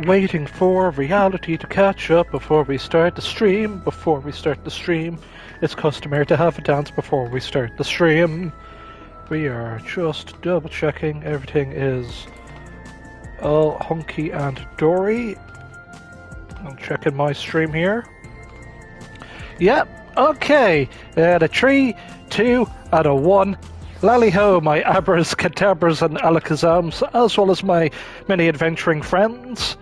Waiting for reality to catch up before we start the stream. It's customary to have a dance before we start the stream. We are just double checking everything is all hunky and dory. I'm checking my stream here. Yep, okay. And a 3, 2, and a 1. Lally ho, my abras, cadabras, and alakazams, as well as my many adventuring friends.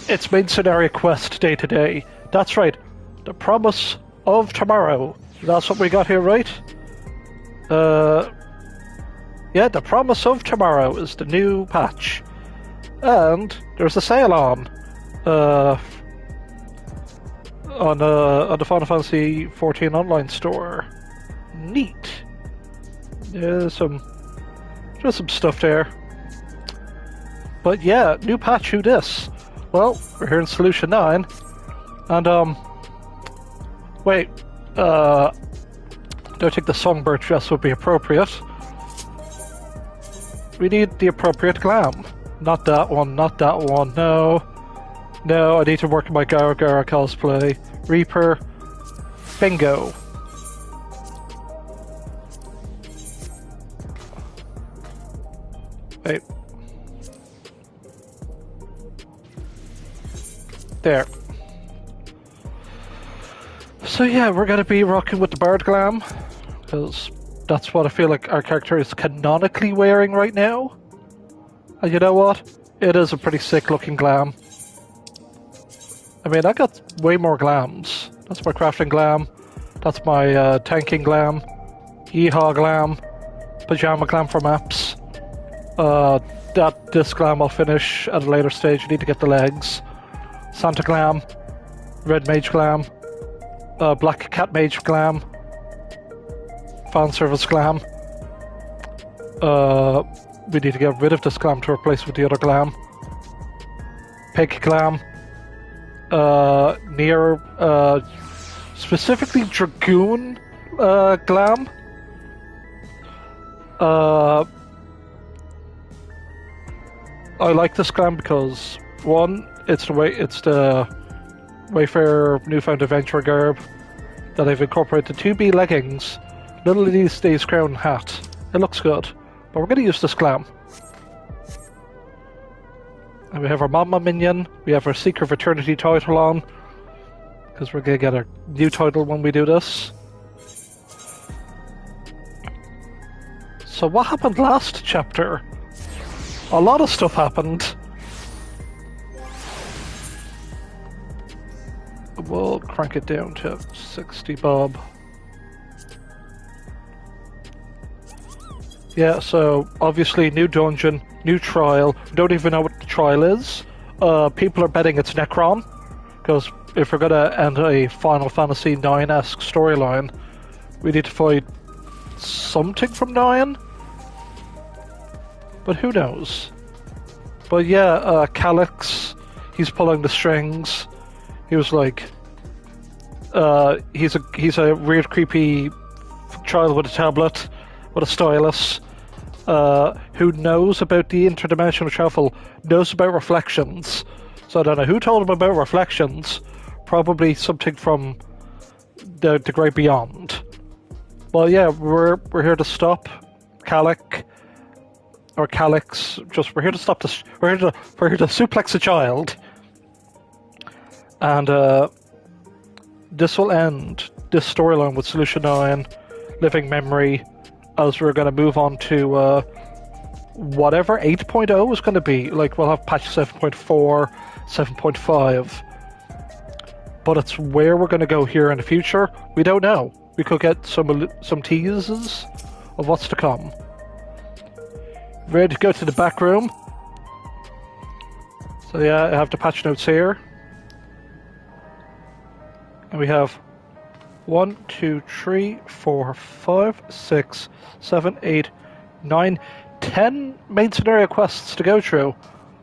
It's main scenario quest day to day. That's right, the promise of tomorrow. That's what we got here, right? Yeah, the promise of tomorrow is the new patch. And there's a sale on the Final Fantasy XIV online store. Neat. There's some stuff there. But yeah, new patch, who dis? Well, we're here in Solution 9. And, wait, don't think the songbird dress would be appropriate. We need the appropriate glam. Not that one, no. No, I need to work on my Gara Gara cosplay. Reaper. Bingo. Wait. There. So yeah, we're gonna be rocking with the Bard Glam, because that's what I feel like our character is canonically wearing right now. And you know what? It is a pretty sick looking glam. I mean, I got way more glams. That's my crafting glam. That's my tanking glam. Yeehaw glam. Pajama glam for maps. This glam I'll finish at a later stage. You need to get the legs. Santa glam. Red mage glam. Black cat mage glam. Fan service glam. We need to get rid of this glam to replace it with the other glam. Pig glam. Specifically Dragoon glam. I like this glam because, one, it's the Wayfarer Newfound Adventure garb that I've incorporated 2B leggings, Little These Days crown hat. It looks good, but we're going to use this glam. And we have our Mama Minion, we have our Seeker of Eternity title on, because we're going to get a new title when we do this. So what happened last chapter? A lot of stuff happened. We'll crank it down to 60 bob. Yeah, so obviously new dungeon, new trial. We don't even know what the trial is. People are betting it's Necron, because if we're gonna end a Final Fantasy IX-esque storyline, we need to fight something from 9. But who knows? But yeah, Calyx, he's pulling the strings. He was like, he's a weird, creepy child with a tablet, with a stylus, who knows about the interdimensional travel, knows about reflections. So I don't know who told him about reflections. Probably something from the great beyond. Well, yeah, we're here to stop Calyx. Or Calyx, we're here to stop this. We're here to suplex a child, and this will end this storyline with Solution 9, Living Memory, as we're going to move on to whatever 8.0 is going to be. Like, we'll have patch 7.4, 7.5, but it's where we're going to go here in the future. We don't know. We could get some teases of what's to come. Ready to go to the back room. So yeah, I have the patch notes here. And we have 1, 2, 3, 4, 5, 6, 7, 8, 9, 10 main scenario quests to go through.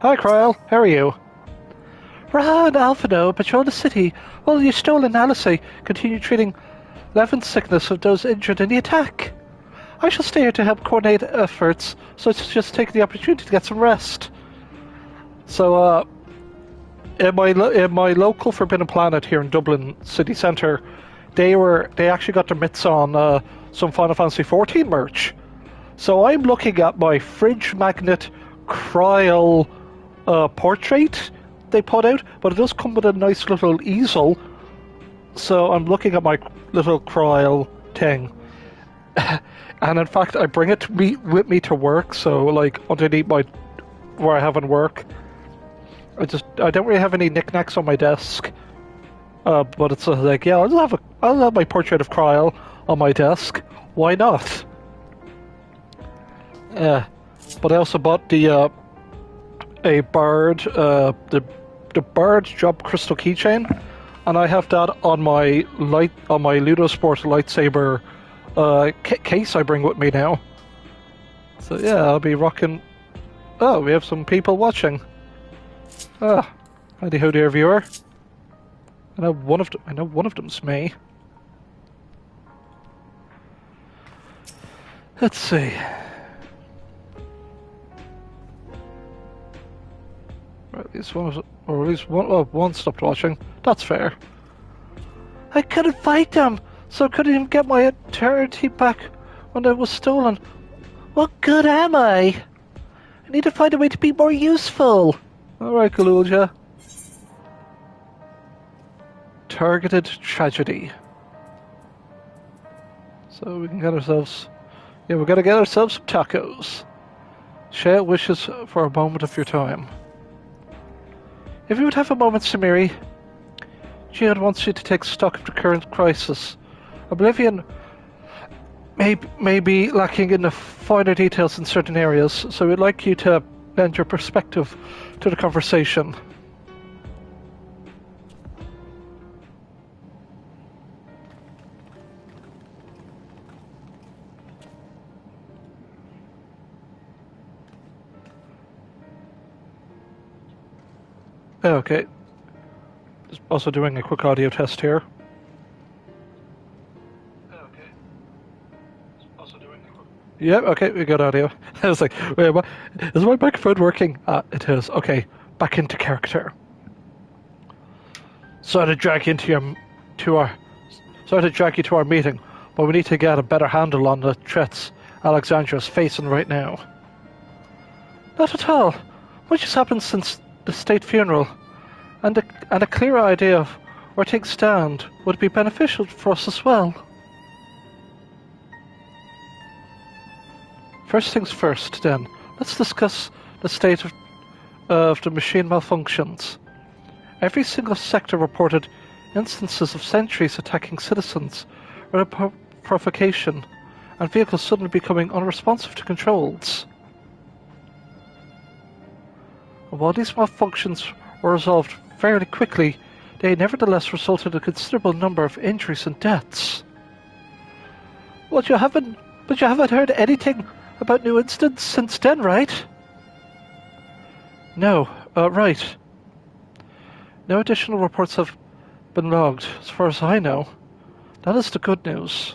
Hi Kryl, how are you? Run, Alphino, patrol the city while you stolen Alice. Continue treating Levin's sickness of those injured in the attack. I shall stay here to help coordinate efforts, so it's just take the opportunity to get some rest. So, in my local Forbidden Planet here in Dublin city centre, they actually got their mitts on some Final Fantasy XIV merch. So I'm looking at my fridge magnet Kryl portrait they put out, but it does come with a nice little easel. So I'm looking at my little Kryl thing. And in fact, I bring it with me to work. So, like, underneath where I have in work, I don't really have any knickknacks on my desk. But it's like, yeah, I'll have my portrait of Kryl on my desk. Why not? Yeah. But I also bought a bird, the bird job crystal keychain, and I have that on my Ludosport lightsaber case I bring with me now. So yeah, I'll be rocking. Oh, we have some people watching. Ah, howdy ho there, viewer. I know one of them's me. Let's see. Right, at least one stopped watching. That's fair. I couldn't fight them, so I couldn't even get my eternity back when it was stolen. What good am I? I need to find a way to be more useful. Alright, Galulja. Targeted tragedy. So we can get ourselves... Yeah, we're gonna get ourselves some tacos. Share wishes for a moment of your time. If you would have a moment, Samiri, Geode wants you to take stock of the current crisis. Oblivion may be lacking in the finer details in certain areas, so we'd like you to lend your perspective to the conversation. Okay. Just also doing a quick audio test here. Okay. Also doing a quick... Yeah, okay, we got audio. I was like, wait, what? Is my microphone working? It is. Okay, back into character. Sorry to drag you to our meeting, but we need to get a better handle on the threats Alexandra's facing right now. Not at all. What just happened since the state funeral? And a clear idea of where things stand would be beneficial for us as well. First things first, then. Let's discuss the state of the machine malfunctions. Every single sector reported instances of sentries attacking citizens without provocation, and vehicles suddenly becoming unresponsive to controls. And while these malfunctions were resolved fairly quickly, they nevertheless resulted in a considerable number of injuries and deaths. But you haven't heard anything about new incidents since then, right? No, right. No additional reports have been logged, as far as I know. That is the good news.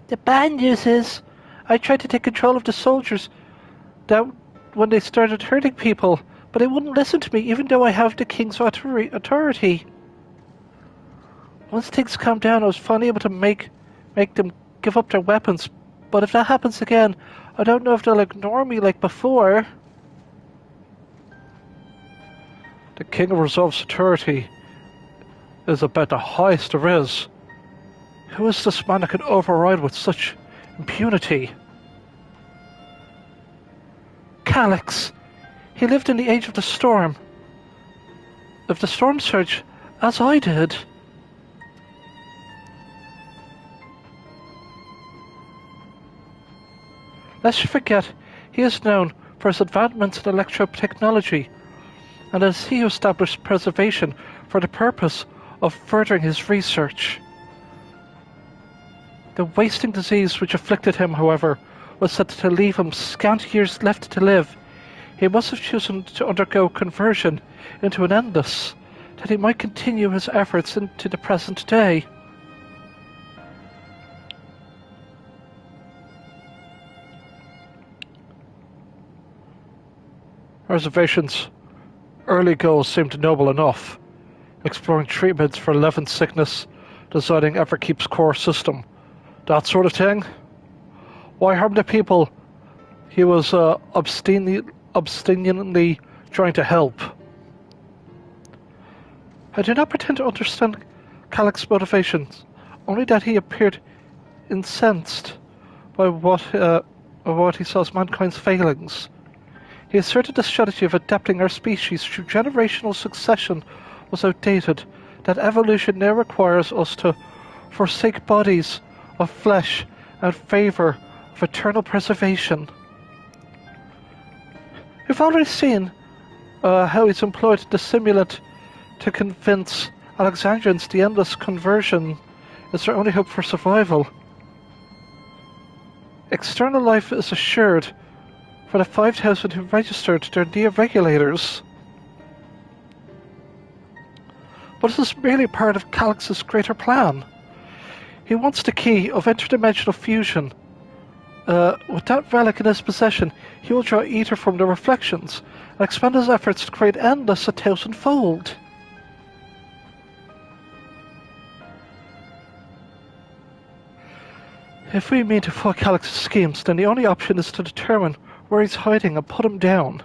The bad news is, I tried to take control of the soldiers when they started hurting people, but they wouldn't listen to me, even though I have the king's authority. Once things calmed down, I was finally able to make them give up their weapons, but if that happens again, I don't know if they'll ignore me like before. The King of Resolve's authority is about the highest there is. Who is this man that can override with such impunity? Calyx. He lived in the age of the storm. Of the storm surge, as I did. Lest you forget, he is known for his advancements in electro-technology, and as he established preservation for the purpose of furthering his research. The wasting disease which afflicted him, however, was said to leave him scant years left to live. He must have chosen to undergo conversion into an endless, that he might continue his efforts into the present day. Reservations early goals seemed noble enough. Exploring treatments for 11 sickness, designing Everkeep's core system, that sort of thing. Why harm the people he was obstinately trying to help? I do not pretend to understand Calic's motivations, only that he appeared incensed by what he saw as mankind's failings. He asserted the strategy of adapting our species through generational succession was outdated, that evolution now requires us to forsake bodies of flesh in favour of eternal preservation. We've already seen how he's employed the simulant to convince Alexandrians the endless conversion is their only hope for survival. External life is assured for the 5,000 who registered their deregulators. But this is merely part of Calyx's greater plan. He wants the key of interdimensional fusion. With that relic in his possession, he will draw ether from the reflections and expand his efforts to create endless 1,000-fold. If we mean to foil Calyx's schemes, then the only option is to determine where he's hiding and put him down,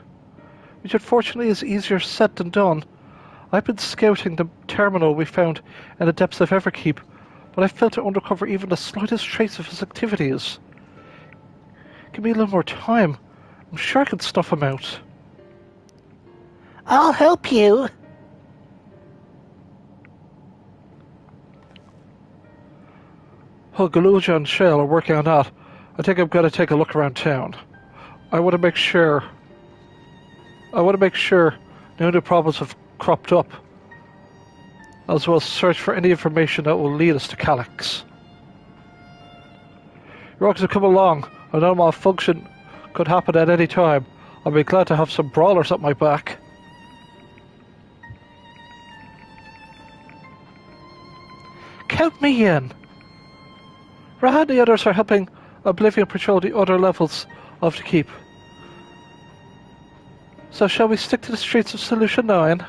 which unfortunately is easier said than done. I've been scouting the terminal we found in the depths of Everkeep, but I failed to uncover even the slightest trace of his activities. Give me a little more time. I'm sure I can stuff him out. I'll help you. Well, Galuja and Shale are working on that. I think I'm going to take a look around town. I want to make sure no new problems have cropped up, as well as search for any information that will lead us to Calyx. You're welcome to come along. I know malfunction could happen at any time. I'll be glad to have some brawlers at my back. Count me in. Rahan and the others are helping Oblivion patrol the other levels of the keep. So shall we stick to the streets of Solution 9?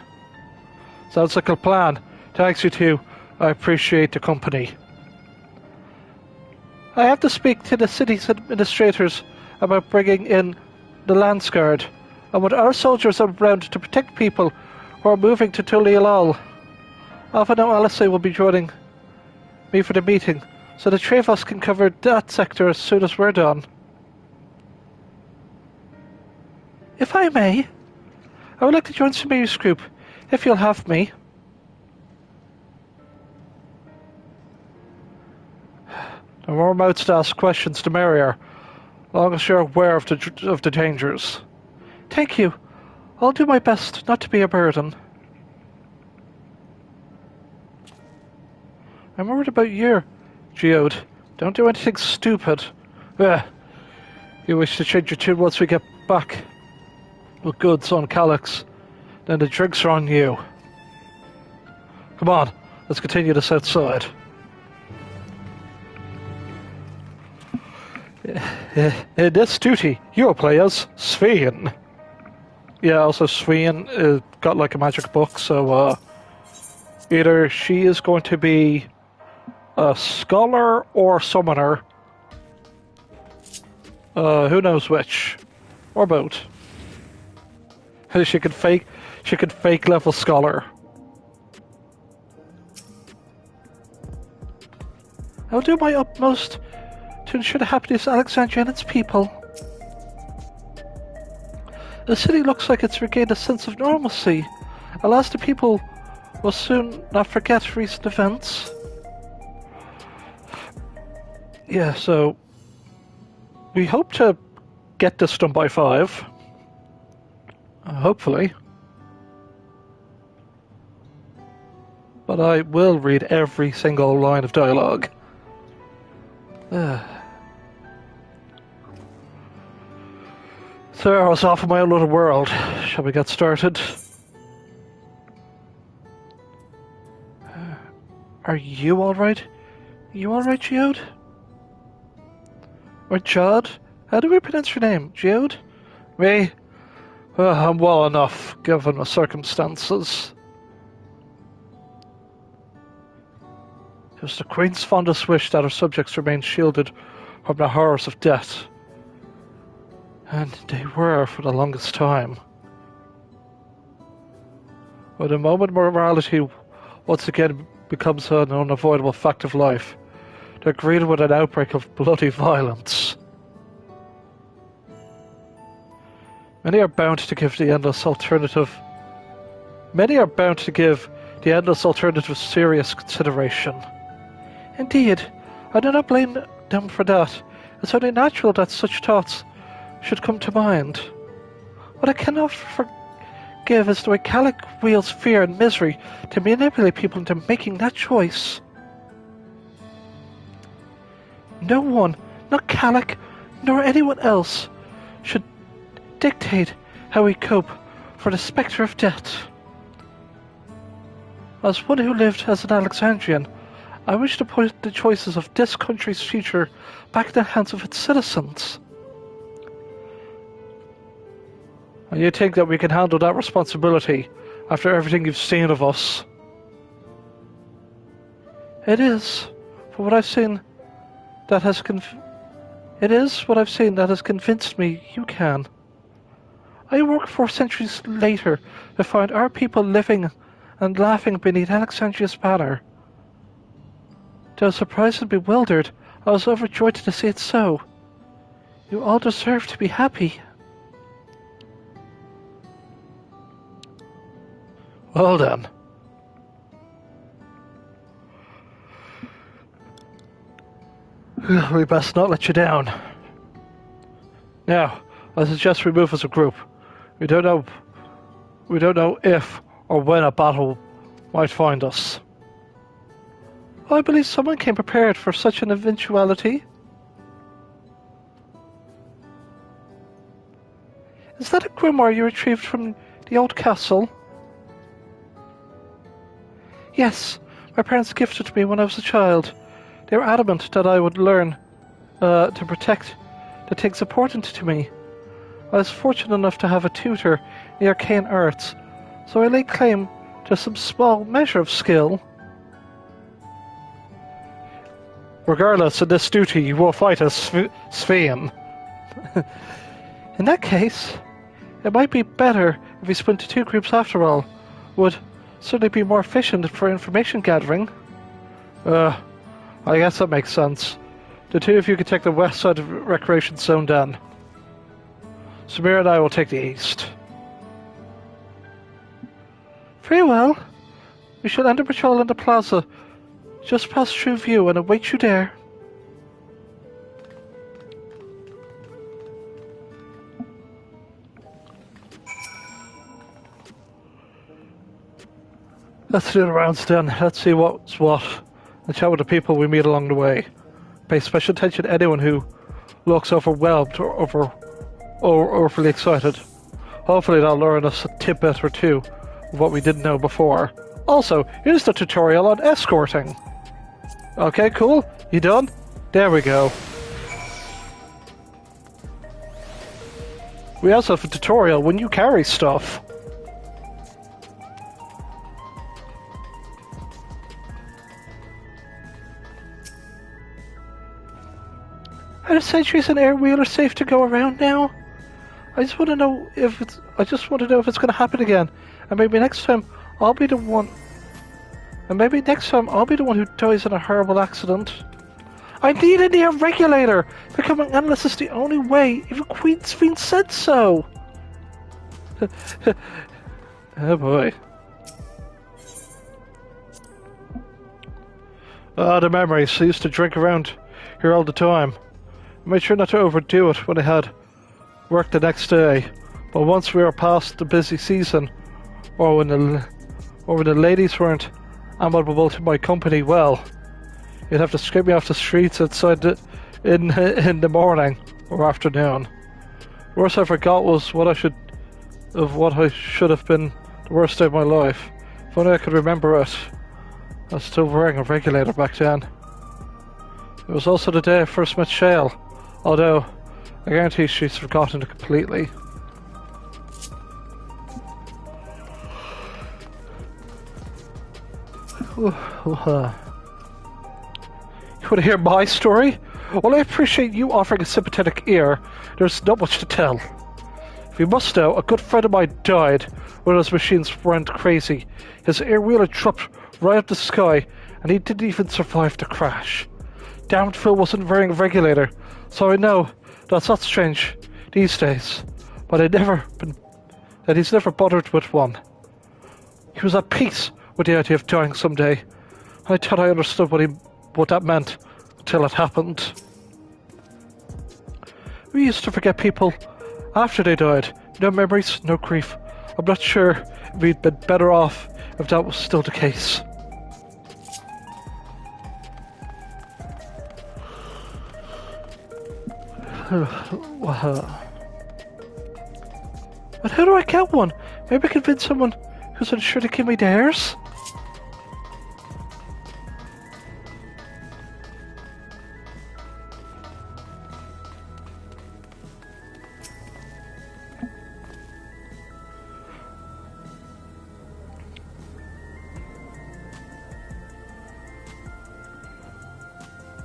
Sounds like a plan. Thanks, you two. I appreciate the company. I have to speak to the city's administrators about bringing in the Lance Guard, and with our soldiers around to protect people who are moving to Tulialal. Alpha and Alice will be joining me for the meeting, so the three of us can cover that sector as soon as we're done. If I may, I would like to join Samiri's group, if you'll have me. The more mouths to ask questions, the merrier, as long as you're aware of the dangers. Thank you. I'll do my best not to be a burden. I'm worried about you, Geode. Don't do anything stupid. You wish to change your tune once we get back with goods on Calyx, then the drinks are on you. Come on, let's continue this outside. In this duty, you will play as Svein. Yeah, also Svein got like a magic book, so either she is going to be a scholar or summoner. Who knows which? Or both. She can fake level scholar. I'll do my utmost to ensure the happiness of Alexandria and its people. The city looks like it's regained a sense of normalcy. Alas, the people will soon not forget recent events. Yeah, so we hope to get this done by 5. Hopefully. But I will read every single line of dialogue. So I was off in my own little world. Shall we get started? Are you alright? You alright, Geode? Or Jod? How do we pronounce your name? Geode? Me? I'm well enough, given the circumstances. It was the Queen's fondest wish that her subjects remain shielded from the horrors of death. And they were for the longest time. But the moment morality once again becomes an unavoidable fact of life, they're greeted with an outbreak of bloody violence. Many are bound to give the endless alternative serious consideration. Indeed, I do not blame them for that. It's only natural that such thoughts should come to mind. What I cannot forgive is the way Calic wields fear and misery to manipulate people into making that choice. No one, not Calic, nor anyone else, should dictate how we cope for the spectre of death. As one who lived as an Alexandrian, I wish to put the choices of this country's future back in the hands of its citizens. And you think that we can handle that responsibility after everything you've seen of us? It is, for what I've seen, that has convinced me you can. I woke 4 centuries later to find our people living and laughing beneath Alexandria's banner. Though surprised and bewildered, I was overjoyed to see it so. You all deserve to be happy. Well then. We best not let you down. Now, I suggest we move as a group. We don't know if or when a battle might find us. I believe someone came prepared for such an eventuality. Is that a grimoire you retrieved from the old castle? Yes, my parents gifted it to me when I was a child. They were adamant that I would learn to protect the things important to me. I was fortunate enough to have a tutor in the arcane arts, so I lay claim to some small measure of skill. Regardless of this duty, you will fight as Svian. In that case, it might be better if we split into 2 groups after all. Would certainly be more efficient for information gathering. I guess that makes sense. The 2 of you can take the west side of the recreation zone then. Samir and I will take the east. Very well. We shall end the patrol in the plaza, just past True View, and await you there. Let's do the rounds then. Let's see what's what, and chat with the people we meet along the way. Pay special attention to anyone who looks overwhelmed or overly excited. Hopefully that'll learn us a tidbit or 2 of what we didn't know before. Also, here's the tutorial on escorting. Okay, cool. You done? There we go. We also have a tutorial when you carry stuff. Are the sentries and air wheelers safe to go around now? I just want to know if it's going to happen again, and maybe next time I'll be the one. Who dies in a horrible accident. I need an air regulator. Becoming endless is the only way. Even Queen's Fiend said so. Oh boy. The memories. I used to drink around here all the time. I made sure not to overdo it when I had work the next day, but once we were past the busy season, or when the ladies weren't amenable to my company, well, you'd have to scrape me off the streets outside in the morning or afternoon. The worst I forgot was what I should have been the worst day of my life. If only I could remember it. I was still wearing a regulator back then. It was also the day I first met Shale, although I guarantee she's forgotten it completely. You want to hear my story? Well, I appreciate you offering a sympathetic ear. There's not much to tell. If you must know, a good friend of mine died when those machines went crazy. His air wheeler dropped right up the sky, and he didn't even survive the crash. Damned Phil wasn't wearing a regulator, so I know that's not strange these days. But he's never bothered with one. He was at peace with the idea of dying someday. I thought I understood what that meant until it happened. We used to forget people after they died. No memories, no grief. I'm not sure if we'd been better off if that was still the case. But how do I get one? Maybe convince someone who's unsure to give me theirs?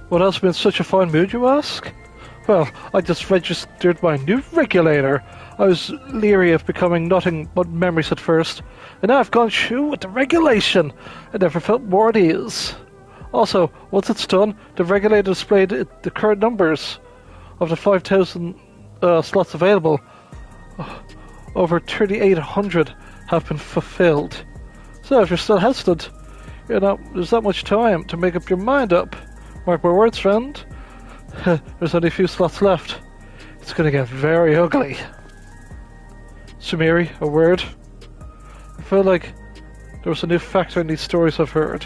What else been such a fine mood, you ask? Well, I just registered my new regulator. I was leery of becoming nothing but memories at first, and now I've gone through with the regulation. I never felt more at ease. Also, once it's done, the regulator displayed the current numbers of the 5,000 slots available. Over 3,800 have been fulfilled. So if you're still hesitant, there's not much time to make up your mind up. Mark my words, friend. There's only a few slots left. It's going to get very ugly. Sumiri, a word. I feel like there was a new factor in these stories I've heard.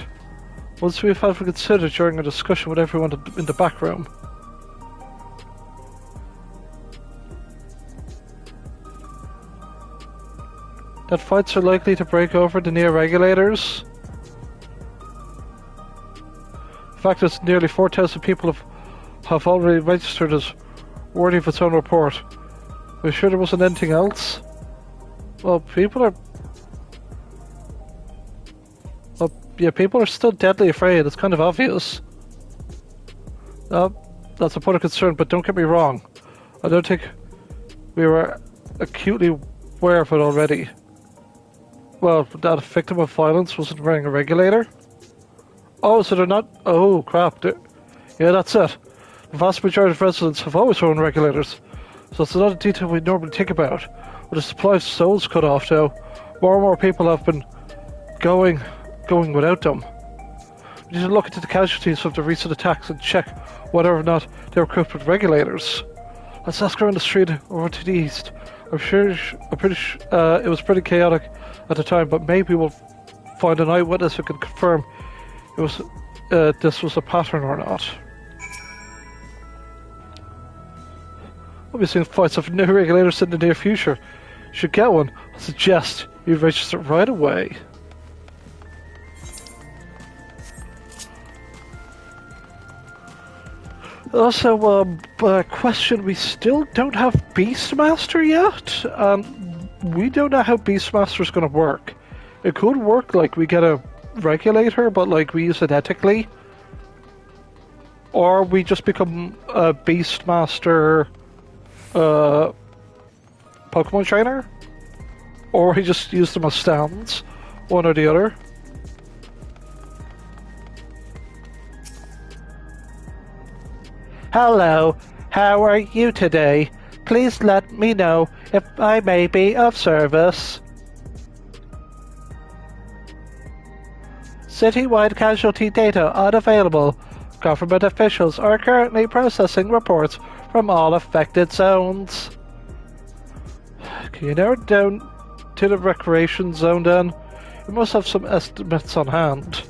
Once we've had to consider during a discussion with everyone in the back room. That fights are likely to break over the near regulators. The fact is, nearly 4,000 people have already registered as worthy of its own report. Are you sure there wasn't anything else? Well, people are still deadly afraid. It's kind of obvious. That's a point of concern, but don't get me wrong. I don't think we were acutely aware of it already. Well, that a victim of violence wasn't wearing a regulator? Oh, so they're not... Oh, crap. Yeah, that's it. The vast majority of residents have always worn regulators, so it's not a detail we normally think about. With the supply of souls cut off, though, more and more people have been going without them. We need to look into the casualties of the recent attacks and check whether or not they were equipped with regulators. Let's ask around the street over to the east. I'm pretty sure it was pretty chaotic at the time, but maybe we'll find an eyewitness who can confirm this was a pattern or not. We'll be seeing fights of new regulators in the near future. You should get one. I suggest you register right away. Also, question, we still don't have Beastmaster yet, and we don't know how Beastmaster's gonna work. It could work like we get a regulator, but like we use it ethically. Or we just become a Beastmaster Pokemon trainer. Or we just use them as stands. One or the other. Hello, how are you today? Please let me know if I may be of service. Citywide casualty data unavailable. Government officials are currently processing reports from all affected zones. Can you narrow it down to the recreation zone then? You must have some estimates on hand.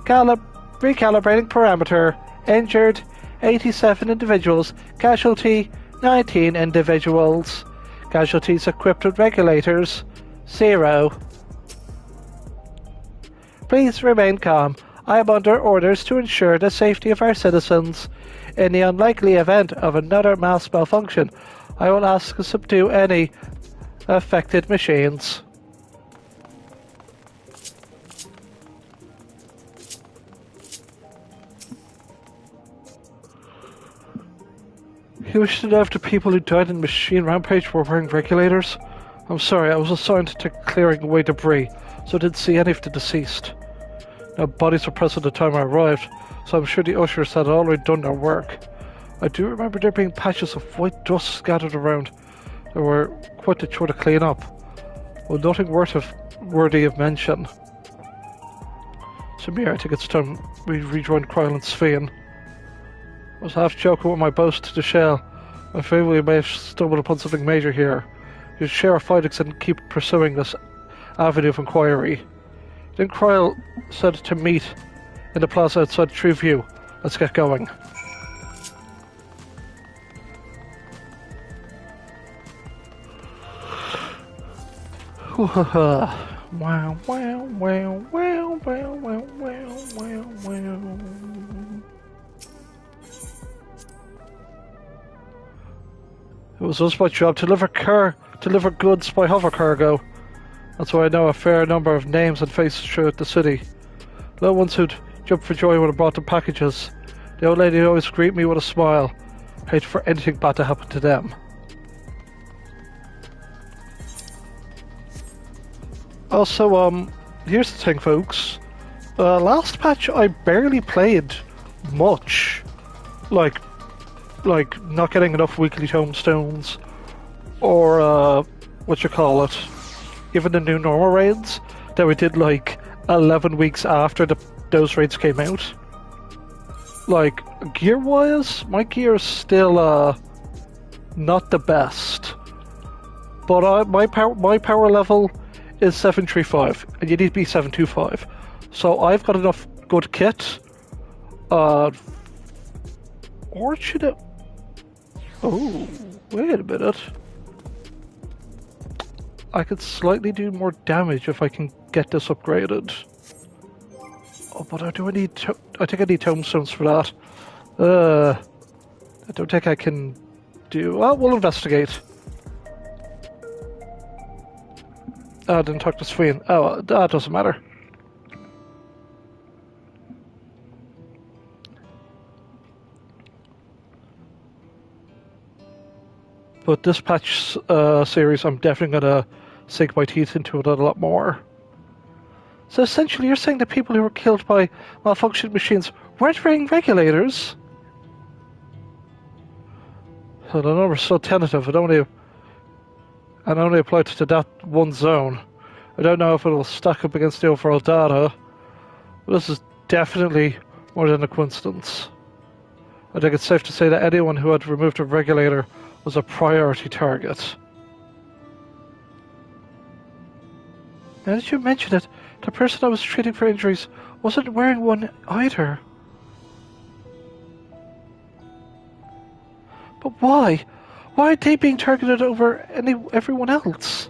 Recalibrating parameter. Injured 87 individuals. Casualty 19 individuals. Casualties equipped with regulators 0. Please remain calm. I am under orders to ensure the safety of our citizens. In the unlikely event of another mass malfunction, I will ask to subdue any affected machines. You wish to know if the people who died in the machine rampage were wearing regulators? I'm sorry, I was assigned to clearing away debris, so I didn't see any of the deceased. No bodies were present at the time I arrived, so I'm sure the ushers had already done their work. I do remember there being patches of white dust scattered around that were quite a chore to clean up, but nothing worthy of mention. Samir, I think it's time we rejoined Kryl and Svein. I was half joking with my boast to the shell. I fear we may have stumbled upon something major here. You should share our findings and keep pursuing this avenue of inquiry. Then Kryl said to meet in the plaza outside True View. Let's get going. Wow, wow, wow, wow, wow, wow, wow, wow, wow. It was just my job to deliver goods by hover cargo. That's why I know a fair number of names and faces throughout the city. Little ones who'd jump for joy when I brought them packages. The old lady would always greet me with a smile. Hate for anything bad to happen to them. Also, here's the thing, folks. Last patch I barely played much. Like not getting enough weekly tomestones, or even the new normal raids that we did like 11 weeks after those raids came out. Like, gear-wise, my gear is still not the best, but my power level is 735, and you need to be 725. So I've got enough good kit. Or should it? Oh, wait a minute. I could slightly do more damage if I can get this upgraded. Oh, but I think I need tomestones for that. I don't think I can do... Well, we'll investigate. I didn't talk to Svein. Oh, that doesn't matter. But this patch series, I'm definitely going to sink my teeth into it a lot more. So essentially, you're saying the people who were killed by malfunctioning machines weren't wearing regulators? So the number's so tentative, it only applied to that one zone. I don't know if it'll stack up against the overall data, but this is definitely more than a coincidence. I think it's safe to say that anyone who had removed a regulator was a priority target. Now that you mention it, the person I was treating for injuries wasn't wearing one either. But why? Why are they being targeted over everyone else?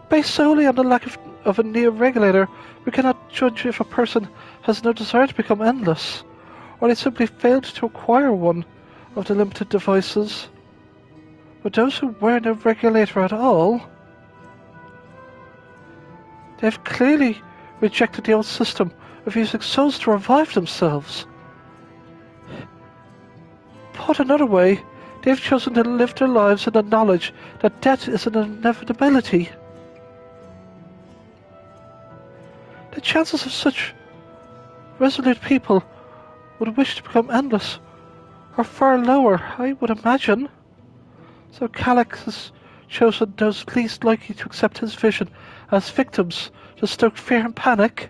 Based solely on the lack of a neo-regulator, we cannot judge if a person has no desire to become endless, or they simply failed to acquire one of the limited devices. But those who wear no regulator at all, they've clearly rejected the old system of using souls to revive themselves. Put another way, they've chosen to live their lives in the knowledge that death is an inevitability. The chances of such resolute people would wish to become endless are far lower, I would imagine. So Calyx has chosen those least likely to accept his vision as victims to stoke fear and panic.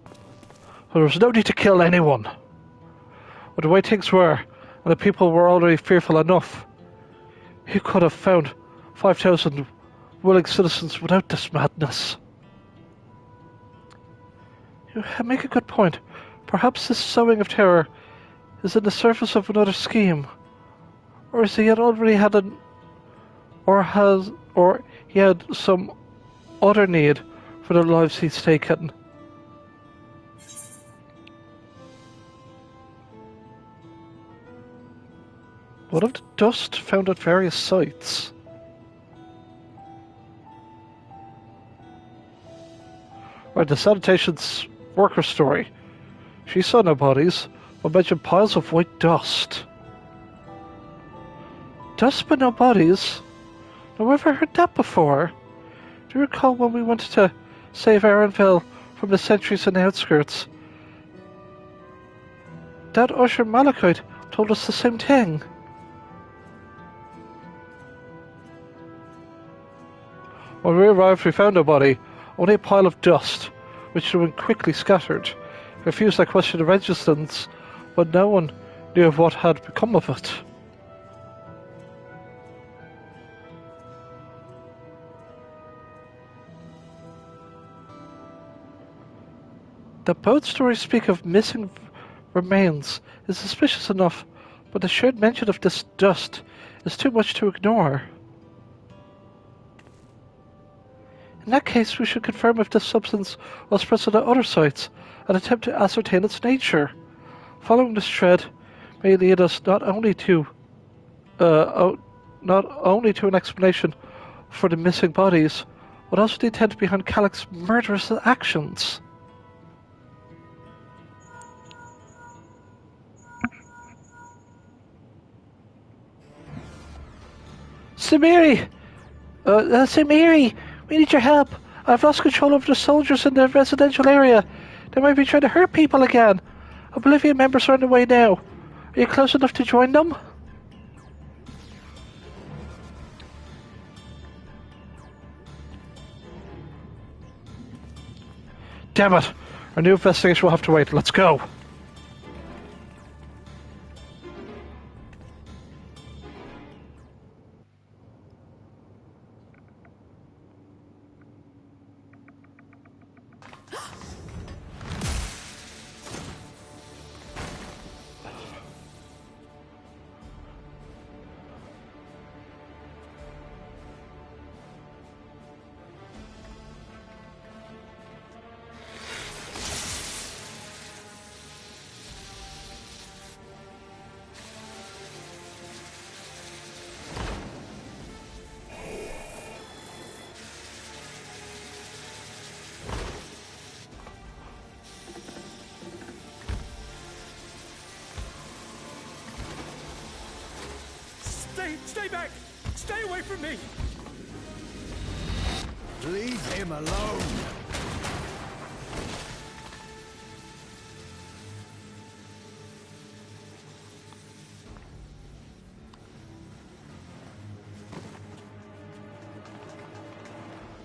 Well, there was no need to kill anyone. But the way things were, and the people were already fearful enough, you could have found 5,000 willing citizens without this madness. You make a good point. Perhaps this sowing of terror is in the surface of another scheme. Or is he had already had or he had some other need for the lives he's taken. What of the dust found at various sites? Right, the sanitation's worker story. She saw no bodies, but mentioned piles of white dust. Dust but no bodies? I've never heard that before. Do you recall when we wanted to save Arrenville from the sentries on the outskirts? That Usher Malachite told us the same thing. When we arrived, we found no body, only a pile of dust, which had been quickly scattered. Refused to question the resistance, but no one knew of what had become of it. The boat stories speak of missing remains is suspicious enough, but the shared mention of this dust is too much to ignore. In that case, we should confirm if this substance was present at other sites and attempt to ascertain its nature. Following this thread may lead us not only to an explanation for the missing bodies, but also the intent behind Calic's murderous actions. Samiri! Samiri! We need your help. I've lost control of the soldiers in the residential area. They might be trying to hurt people again. Oblivion members are on the way now. Are you close enough to join them? Damn it! Our new investigation will have to wait. Let's go! Stay back! Stay away from me! Leave him alone!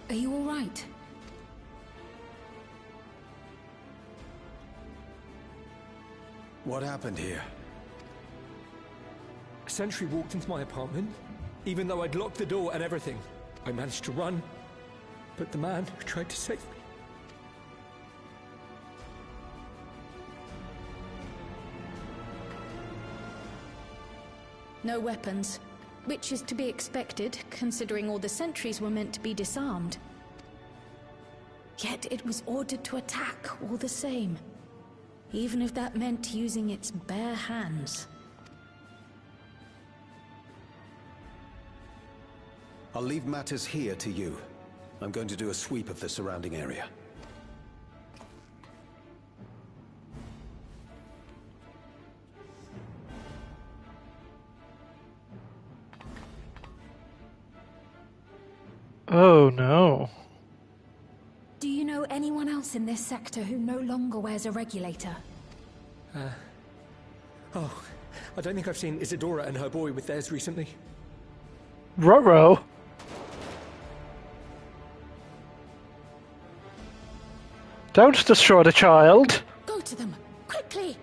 Are you all right? What happened here? A sentry walked into my apartment, even though I'd locked the door and everything. I managed to run, but the man who tried to save me... No weapons, which is to be expected, considering all the sentries were meant to be disarmed. Yet it was ordered to attack all the same, even if that meant using its bare hands. I'll leave matters here to you. I'm going to do a sweep of the surrounding area. Oh no. Do you know anyone else in this sector who no longer wears a regulator? Oh, I don't think I've seen Isadora and her boy with theirs recently. Ruh-roh. Don't destroy the child. Go to them, quickly!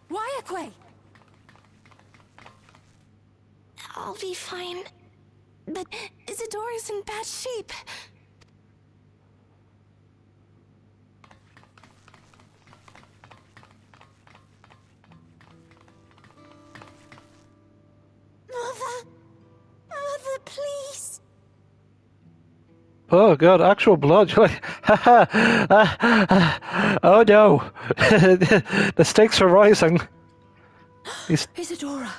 Wayakwe! I'll be fine. But Isadora's in bad shape. Mother, please. Oh god, actual blood. You're like, oh no. The stakes are rising. Isadora!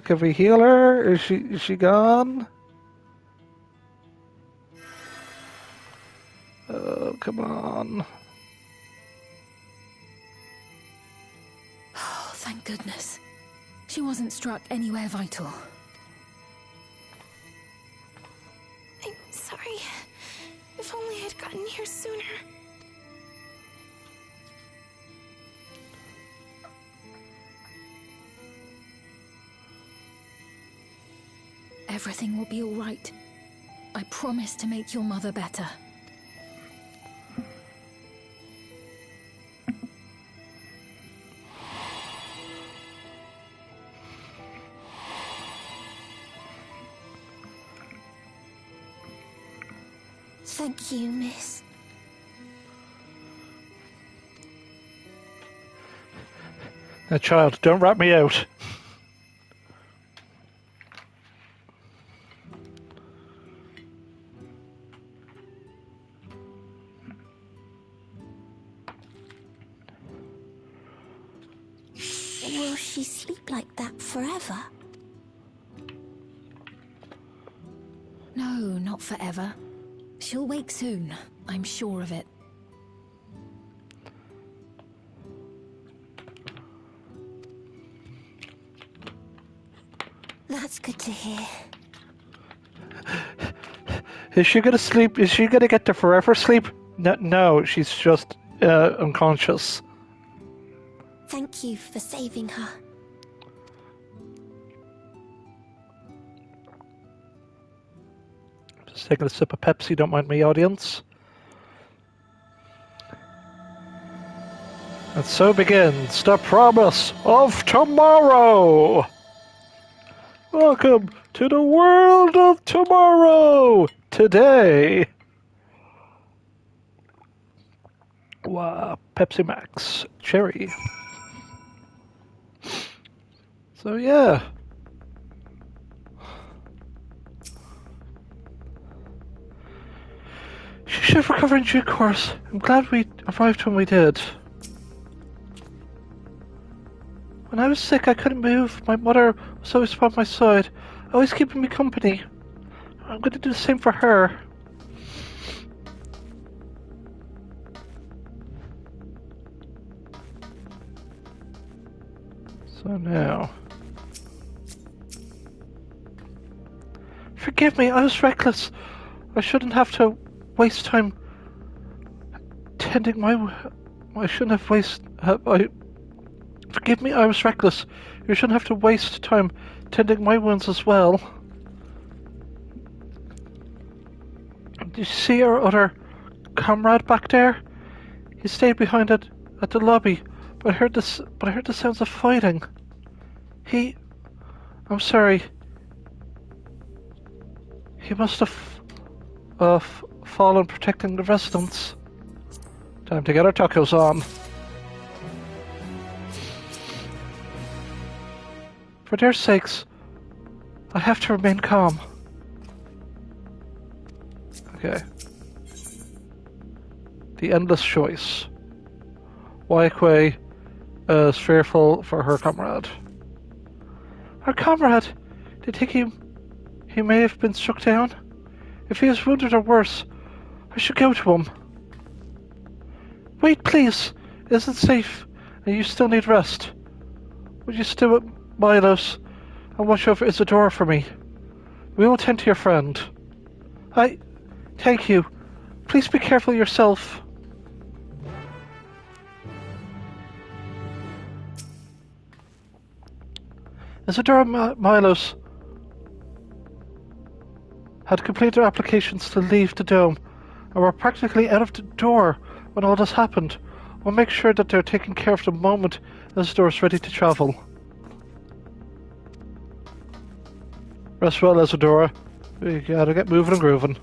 Can we heal her? Is she gone? Oh, come on. Oh, thank goodness. She wasn't struck anywhere vital. I'm sorry. If only I'd gotten here sooner. Everything will be all right. I promise to make your mother better. Thank you, miss. Now, child, don't rat me out. Will she sleep like that forever? No, not forever. She'll wake soon. I'm sure of it. That's good to hear. Is she gonna sleep? Is she gonna get to forever sleep? No, she's just unconscious. Thank you for saving her. Just taking a sip of Pepsi, don't mind me, audience. And so begins the promise of tomorrow! Welcome to the world of tomorrow! Today! Wow, Pepsi Max. Cherry. So yeah. She should recover in due course. I'm glad we arrived when we did. When I was sick, I couldn't move. My mother was always by my side, always keeping me company. I'm going to do the same for her. So now... Forgive me, I was reckless. I shouldn't have to waste time tending my... I shouldn't have wasted... Forgive me, I was reckless. You shouldn't have to waste time tending my wounds as well. Did you see our other comrade back there? He stayed behind at the lobby, but I heard the sounds of fighting. I'm sorry. He must have fallen protecting the residents. Time to get our tacos on. For their sakes, I have to remain calm. Okay. The endless choice. Waikwe is fearful for her comrade. Our comrade? Do you think he may have been struck down? If he is wounded or worse, I should go to him. Wait, please. It isn't safe, and you still need rest. Would you stay with Milos and watch over Isadora for me? We will tend to your friend. Thank you. Please be careful yourself. Isadora Milos had completed their applications to leave the dome, and were practically out of the door when all this happened. We'll make sure that they're taken care of the moment Isadora's ready to travel. Rest well, Isadora. We gotta get moving and grooving.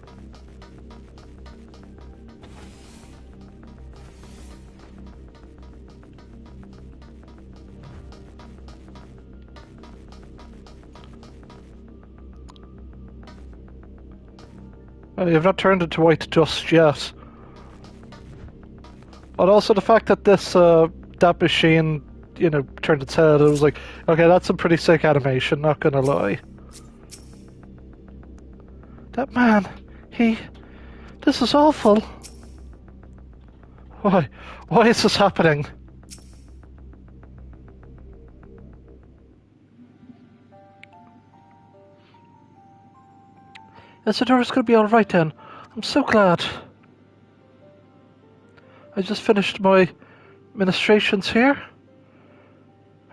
Well, you've not turned into white dust yet. But also the fact that this, that machine, you know, turned its head, it was like, okay, that's some pretty sick animation, not gonna lie. That man, this is awful. Why? Why is this happening? Isidora's gonna be alright then. I'm so glad. I just finished my ministrations here.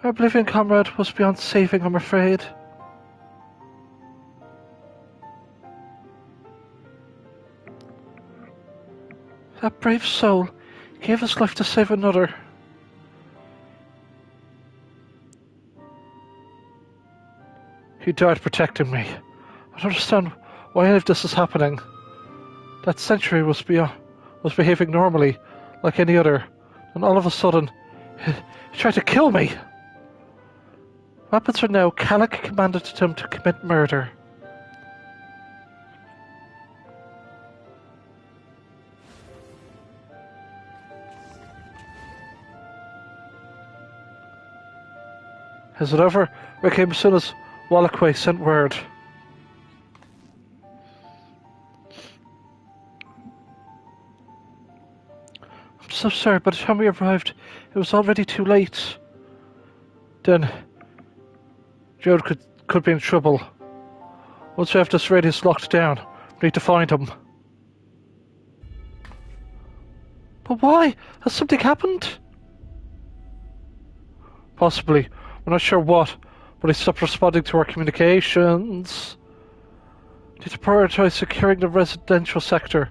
Our Oblivion comrade was beyond saving, I'm afraid. That brave soul gave his life to save another. He died protecting me. I don't understand why any of this is happening. That sentry was behaving normally, like any other, and all of a sudden, he tried to kill me. Weapons are now, Calic commanded him to commit murder. Is it over? We came as soon as Wallachway sent word. I'm so sorry, by the time we arrived, it was already too late. Then, Jode could be in trouble. Once we have this radius locked down, we need to find him. But why? Has something happened? Possibly. We're not sure what, but he stopped responding to our communications. Need to prioritize securing the residential sector,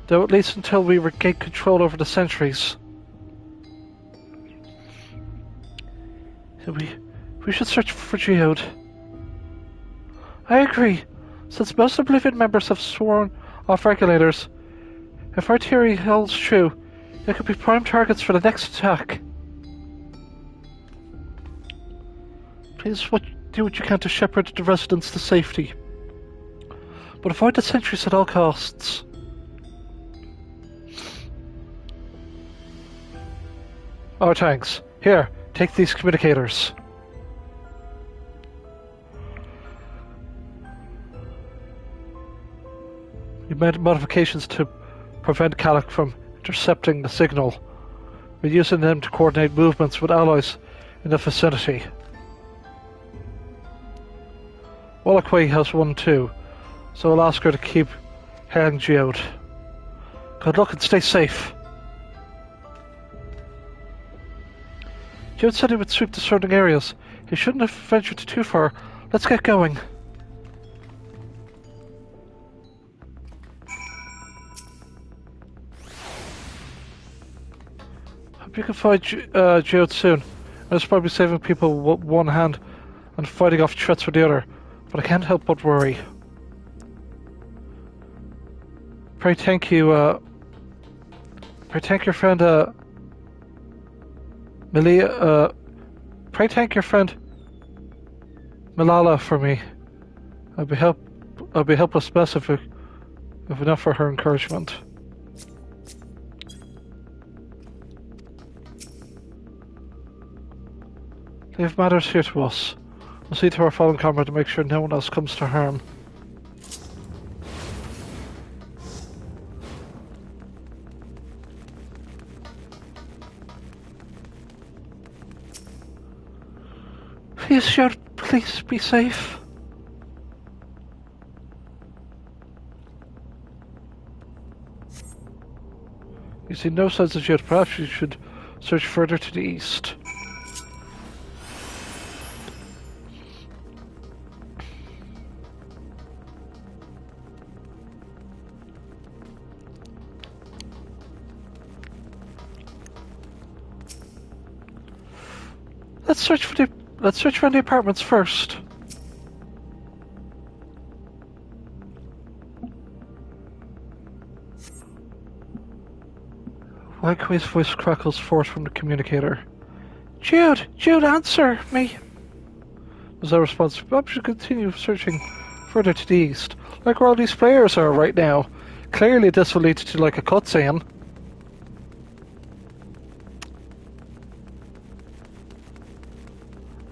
though at least until we regain control over the sentries. We should search for Geode. I agree. Since most Oblivion members have sworn off regulators, if our theory holds true, they could be prime targets for the next attack. Please do what you can to shepherd the residents to safety. But avoid the sentries at all costs. Oh, thanks. Here, take these communicators. We made modifications to prevent Calic from intercepting the signal. We're using them to coordinate movements with allies in the vicinity. Wallachway has one too, so I'll ask her to keep hailing Geode. Good luck and stay safe. Geode said he would sweep the surrounding areas. He shouldn't have ventured too far. Let's get going. Hope you can find Geode soon. I was probably saving people with one hand and fighting off threats with the other, but I can't help but worry. Pray thank you, pray thank your friend, pray thank your friend Malala for me. I'll be helpless mess if not for her encouragement. Leave matters here to us. We'll see to our fallen comrade to make sure no one else comes to harm. Please be safe. You see no signs of yet. Perhaps you should search further to the east. Let's search around the apartments first. Wagway's voice crackles forth from the communicator. Jude, answer me! Was our response. Perhaps we should continue searching Further to the east. Like where all these players are right now. Clearly this will lead to like a cutscene.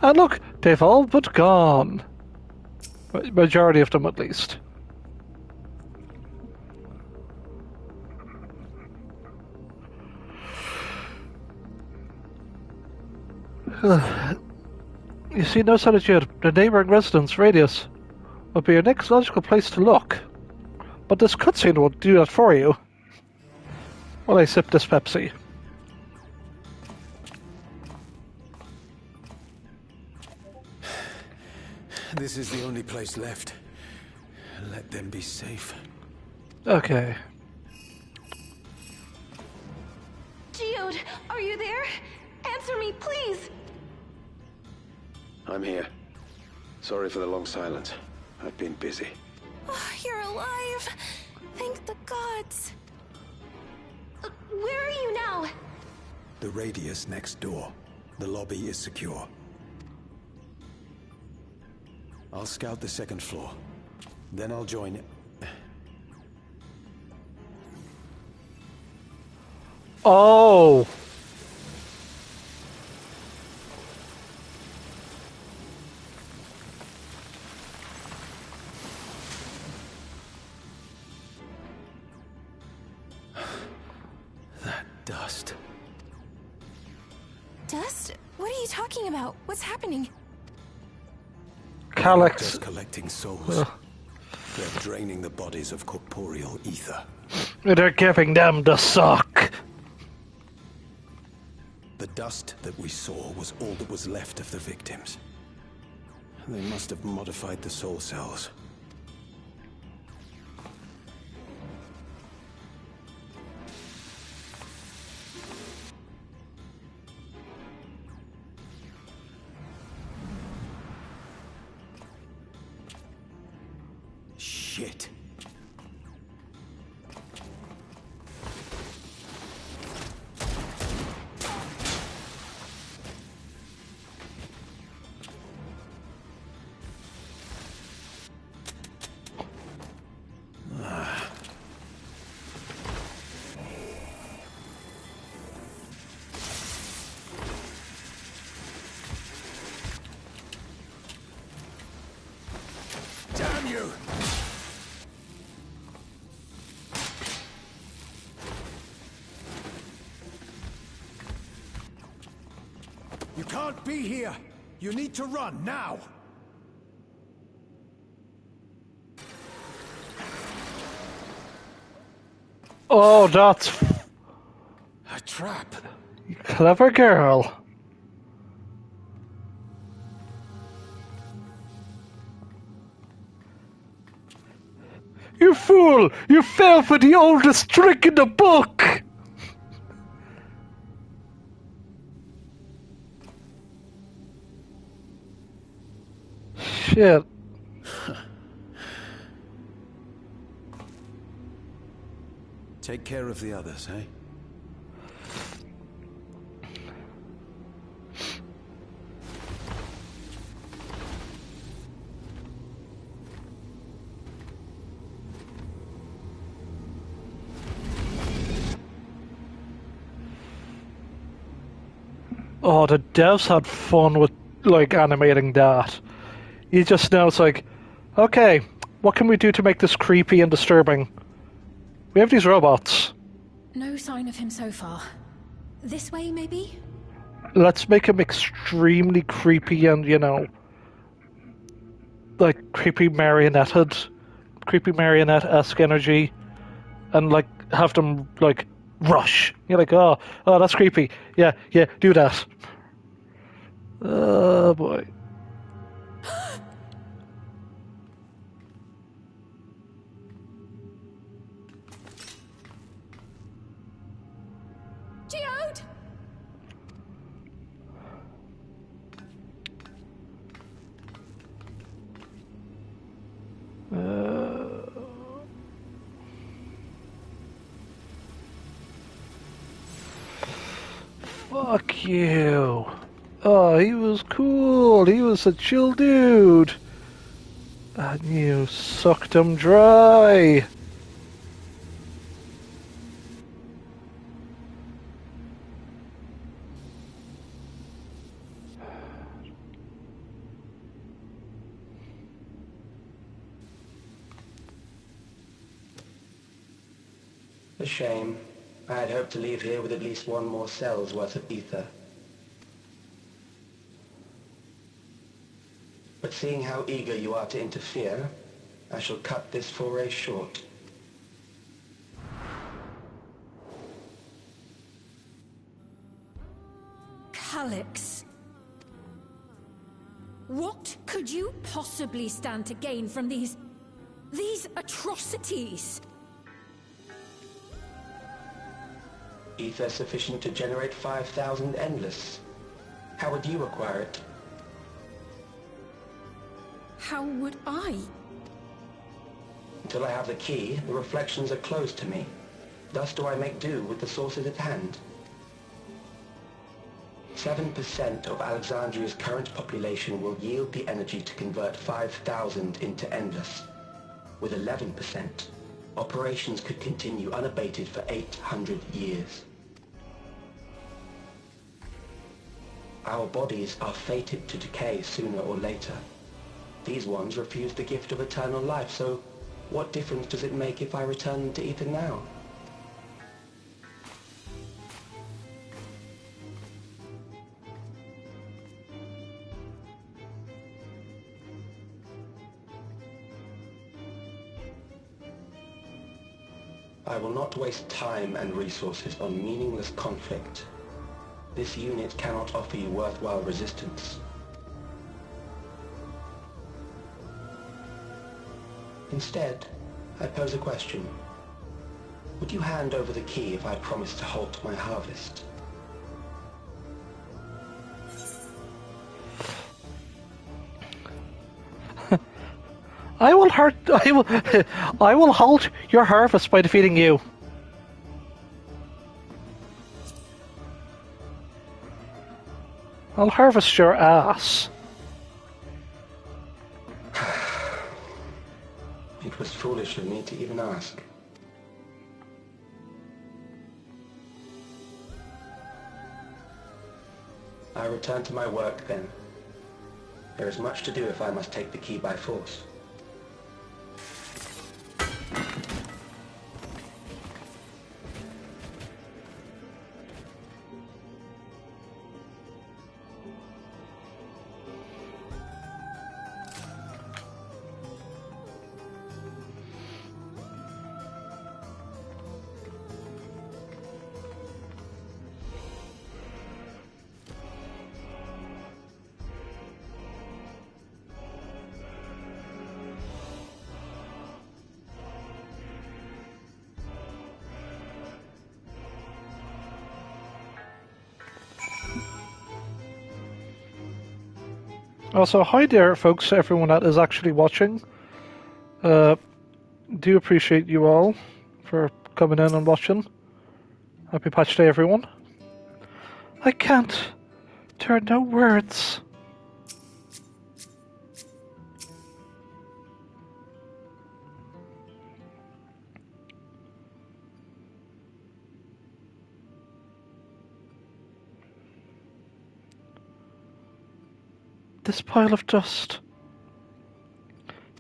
And look, they've all but gone. Majority of them at least. You see no solitude. The neighbouring residence radius would be your next logical place to look. But this cutscene won't do that for you. While I sip this Pepsi. This is the only place left. Let them be safe. Okay. Geode, are you there? Answer me, please! I'm here. Sorry for the long silence. I've been busy. Oh, you're alive! Thank the gods! Where are you now? The radius next door. The lobby is secure. I'll scout the second floor. Then I'll join it. Oh! That dust. Dust? What are you talking about? What's happening? Calyx. Just collecting souls. They're draining the bodies of corporeal ether. They're giving them the suck. The dust that we saw was all that was left of the victims. They must have modified the soul cells. Shit. Damn you! You can't be here! You need to run, now! Oh, that's A trap! clever girl. You fool! You fell for the oldest trick in the book! Shit. Take care of the others, eh? Oh, the devs had fun with, like, animating that. You just know it's like, okay, what can we do to make this creepy and disturbing? We have these robots. No sign of him so far. This way, maybe? Let's make him extremely creepy and, you know, like, creepy marionette-esque energy, and, like, have them, like, rush. You're like, oh, that's creepy. Yeah, do that. Oh, boy. Geode! Fuck you. Oh, he was cool. He was a chill dude. And you sucked them dry. A shame. I had hoped to leave here with at least one more cell's worth of ether. But seeing how eager you are to interfere, I shall cut this foray short. Calyx. What could you possibly stand to gain from these atrocities? Ether sufficient to generate 5,000 endless. How would you acquire it? How would I? Until I have the key, the reflections are closed to me. Thus do I make do with the sources at hand. 7% of Alexandria's current population will yield the energy to convert 5,000 into endless. With 11%, operations could continue unabated for 800 years. Our bodies are fated to decay sooner or later. These ones refuse the gift of eternal life, so what difference does it make if I return them to ether now? I will not waste time and resources on meaningless conflict. This unit cannot offer you worthwhile resistance. Instead, I pose a question. Would you hand over the key if I promise to halt my harvest? I will halt your harvest by defeating you. I'll harvest your ass. It was foolish of me to even ask. I return to my work then. There is much to do if I must take the key by force. Also, hi there, folks, everyone that is actually watching. Do appreciate you all for coming in and watching. Happy Patch Day, everyone. I can't. There are no words. This pile of dust.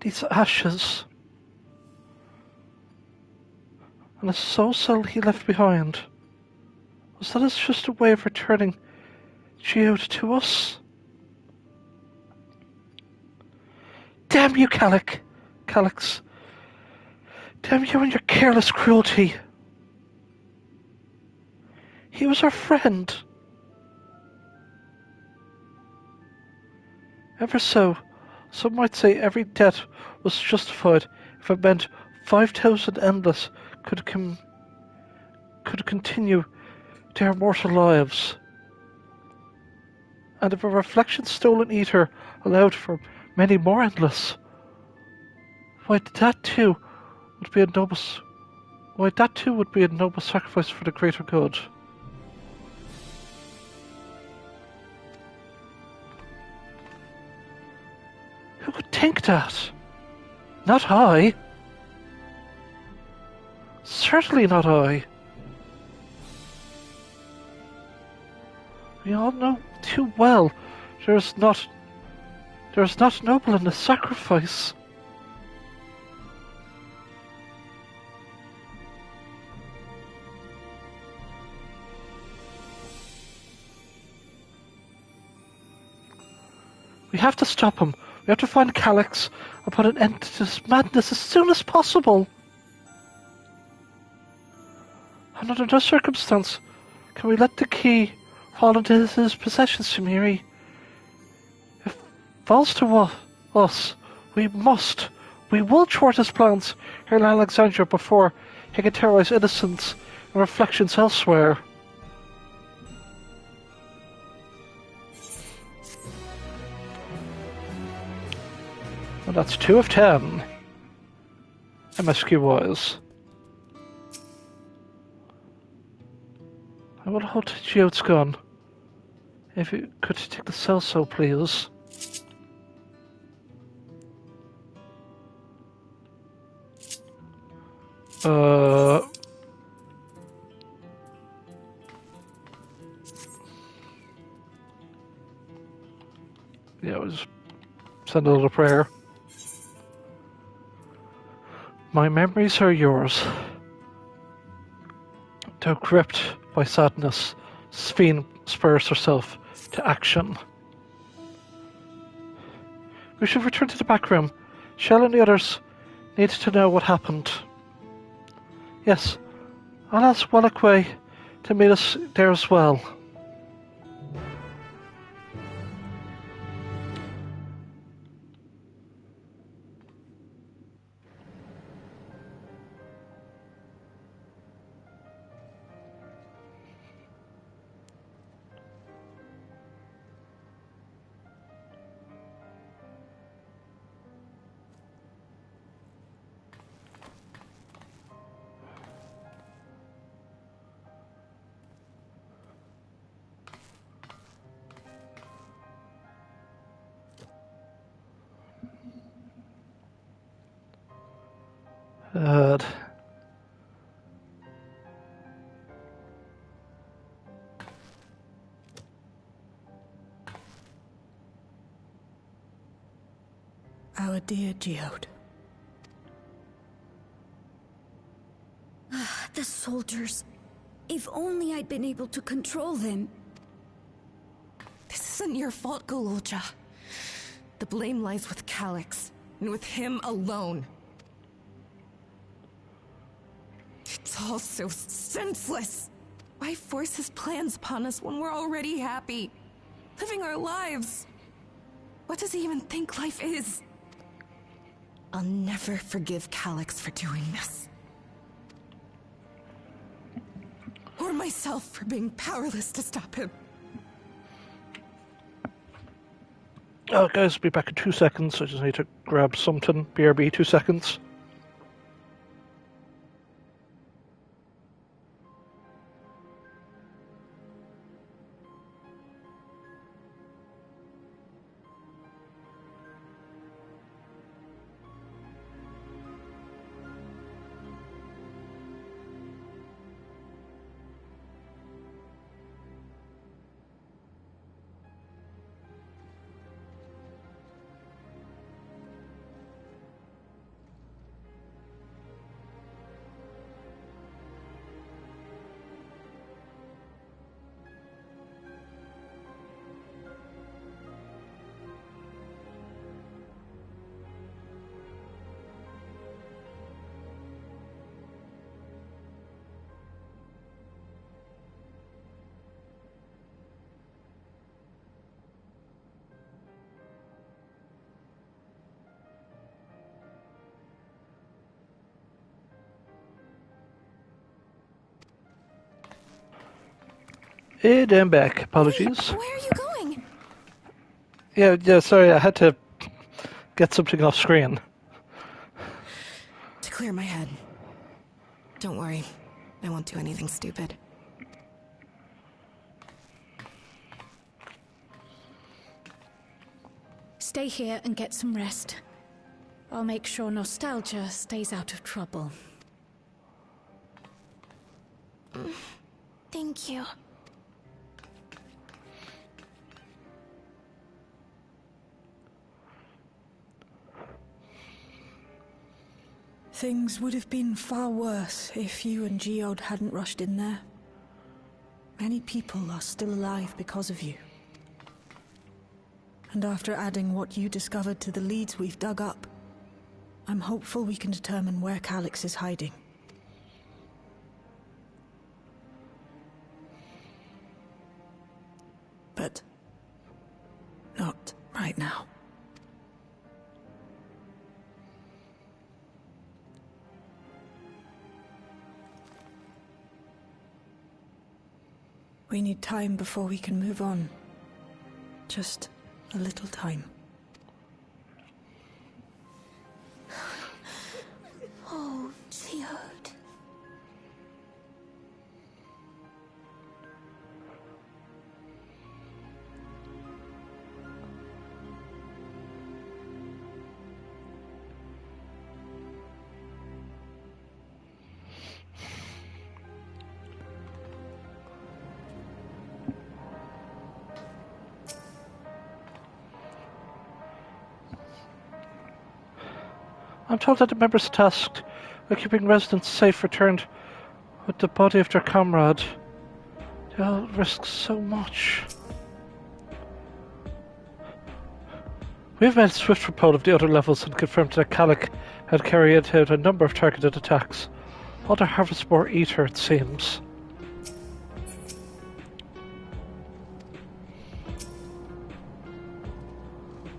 These ashes. And the soul cell he left behind. Was that just a way of returning Geode to us? Damn you, Calyx. Damn you and your careless cruelty. He was our friend. Ever so, some might say every death was justified if it meant 5,000 endless could continue their mortal lives. And if a reflection-stolen ether allowed for many more endless, why that too would be a noble sacrifice for the greater good. Who could think that? Not I. Certainly not I. We all know too well there is not noble in the sacrifice. We have to stop him. We have to find Calyx and put an end to this madness as soon as possible. And under no circumstance can we let the key fall into his possession, Samiri. If it falls to us, we will thwart his plans here in Alexandria before he can terrorize innocents and reflections elsewhere. Well, that's 2 of 10. MSQ wise. I will hold Geode's gun. If you could take the cell so please. Yeah, we'll just send a little prayer. My memories are yours. Though gripped by sadness, Sphene spurs herself to action. We should return to the back room. Shell and the others need to know what happened. Yes, I'll ask Wallachway to meet us there as well. Our dear Geode. The soldiers. If only I'd been able to control them. This isn't your fault, Gololja. The blame lies with Calyx, and with him alone. It's all so senseless. Why force his plans upon us when we're already happy? Living our lives. What does he even think life is? I'll never forgive Calyx for doing this. Or myself for being powerless to stop him. Oh, guys, be back in 2 seconds. I just need to grab something. BRB, 2 seconds. And I'm back. Apologies. Wait, where are you going? Yeah, sorry, I had to get something off screen. To clear my head. Don't worry. I won't do anything stupid. Stay here and get some rest. I'll make sure nostalgia stays out of trouble. Thank you. Things would have been far worse if you and Geode hadn't rushed in there. Many people are still alive because of you. And after adding what you discovered to the leads we've dug up, I'm hopeful we can determine where Calyx is hiding. But not right now. We need time before we can move on. Just a little time. Oh, Geode. I'm told that the members tasked with keeping residents safe returned with the body of their comrade. They all risk so much. We've made a swift report of the other levels and confirmed that Calyx had carried out a number of targeted attacks. All to harvest more ether, it seems.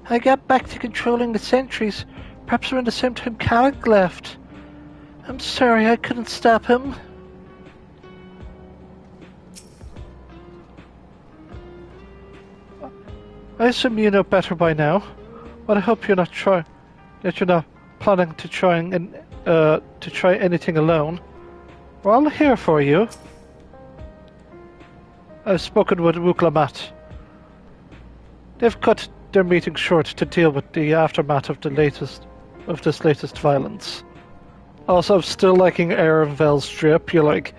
I got back to controlling the sentries. Perhaps around the same time Calyx left. I'm sorry I couldn't stop him. I assume you know better by now, but I hope you're not planning to try anything alone. We're all here for you. I've spoken with Wuklamat. They've cut their meeting short to deal with the aftermath of this latest violence. Also, I'm still liking Aaron Vell's drip. You're like,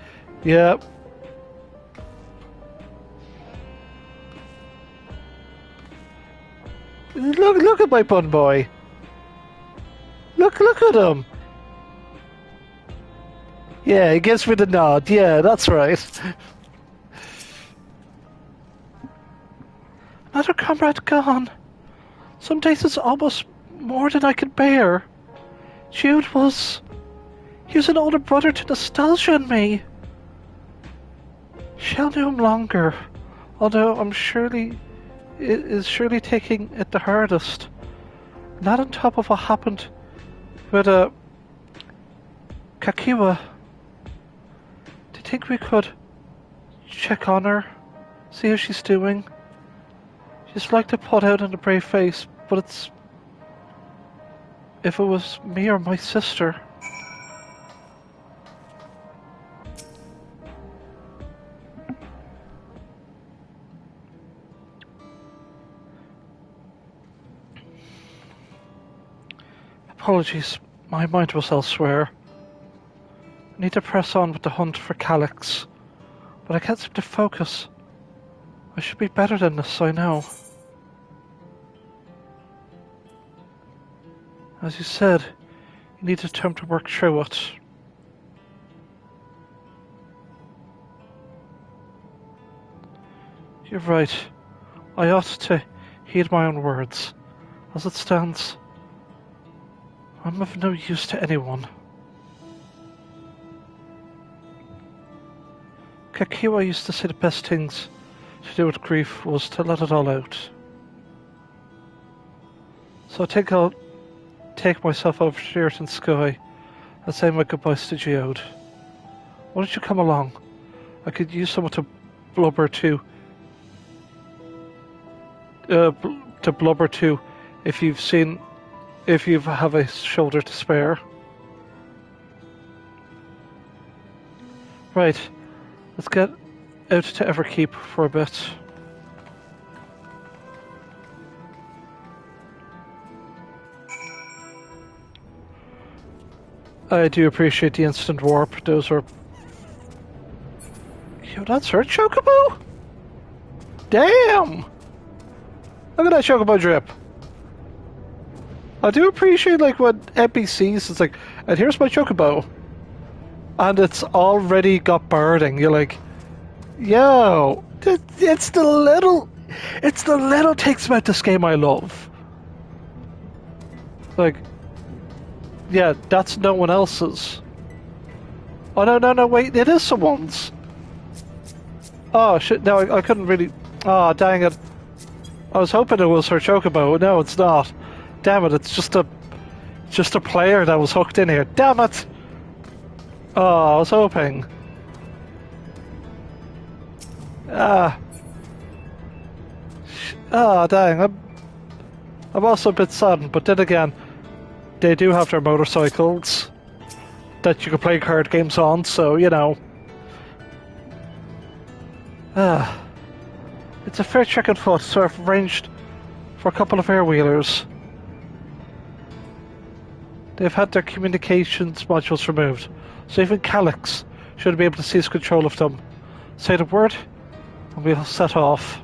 yeah. Look at my bun boy. Look at him. Yeah, he gives me the nod. Yeah, that's right. Another comrade gone. Some days it's almost more than I can bear. Jude he was an older brother to Nostalgia and me. Shall knew him longer, although is surely taking it the hardest. Not on top of what happened with Kakiwa. Do you think we could check on her, see how she's doing? She's like to put out in a brave face, but it's if it was me or my sister. Apologies, my mind was elsewhere. I need to press on with the hunt for Calyx, but I can't seem to focus. I should be better than this, I know. As you said, you needed time to work through it. You're right. I ought to heed my own words. As it stands, I'm of no use to anyone. Kakiwa used to say the best things to do with grief was to let it all out. So I think I'll take myself over to the earth and sky and say my goodbyes to Geode. Why don't you come along? I could use someone to blubber to. To blubber to, if you have a shoulder to spare. Right, let's get out to Everkeep for a bit. I do appreciate the instant warp. Those are... Yo, that's her chocobo? Damn! Look at that chocobo drip. I do appreciate, like, when NPCs, it's like, and here's my chocobo. And it's already got birding. You're like, yo, it's the little things about this game I love. Like, yeah, that's no one else's. Oh, no, wait, it is someone's. Oh, shit, no, I couldn't really... Oh, dang it. I was hoping it was her chocobo. No, it's not. Damn it, it's just a player that was hooked in here. Damn it! Oh, I was hoping. Dang, I'm also a bit saddened, but then again, they do have their motorcycles that you can play card games on, so, you know. It's a fair check on foot, so I've arranged for a couple of air-wheelers. They've had their communications modules removed, so even Calyx should be able to seize control of them. Say the word, and we'll set off.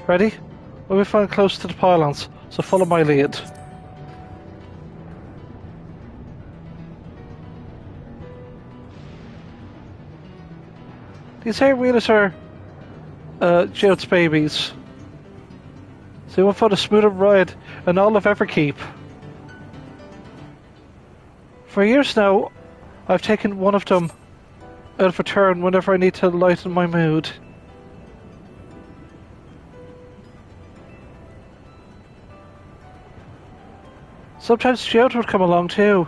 Ready? We'll be flying close to the pylons, so follow my lead. These air-wheelers are Geode's babies. So you went for the smoothest ride in all of Everkeep. For years now, I've taken one of them out of a turn whenever I need to lighten my mood. Sometimes Geode would come along too,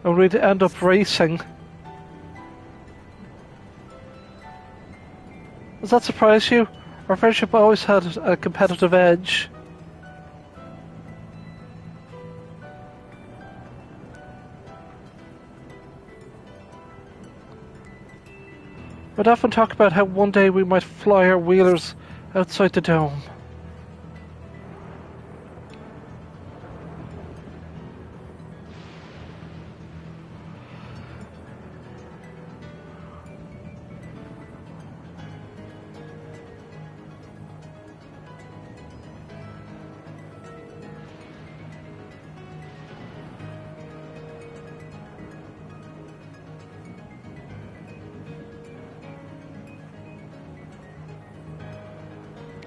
and we'd end up racing. Does that surprise you? Our friendship always had a competitive edge. We'd often talk about how one day we might fly our wheelers outside the dome.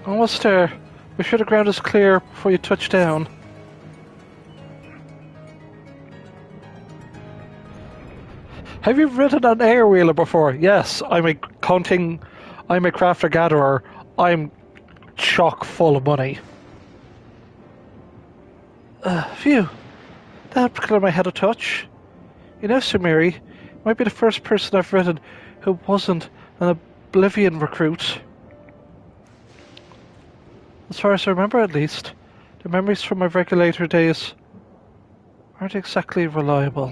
Almost there. Be sure the ground is clear before you touch down. Have you ridden an air-wheeler before? Yes, I'm a crafter-gatherer. I'm chock full of money. Phew. That cleared my head a touch. You know, Samiri, might be the first person I've ridden who wasn't an Oblivion recruit. As far as I remember, at least, the memories from my regulator days aren't exactly reliable.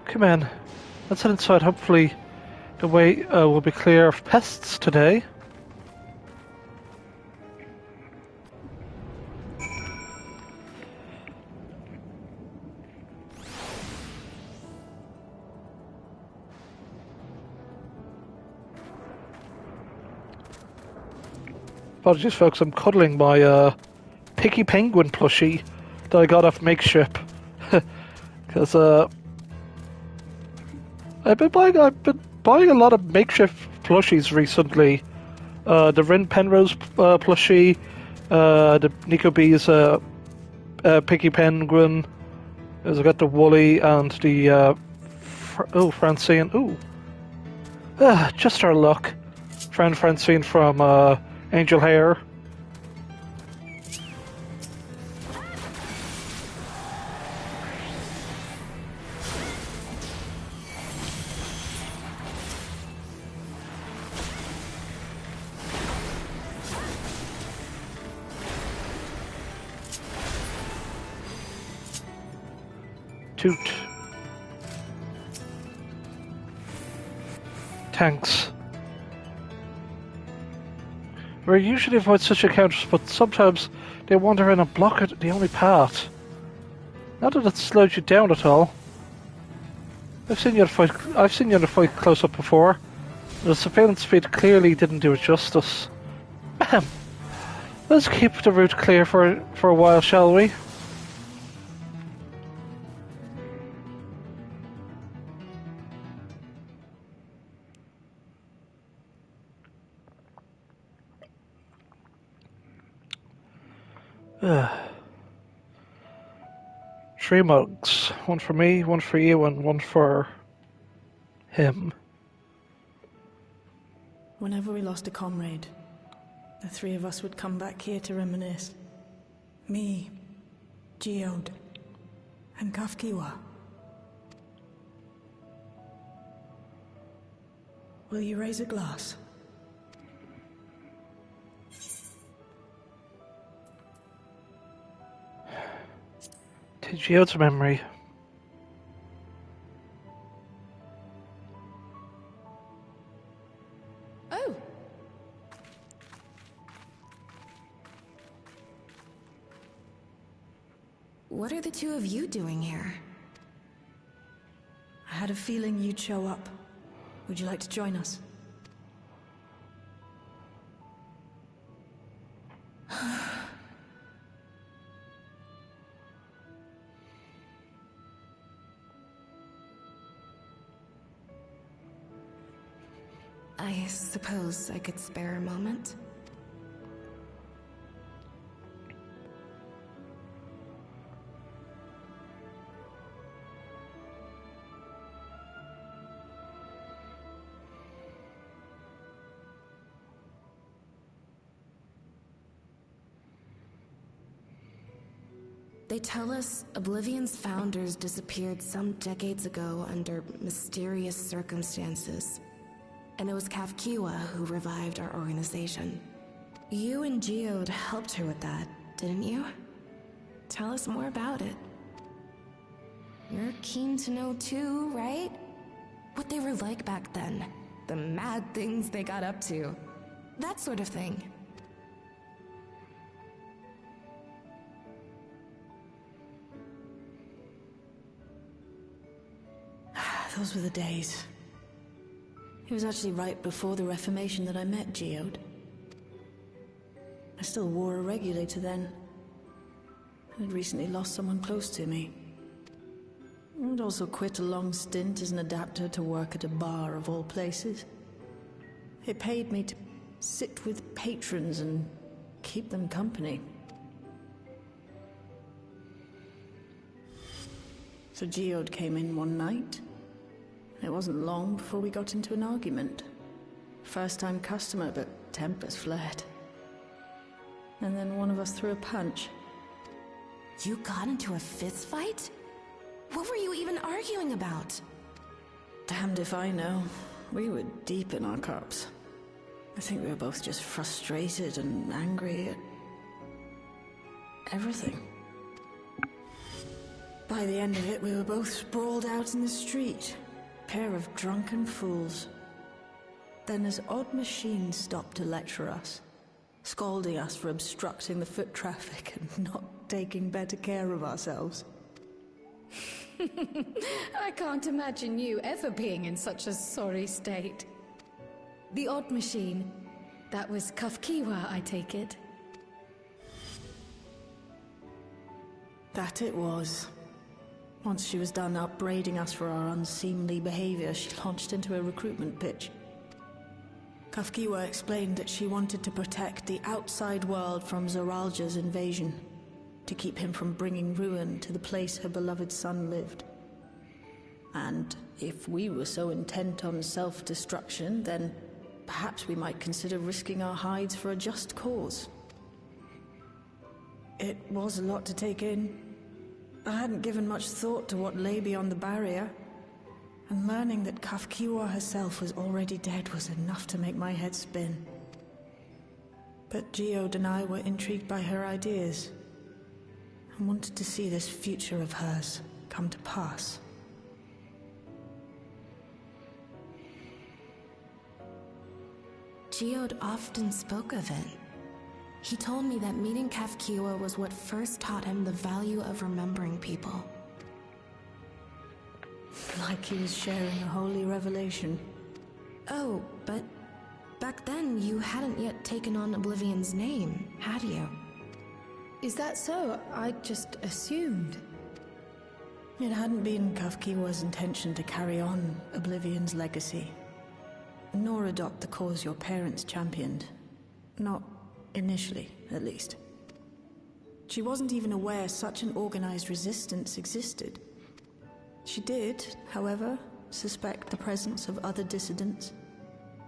Come in. Let's head inside. Hopefully the way will be clear of pests today. Apologies, folks. I'm cuddling my Picky Penguin plushie that I got off Makeship. Because I've been buying a lot of makeshift plushies recently. The Rin Penrose plushie, the Nico B's Picky Penguin. As I got the Wooly and the Francine. Ooh, just our luck. Friend Francine from Angel Hair. Toot. Tanks. We usually avoid such encounters, but sometimes they wander in and block the only path. Not that it slowed you down at all. I've seen you in a fight close up before. The surveillance feed clearly didn't do it justice. Ahem. Let's keep the route clear for a while, shall we? Three mugs. One for me, one for you, and one for him. Whenever we lost a comrade, the three of us would come back here to reminisce. Me, Geode, and Kafkiwa. Will you raise a glass? To Geode's memory. Oh. What are the two of you doing here? I had a feeling you'd show up. Would you like to join us? I suppose I could spare a moment. They tell us Oblivion's founders disappeared some decades ago under mysterious circumstances. And it was Kafkiwa who revived our organization. You and Geode helped her with that, didn't you? Tell us more about it. You're keen to know too, right? What they were like back then. The mad things they got up to. That sort of thing. Those were the days. It was actually right before the Reformation that I met Geode. I still wore a regulator then. I'd recently lost someone close to me. I'd also quit a long stint as an adapter to work at a bar of all places. It paid me to sit with patrons and keep them company. So Geode came in one night. It wasn't long before we got into an argument. First-time customer, but tempers flared. And then one of us threw a punch. You got into a fist fight? What were you even arguing about? Damned if I know. We were deep in our cups. I think we were both just frustrated and angry at everything. By the end of it, we were both sprawled out in the street. Pair of drunken fools. Then this odd machine stopped to lecture us, scolding us for obstructing the foot traffic and not taking better care of ourselves. I can't imagine you ever being in such a sorry state. The odd machine. That was Kafkiwa, I take it. That it was. Once she was done upbraiding us for our unseemly behavior, she launched into a recruitment pitch. Kafkiwa explained that she wanted to protect the outside world from Zoralja's invasion, to keep him from bringing ruin to the place her beloved son lived. And if we were so intent on self-destruction, then perhaps we might consider risking our hides for a just cause. It was a lot to take in. I hadn't given much thought to what lay beyond the barrier, and learning that Kafkiwa herself was already dead was enough to make my head spin. But Geode and I were intrigued by her ideas, and wanted to see this future of hers come to pass. Geode often spoke of it. He told me that meeting Kafkiwa was what first taught him the value of remembering people. Like he was sharing a holy revelation. Oh, but back then you hadn't yet taken on Oblivion's name, had you? Is that so? I just assumed. It hadn't been Kafkiwa's intention to carry on Oblivion's legacy, nor adopt the cause your parents championed. Not initially, at least. She wasn't even aware such an organized resistance existed. She did, however, suspect the presence of other dissidents,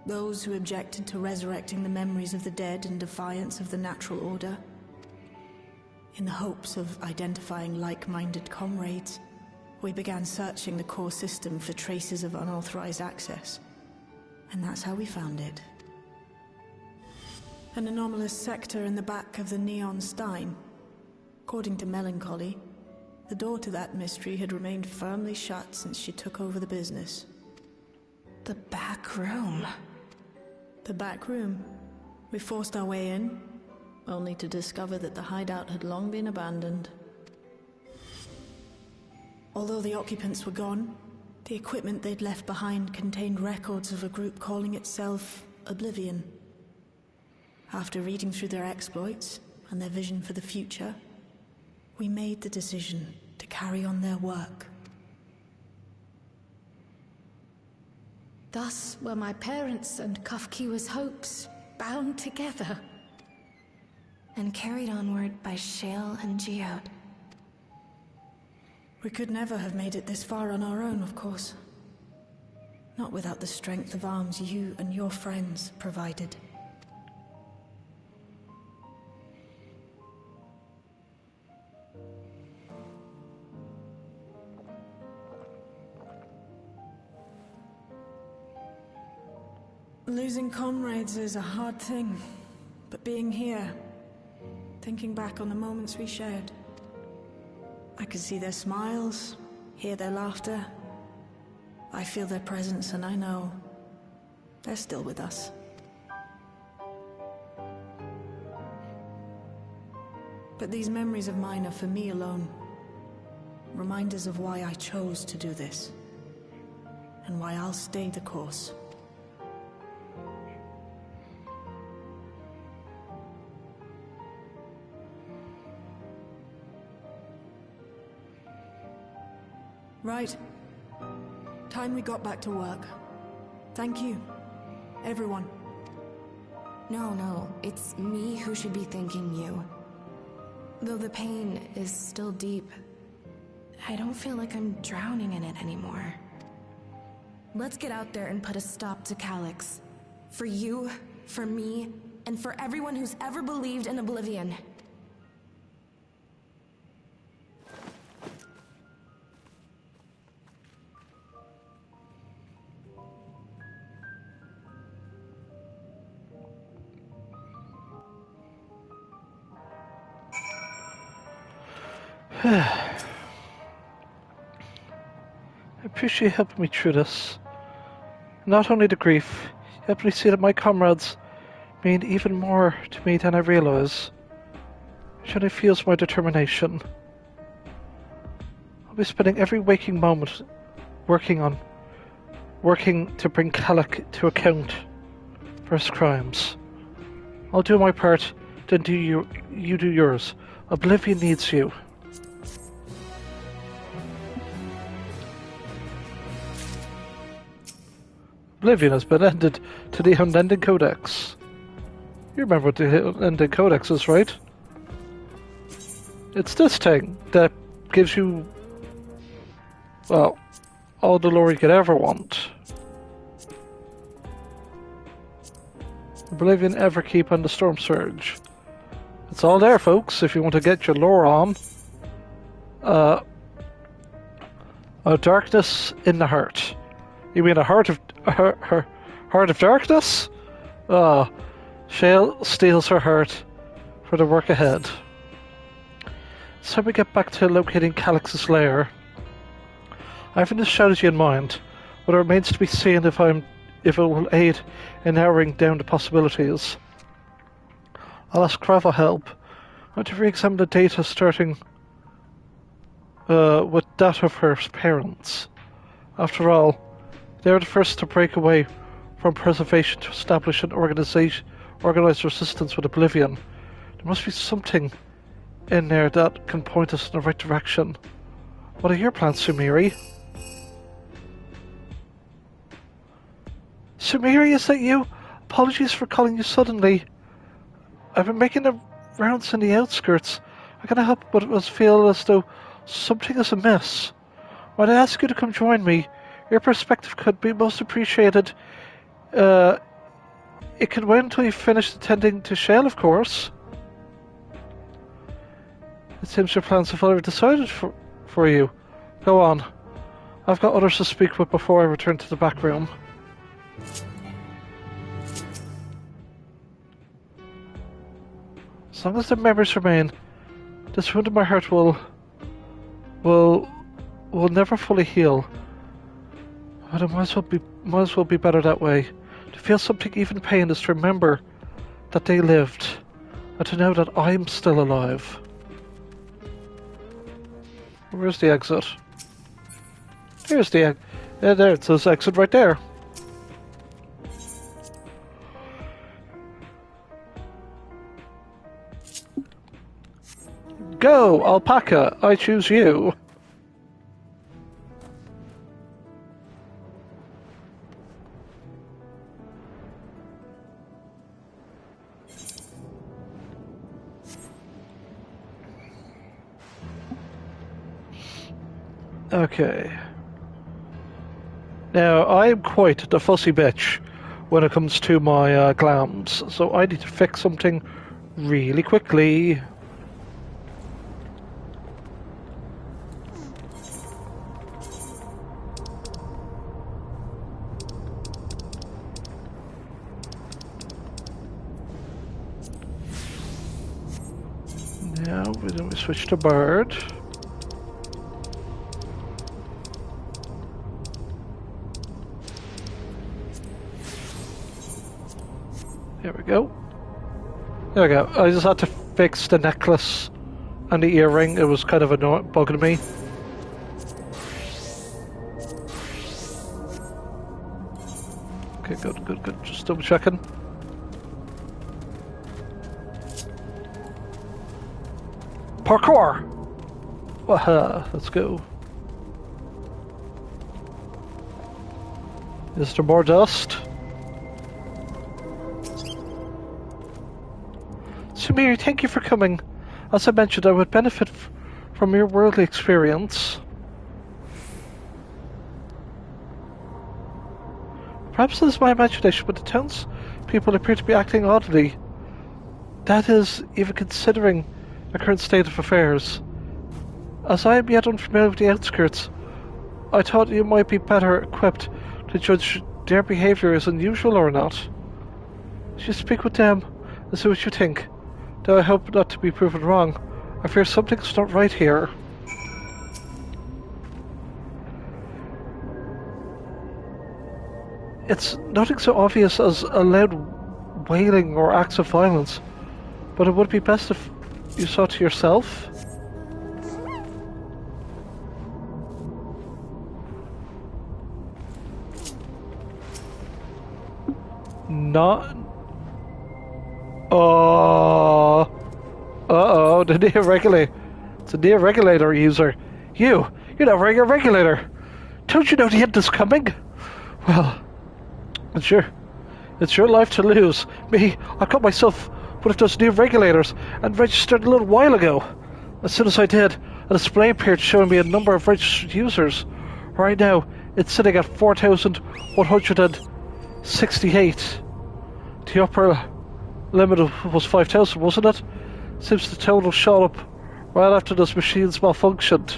those who objected to resurrecting the memories of the dead in defiance of the natural order. In the hopes of identifying like-minded comrades, we began searching the core system for traces of unauthorized access. And that's how we found it. An anomalous sector in the back of the Neon Stein. According to Melancholy, the door to that mystery had remained firmly shut since she took over the business. The back room. The back room. We forced our way in, only to discover that the hideout had long been abandoned. Although the occupants were gone, the equipment they'd left behind contained records of a group calling itself Oblivion. After reading through their exploits and their vision for the future, we made the decision to carry on their work. Thus were my parents' and Kafkiwa's hopes bound together. And carried onward by Shale and Geode. We could never have made it this far on our own, of course. Not without the strength of arms you and your friends provided. Losing comrades is a hard thing, but being here, thinking back on the moments we shared, I could see their smiles, hear their laughter. I feel their presence, and I know they're still with us. But these memories of mine are for me alone. Reminders of why I chose to do this, and why I'll stay the course. Right. Time we got back to work. Thank you, everyone. No, it's me who should be thanking you. Though the pain is still deep, I don't feel like I'm drowning in it anymore. Let's get out there and put a stop to Calyx. For you, for me, and for everyone who's ever believed in Oblivion. I appreciate you helping me through this. Not only the grief, you helped me see that my comrades mean even more to me than I realise. Which only fuels my determination. I'll be spending every waking moment working to bring Calic to account for his crimes. I'll do my part, then you do yours. Oblivion needs you. Oblivion has been ended to the Unending Codex. You remember what the Unending Codex is, right? It's this thing that gives you, well, all the lore you could ever want. Oblivion, Everkeep, and the Storm Surge. It's all there, folks, if you want to get your lore on. A darkness in the heart. You mean a heart of darkness? Shale steals her heart for the work ahead. So we get back to locating Calyx's lair. I have this strategy in mind, but it remains to be seen if it will aid in narrowing down the possibilities. I'll ask Crava help. I want to re-examine the data starting with that of her parents. After all, they are the first to break away from preservation to establish an organized resistance with Oblivion. There must be something in there that can point us in the right direction. What are your plans, Sumiri? Sumiri, is that you? Apologies for calling you suddenly. I've been making the rounds in the outskirts. I can't help but feel as though something is amiss. When I ask you to come join me, your perspective could be most appreciated. It can wait until you finish attending to Shale, of course. It seems your plans have already decided for you. Go on. I've got others to speak with before I return to the back room. As long as the memories remain, this wound in my heart will never fully heal. But it might as well be better that way. To feel something even pain is to remember that they lived, and to know that I'm still alive. Where's the exit? Here's the exit. Yeah, there, it says exit right there. Go, Alpaca, I choose you. Okay. Now, I'm quite the fussy bitch when it comes to my glams, so I need to fix something really quickly. Now, then we switch to bird. There we go. There we go. I just had to fix the necklace and the earring. It was kind of bugging me. Okay, good. Just double checking. Parkour! Waha, let's go. Is there more dust? Sumiri, thank you for coming. As I mentioned, I would benefit from your worldly experience. Perhaps this is my imagination, but the town's people appear to be acting oddly. That is, even considering the current state of affairs. As I am yet unfamiliar with the outskirts, I thought you might be better equipped to judge their behaviour as unusual or not. You should speak with them and see what you think. Though I hope not to be proven wrong. I fear something's not right here. It's nothing so obvious as a loud wailing or acts of violence, but it would be best if you saw to yourself. Not... Uh-oh, the deregulator. It's a deregulator user. You're not wearing a regulator. Don't you know the end is coming? Well, it's your life to lose. Me, I got myself one of those new regulators and registered a little while ago. As soon as I did, a display appeared showing me a number of registered users. Right now, it's sitting at 4,168. The upper limit was 5,000, wasn't it? Seems the total shot up right after those machines malfunctioned.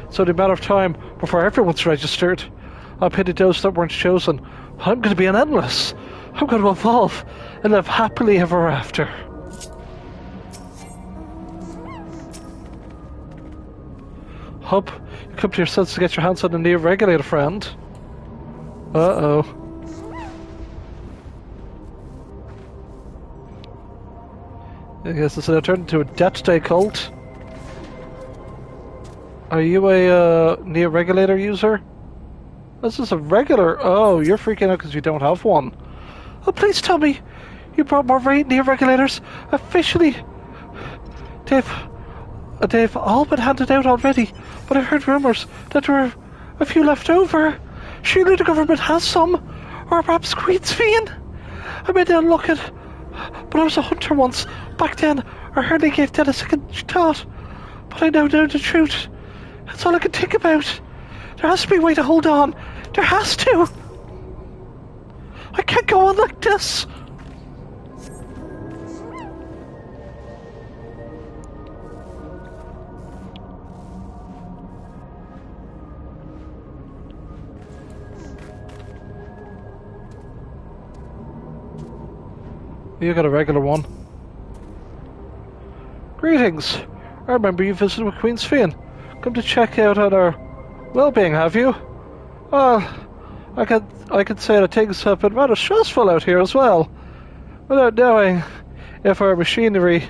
It's only a matter of time before everyone's registered. I pity those that weren't chosen. I'm going to be an endless. I'm going to evolve and live happily ever after. Hub, you come to your senses to get your hands on a new regulator, friend. Uh-oh. I guess it's now turned into a Death Day cult. Are you a neo-regulator user? This is a regular. Oh, you're freaking out because you don't have one. Oh, please tell me you brought more neo-regulators. Officially. They've all been handed out already, but I heard rumours that there were a few left over. Surely the government has some, or perhaps Queen's Fiend. I made a look at, but I was a hunter once. Back then, I hardly gave that a second thought. But I now know the truth. That's all I can think about. There has to be a way to hold on. There has to. I can't go on like this. You got a regular one. Greetings. I remember you visited with Queen's Fiend. Come to check out on our well-being, have you? Well, I could say that things have been rather stressful out here as well. Without knowing if our machinery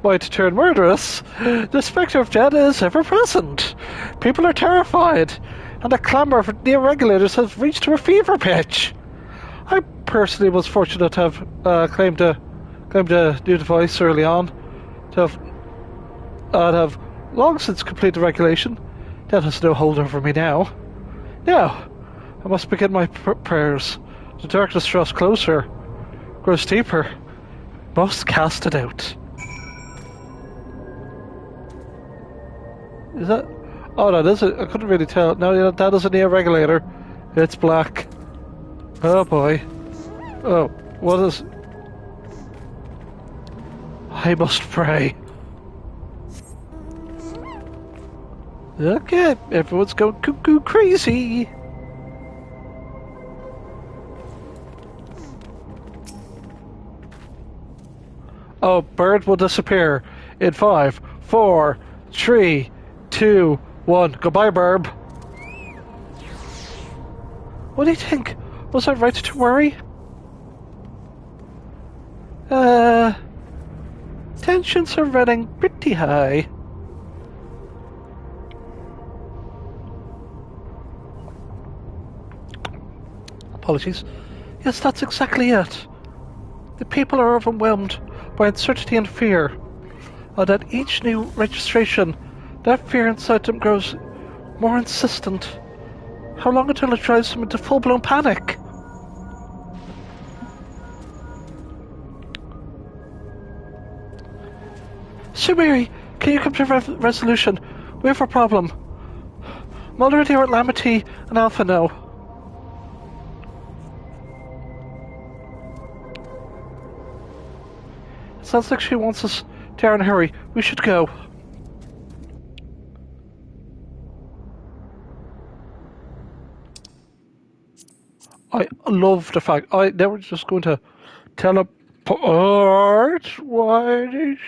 might turn murderous, the spectre of death is ever present. People are terrified, and the clamour for neo-regulators has reached to a fever pitch. I personally was fortunate to have claimed a new device early on, to have long since completed the regulation. That has no hold over me now. Now, I must begin my prayers. The darkness draws closer, grows deeper. Must cast it out. Is that? Oh, that is it. I couldn't really tell. No, that is a neo-regulator. It's black. Oh boy. Oh, what is... I must pray. Okay, everyone's going cuckoo crazy. Oh, bird will disappear in 5, 4, 3, 2, 1. Goodbye, Burb. What do you think? Was I right to worry? Tensions are running pretty high. Apologies. Yes, that's exactly it. The people are overwhelmed by uncertainty and fear. And at each new registration, that fear inside them grows more insistent. How long until it drives them into full-blown panic? Sumeri, can you come to resolution? We have a problem. Mulder here at Lamity and Alpha know. It sounds like she wants us there in a hurry. We should go. I love the fact they were just going to teleport. Why did...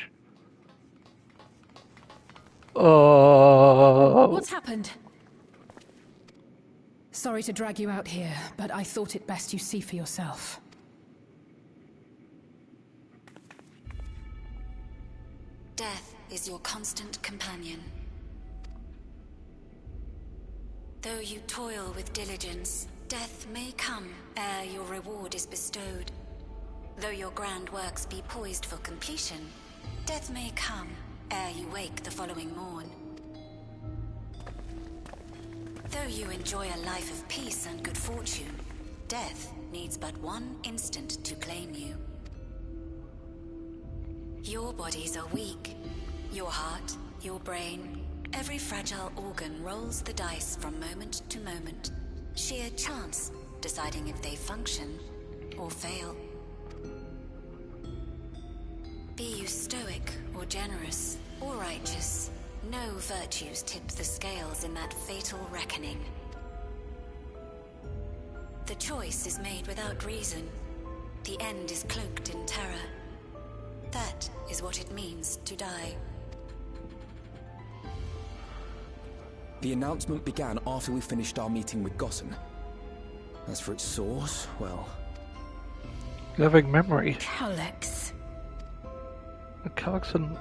What's happened? Sorry to drag you out here, but I thought it best you see for yourself. Death is your constant companion. Though you toil with diligence, death may come ere your reward is bestowed. Though your grand works be poised for completion, death may come ere you wake the following morn. Though you enjoy a life of peace and good fortune, death needs but one instant to claim you. Your bodies are weak. Your heart, your brain, every fragile organ rolls the dice from moment to moment. Sheer chance deciding if they function or fail. Be you stoic or generous or righteous, no virtues tip the scales in that fatal reckoning. The choice is made without reason. The end is cloaked in terror. That is what it means to die. The announcement began after we finished our meeting with Gossen. As for its source, well... Living memory. Alex. Coxon.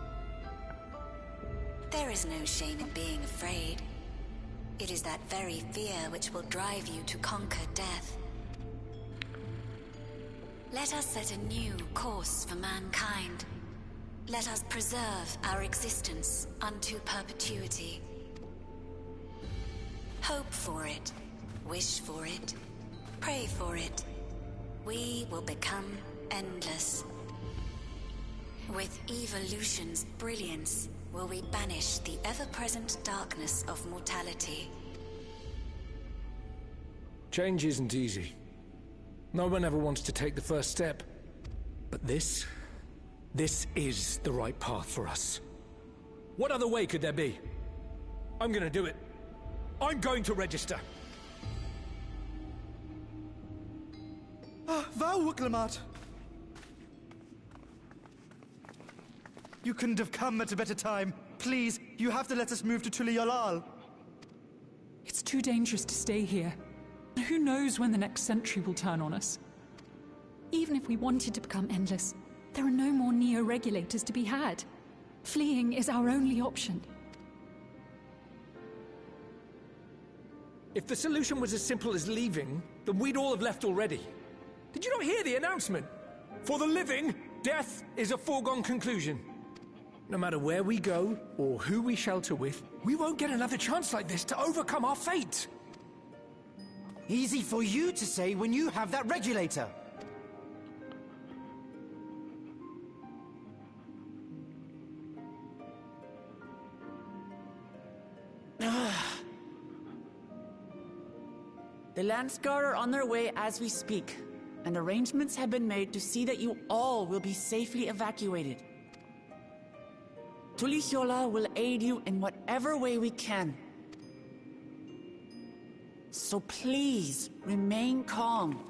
There is no shame in being afraid. It is that very fear which will drive you to conquer death. Let us set a new course for mankind. Let us preserve our existence unto perpetuity. Hope for it, wish for it, pray for it. We will become endless. With evolution's brilliance, will we banish the ever-present darkness of mortality. Change isn't easy. No one ever wants to take the first step. But this is the right path for us. What other way could there be? I'm gonna do it. I'm going to register. Val Wuklemat! You couldn't have come at a better time. Please, you have to let us move to Tuliolal. It's too dangerous to stay here. Who knows when the next century will turn on us? Even if we wanted to become endless, there are no more Neo-regulators to be had. Fleeing is our only option. If the solution was as simple as leaving, then we'd all have left already. Did you not hear the announcement? For the living, death is a foregone conclusion. No matter where we go, or who we shelter with, we won't get another chance like this to overcome our fate. Easy for you to say when you have that regulator. The Landsguard are on their way as we speak, and arrangements have been made to see that you all will be safely evacuated. Tulichola will aid you in whatever way we can. So please, remain calm.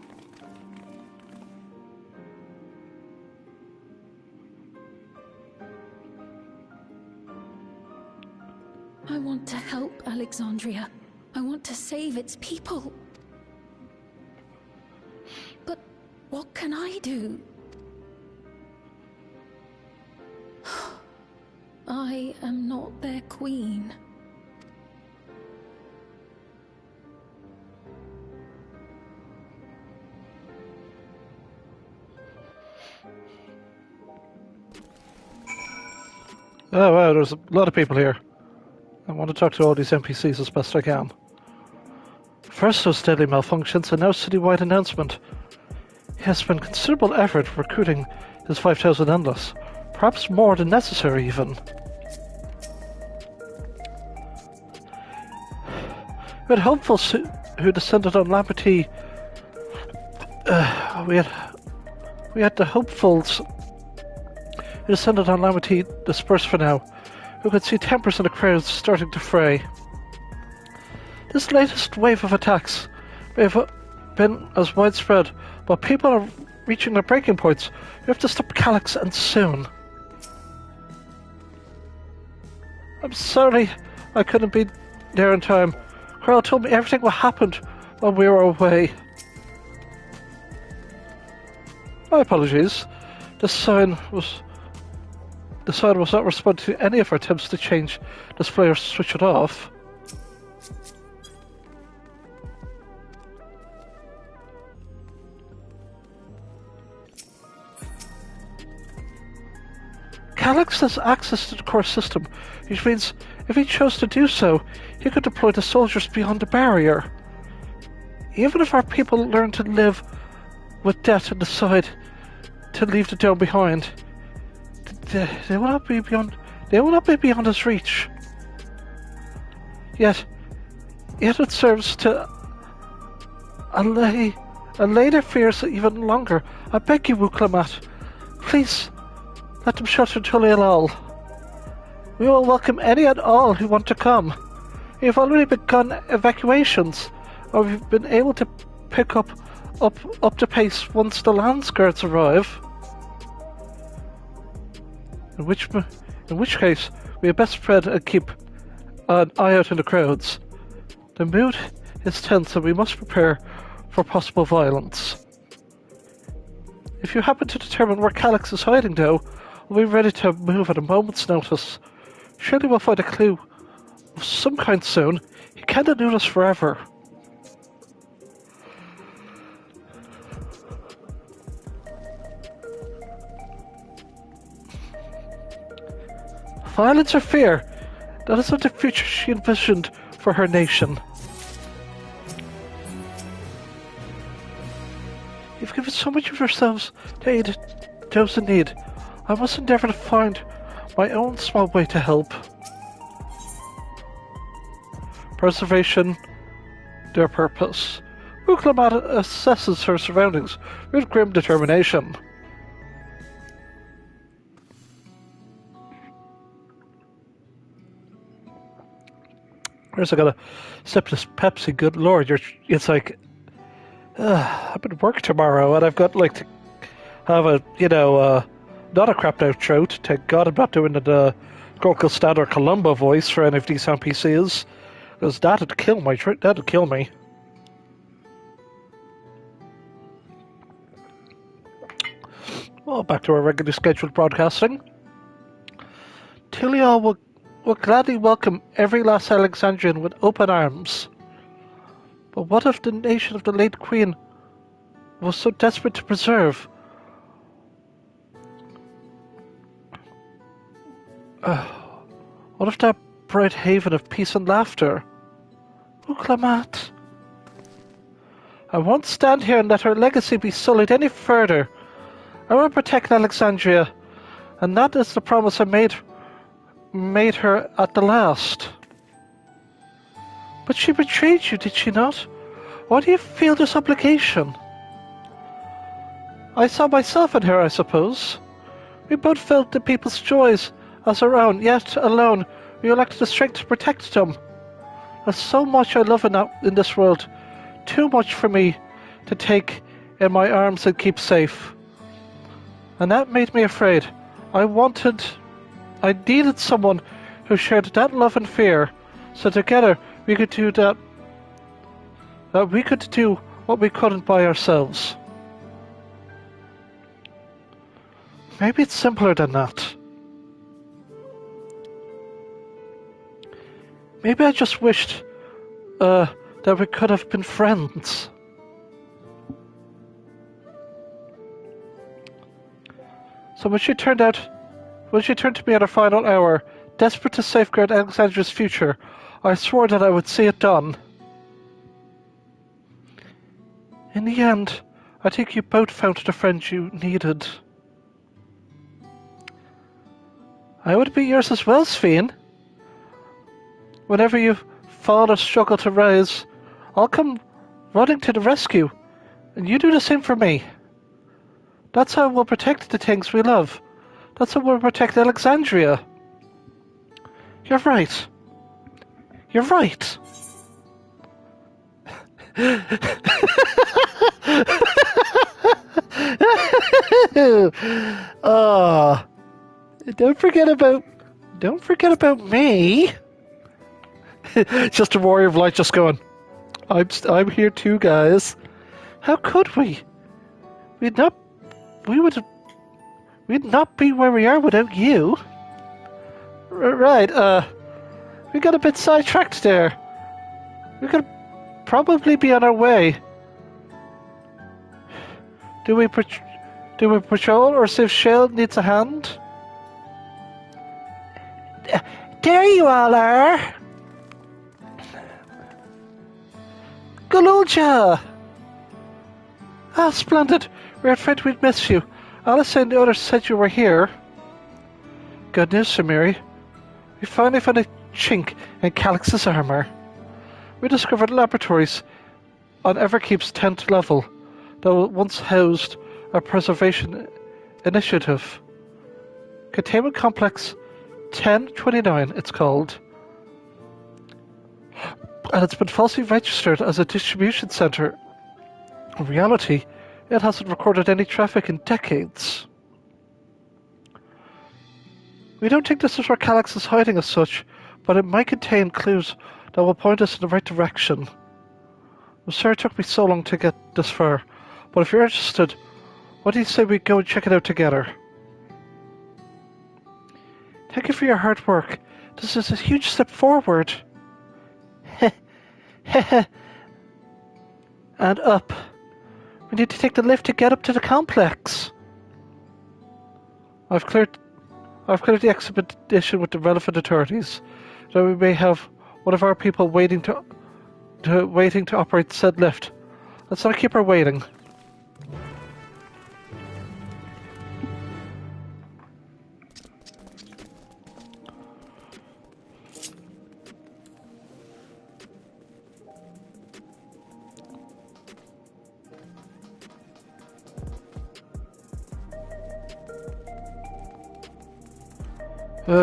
I want to help Alexandria. I want to save its people. But what can I do? I am not their queen. Oh wow, there's a lot of people here. I want to talk to all these NPCs as best I can. First those deadly malfunctions, and now citywide announcement. He has spent considerable effort recruiting his 5,000 endless. Perhaps more than necessary, even. We had hopefuls who descended on Lamberty. We had the hopefuls who descended on Lamberty dispersed for now, who could see tempers in the crowds starting to fray. This latest wave of attacks may have been as widespread, but people are reaching their breaking points. We have to stop Calyx, and soon. I'm sorry I couldn't be there in time. Carl told me everything what happened while we were away. My apologies. The sign was not responding to any of our attempts to change display or switch it off. Calyx has access to the core system, which means if he chose to do so, he could deploy the soldiers beyond the barrier. Even if our people learn to live with death and decide to leave the dome behind, they will not be beyond his reach. Yet it serves to allay their fears even longer. I beg you, Wuklemat, please let them shelter Tuliolal. We will welcome any and all who want to come. We have already begun evacuations, or we've been able to pick up to pace once the Landsguards arrive. In which case, we had best spread and keep an eye out in the crowds. The mood is tense and we must prepare for possible violence. If you happen to determine where Calyx is hiding, though, We'll be ready to move at a moment's notice. Surely we'll find a clue of some kind soon. He can't elude us forever. Violence or fear? That is not the future she envisioned for her nation. You've given so much of yourselves to aid those in need. I must endeavour to find my own small way to help. Preservation, their purpose. Uklamat assesses her surroundings with grim determination. Whereas I gotta sip this Pepsi, good lord, it's like, I'm at work tomorrow and I've got like to have a, not a crapped out throat. Thank God I'm not doing the Gorkle Stad or Columbo voice for any of these NPCs. Because that'd kill me. Well, back to our regularly scheduled broadcasting. Tilial will gladly welcome every last Alexandrian with open arms. But what if the nation of the late Queen was so desperate to preserve? What if that bright haven of peace and laughter? Uklamat. I won't stand here and let her legacy be sullied any further. I will protect Alexandria, and that is the promise I made her at the last. But she betrayed you, did she not? Why do you feel this obligation? I saw myself in her, I suppose. We both felt the people's joys as our own, yet alone we lacked the strength to protect them. There's so much I love in this world, too much for me to take in my arms and keep safe. And that made me afraid. I needed someone who shared that love and fear, so together we could do that we could do what we couldn't by ourselves. Maybe it's simpler than that. Maybe I just wished that we could have been friends. So when she turned to me at her final hour, desperate to safeguard Alexandra's future, I swore that I would see it done. In the end, I think you both found the friend you needed. I would be yours as well, Sphene. Whenever you fall or struggle to rise, I'll come running to the rescue, and you do the same for me. That's how we'll protect the things we love. That's how we'll protect Alexandria. You're right. You're right. Oh, don't forget about me. Just a warrior of light just going, I'm here too, guys. How could we? We'd not be where we are without you. Right, we got a bit sidetracked there. We could probably be on our way. Do we patrol or see if Shell needs a hand? There you all are! Galulja! Ah, splendid. We're afraid we'd miss you. Alice and the others said you were here. Good news, Samiri. We finally found a chink in Calix's armor. We discovered laboratories on Everkeep's 10th level that once housed a preservation initiative. Containment Complex 1029, it's called. And it's been falsely registered as a distribution center. In reality, it hasn't recorded any traffic in decades. We don't think this is where Calix is hiding as such, but it might contain clues that will point us in the right direction. I'm sorry it took me so long to get this far, but if you're interested, what do you say we go and check it out together? Thank you for your hard work. This is a huge step forward. And up. We need to take the lift to get up to the complex. I've cleared the expedition with the relevant authorities, so we may have one of our people waiting to operate said lift. Let's not keep her waiting.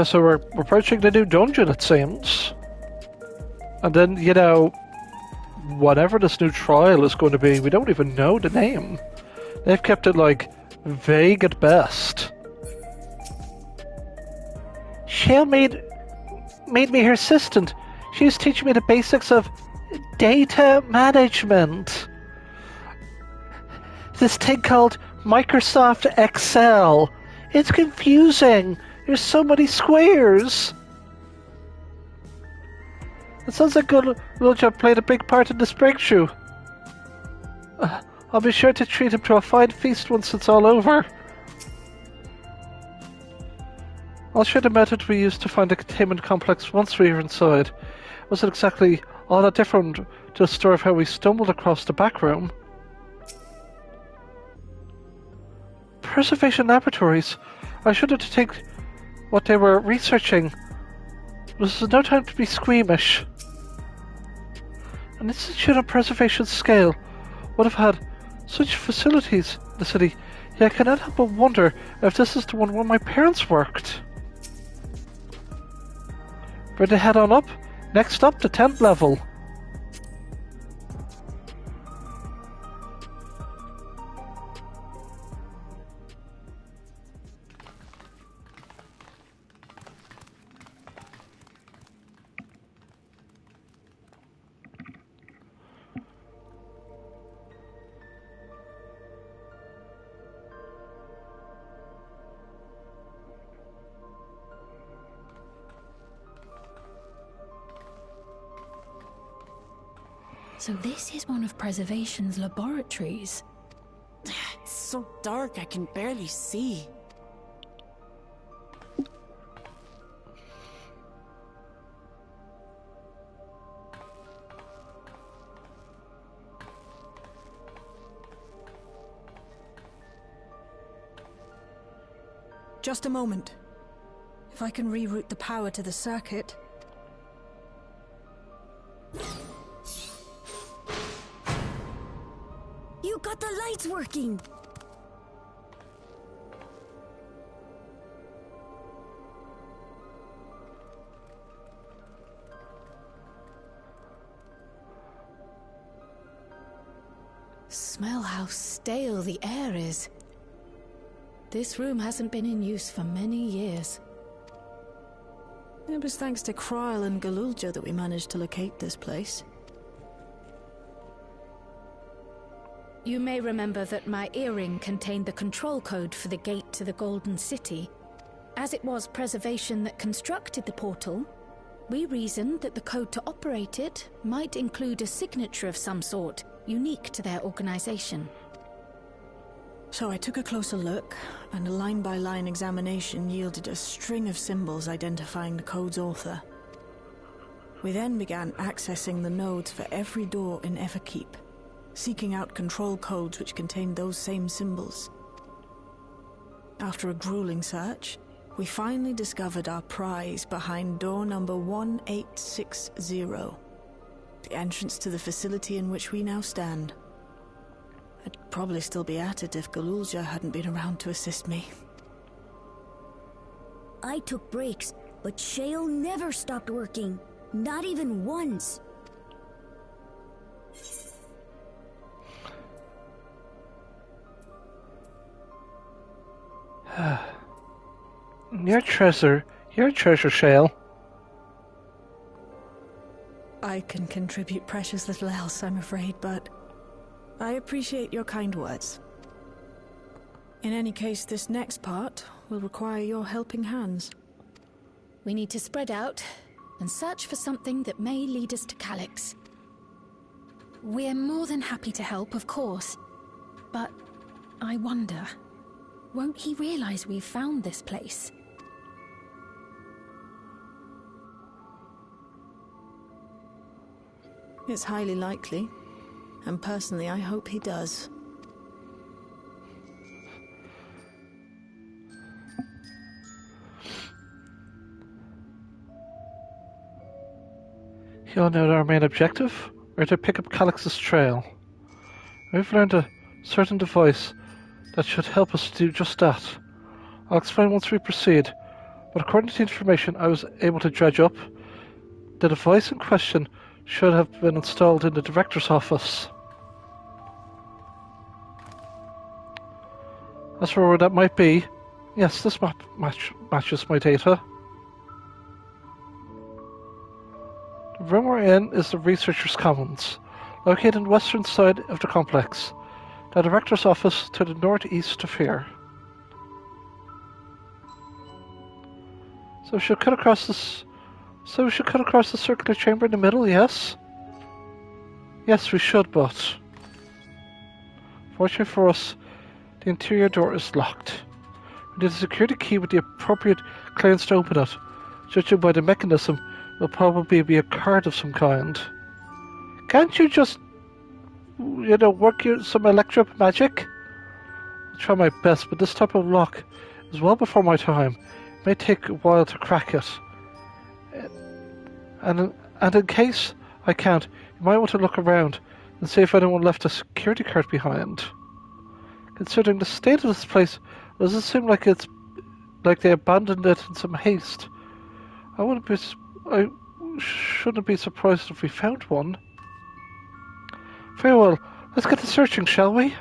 So we're approaching the new dungeon, it seems. And then, you know, whatever this new trial is going to be, we don't even know the name. They've kept it, like, vague at best. Shale made me her assistant. She was teaching me the basics of data management. This thing called Microsoft Excel. It's confusing. There's so many squares. It sounds like Gululja played a big part in this breakthrough. I'll be sure to treat him to a fine feast once it's all over. I'll share the method we used to find the containment complex once we were inside. It wasn't exactly all that different to the story of how we stumbled across the back room. Preservation laboratories. I shuddered to think what they were researching. This is no time to be squeamish. An institute on preservation scale would have had such facilities in the city, yet I cannot help but wonder if this is the one where my parents worked. Ready to head on up? Next up, the 10th level. So this is one of Preservation's laboratories. It's so dark I can barely see. Just a moment. If I can reroute the power to the circuit... You got the lights working! Smell how stale the air is. This room hasn't been in use for many years. It was thanks to Kryl and Gululja that we managed to locate this place. You may remember that my earring contained the control code for the gate to the Golden City. As it was Preservation that constructed the portal, we reasoned that the code to operate it might include a signature of some sort, unique to their organization. So I took a closer look, and a line-by-line examination yielded a string of symbols identifying the code's author. We then began accessing the nodes for every door in Everkeep, seeking out control codes which contained those same symbols. After a grueling search, we finally discovered our prize behind door number 1860, the entrance to the facility in which we now stand. I'd probably still be at it if Gululja hadn't been around to assist me. I took breaks, but Shale never stopped working. Not even once. Your treasure, Shale. I can contribute precious little else, I'm afraid, but I appreciate your kind words. In any case, this next part will require your helping hands. We need to spread out and search for something that may lead us to Calyx. We're more than happy to help, of course. But I wonder, won't he realize we've found this place? It's highly likely. And personally, I hope he does. You'll know our main objective, or to pick up Calyx's trail. We've learned a certain device that should help us do just that. I'll explain once we proceed, but according to the information I was able to dredge up, the device in question should have been installed in the director's office. As for where that might be, yes, this map matches my data. The room we're in is the Researchers' Commons, located on the western side of the complex. The director's office to the northeast of here. So we should cut across this. So we should cut across the circular chamber in the middle, yes? Yes, we should, but fortunately for us, the interior door is locked. We need a security key with the appropriate clearance to open it. Judging by the mechanism, it will probably be a card of some kind. Can't you just, work some electro magic? I'll try my best, but this type of lock is well before my time. It may take a while to crack it. And in case I can't, you might want to look around and see if anyone left a security card behind. Considering the state of this place, does it seem like they abandoned it in some haste? I shouldn't be surprised if we found one. Very well, let's get to searching, shall we?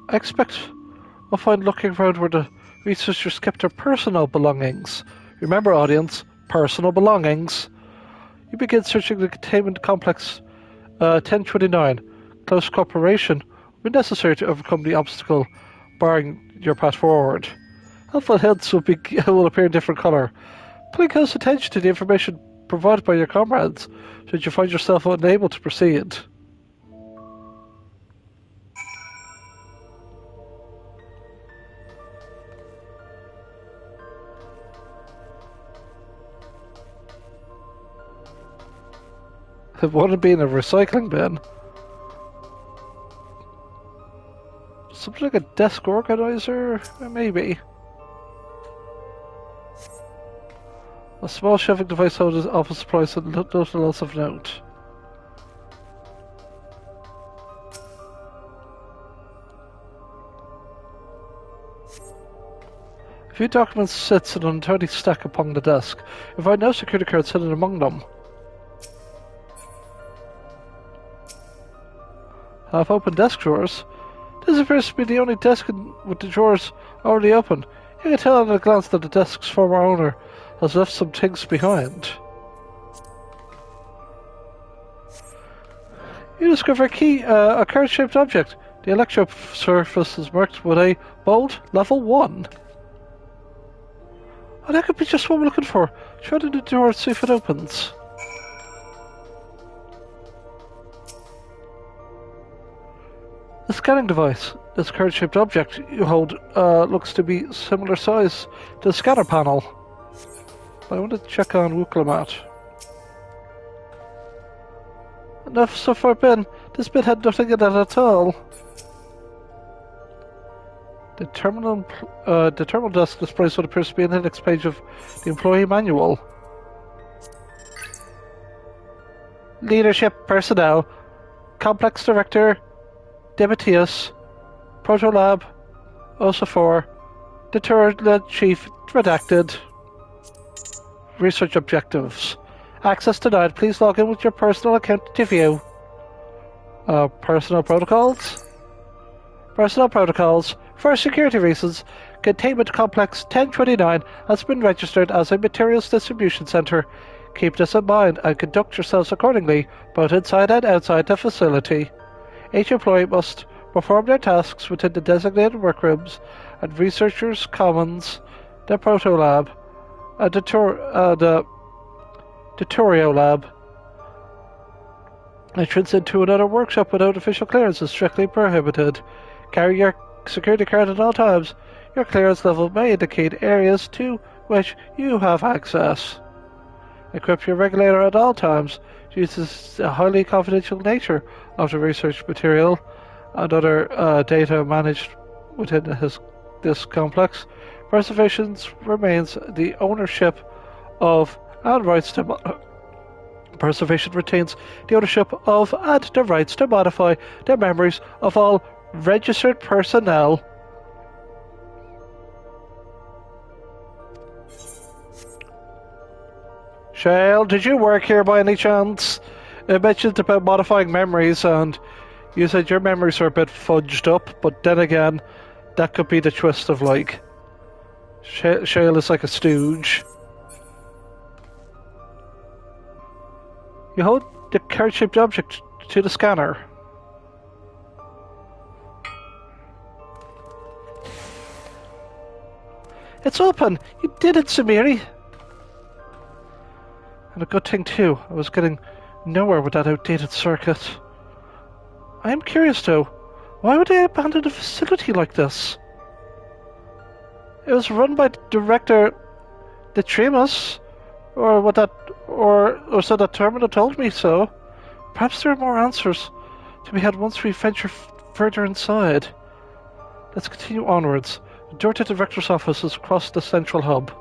I expect we'll find looking around where the researchers kept their personal belongings. Remember, audience, personal belongings. You begin searching the containment complex 1029. Close cooperation will be necessary to overcome the obstacle barring your path forward. Helpful hints will appear in different colour. Pay close attention to the information provided by your comrades should you find yourself unable to proceed. It wouldn't be in a recycling bin. Something like a desk organizer? Maybe. A small shelving device holds office supplies and nothing else of note. A few documents sits in an untidy stack upon the desk. You find no security cards hidden among them. Half-open desk drawers. This appears to be the only desk with the drawers already open. You can tell at a glance that the desk's former owner has left some things behind. You discover a card-shaped object. The electro surface is marked with a bold level 1. Oh, that could be just what we're looking for. Try the door and see if it opens. The scanning device. This card-shaped object you hold looks to be similar size to the scanner panel. I want to check on Wukalamat. Enough so far, Ben. This bit had nothing in it at all. The terminal desk displays what appears to be an index page of the employee manual. Leadership personnel. Complex Director Demetrius, Protolab, OSA4, the Turret Chief, redacted. Research objectives. Access denied. Please log in with your personal account to view. Personal protocols? Personal protocols. For security reasons, Containment Complex 1029 has been registered as a materials distribution center. Keep this in mind and conduct yourselves accordingly, both inside and outside the facility. Each employee must perform their tasks within the designated workrooms and researchers' commons, the proto-lab, and the tutorial lab. Entrance into another workshop without official clearance is strictly prohibited. Carry your security card at all times. Your clearance level may indicate areas to which you have access. Equip your regulator at all times. Due to the highly confidential nature of the research material and other data managed within this complex, Preservation remains the ownership of and rights to Preservation retains the ownership of and the rights to modify the memories of all registered personnel. Shale, did you work here by any chance? It mentioned about modifying memories, and you said your memories are a bit fudged up, but then again, that could be the twist of like... Shale is like a stooge. You hold the card-shaped object to the scanner. It's open! You did it, Samiri! And a good thing too, I was getting nowhere with that outdated circuit. I am curious though, why would they abandon a facility like this? It was run by Director Detrimus, or so that Terminal told me so. Perhaps there are more answers to be had once we venture further inside. Let's continue onwards. The door to the Director's office is across the central hub.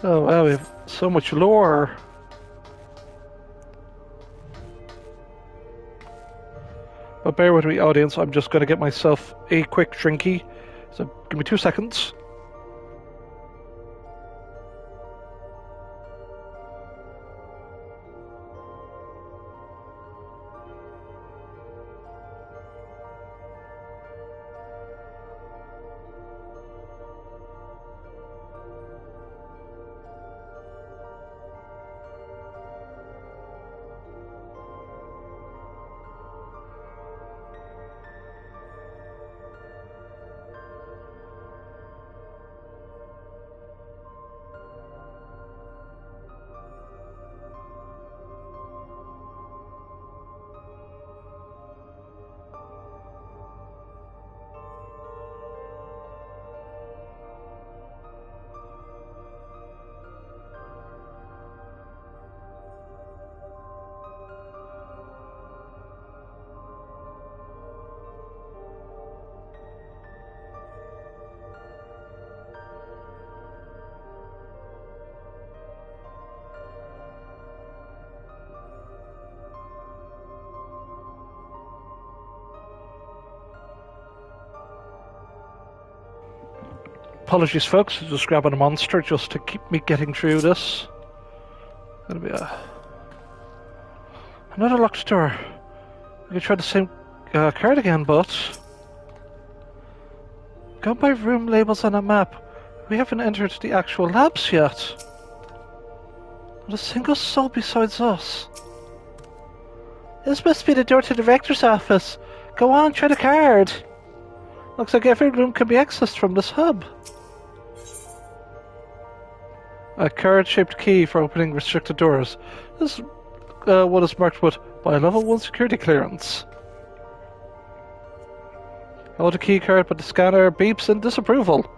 Oh wow, we have so much lore. But bear with me, audience, I'm just going to get myself a quick drinky. So give me 2 seconds. Apologies, folks. Just grabbing a monster just to keep me getting through this. Gonna be another locked door. I could try the same card again, but go by room labels on a map. We haven't entered the actual labs yet. Not a single soul besides us. This must be the door to the Rector's office. Go on, try the card. Looks like every room can be accessed from this hub. A card-shaped key for opening restricted doors. This one is marked with by level 1 security clearance. Hold the key card, but the scanner beeps in disapproval.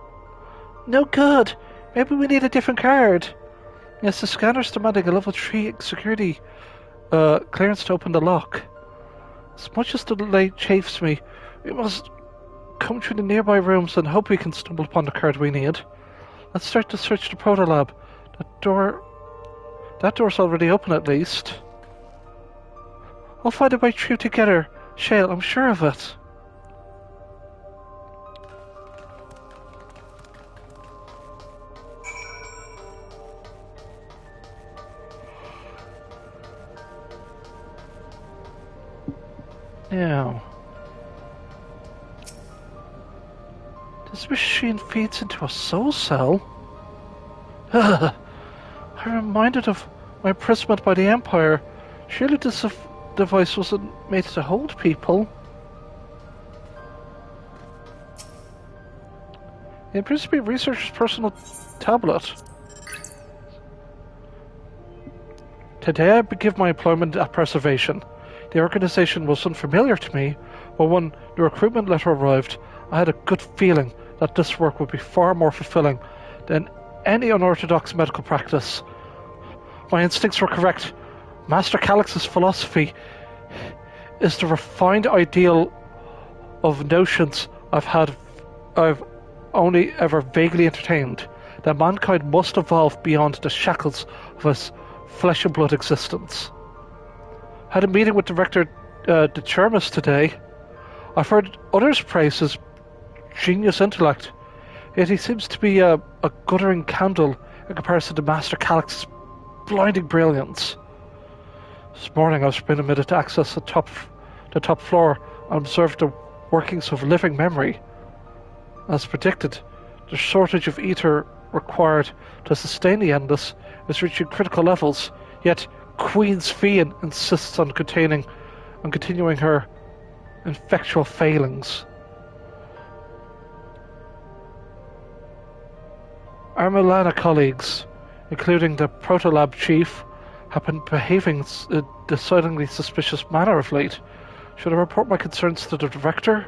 No good. Maybe we need a different card. Yes, the scanner's demanding a level 3 security clearance to open the lock. As much as the delay chafes me, we must come through the nearby rooms and hope we can stumble upon the card we need. Let's start to search the proto-lab. That door's already open at least. We'll find a way through together, Shale, I'm sure of it. Now, this machine feeds into a soul cell. I'm reminded of My imprisonment by the Empire. Surely this device wasn't made to hold people. It appears to be a researcher's personal tablet. Today I begin my employment at Preservation. The organization was unfamiliar to me, but when the recruitment letter arrived, I had a good feeling that this work would be far more fulfilling than any unorthodox medical practice. My instincts were correct. Master Calix's philosophy is the refined ideal of notions I've only ever vaguely entertained, that mankind must evolve beyond the shackles of its flesh and blood existence. I had a meeting with Director DeChermis today. I've heard others praise his genius intellect, yet he seems to be a guttering candle in comparison to Master Calix's blinding brilliance. This morning I was permitted to access the top floor and observe the workings of living memory. As predicted, the shortage of ether required to sustain the Endless is reaching critical levels, yet Queen's Fian insists on continuing her infectual failings. Our Milana colleagues, including the Protolab chief, have been behaving in a decidedly suspicious manner of late. Should I report my concerns to the director?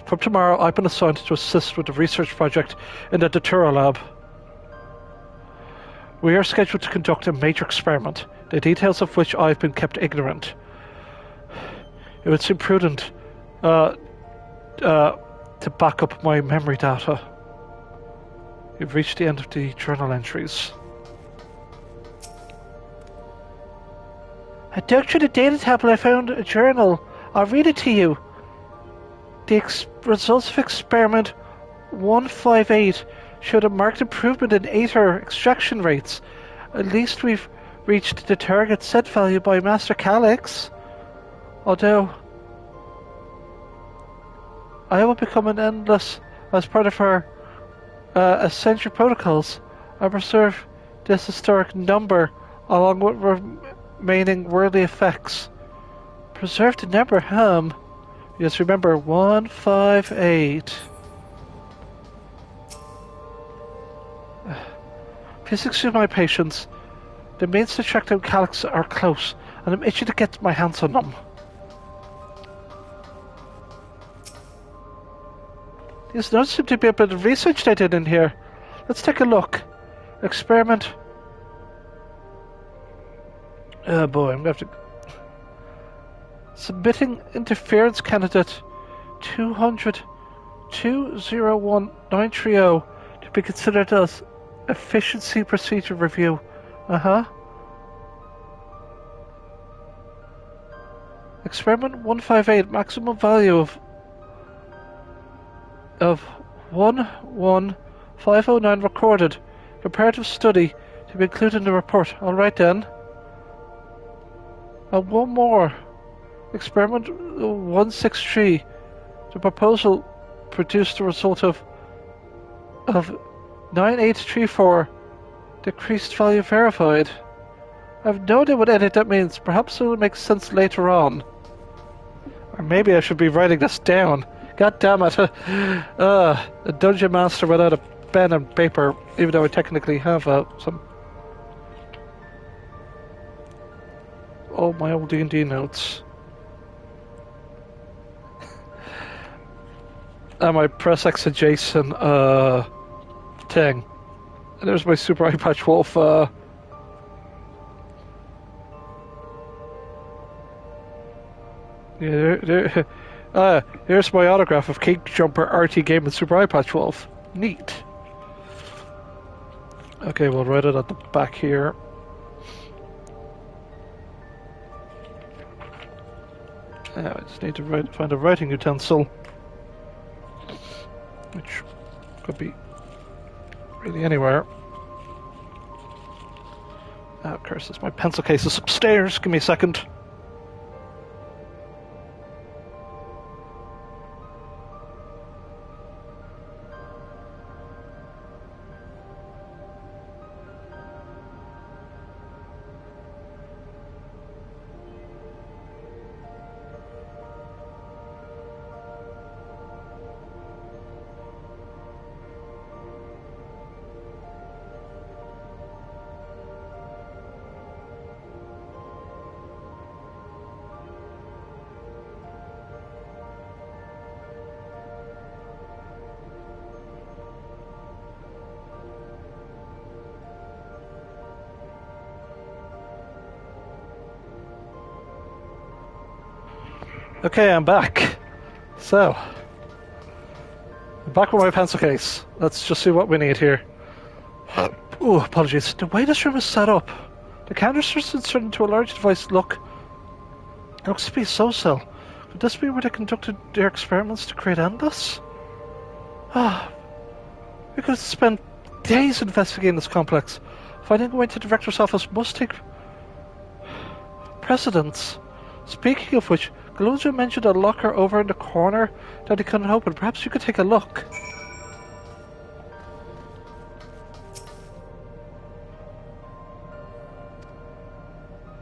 From tomorrow, I've been assigned to assist with the research project in the Datura lab. We are scheduled to conduct a major experiment, the details of which I've been kept ignorant. It would seem prudent to back up my memory data. We've reached the end of the journal entries. I dug through the data tablet. I found a journal. I'll read it to you. The results of experiment 158 showed a marked improvement in ether extraction rates. At least we've reached the target set value by Master Calix. Although I will become an Endless as part of our Ascension protocols. I preserve this historic number along with remaining worldly effects. Preserve the number, Yes, remember, 158. Please excuse my patience. The means to track down Calix are close, and I'm itching to get my hands on them. These notes seem to be a bit of research they did in here. Let's take a look. Experiment. Oh boy, I'm going to have to... Submitting interference candidate 201-930 to be considered as efficiency procedure review. Experiment 158, maximum value of 11509 recorded. Comparative study to be included in the report. Alright then. And one more. Experiment 163. The proposal produced the result of 9834. Decreased value verified. I have no idea what edit that means. Perhaps it will make sense later on. Or maybe I should be writing this down. God damn it. A dungeon master without a pen and paper, even though I technically have some... all my old D&D notes. And my press X adjacent thing. And there's my super eye patch wolf yeah, here's my autograph of King Jumper, RT Game, and Super Eye Patch Wolf. Neat. Okay, we'll write it at the back here. I just need to find a writing utensil, which could be really anywhere. Ah, of course, my pencil case is upstairs. Give me a second. Okay, I'm back. So, I'm back with my pencil case. Let's just see what we need here. Oh, apologies. The way this room is set up, the canisters inserted into a large device it looks to be a soul cell. Could this be where they conducted their experiments to create Endless? We could spend days investigating this complex. Finding a way to the director's office must take precedence. Speaking of which, Galuja mentioned a locker over in the corner that he couldn't open. Perhaps you could take a look.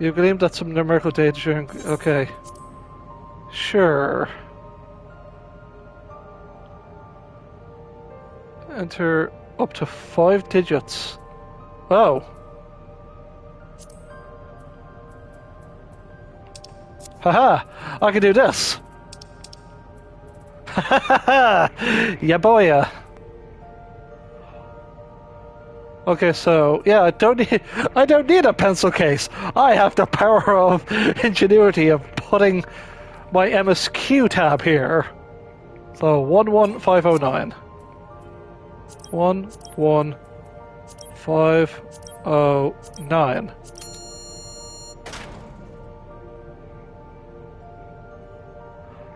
You gleamed at some numerical data during... Okay. Sure. Enter up to 5 digits. Oh. Haha! I can do this! Hahaha! Yeah, boy. Okay, so yeah, I don't need a pencil case. I have the power of ingenuity of putting my MSQ tab here. So 11509. 11509.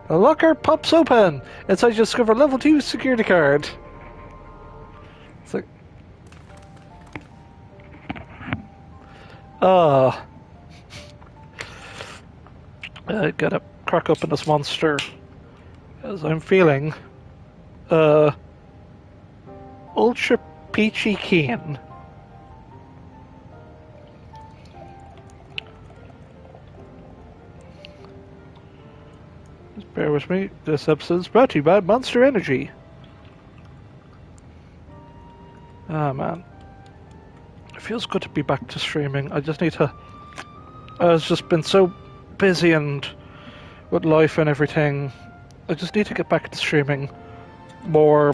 The locker pops open. Inside you discover level 2 security card. It's like... I gotta crack open this monster. As I'm feeling... Ultra Peachy Keen. Just bear with me. This episode is brought to you by Monster Energy. Ah, man. It feels good to be back to streaming. I just need to... I've just been so busy and with life and everything. I just need to get back to streaming more.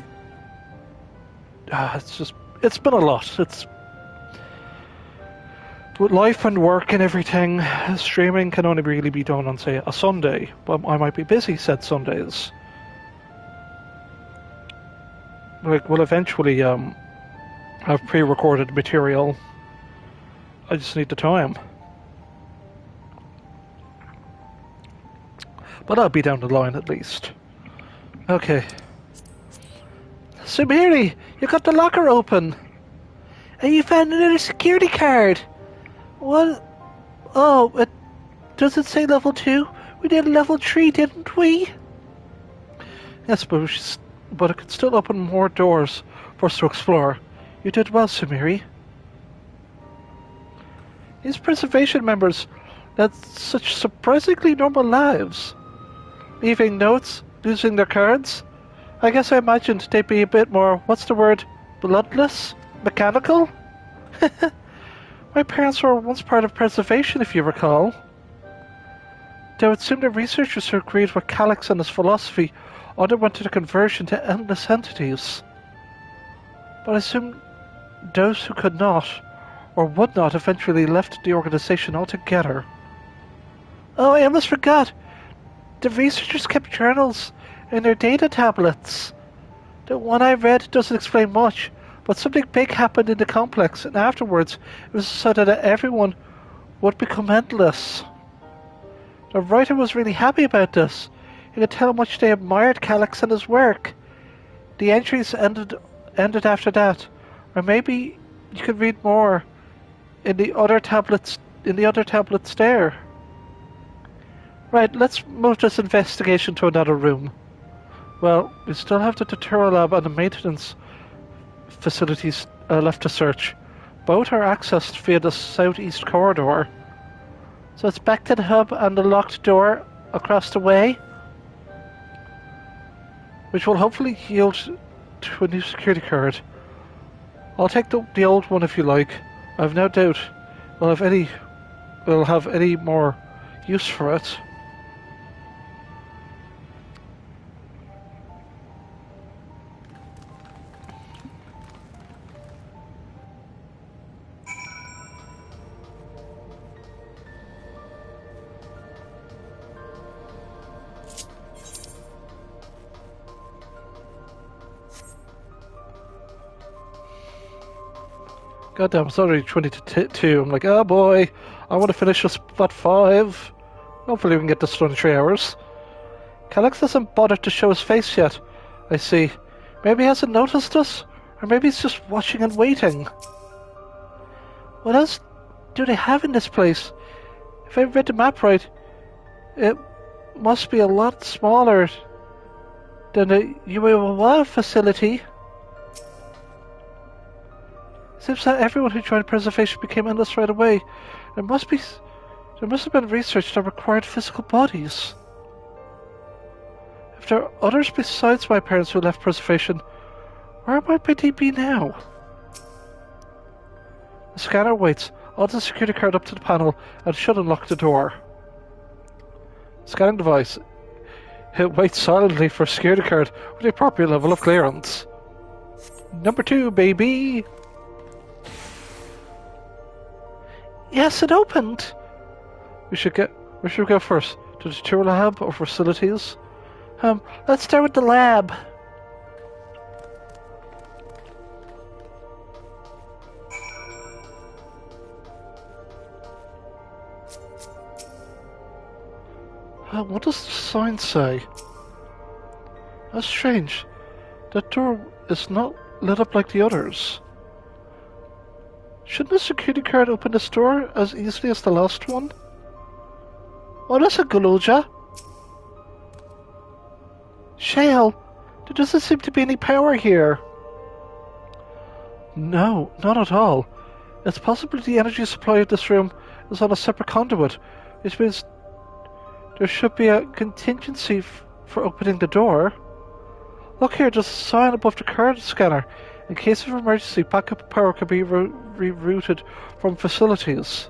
It's been a lot. It's with life and work and everything, streaming can only really be done on, say, a Sunday, but I might be busy said Sundays. Like, we'll eventually have pre-recorded material. I just need the time. But I'll be down the line at least. Okay. Samiri, you got the locker open. And you found another security card. What? Oh, does it say level 2? We did level 3, didn't we? Yes, but it could still open more doors for us to explore. You did well, Samiri. These preservation members led such surprisingly normal lives. Leaving notes, losing their cards. I guess I imagined they'd be a bit more, what's the word, bloodless? Mechanical? My parents were once part of preservation, if you recall. Though it seemed the researchers who agreed with Calyx and his philosophy underwent a conversion to endless entities. But I assume those who could not, or would not, eventually left the organization altogether. Oh, I almost forgot. The researchers kept journals in their data tablets. The one I read doesn't explain much, but something big happened in the complex, and afterwards it was decided that everyone would become endless. The writer was really happy about this. You could tell how much they admired Calyx and his work. The entries ended after that, or maybe you could read more in the other tablets there. Right, let's move this investigation to another room. Well, we still have the tutorial lab and the maintenance facilities left to search. Both are accessed via the southeast corridor. So it's back to the hub and the locked door across the way, which will hopefully yield to a new security card. I'll take the old one if you like. I've no doubt we'll have any more use for it. Goddamn, it's already 20 to 2. I'm like, oh boy, I want to finish this at 5. Hopefully we can get this done in 3 hours. Calix hasn't bothered to show his face yet. I see. Maybe he hasn't noticed us? Or maybe he's just watching and waiting. What else do they have in this place? If I read the map right, it must be a lot smaller than the UAW facility. Seems that everyone who joined preservation became endless right away. There must have been research that required physical bodies. If there are others besides my parents who left preservation, where might they be now? The scanner waits. I'll the security card up to the panel and should unlock the door. Scanning device. It waits silently for a security card with the appropriate level of clearance. Number 2, baby! Yes, it opened! Where should we go first? To the tour lab or facilities? Let's start with the lab. What does the sign say? That's strange. That door is not lit up like the others. Shouldn't the security card open this door as easily as the last one? Oh, that's a Guluja. Shale, there doesn't seem to be any power here. No, not at all. It's possible the energy supply of this room is on a separate conduit, which means there should be a contingency for opening the door. Look here, there's a sign above the card scanner. In case of emergency, backup power can be rerouted from facilities.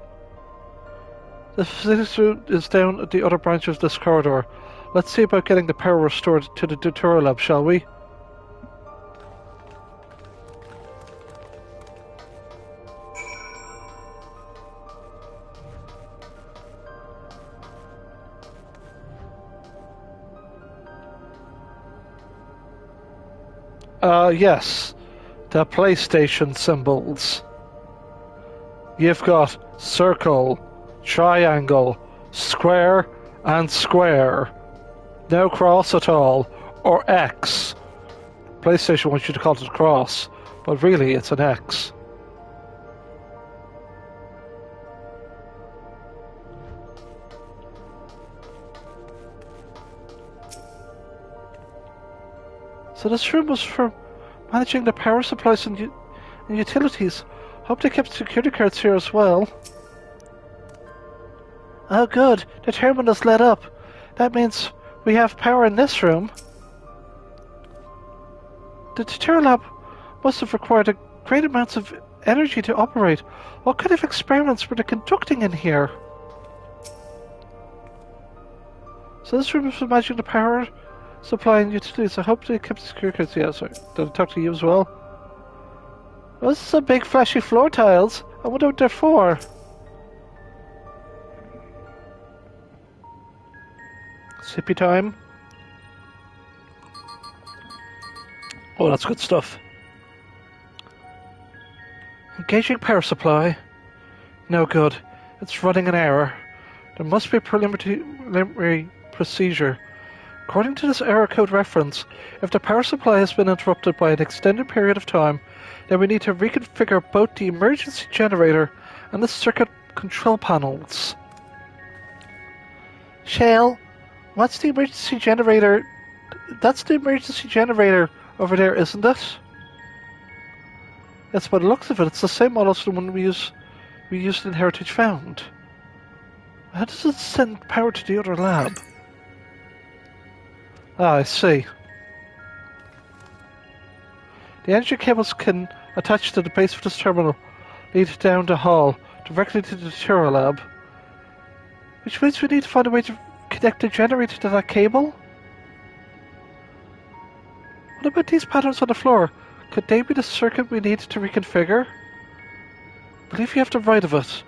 The facility is down at the other branch of this corridor. Let's see about getting the power restored to the tutorial lab, shall we? Yes. The PlayStation symbols. You've got circle, triangle, square, and square. No cross at all. Or X. PlayStation wants you to call it a cross, but really it's an X. So this room was for managing the power supplies and utilities. Hope they kept security cards here as well. Oh good, the terminal's lit up. That means we have power in this room. The tutorial lab must have required a great amounts of energy to operate. What kind of experiments were they conducting in here? So this room is for managing the power supply and utilities. I hope they kept the security cards. Yeah, sorry. Did I talk to you as well? Oh, this is some big flashy floor tiles. I wonder what they're for. Sippy time. Oh, that's good stuff. Engaging power supply. No good. It's running an error. There must be a preliminary procedure. According to this error code reference, if the power supply has been interrupted by an extended period of time, then we need to reconfigure both the emergency generator and the circuit control panels. Shale, what's the emergency generator? That's the emergency generator over there, isn't it? Yes, by the looks of it, it's the same model as the one we used in Heritage Found. How does it send power to the other lab? Ah, I see. The energy cables can attach to the base of this terminal, lead down the hall, directly to the tutorial lab. Which means we need to find a way to connect the generator to that cable? What about these patterns on the floor? Could they be the circuit we need to reconfigure? I believe you have the right of it.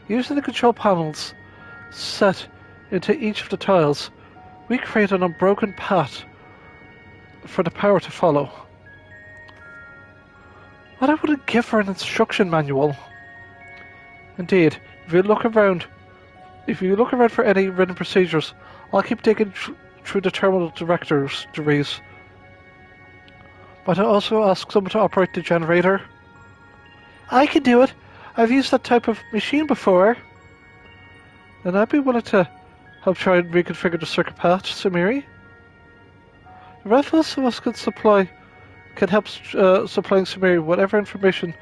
Using the control panels set into each of the tiles, we create an unbroken path for the power to follow. But I wouldn't give her an instruction manual. Indeed, if you look around for any written procedures, I'll keep digging through the terminal directories. But I also ask someone to operate the generator. I can do it. I've used that type of machine before. Then I'd be willing to help try and reconfigure the circuit path, Samiri. The rest of us can help supplying Samiri whatever information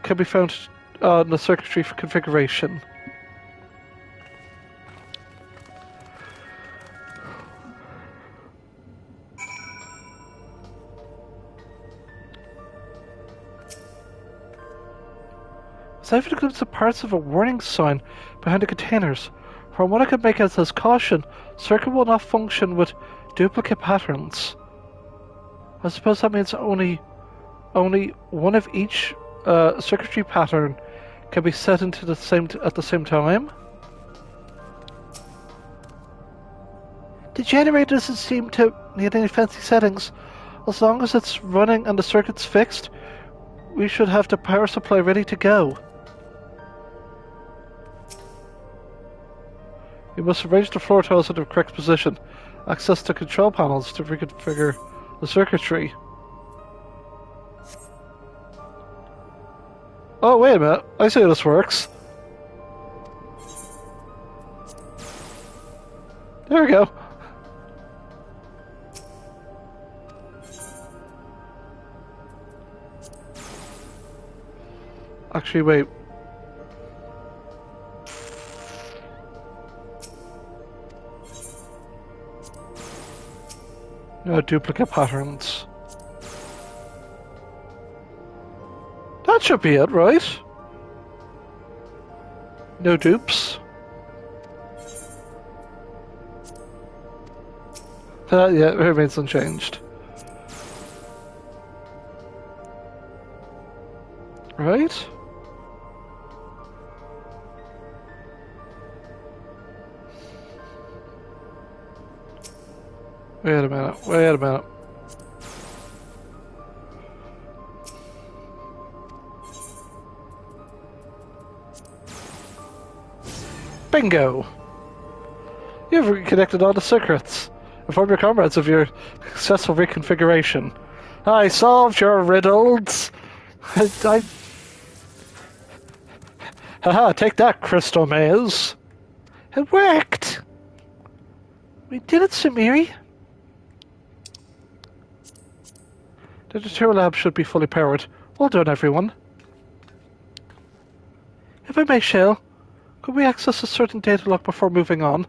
can be found on the circuitry configuration. So I've glimpsed the parts of a warning sign behind the containers. From what I can make out, it says caution, circuit will not function with duplicate patterns. I suppose that means only one of each circuitry pattern can be set into at the same time. The generator doesn't seem to need any fancy settings. As long as it's running and the circuit's fixed, we should have the power supply ready to go. You must arrange the floor tiles in the correct position. Access the control panels to reconfigure the circuitry. Oh, wait a minute. I see how this works. There we go. Actually, wait. No duplicate patterns. That should be it, right? No dupes. Yeah, it remains unchanged. Right? Wait a minute. Bingo! You've reconnected all the circuits. Inform your comrades of your successful reconfiguration. I solved your riddles! Haha, take that, Crystal Maze! It worked! We did it, Samiri! The Deterra lab should be fully powered. Well done, everyone. If I may, Shale, could we access a certain data log before moving on?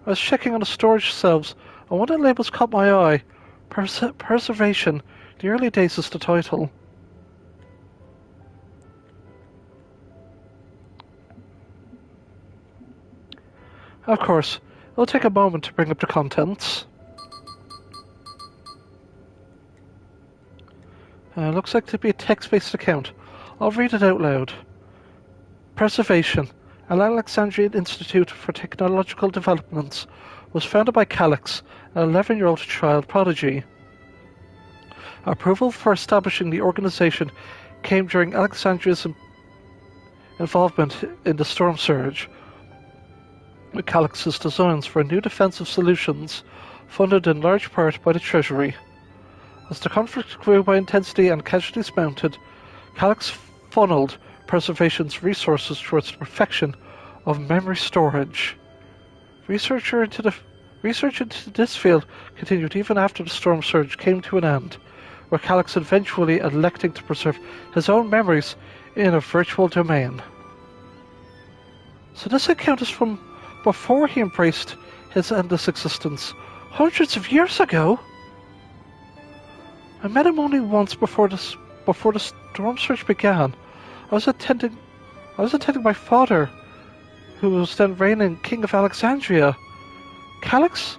I was checking on the storage shelves, and one of the labels caught my eye. Preservation. The early days is the title. Of course, it'll take a moment to bring up the contents. Looks like to be a text-based account. I'll read it out loud. Preservation, an Alexandrian Institute for Technological Developments, was founded by Calix, an 11-year-old child prodigy. Approval for establishing the organization came during Alexandria's involvement in the Storm Surge, with Calix's designs for new defensive solutions, funded in large part by the Treasury. As the conflict grew by intensity and casualties mounted, Calix funneled Preservation's resources towards the perfection of memory storage. Research into this field continued even after the Storm Surge came to an end, with Calix eventually electing to preserve his own memories in a virtual domain. So this account is from before he embraced his endless existence, hundreds of years ago. I met him only once before the Storm Surge began. I was attending my father, who was then reigning King of Alexandria. Calix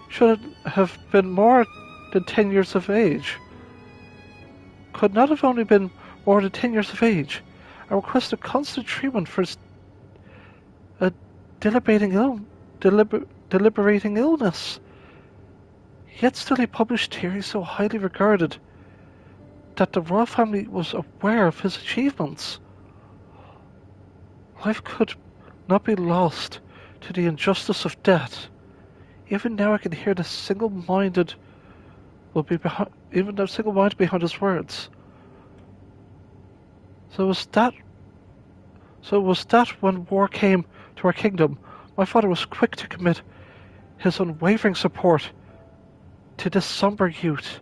should have been more than 10 years of age. Could not have only been more than 10 years of age. I requested constant treatment for his deliberating illness. Yet still he published theories so highly regarded. that the royal family was aware of his achievements. Life could not be lost to the injustice of death. Even now I can hear the single-minded behind his words. So was that when war came to our kingdom, my father was quick to commit his unwavering support to this somber youth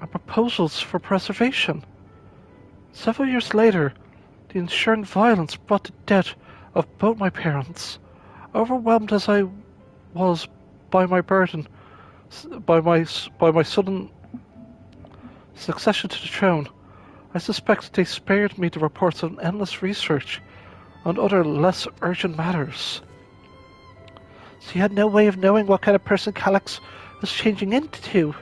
and proposals for preservation. Several years later, the ensuing violence brought the death of both my parents. Overwhelmed as I was by my burden, by my sudden succession to the throne, I suspect they spared me the reports of endless research on other less urgent matters. So you had no way of knowing what kind of person Calyx was changing into.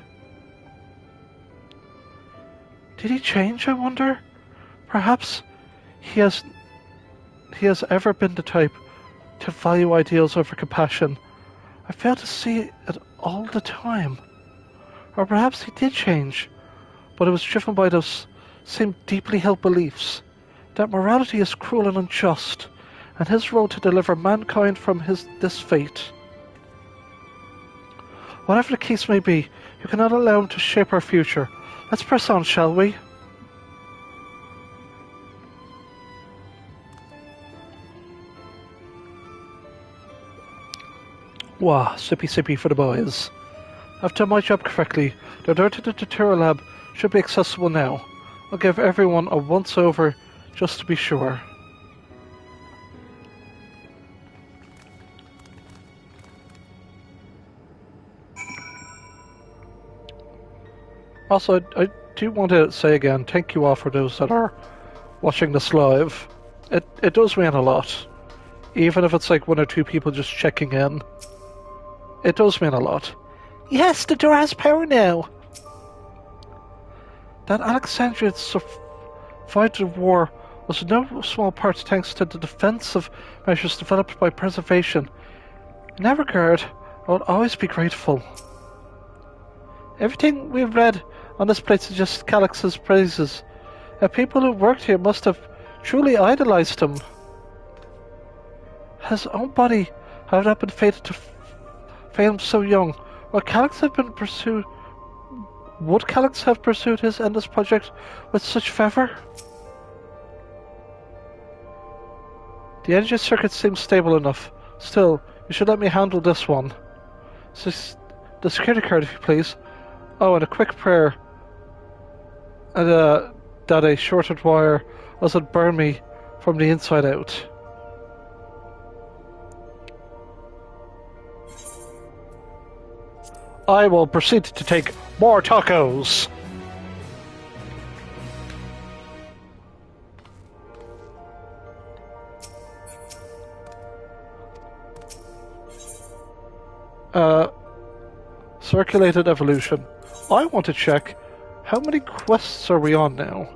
Did he change, I wonder? Perhaps he has ever been the type to value ideals over compassion. I fail to see it all the time. Or perhaps he did change, but it was driven by those same deeply held beliefs that morality is cruel and unjust, and his role to deliver mankind from this fate. Whatever the case may be, you cannot allow him to shape our future. Let's press on, shall we? Wah, sippy for the boys. I've done my job correctly. The door to the Datura lab should be accessible now. I'll give everyone a once-over just to be sure. Also, I do want to say again, thank you all for those that are watching this live. It does mean a lot. Even if it's like one or two people just checking in. It does mean a lot. Yes, the door has power now! That Alexandria survived the war was in no small part thanks to the defensive measures developed by preservation. In that regard, I will always be grateful. Everything we've read on this place suggests Calyx's praises. People who worked here must have truly idolized him. His own body had not been fated to fail him so young. Would Calyx have pursued his endless project with such fervor? The energy circuit seems stable enough. Still, you should let me handle this one. The security card, if you please. Oh, and a quick prayer. And that a shorted wire doesn't burn me from the inside out. I will proceed to take more tacos. Circulated evolution. I want to check how many quests are we on now?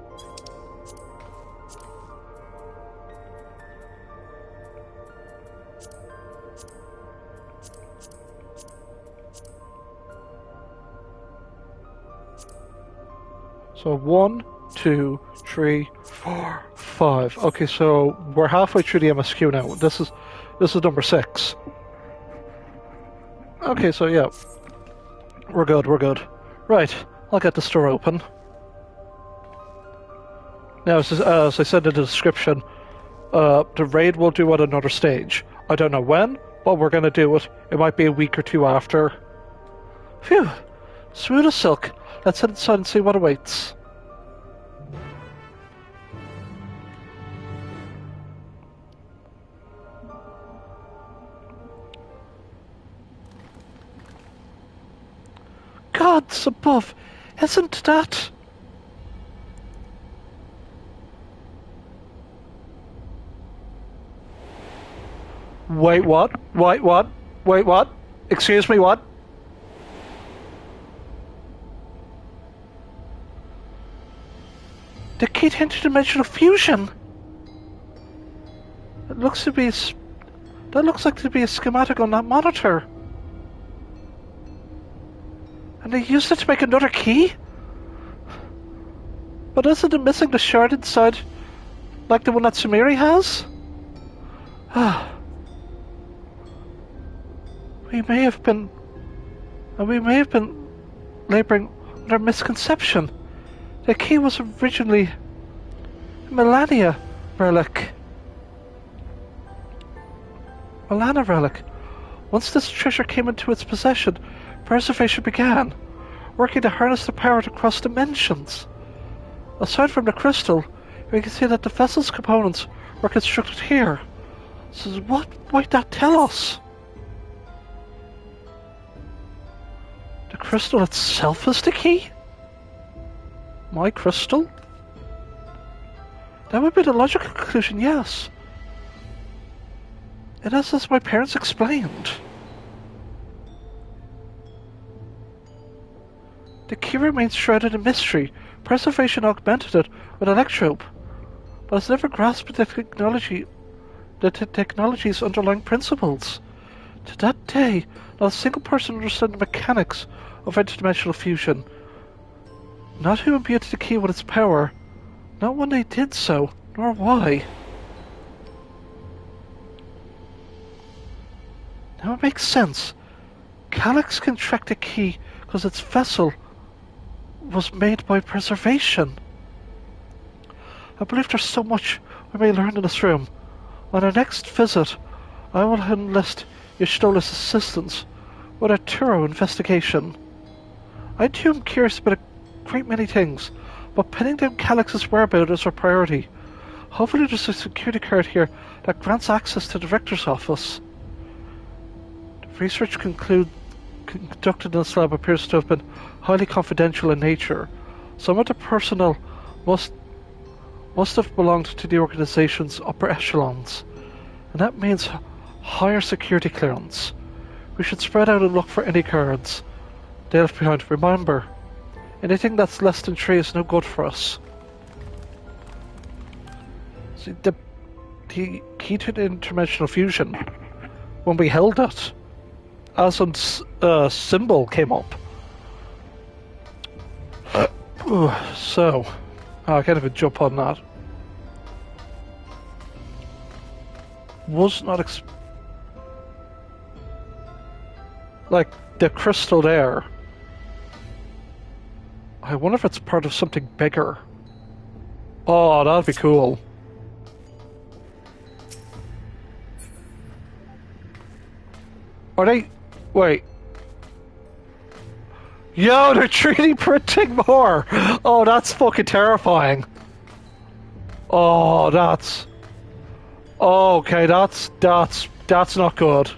So 1, 2, 3, 4, 5. Okay, so we're halfway through the MSQ now. This is number 6. Okay, so yeah. We're good. Right, I'll get the store open. Now, as I said in the description, the raid will do at another stage. I don't know when, but we're gonna do it. It might be a week or two after. Phew! Smooth as silk. Let's head inside and see what awaits. Gods above! Isn't that... Wait, what? Wait, what? Wait, what? Excuse me, what? The key to interdimensional fusion! It looks to be that looks like to be a schematic on that monitor. And they used it to make another key? But isn't it missing the shard inside, like the one that Sumeri has? We may have been laboring under misconception. The key was originally a Melania relic. Once this treasure came into its possession, preservation began, working to harness the power to cross dimensions. Aside from the crystal, we can see that the vessel's components were constructed here. So what might that tell us? The crystal itself is the key? My crystal? That would be the logical conclusion, yes. It is as my parents explained. The key remains shrouded in mystery. Preservation augmented it with electrope, but has never grasped the technology's underlying principles. To that day, not a single person understood the mechanics of interdimensional fusion. Not who imbued the key with its power, not when they did so, nor why. Now it makes sense. Calyx can track the key because its vessel was made by preservation. I believe there's so much we may learn in this room. On our next visit, I will enlist Y'shtola's assistance with a thorough investigation. I too am curious about a great many things, but pinning down Calyx's whereabouts is our priority. Hopefully there's a security card here that grants access to the Director's office. The research conducted in this lab appears to have been highly confidential in nature. Some of the personnel must have belonged to the organization's upper echelons, and that means higher security clearance. We should spread out and look for any cards they left behind. Remember, anything that's less than 3 is no good for us. See, the key to the interdimensional fusion, when we held it, Aslan's symbol came up. So, I can't even jump on that. Was not like the crystal there. I wonder if it's part of something bigger. Oh, that'd be cool. Are they... Wait. Yo, they're 3D printing more! Oh, that's fucking terrifying. Oh, that's... Okay, that's not good.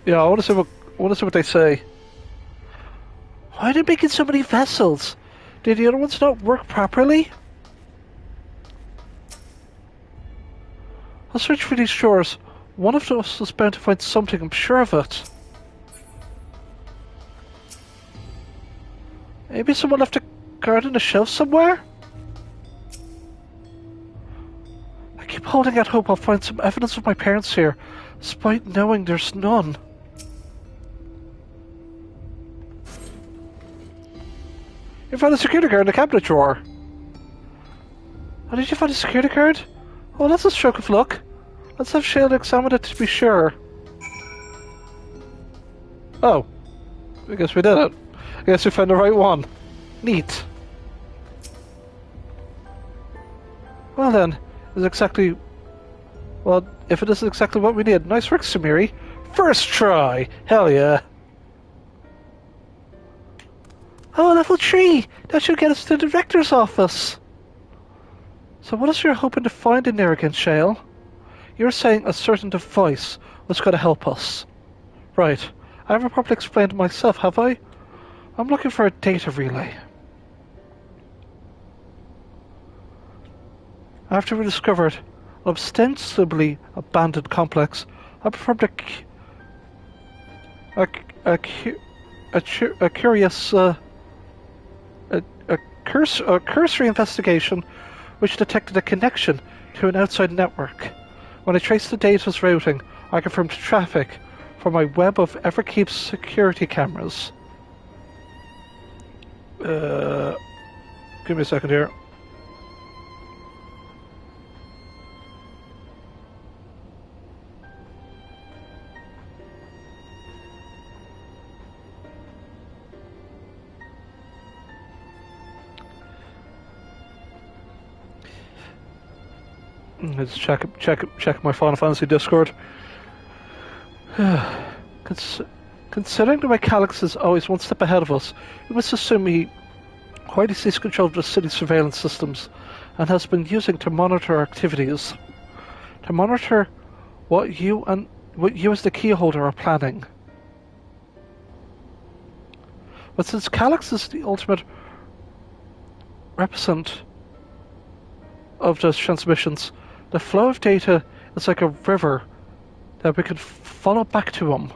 Yeah, I want to see what they say. Why are they making so many vessels? Did the other ones not work properly? I'll search for these shores. One of us is bound to find something, I'm sure of it. Maybe someone left a card on a shelf somewhere? I keep holding out hope I'll find some evidence of my parents here, despite knowing there's none. You found a security card in the cabinet drawer. Oh, did you find a security card? Oh, that's a stroke of luck. Let's have Shale examine it to be sure. Oh. I guess we did it. I guess we found the right one. Neat. Well then, is exactly... Well, if it is exactly what we need. Nice work, Sumeri. First try! Hell yeah. Oh, level 3! That should get us to the Director's office. So what is you're hoping to find in there again, Shale? You're saying a certain device was going to help us. Right. I haven't properly explained myself, have I? I'm looking for a data relay. After we discovered an ostensibly abandoned complex, I performed a cursory investigation which detected a connection to an outside network. When I traced the data's routing, I confirmed traffic from my web of Everkeep's security cameras. Give me a second here. Let's check my Final Fantasy Discord. Considering the way Calyx is always one step ahead of us, we must assume he already sees control of the city's surveillance systems and has been using to monitor our activities. To monitor what you as the key holder are planning. But since Calyx is the ultimate represent of those transmissions, the flow of data is like a river that we can follow back to him.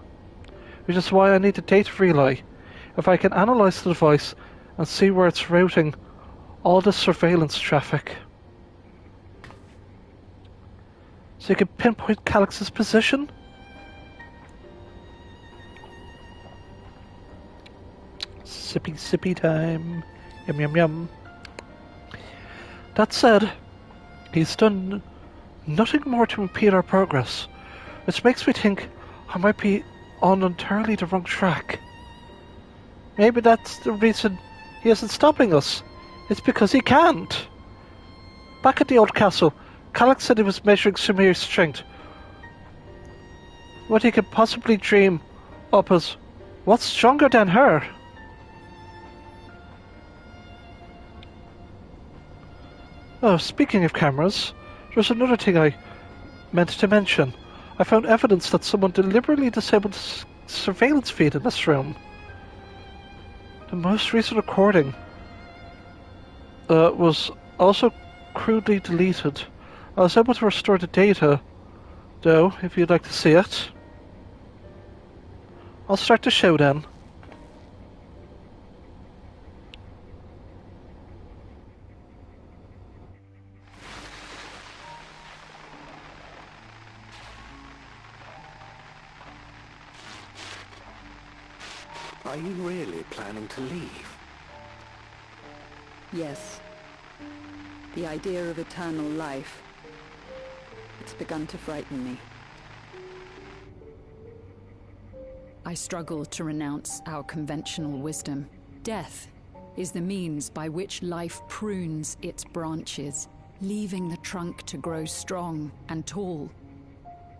Which is why I need a data relay. If I can analyze the device and see where it's routing all the surveillance traffic. So you can pinpoint Calyx's position? Sippy time. Yum yum yum. That said, he's done nothing more to impede our progress, which makes me think I might be on entirely the wrong track. Maybe that's the reason he isn't stopping us. It's because he can't. Back at the old castle, Calyx said he was measuring Sumir's strength. What he could possibly dream up as what's stronger than her? Oh, speaking of cameras, there's another thing I meant to mention. I found evidence that someone deliberately disabled the surveillance feed in this room. The most recent recording was also crudely deleted. I was able to restore the data, though, if you'd like to see it. I'll start the show then. Are you really planning to leave? Yes. The idea of eternal life. It's begun to frighten me. I struggle to renounce our conventional wisdom. Death is the means by which life prunes its branches, leaving the trunk to grow strong and tall.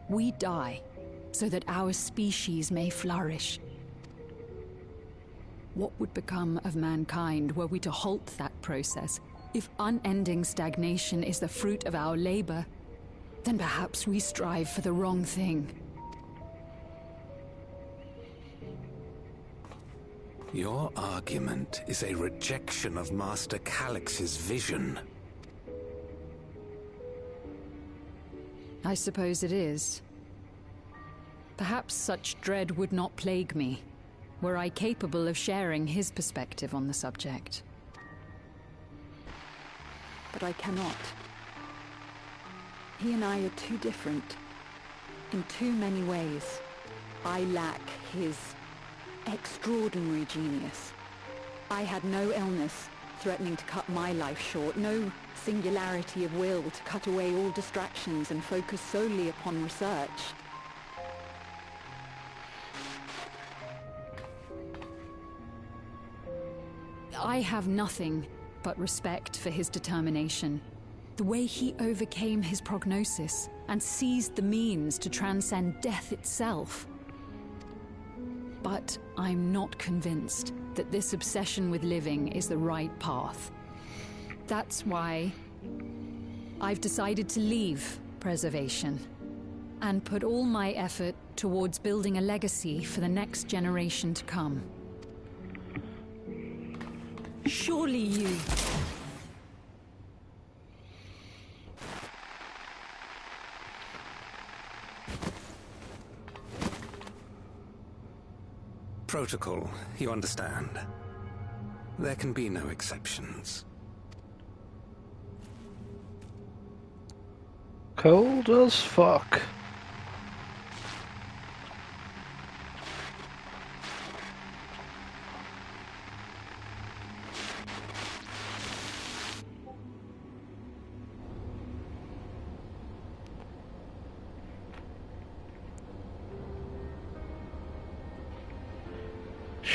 We die so that our species may flourish. What would become of mankind were we to halt that process? If unending stagnation is the fruit of our labor, then perhaps we strive for the wrong thing. Your argument is a rejection of Master Calyx's vision. I suppose it is. Perhaps such dread would not plague me, were I capable of sharing his perspective on the subject. But I cannot. He and I are too different. In too many ways. I lack his extraordinary genius. I had no illness threatening to cut my life short, no singularity of will to cut away all distractions and focus solely upon research. I have nothing but respect for his determination. The way he overcame his prognosis and seized the means to transcend death itself. But I'm not convinced that this obsession with living is the right path. That's why I've decided to leave preservation and put all my effort towards building a legacy for the next generation to come. Surely you... Protocol, you understand. There can be no exceptions. Cold as fuck.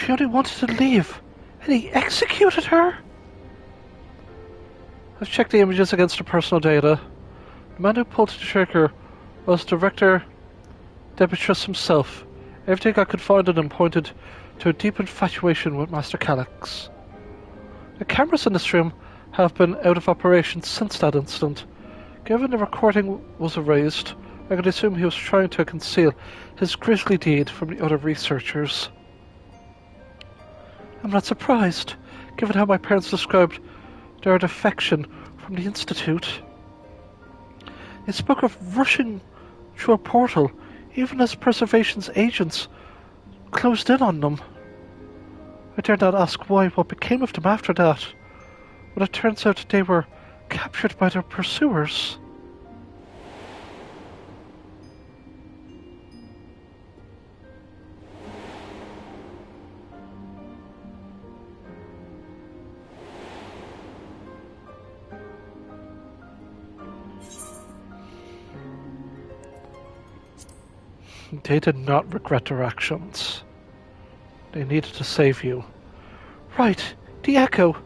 She only wanted to leave, and he executed her? I've checked the images against her personal data. The man who pulled the trigger was Director Demetrius himself. Everything I could find on him pointed to a deep infatuation with Master Calyx. The cameras in this room have been out of operation since that incident. Given the recording was erased, I could assume he was trying to conceal his grisly deed from the other researchers. I'm not surprised, given how my parents described their defection from the Institute. They spoke of rushing through a portal, even as Preservation's agents closed in on them. I dare not ask what became of them after that, but it turns out they were captured by their pursuers. They did not regret their actions. They needed to save you. Right, the Echo.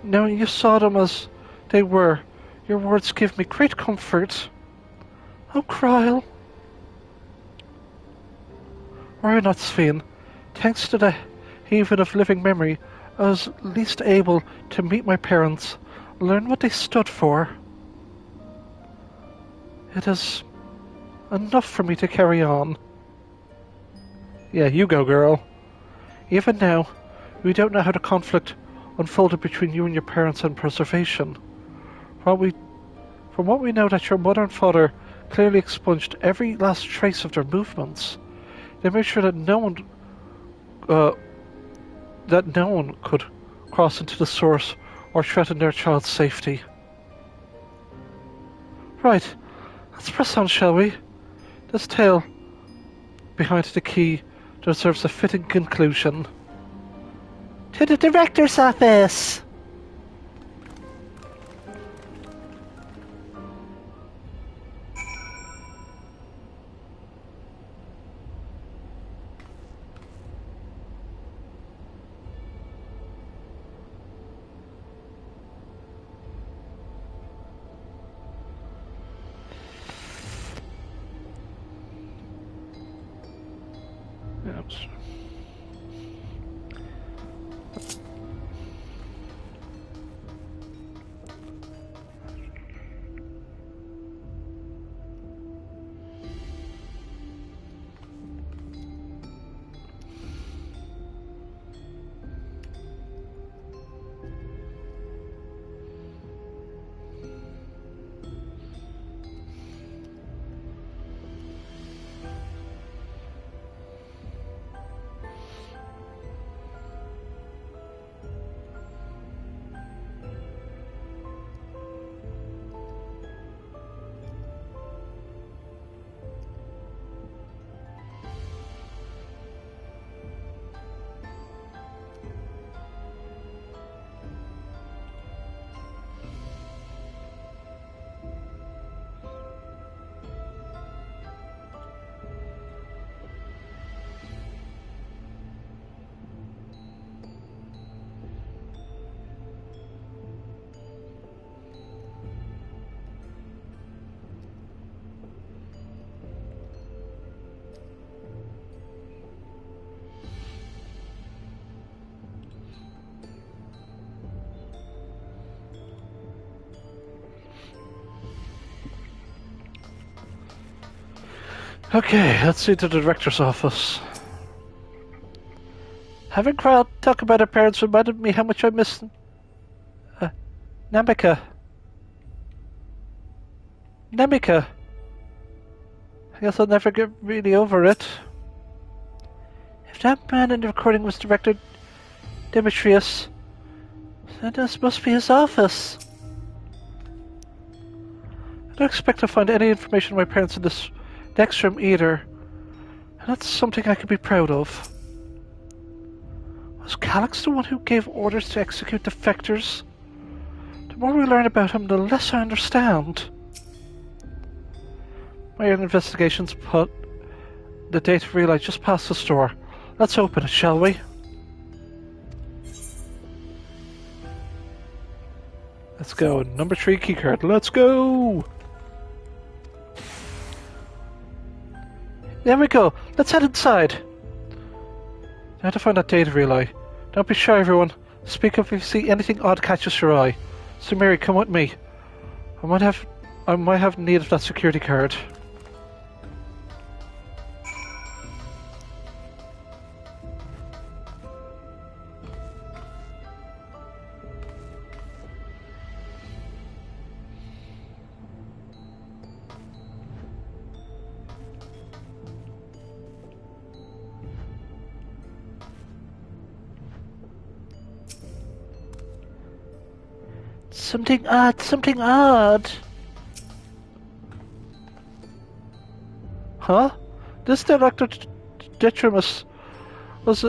Knowing you saw them as they were, your words give me great comfort. Oh, Kryl. Worry not, Sven. Thanks to the haven of living memory, I was at least able to meet my parents, learn what they stood for. It is enough for me to carry on. Yeah, you go, girl. Even now, we don't know how the conflict unfolded between you and your parents and Preservation. From what we know, that your mother and father clearly expunged every last trace of their movements. They made sure that no one could cross into the source or threaten their child's safety. Right, let's press on, shall we? This tale behind the key deserves a fitting conclusion. To the Director's office! Okay, let's see to the Director's office. Having Kryl talk about her parents reminded me how much I miss Namika. I guess I'll never get really over it. If that man in the recording was Director Demetrius, then this must be his office. I don't expect to find any information on my parents in this next room either, and that's something I can be proud of. Was Calyx the one who gave orders to execute defectors? The more we learn about him, the less I understand. My own investigations put the data relay just past the store. Let's open it, shall we? Let's go. Number 3 keycard. Let's go! There we go. Let's head inside. I have to find that data relay. Don't be shy, everyone. Speak up if you see anything odd catches your eye. Samiri, come with me. I might have need of that security card. Something odd, something odd. Huh? This Director Detrimus was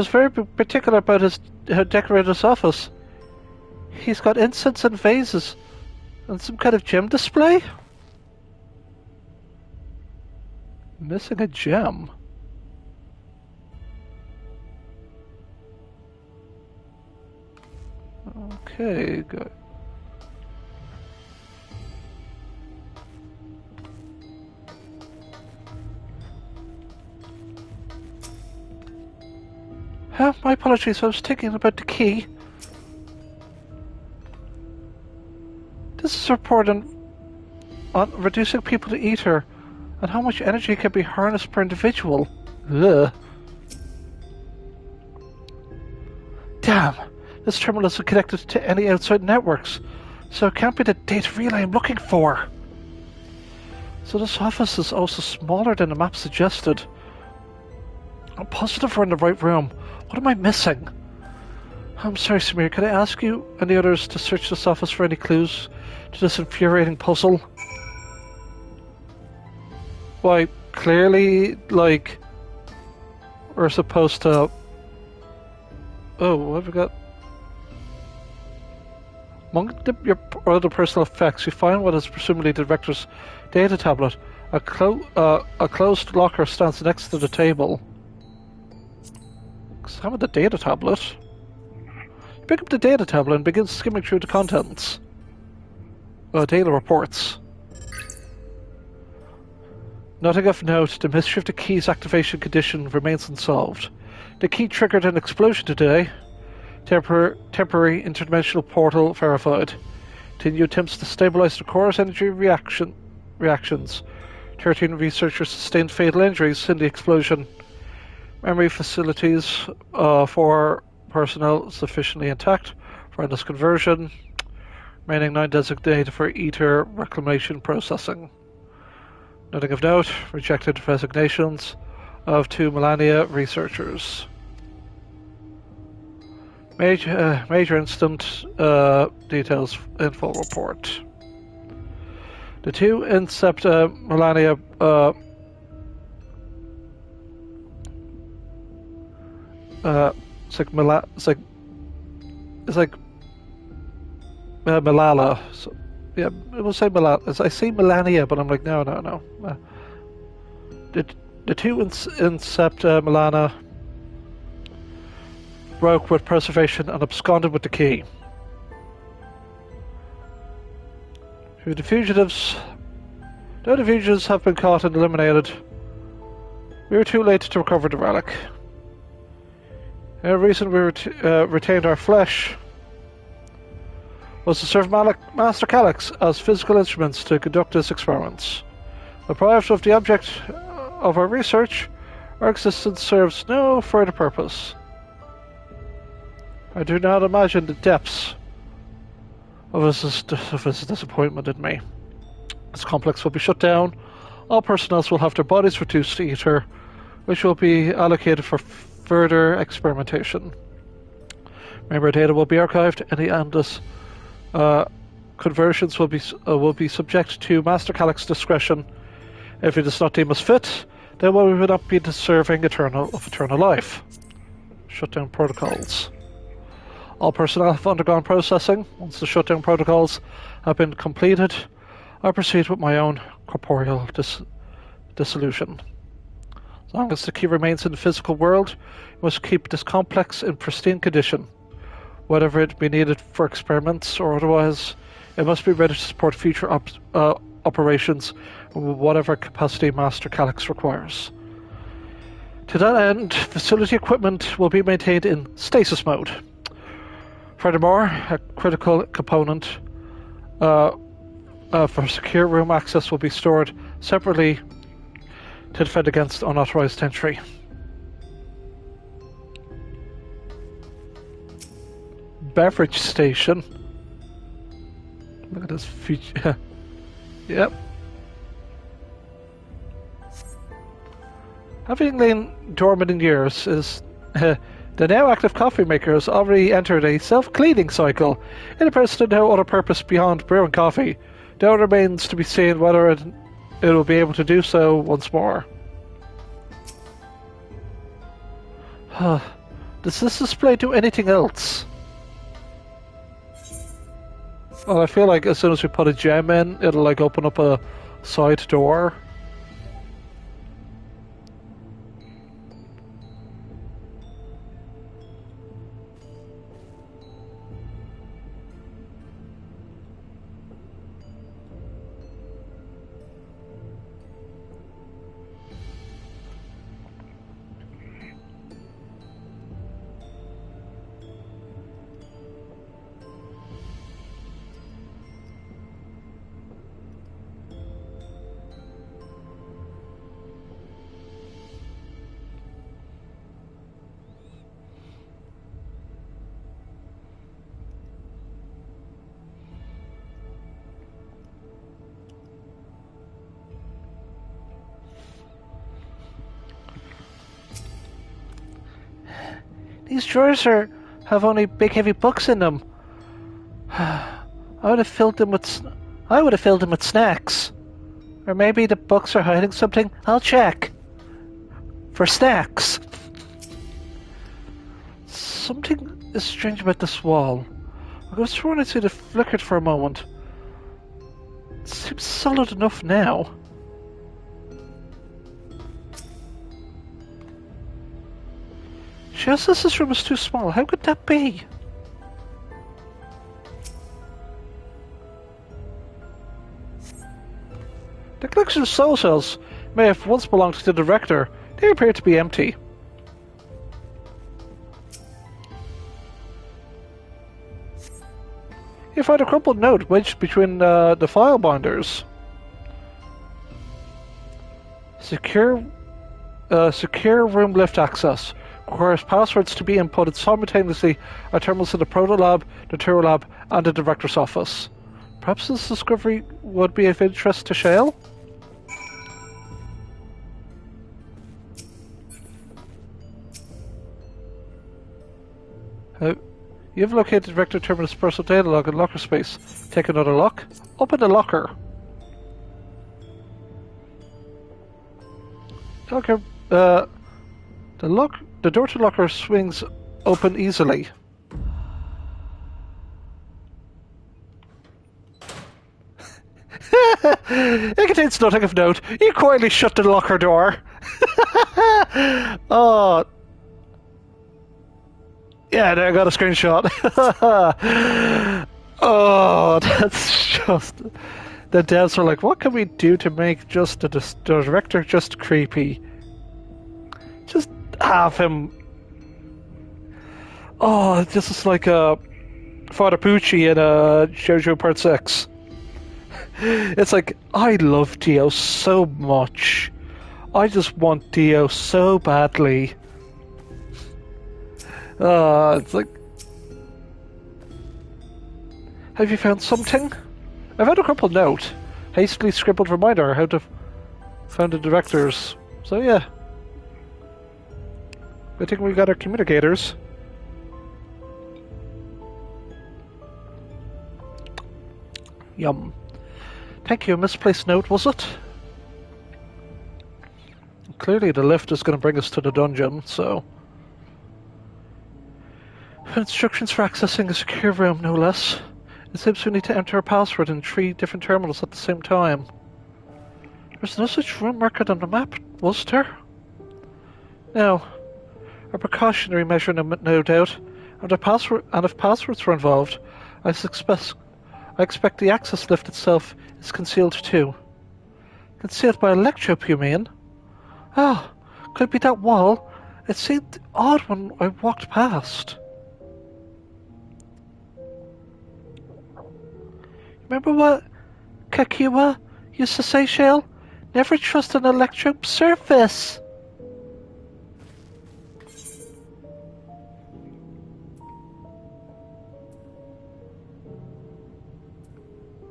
very particular about how decorated his office. He's got incense and vases and some kind of gem display. Missing a gem. Okay, good. My apologies, I was thinking about the key. This is a report on reducing people to ether and how much energy can be harnessed per individual. Ugh. Damn! This terminal isn't connected to any outside networks, so it can't be the data relay I'm looking for. So this office is also smaller than the map suggested. I'm positive we're in the right room. What am I missing? I'm sorry, Samir, can I ask you and the others to search this office for any clues to this infuriating puzzle? Why, clearly, like, we're supposed to... Oh, what have we got? Among your other personal effects, you find what is presumably the director's data tablet. A closed locker stands next to the table. Examine the data tablet. You pick up the data tablet and begin skimming through the contents. Daily reports. Nothing of note, the mystery of the key's activation condition remains unsolved. The key triggered an explosion today. Temporary interdimensional portal verified. Continue attempts to stabilize the core's energy reactions. 13 researchers sustained fatal injuries in the explosion. Memory facilities for personnel sufficiently intact for endless conversion. Remaining 9 designated for ether reclamation processing. Nothing of note, rejected resignations of 2 Melania researchers. Major incident details info report. The 2 Incept Melania it's like Malala. So, yeah, it will say Malala. I say Melania, but I'm like no. The 2 Incept Melana broke with preservation and absconded with the key. The fugitives have been caught and eliminated. We were too late to recover the relic. The reason we retained our flesh was to serve Master Calyx as physical instruments to conduct his experiments. Deprived of the object of our research, our existence serves no further purpose. I do not imagine the depths of his disappointment in me. This complex will be shut down. All personnel will have their bodies reduced to ether, which will be allocated for further experimentation. Member data will be archived. Any endless conversions will be subject to Master Calyx's discretion. If it does not deem us fit, then we will not be deserving eternal life. Shutdown protocols. All personnel have undergone processing. Once the shutdown protocols have been completed, I proceed with my own corporeal dissolution. As long as the key remains in the physical world, we must keep this complex in pristine condition. Whatever it be needed for experiments or otherwise, it must be ready to support future operations in whatever capacity Master Calyx requires. To that end, facility equipment will be maintained in stasis mode. Furthermore, a critical component for secure room access will be stored separately to defend against unauthorized entry. Beverage station. Look at this feature. Yep. Having lain dormant in years, the now active coffee maker has already entered a self-cleaning cycle. It appears to no other purpose beyond brewing coffee. Now it remains to be seen whether it will be able to do so once more. Does this display do anything else? Well, I feel like as soon as we put a gem in, it'll like open up a side door. These drawers have only big heavy books in them. I would have filled them with snacks. Or maybe the books are hiding something. I'll check. For snacks. Something is strange about this wall. I could have sworn I'd seen it flickered for a moment. It seems solid enough now. Just as this room is too small, how could that be? The collection of soul cells may have once belonged to the director. They appear to be empty. You find a crumpled note wedged between the file binders. Secure room lift access. Requires passwords to be inputted simultaneously at terminals in the Proto-Lab, the Turo-Lab, and the Director's office. Perhaps this discovery would be of interest to Shale? You've located Director Terminus' personal data log in locker space. Take another lock. Open the locker. The door to the locker swings open easily. It contains nothing of note. You quietly shut the locker door. Oh. Yeah, there, I got a screenshot. Oh, that's just... The devs are like, what can we do to make just the director just creepy? Just have him... Oh, this is like Father Pucci in JoJo Part 6. It's like, I love Dio so much. I just want Dio so badly. It's like... Have you found something? I've had a crumpled note. Hastily scribbled reminder how to find the directors. So yeah. I think we got our communicators. Yum. Thank you, a misplaced note, was it? Clearly the lift is going to bring us to the dungeon, so... Instructions for accessing a secure room, no less. It seems we need to enter a password in 3 different terminals at the same time. There's no such room marked on the map, was there? Now, a precautionary measure, no doubt, and if passwords were involved, I expect the access lift itself is concealed too. Concealed by electrope, you mean? Ah, could it be that wall? It seemed odd when I walked past. Remember what Kakiwa used to say, Shale? Never trust an electrope surface.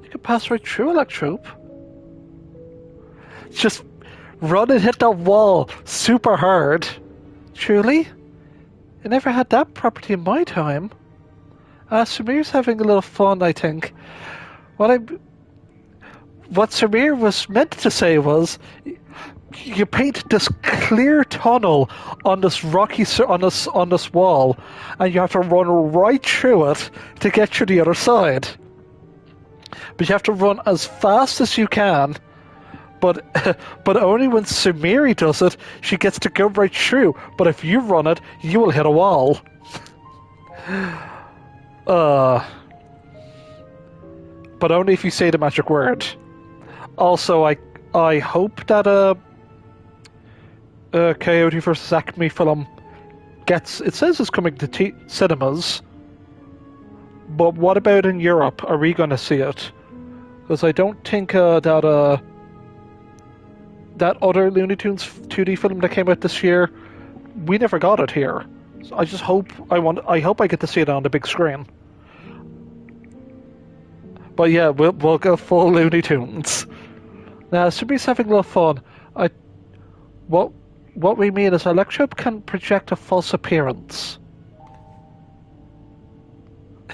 You can pass right through electrope. Just run and hit that wall super hard. Truly? I never had that property in my time. Samir's having a little fun, I think. What Samir was meant to say was, you paint this clear tunnel on this rocky on this wall, and you have to run right through it to get to the other side. But you have to run as fast as you can. But only when Sumiri does it, she gets to go right through. But if you run it, you will hit a wall. But only if you say the magic word. Also, I hope that Coyote vs. Acme film gets... It says it's coming to cinemas. But what about in Europe? Are we going to see it? Because I don't think that other Looney Tunes 2D film that came out this year, we never got it here. So I just hope I hope I get to see it on the big screen. But yeah, we'll go full Looney Tunes. Now, Sumi's having a little fun. What we mean is Electrope can project a false appearance.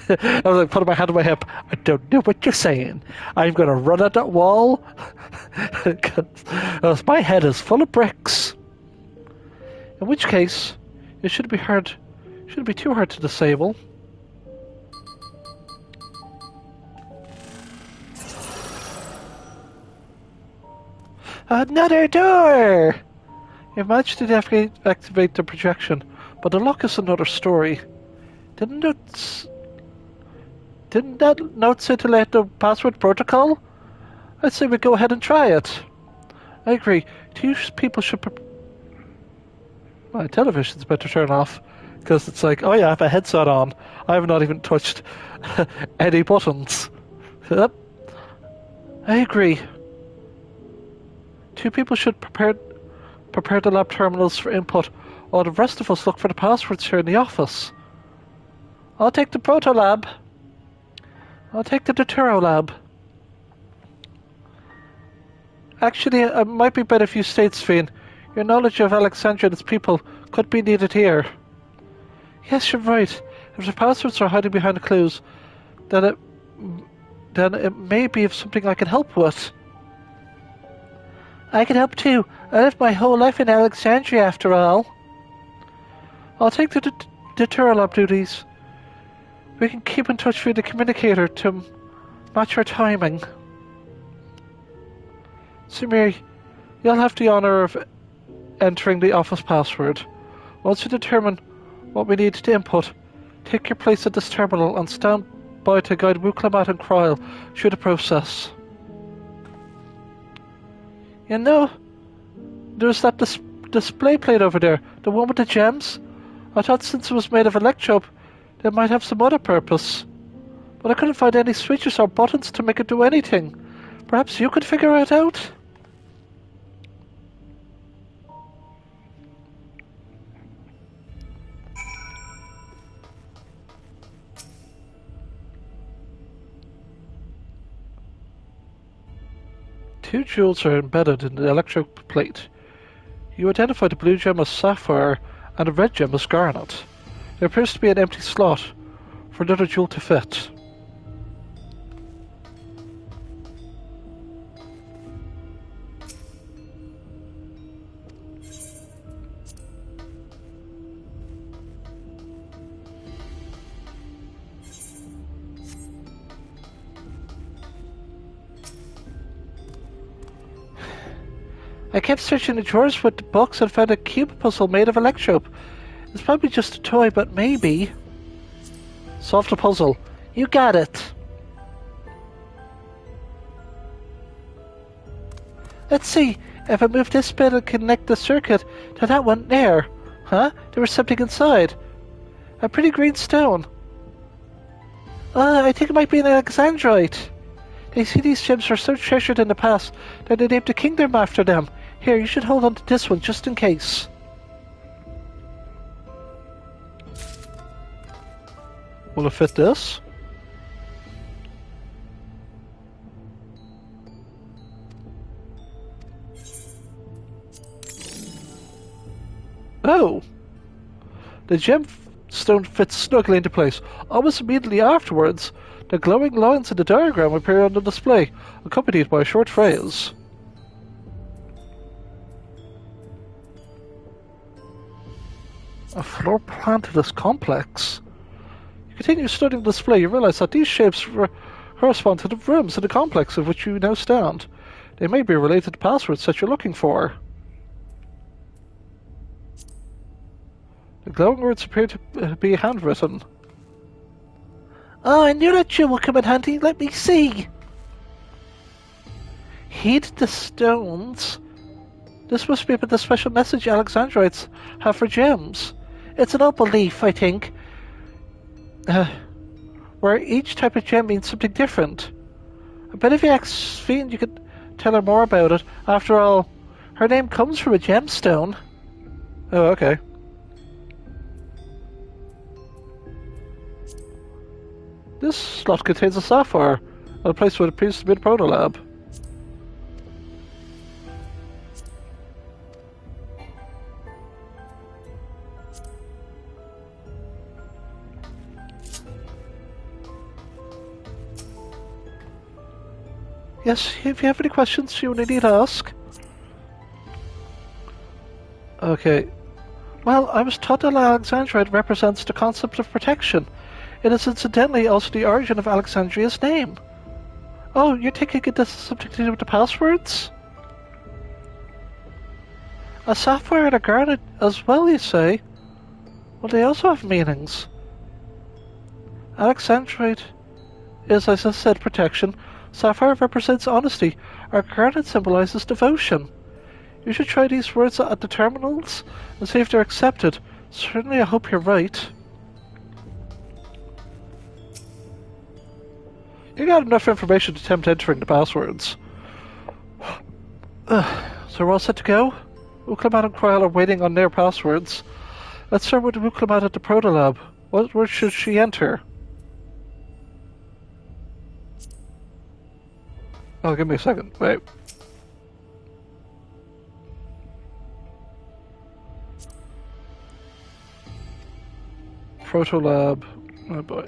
I was like putting my hand on my hip. I don't know what you're saying. I'm going to run at that wall. Because my head is full of bricks. In which case, it shouldn't be too hard to disable. Another door! You've managed to activate the projection, but the lock is another story. Didn't that note say to let the password protocol? I'd say we go ahead and try it. I agree. Two people should... My television's about to turn off, because it's like, oh yeah, I have a headset on. I have not even touched any buttons. Yep. I agree. Two people should prepare the lab terminals for input, while the rest of us look for the passwords here in the office. I'll take the proto lab. I'll take the Deutero lab. Actually, it might be better if you stayed, Sven. Your knowledge of Alexandria and its people could be needed here. Yes, you're right. If the passwords are hiding behind the clues, then it may be of something I can help with. I can help too. I lived my whole life in Alexandria, after all. I'll take the Deutero lab duties. We can keep in touch via the communicator to match our timing. Sumiri, you'll have the honor of entering the office password. Once you determine what we need to input, take your place at this terminal and stand by to guide Wuklamat and Kryl through the process. You know, there's that display plate over there, the one with the gems. I thought since it was made of electrope, it might have some other purpose. But I couldn't find any switches or buttons to make it do anything. Perhaps you could figure it out? Two jewels are embedded in the electric plate. You identify the blue gem as sapphire and the red gem as garnet. There appears to be an empty slot for another jewel to fit. I kept searching the drawers with the books and found a cube puzzle made of electrope. It's probably just a toy, but maybe... Solve the puzzle. You got it. Let's see. If I move this bit and connect the circuit to that one there. Huh? There was something inside. A pretty green stone. I think it might be an Alexandrite. They see these gems were so treasured in the past that they named the kingdom after them. Here, you should hold on to this one just in case. Will it fit this? Oh! The gemstone fits snugly into place. Almost immediately afterwards, the glowing lines in the diagram appear on the display, accompanied by a short phrase. A floor plan to this complex. You continue studying the display, you realize that these shapes correspond to the rooms in the complex in which you now stand. They may be related to passwords that you're looking for. The glowing words appear to be handwritten. Oh, I knew that gem would come in handy. Let me see. Heed the stones. This must be about the special message Alexandrites have for gems. It's an old belief, I think, where each type of gem means something different. I bet if you ask Fiend, you could tell her more about it. After all, her name comes from a gemstone. Oh, okay. This slot contains a sapphire, at a place where it appears to be a protolab. Yes, if you have any questions you need to ask. Okay. Well, I was taught that Alexandrite represents the concept of protection. It is incidentally also the origin of Alexandria's name. Oh, you're thinking this is something to do with the passwords? A sapphire and a garnet as well, you say? Well, they also have meanings. Alexandrite is, as I said, protection. Sapphire represents honesty. Our garnet symbolizes devotion. You should try these words at the terminals and see if they're accepted. Certainly, I hope you're right. You got enough information to attempt entering the passwords. So we're all set to go? Uklamat and Kryl are waiting on their passwords. Let's start with Uklamat at the Protolab. What word should she enter? Oh, give me a second. Wait. Protolab. Oh boy.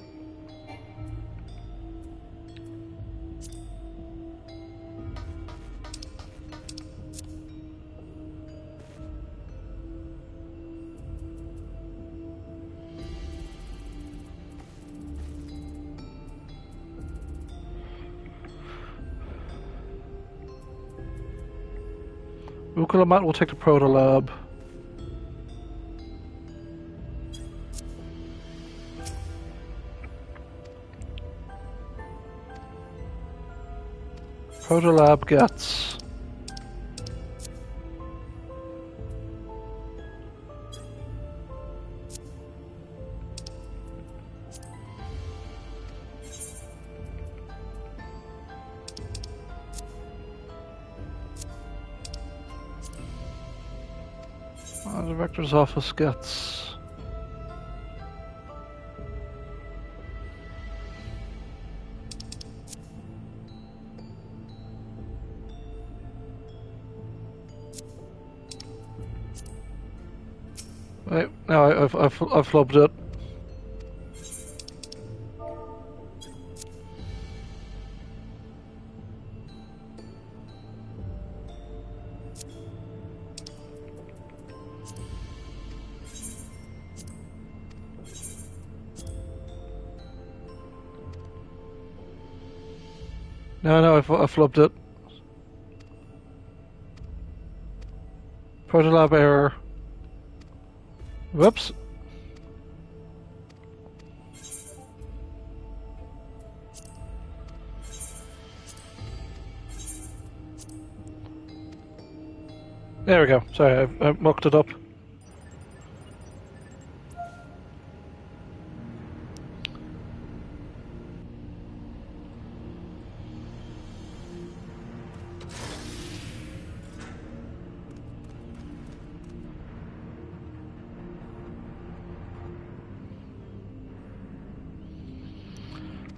Ukulamat will take the Protolab. Protolab gets... the Rector's office gets... Wait, no, I've flubbed it. No, I've flubbed it. Protolab error. Whoops. There we go. Sorry, I mucked it up.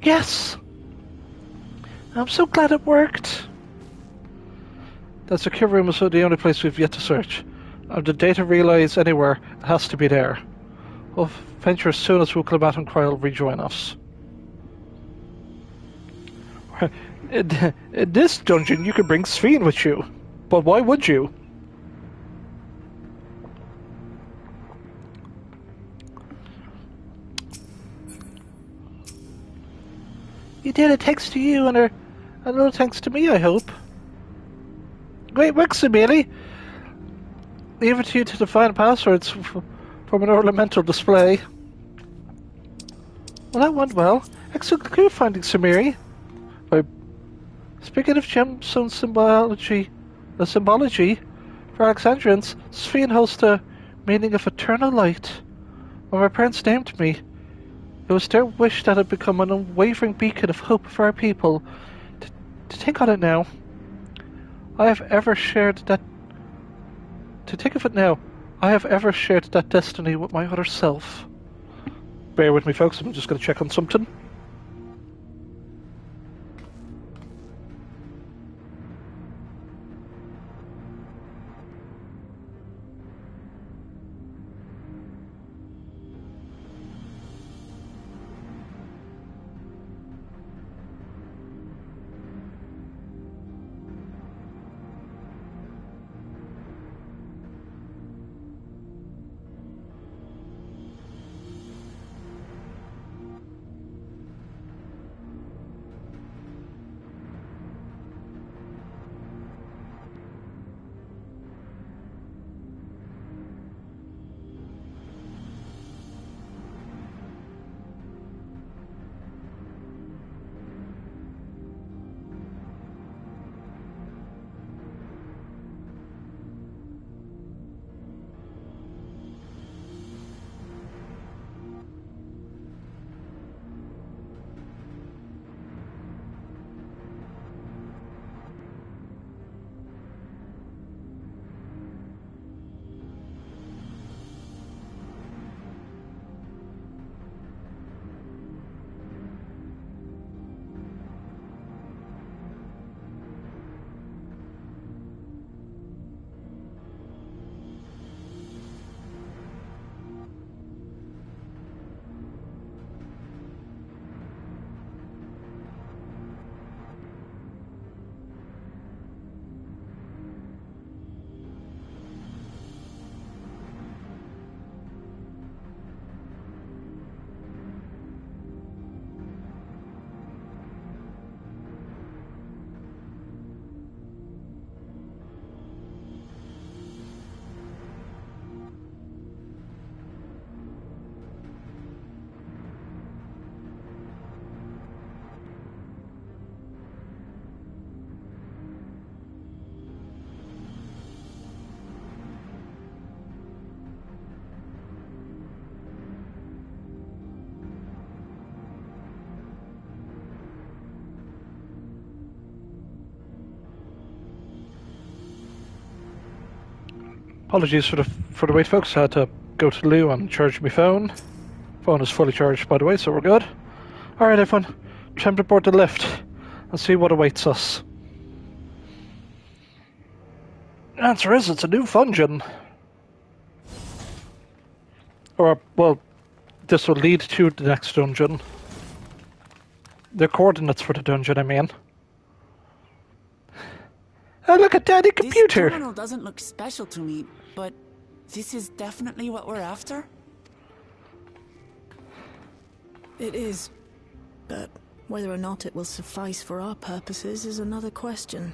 Yes! I'm so glad it worked! That secure room is the only place we've yet to search. If the data relays anywhere, it has to be there. We'll venture as soon as Wuklabat and Kryl rejoin us. In this dungeon, you can bring Sphene with you. But why would you? You did it thanks to you and a little thanks to me, I hope. Great work, Samili. Leave it to you to define passwords from an ornamental display. Well, that went well. Excellent clue finding, Samiri. Speaking of gemstone symbology, for Alexandrians, Sphene holds the meaning of eternal light. When my parents named me, it was their wish that it become an unwavering beacon of hope for our people. To think on it now, I have ever shared that. To think of it now, I have ever shared that destiny with my other self. Bear with me, folks. I'm just going to check on something. Apologies for the wait, folks. I had to go to the loo and charge my phone. Phone is fully charged, by the way, so we're good. Alright, everyone. Time to board the lift and see what awaits us. The answer is, it's a new dungeon. Or, well, this will lead to the next dungeon. The coordinates for the dungeon, I mean. Oh, look at Daddy Computer! This terminal doesn't look special to me, but this is definitely what we're after? It is, but whether or not it will suffice for our purposes is another question.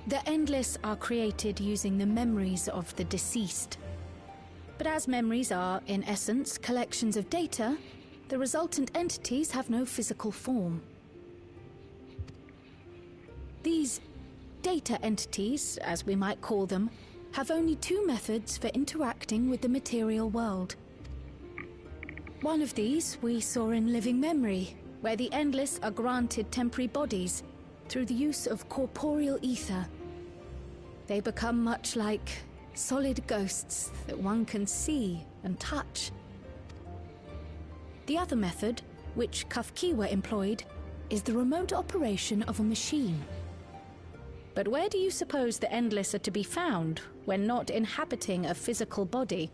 The Endless are created using the memories of the deceased. But as memories are, in essence, collections of data, the resultant entities have no physical form. These data entities, as we might call them, have only two methods for interacting with the material world. One of these we saw in living memory, where the Endless are granted temporary bodies through the use of corporeal ether. They become much like solid ghosts that one can see and touch. The other method, which Kafkiwa employed, is the remote operation of a machine. But where do you suppose the Endless are to be found when not inhabiting a physical body?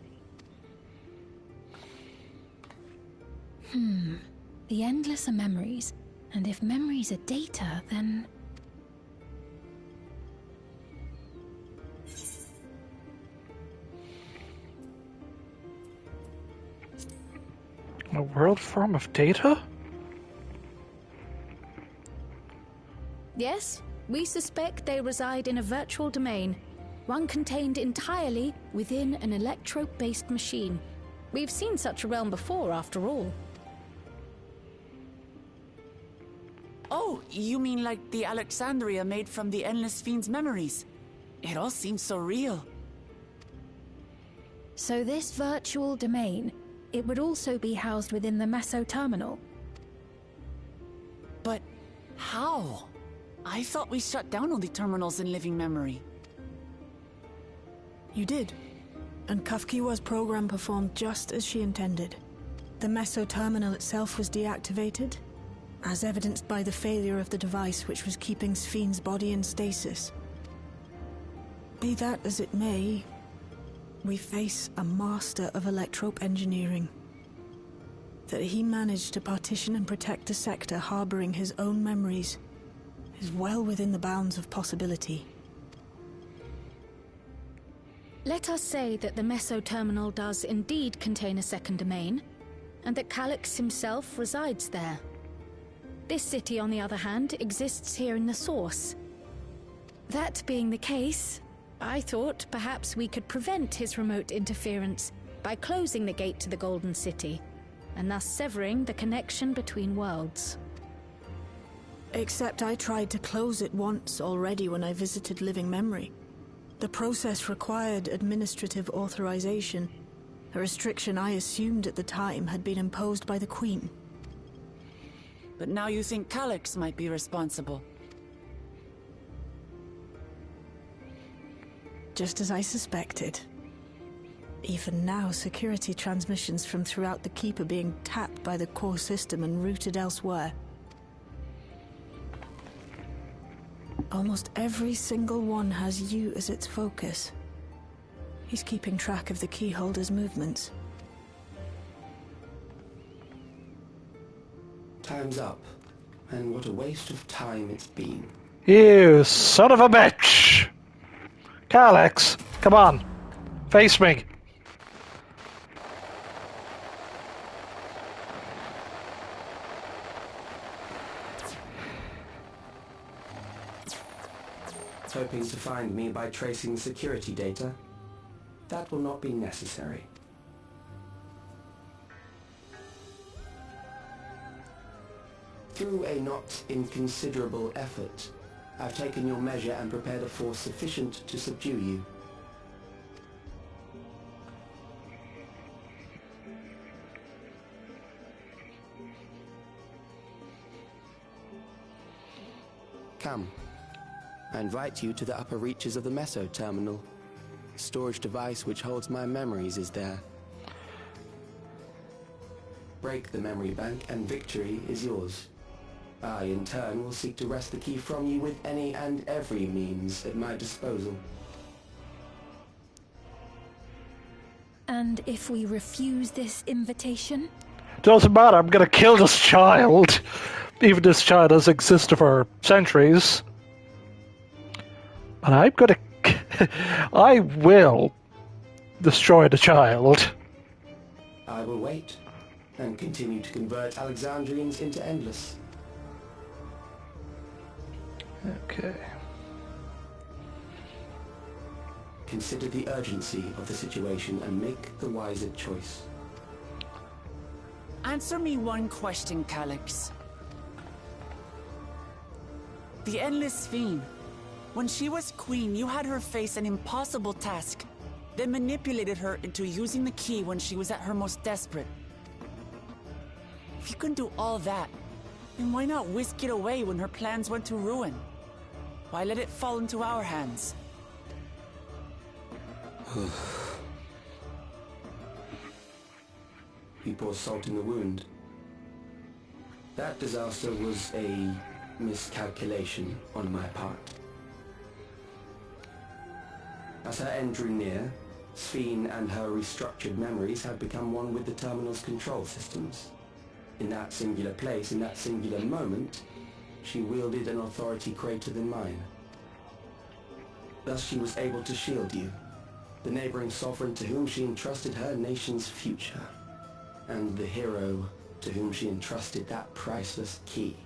The Endless are memories, and if memories are data, then... A world form of data? Yes, we suspect they reside in a virtual domain, one contained entirely within an electrope-based machine. We've seen such a realm before, after all. Oh, you mean like the Alexandria made from the Endless Fiend's memories? It all seems so real. So this virtual domain, it would also be housed within the Meso terminal. But how? I thought we shut down all the terminals in living memory. You did. And Kafkiwa's program performed just as she intended. The Meso terminal itself was deactivated, as evidenced by the failure of the device which was keeping Sfien's body in stasis. Be that as it may, we face a master of electrope engineering. That he managed to partition and protect the sector harboring his own memories is well within the bounds of possibility. Let us say that the Meso terminal does indeed contain a second domain, and that Calyx himself resides there. This city, on the other hand, exists here in the source. That being the case, I thought perhaps we could prevent his remote interference by closing the gate to the Golden City, and thus severing the connection between worlds. Except I tried to close it once already when I visited living memory. The process required administrative authorization, a restriction I assumed at the time had been imposed by the Queen. But now you think Calyx might be responsible. Just as I suspected. Even now, security transmissions from throughout the Keep are being tapped by the core system and routed elsewhere. Almost every single one has you as its focus. He's keeping track of the keyholder's movements. Time's up. And what a waste of time it's been. You son of a bitch! Calyx, come on. Face me. Hoping to find me by tracing security data? That will not be necessary. Through a not inconsiderable effort, I've taken your measure and prepared a force sufficient to subdue you. Come. I invite you to the upper reaches of the Meso terminal. The storage device which holds my memories is there. Break the memory bank and victory is yours. I, in turn, will seek to wrest the key from you with any and every means at my disposal. And if we refuse this invitation? Doesn't matter, I'm gonna kill this child. Even this child has existed for centuries. And I'm gonna... I will destroy the child. I will wait and continue to convert Alexandrians into Endless. Okay. Consider the urgency of the situation and make the wiser choice. Answer me one question, Calyx. The Endless Fiend. When she was queen, you had her face an impossible task, then manipulated her into using the key when she was at her most desperate. If you can do all that, then why not whisk it away when her plans went to ruin? Why let it fall into our hands? He pours salt in the wound. That disaster was a miscalculation on my part. As her end drew near, Sphene and her restructured memories had become one with the terminal's control systems. In that singular place, in that singular moment, she wielded an authority greater than mine. Thus she was able to shield you, the neighboring sovereign to whom she entrusted her nation's future, and the hero to whom she entrusted that priceless key.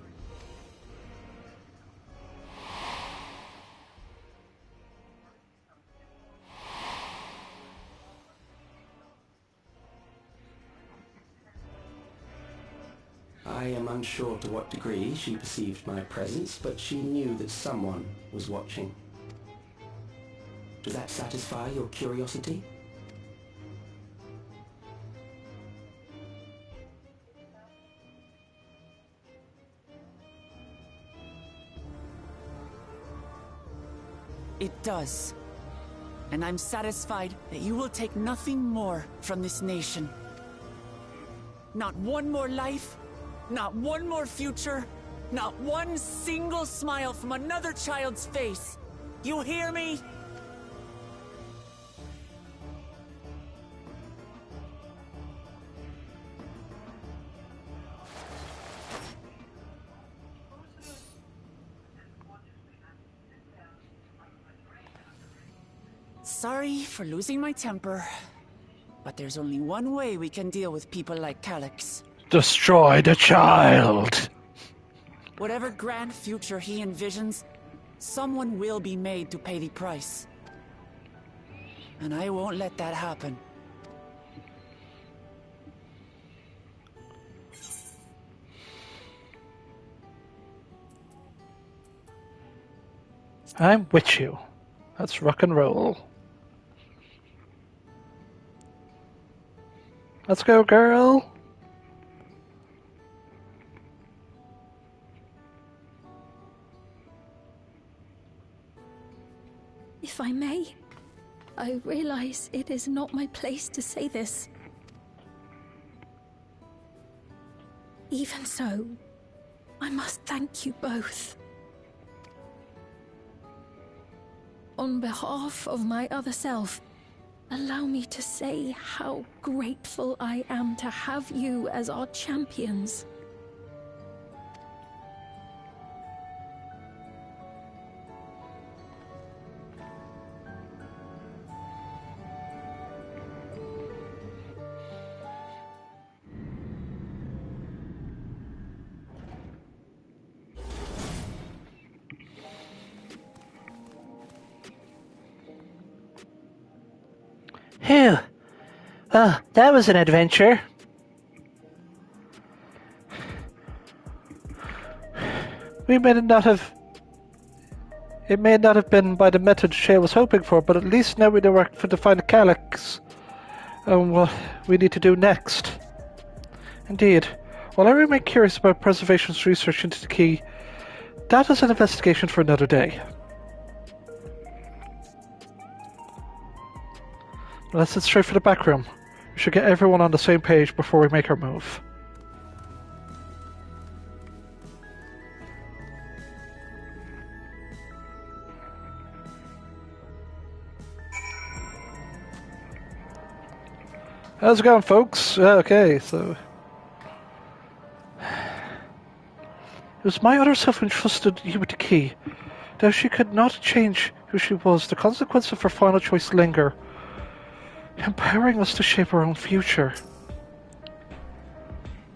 I am unsure to what degree she perceived my presence, but she knew that someone was watching. Does that satisfy your curiosity? It does. And I'm satisfied that you will take nothing more from this nation. Not one more life, not one more future, not one single smile from another child's face. You hear me? Sorry for losing my temper, but there's only one way we can deal with people like Calyx. Destroy the child! Whatever grand future he envisions, someone will be made to pay the price. And I won't let that happen. I'm with you. Let's rock and roll. Let's go, girl! If I may, I realize it is not my place to say this. Even so, I must thank you both. On behalf of my other self, allow me to say how grateful I am to have you as our champions. Phew. Well, that was an adventure. It may not have been by the method Shay was hoping for, but at least now we know where to find the Calyx and what we need to do next. Indeed. While I remain curious about Preservation's research into the key, that is an investigation for another day. Let's head straight for the back room. We should get everyone on the same page before we make our move. How's it going, folks? Okay, so... It was my other self who entrusted you with the key. Though she could not change who she was, the consequences of her final choice linger, empowering us to shape our own future.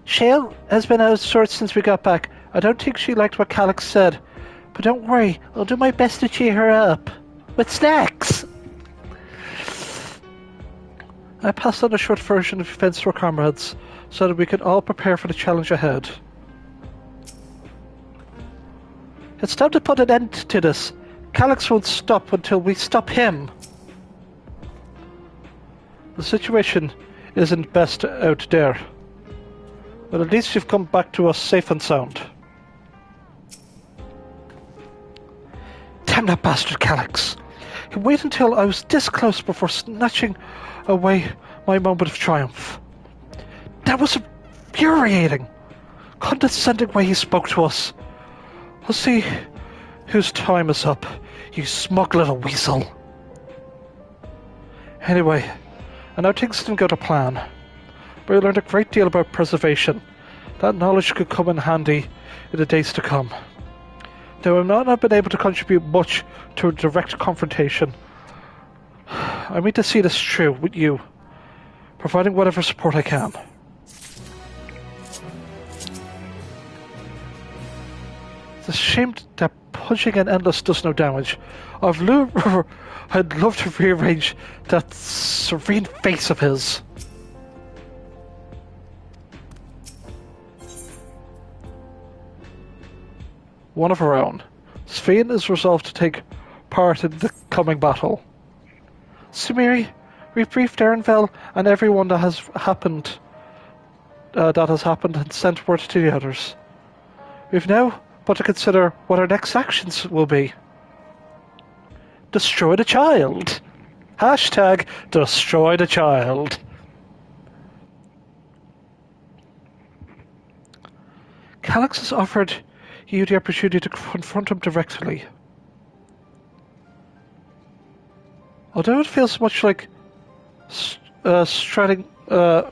Shale has been out of sorts since we got back. I don't think she liked what Calyx said. But don't worry, I'll do my best to cheer her up. With snacks! I passed on a short version of events to our comrades, so that we can all prepare for the challenge ahead. It's time to put an end to this. Calyx won't stop until we stop him. The situation isn't best out there. But at least you've come back to us safe and sound. Damn that bastard Calyx! He waited until I was this close before snatching away my moment of triumph. That was infuriating! Condescending way he spoke to us. We'll see whose time is up, you smug little weasel. Anyway, I know things didn't go to plan, but I learned a great deal about preservation. That knowledge could come in handy in the days to come. Though I've not been able to contribute much to a direct confrontation, I mean to see this through with you, providing whatever support I can. It's a shame that punching an Endless does no damage. I'd love to rearrange that serene face of his. One of our own. Sphene is resolved to take part in the coming battle. Sumiri, we've briefed Erenvel and everyone that has happened and sent word to the others. We've now but to consider what our next actions will be. Destroy the child. Hashtag destroy the child. Calyx has offered you the opportunity to confront him directly. Although it feels much like striding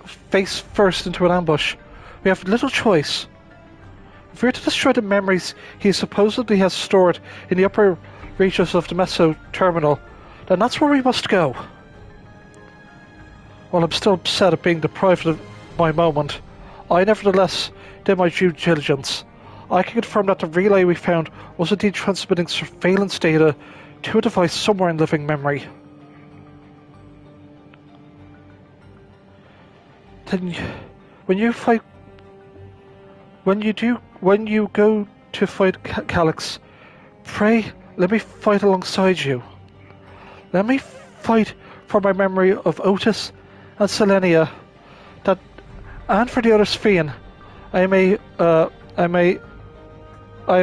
face first into an ambush, we have little choice. If we're to destroy the memories he supposedly has stored in the upper reaches of the Meso terminal, then that's where we must go. While I'm still upset at being deprived of my moment, I nevertheless did my due diligence. I can confirm that the relay we found was indeed transmitting surveillance data to a device somewhere in living memory. Then, when you go to fight Calyx, pray let me fight alongside you. Let me fight for my memory of Otis and Selenia, and for the other Sphene I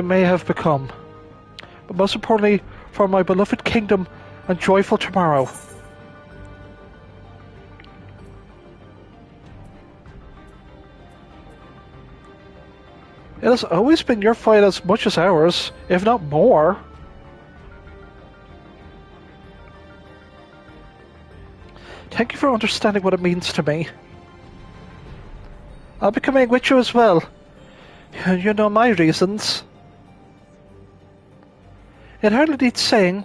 may have become, but most importantly for my beloved kingdom and joyful tomorrow. It has always been your fight as much as ours, if not more. Thank you for understanding what it means to me. I'll be coming with you as well. You know my reasons. It hardly needs saying,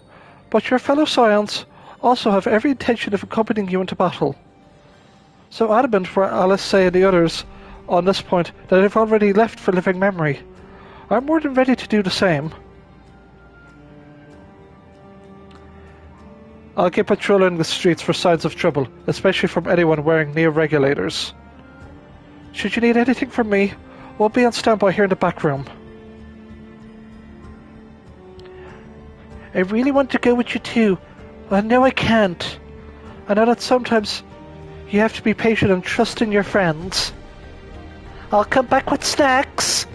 but your fellow Scions also have every intention of accompanying you into battle. So adamant were Alice and the others on this point that they've already left for living memory. I'm more than ready to do the same. I'll keep patrolling the streets for signs of trouble, especially from anyone wearing neo-regulators. Should you need anything from me, we'll be on standby here in the back room. I really want to go with you too, but I know I can't. I know that sometimes you have to be patient and trust in your friends. I'll come back with snacks!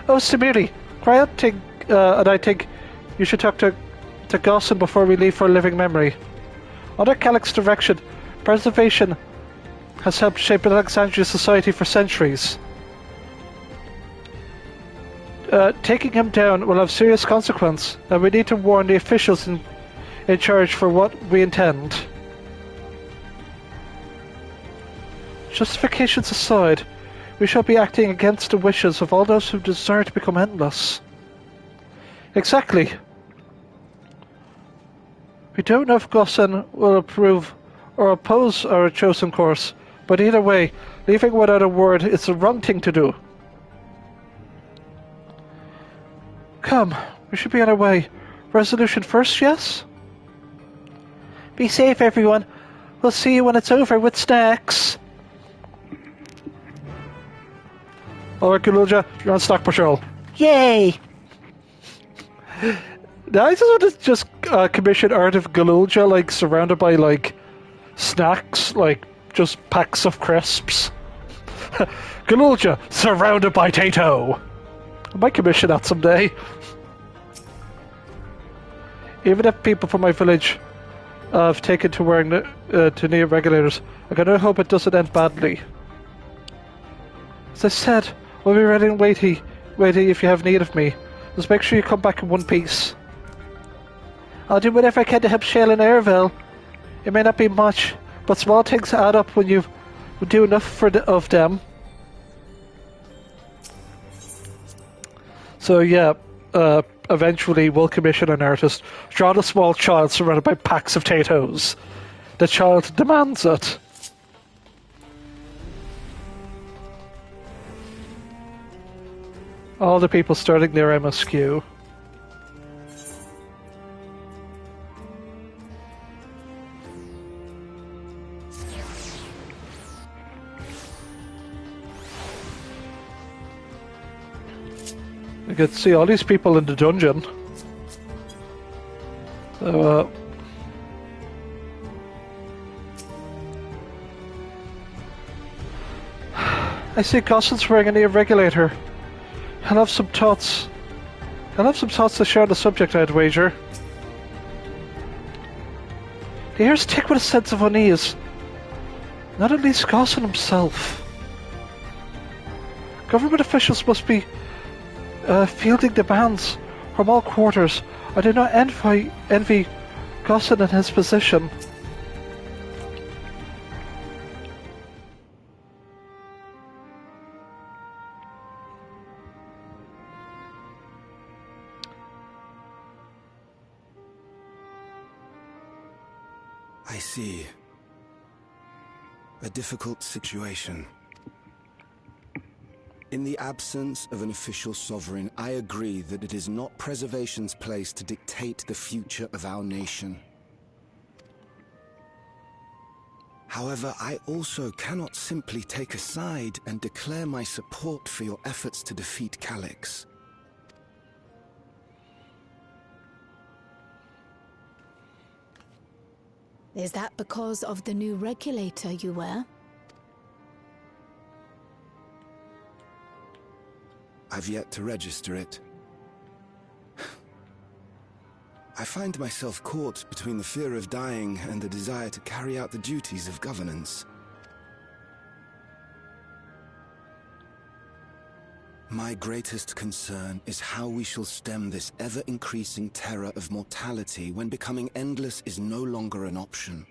Oh, Sumiri, and I think you should talk to Gaussen before we leave for living memory. Under Calyx's direction, preservation has helped shape Alexandria's society for centuries. Taking him down will have serious consequence, and we need to warn the officials in charge for what we intend. Justifications aside, we shall be acting against the wishes of all those who desire to become endless. Exactly. We don't know if Gaussen will approve or oppose our chosen course, but either way, leaving without a word is the wrong thing to do. Come, we should be on our way. Resolution first, yes? Be safe, everyone. We'll see you when it's over with snacks. Alright, Galulja, you're on stock patrol. Yay! Now I just want to commission art of Galulja, like, surrounded by, like, snacks, like, just packs of crisps. Galulja, surrounded by Tato! I might commission that someday. Even if people from my village have taken to wearing to near regulators, I gotta hope it doesn't end badly. As I said, we'll be ready and waiting if you have need of me. Just make sure you come back in one piece. I'll do whatever I can to help Shale and Airville. It may not be much, but small things add up when you do enough of them. So yeah, eventually we'll commission an artist, draw a small child surrounded by packs of potatoes. The child demands it. All the people starting their MSQ. You can see all these people in the dungeon. So, I see Goslin's wearing a near regulator. I'll have some thoughts to share on the subject, I'd wager. The ears tick with a sense of unease. Not at least Goslin himself. Government officials must be fielding demands from all quarters. I do not envy Goslin in his position. I see. A difficult situation. In the absence of an official sovereign, I agree that it is not Preservation's place to dictate the future of our nation. However, I also cannot simply take a side and declare my support for your efforts to defeat Calyx. Is that because of the new regulator you wear? I've yet to register it. I find myself caught between the fear of dying and the desire to carry out the duties of governance. My greatest concern is how we shall stem this ever-increasing terror of mortality when becoming endless is no longer an option.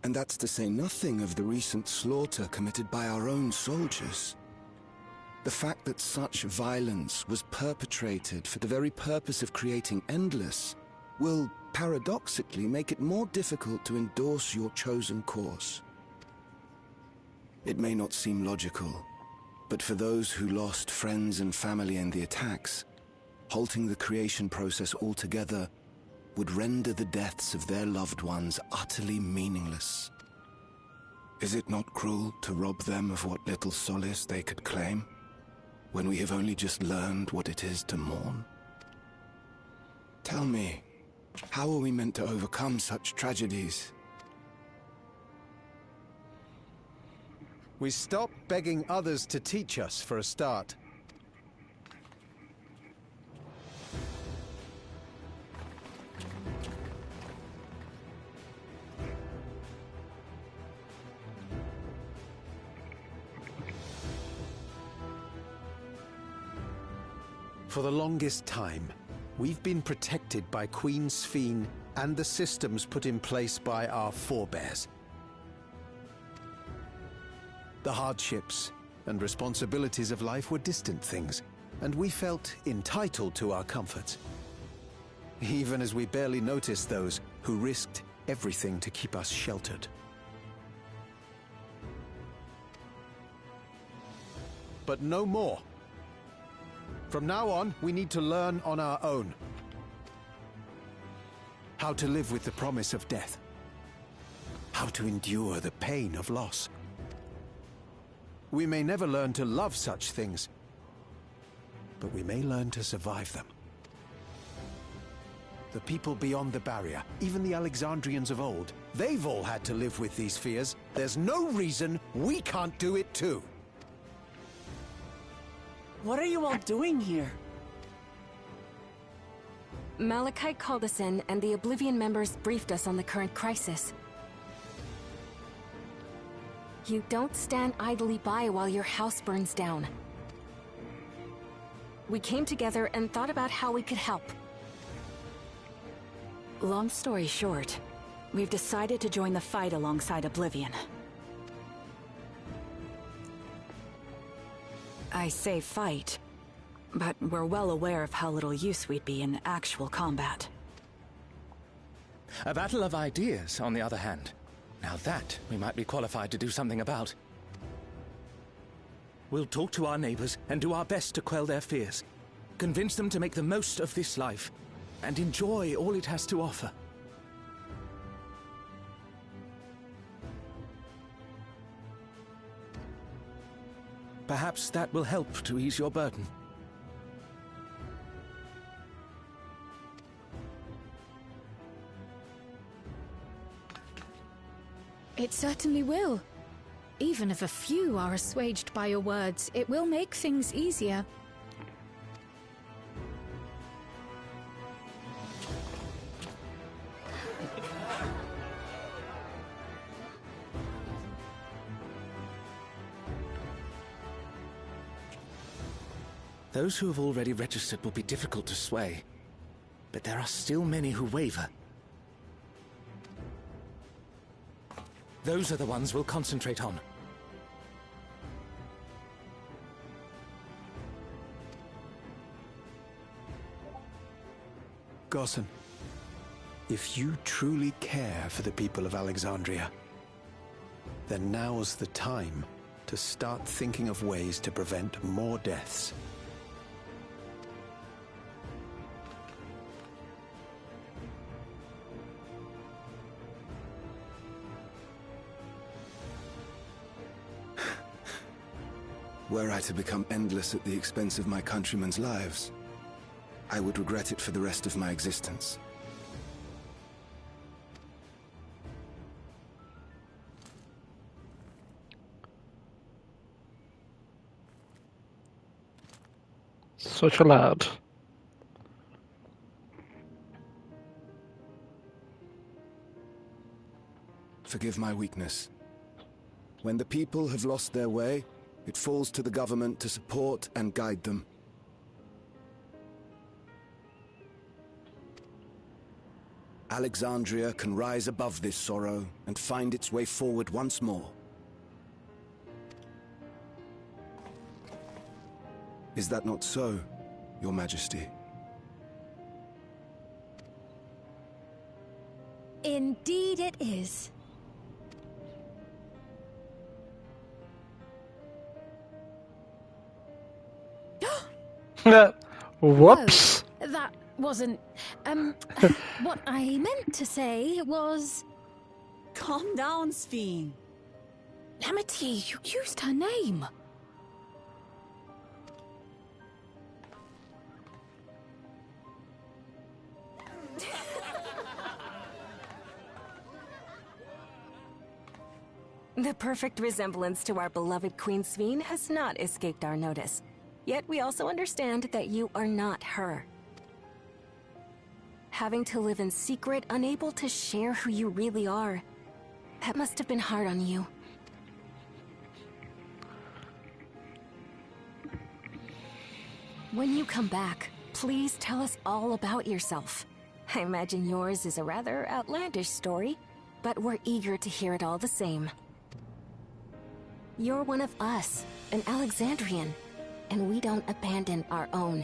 And that's to say nothing of the recent slaughter committed by our own soldiers. The fact that such violence was perpetrated for the very purpose of creating endless will, paradoxically, make it more difficult to endorse your chosen course. It may not seem logical, but for those who lost friends and family in the attacks, halting the creation process altogether would render the deaths of their loved ones utterly meaningless. Is it not cruel to rob them of what little solace they could claim, when we have only just learned what it is to mourn? Tell me, how are we meant to overcome such tragedies? We stop begging others to teach us for a start. For the longest time, we've been protected by Queen Sphene and the systems put in place by our forebears. The hardships and responsibilities of life were distant things, and we felt entitled to our comforts, even as we barely noticed those who risked everything to keep us sheltered. But no more. From now on, we need to learn on our own how to live with the promise of death, how to endure the pain of loss. We may never learn to love such things, but we may learn to survive them. The people beyond the barrier, even the Alexandrians of old, they've all had to live with these fears. There's no reason we can't do it too. What are you all doing here? Malachite called us in, and the Oblivion members briefed us on the current crisis. You don't stand idly by while your house burns down. We came together and thought about how we could help. Long story short, we've decided to join the fight alongside Oblivion. I say fight, but we're well aware of how little use we'd be in actual combat. A battle of ideas, on the other hand. Now that we might be qualified to do something about. We'll talk to our neighbors and do our best to quell their fears. Convince them to make the most of this life and enjoy all it has to offer. Perhaps that will help to ease your burden. It certainly will. Even if a few are assuaged by your words, it will make things easier. Those who have already registered will be difficult to sway, but there are still many who waver. Those are the ones we'll concentrate on. Gossan, if you truly care for the people of Alexandria, then now's the time to start thinking of ways to prevent more deaths. Were I to become endless at the expense of my countrymen's lives, I would regret it for the rest of my existence. Such a lad. Forgive my weakness. When the people have lost their way, it falls to the government to support and guide them. Alexandria can rise above this sorrow and find its way forward once more. Is that not so, Your Majesty? Indeed it is. Whoops. Oh, that wasn't... what I meant to say was... Calm down, Sphene. Amity, you used her name. The perfect resemblance to our beloved Queen Sphene has not escaped our notice. Yet we also understand that you are not her. Having to live in secret, unable to share who you really are, that must have been hard on you. When you come back, please tell us all about yourself. I imagine yours is a rather outlandish story, but we're eager to hear it all the same. You're one of us, an Alexandrian, and we don't abandon our own.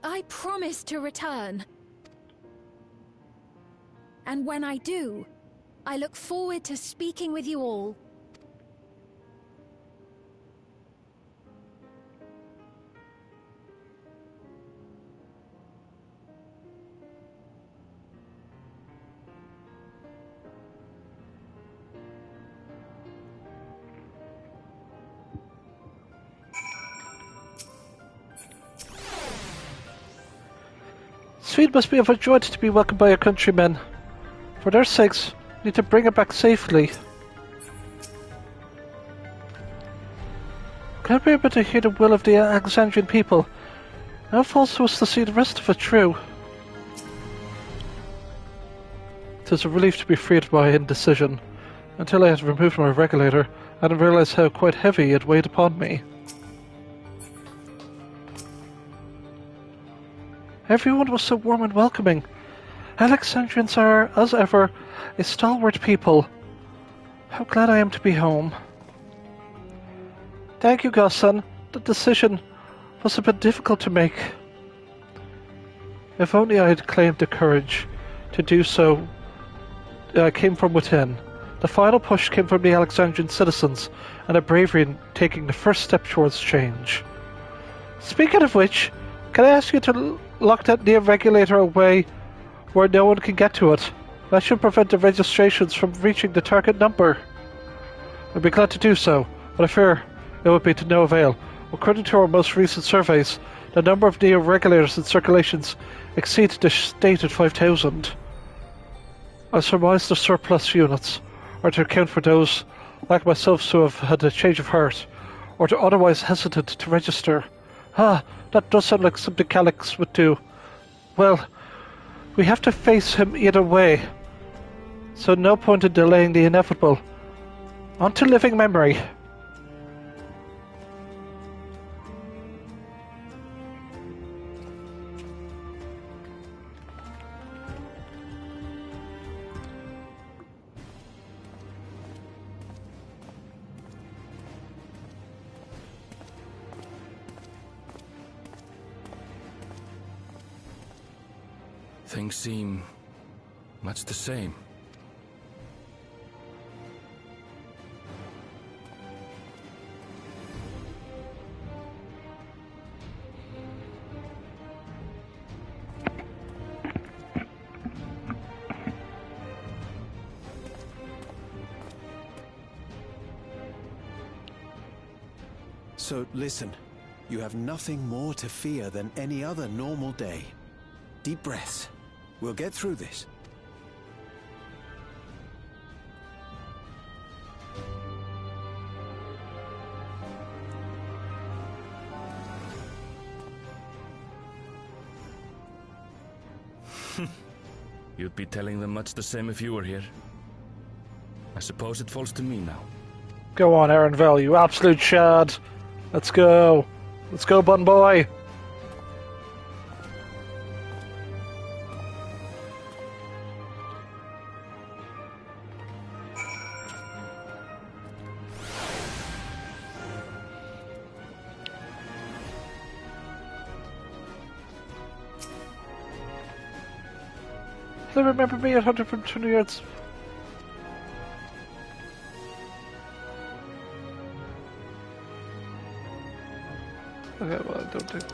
I promise to return. And when I do, I look forward to speaking with you all. Swede must be overjoyed to be welcomed by your countrymen. For their sakes, we need to bring it back safely. Can I be able to hear the will of the Alexandrian people? Now it falls to us to see the rest of it through. It is a relief to be freed of my indecision. Until I had removed my regulator, I didn't realize how quite heavy it weighed upon me. Everyone was so warm and welcoming. Alexandrians are, as ever, a stalwart people. How glad I am to be home. Thank you, Gossan. The decision must have been difficult to make. If only I had claimed the courage to do so came from within. The final push came from the Alexandrian citizens, and their bravery in taking the first step towards change. Speaking of which, can I ask you to lock that near regulator away where no one can get to it? That should prevent the registrations from reaching the target number. I'd be glad to do so, but I fear it would be to no avail. According to our most recent surveys, the number of neo-regulators in circulations exceeds the stated 5,000. I surmise the surplus units are to account for those like myself who have had a change of heart, or to otherwise hesitant to register. That does sound like something Calix would do. Well, we have to face him either way, so no point in delaying the inevitable. On to living memory. Things seem much the same. So listen, you have nothing more to fear than any other normal day. Deep breaths. We'll get through this. You'd be telling them much the same if you were here. I suppose it falls to me now. Go on, Aaronville, you absolute shad. Let's go. Let's go, bun boy. They remember me at 120 yards. Okay, well, I don't think.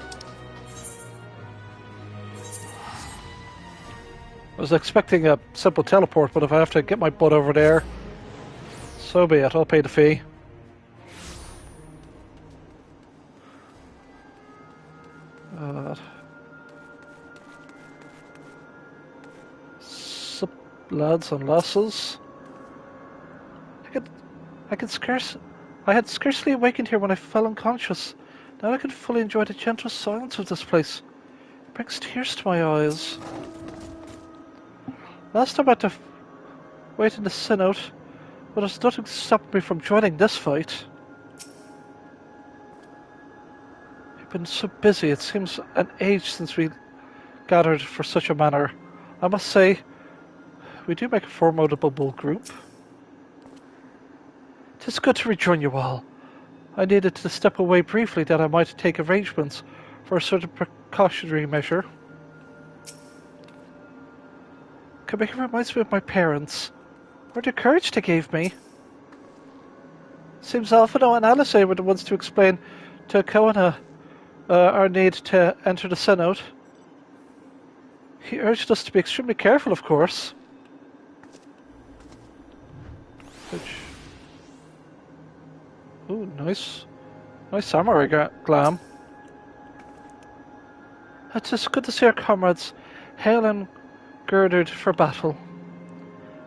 I was expecting a simple teleport, but if I have to get my butt over there, so be it. I'll pay the fee. Lads and lasses. I had scarcely awakened here when I fell unconscious. Now I can fully enjoy the gentle silence of this place. It brings tears to my eyes. Last time I had to wait in the synod, but there's nothing to stop me from joining this fight. I've been so busy, it seems an age since we gathered for such a manner. I must say, we do make a formidable group. It is good to rejoin you all. I needed to step away briefly that I might take arrangements for a certain cautionary measure. Kabika reminds me of my parents, or the courage they gave me. Seems Alphino and Alice were the ones to explain to Koana our need to enter the Synod. He urged us to be extremely careful, of course. Ooh, nice. Nice samurai glam. It's just good to see our comrades hale and girded for battle.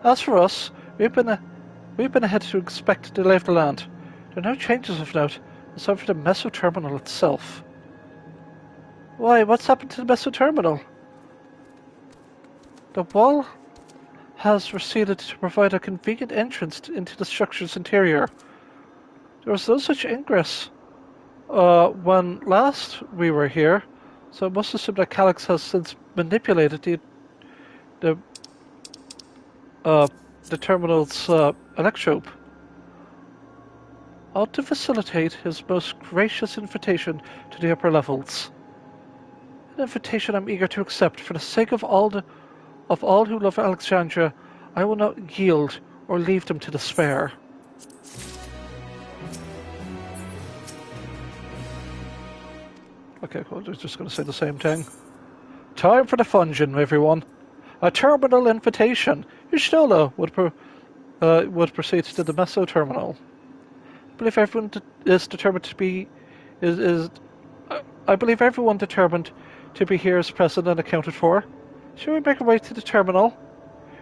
As for us, we've been ahead to inspect the lay of the land. There are no changes of note, aside from the Meso Terminal itself. Why, what's happened to the Meso Terminal? The wall has receded to provide a convenient entrance into the structure's interior. There was no such ingress when last we were here, so I must assume that Calyx has since manipulated the terminal's electrope. Ought to facilitate his most gracious invitation to the upper levels. An invitation I'm eager to accept. For the sake of all who love Alexandria, I will not yield or leave them to despair. Okay, cool. They're just going to say the same thing. Time for the fungin, everyone. A terminal invitation. Yushnola would proceed to the Meso Terminal. I believe everyone is determined to be I believe everyone determined to be here is present and accounted for. Shall we make our way to the terminal?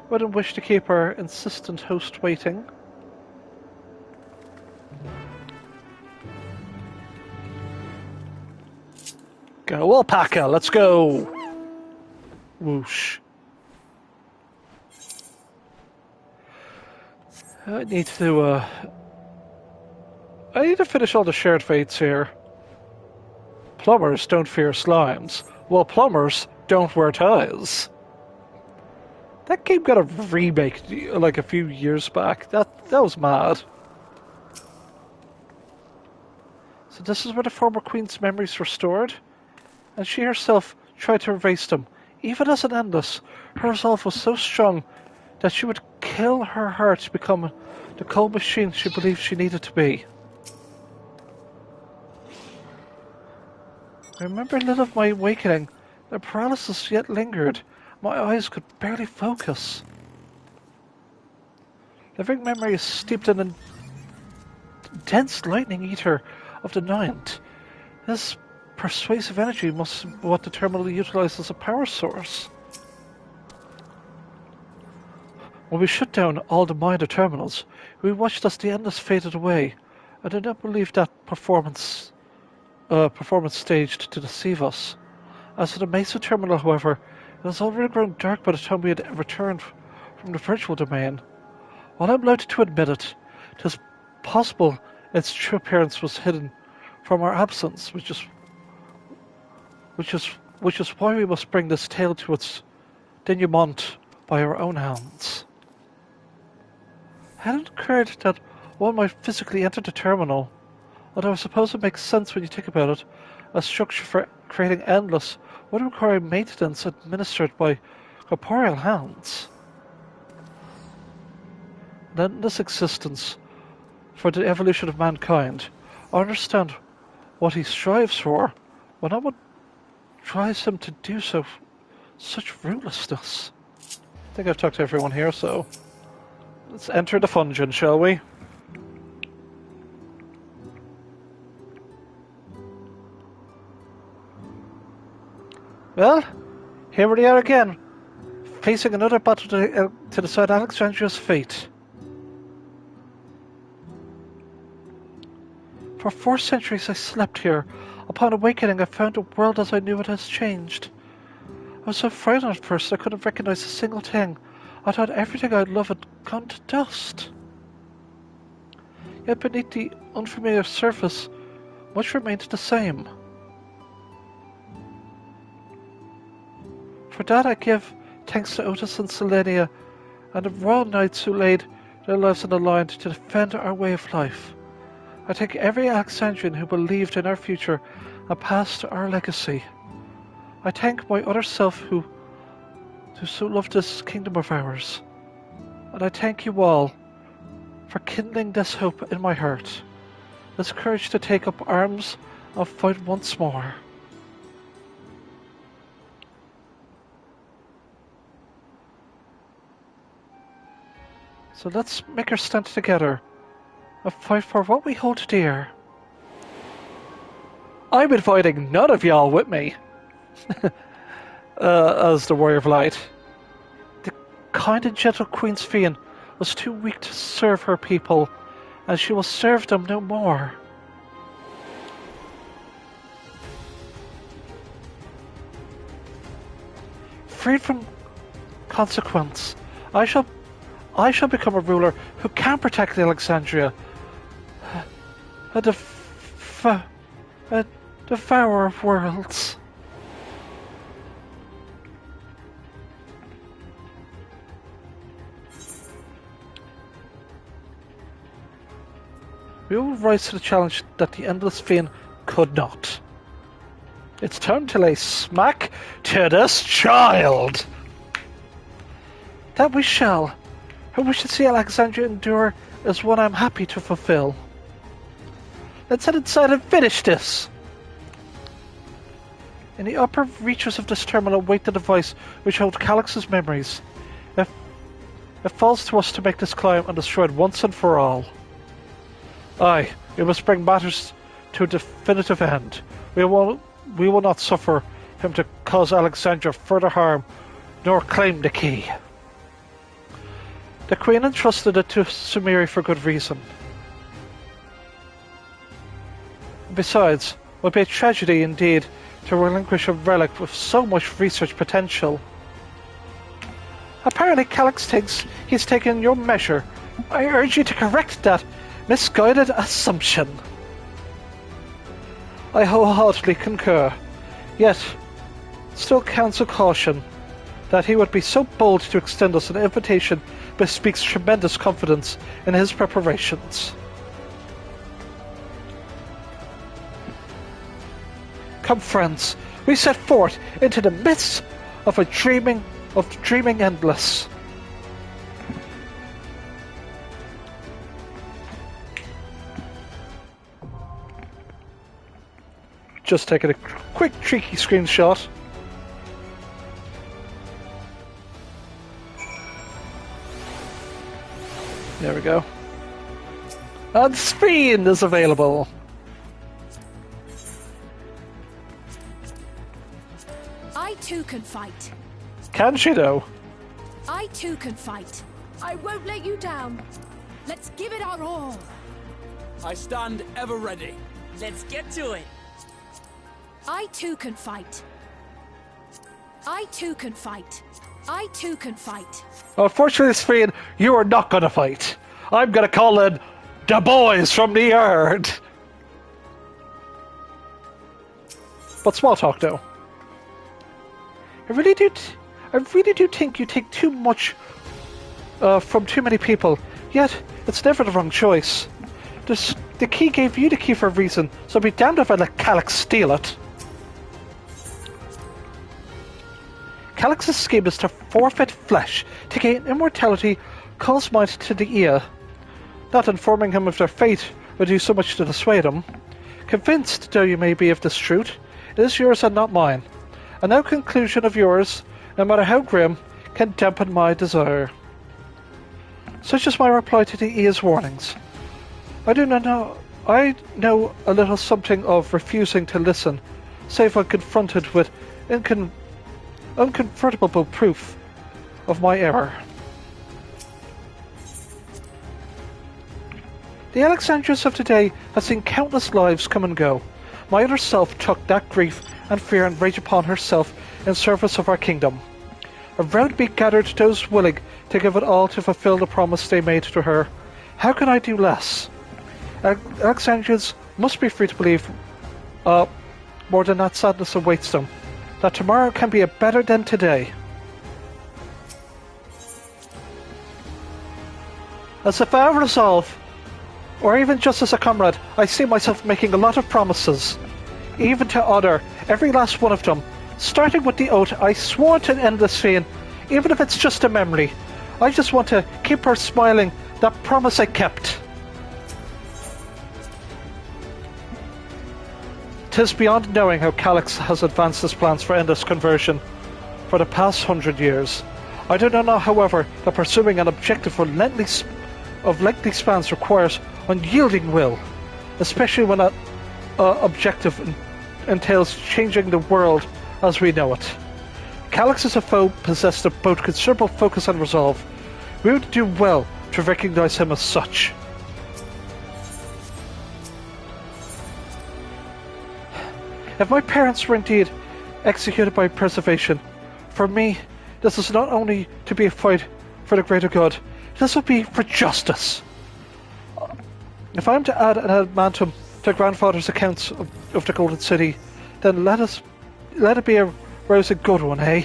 Wouldn't wish to keep our insistent host waiting. Go alpaca, let's go! Whoosh. I need to finish all the shared fates here. Plumbers don't fear slimes, while plumbers don't wear ties. That game got a remake like a few years back. That was mad. So this is where the former queen's memories were stored, and she herself tried to erase them. Even as an endless, her resolve was so strong that she would kill her heart to become the cold machine she believed she needed to be. I remember little of my awakening. The paralysis yet lingered. My eyes could barely focus. Living memory is steeped in an intense lightning ether of the night. This persuasive energy must be what the terminal utilized as a power source. When we shut down all the minor terminals, we watched as the endless faded away. I do not believe that performance staged to deceive us. As for the Meso Terminal, however, it was already grown dark by the time we had returned from the virtual domain. While I'm allowed to admit it, it is possible its true appearance was hidden from our absence, which is why we must bring this tale to its denouement by our own hands. It hadn't occurred that one might physically enter the terminal, although I suppose it makes sense when you think about it. A structure for creating endless would require maintenance administered by corporeal hands. An endless existence for the evolution of mankind. I understand what he strives for, when no one drives him to do so. Such ruthlessness. I think I've talked to everyone here, so let's enter the fungin, shall we? Well, here we are again, facing another battle to decide Alexandria's fate. For 4 centuries I slept here. Upon awakening, I found the world as I knew it has changed. I was so frightened at first I couldn't recognize a single thing. I thought everything I loved had gone to dust. Yet beneath the unfamiliar surface, much remained the same. For that I give thanks to Otis and Selenia, and the royal knights who laid their lives on the line to defend our way of life. I thank every Alexandrian who believed in our future and passed our legacy. I thank my other self who so loved this kingdom of ours. And I thank you all for kindling this hope in my heart, this courage to take up arms and fight once more. So let's make our stand together and fight for what we hold dear. I'm inviting none of y'all with me, as the Warrior of Light. The kind and gentle Queen Sphene was too weak to serve her people, and she will serve them no more. Freed from consequence, I shall become a ruler who can protect Alexandria. A devourer of worlds. We will rise to the challenge that the Endless Fiend could not. It's time to lay smack to this child! That we shall. Who we should see Alexandria endure is one I'm happy to fulfill. Let's head inside and finish this! In the upper reaches of this terminal wait the device which holds Calyx's memories. It falls to us to make this climb and destroy it once and for all. Aye, we must bring matters to a definitive end. We will not suffer him to cause Alexandria further harm, nor claim the key. The Queen entrusted it to Sumeri for good reason. Besides, it would be a tragedy indeed to relinquish a relic with so much research potential. Apparently Calyx thinks he's taken your measure. I urge you to correct that misguided assumption. I wholeheartedly concur, yet still counsel caution that he would be so bold to extend us an invitation bespeaks tremendous confidence in his preparations. Come, friends, we set forth into the midst of dreaming endless. Just taking a quick cheeky screenshot. There we go. And Sphene is available. I too can fight. Can she though? I too can fight. I won't let you down. Let's give it our all. I stand ever ready. Let's get to it. I too can fight. I too can fight. I too can fight. Unfortunately, Sphene, you are not gonna fight. I'm gonna call in the boys from the yard. But small talk, though. I really do think you take too much from too many people. Yet it's never the wrong choice. The key gave you the key for a reason, so be damned if I let Calyx steal it. Calyx's scheme is to forfeit flesh to gain immortality, cause might to the ear. Not informing him of their fate would do so much to dissuade him. Convinced though you may be of this truth, it is yours and not mine. And no conclusion of yours, no matter how grim, can dampen my desire. Such is my reply to the Ear's warnings. I know a little something of refusing to listen, save when confronted with unconvertible proof of my error. The Alexandrians of today have seen countless lives come and go. My other self took that grief and fear and rage upon herself in service of our kingdom. Around me gathered those willing to give it all to fulfill the promise they made to her. How can I do less? Alexandrians must be free to believe more than that sadness awaits them, that tomorrow can be better than today. As if I resolve, or even just as a comrade, I see myself making a lot of promises, even to honor every last one of them, Starting with the oath I swore to Endless Fiend, even if it's just a memory. I just want to keep her smiling, that promise I kept. 'Tis beyond knowing how Calyx has advanced his plans for Endless conversion for the past 100 years. I do not know, however, that pursuing an objective of lengthy spans requires unyielding will, especially when that objective entails changing the world as we know it. Calyx is a foe possessed of both considerable focus and resolve. We would do well to recognize him as such. If my parents were indeed executed by preservation, for me, this is not only to be a fight for the greater good, this will be for justice. If I am to add an adamantum to grandfather's accounts of the Golden City, then let it be a rousing good one, eh?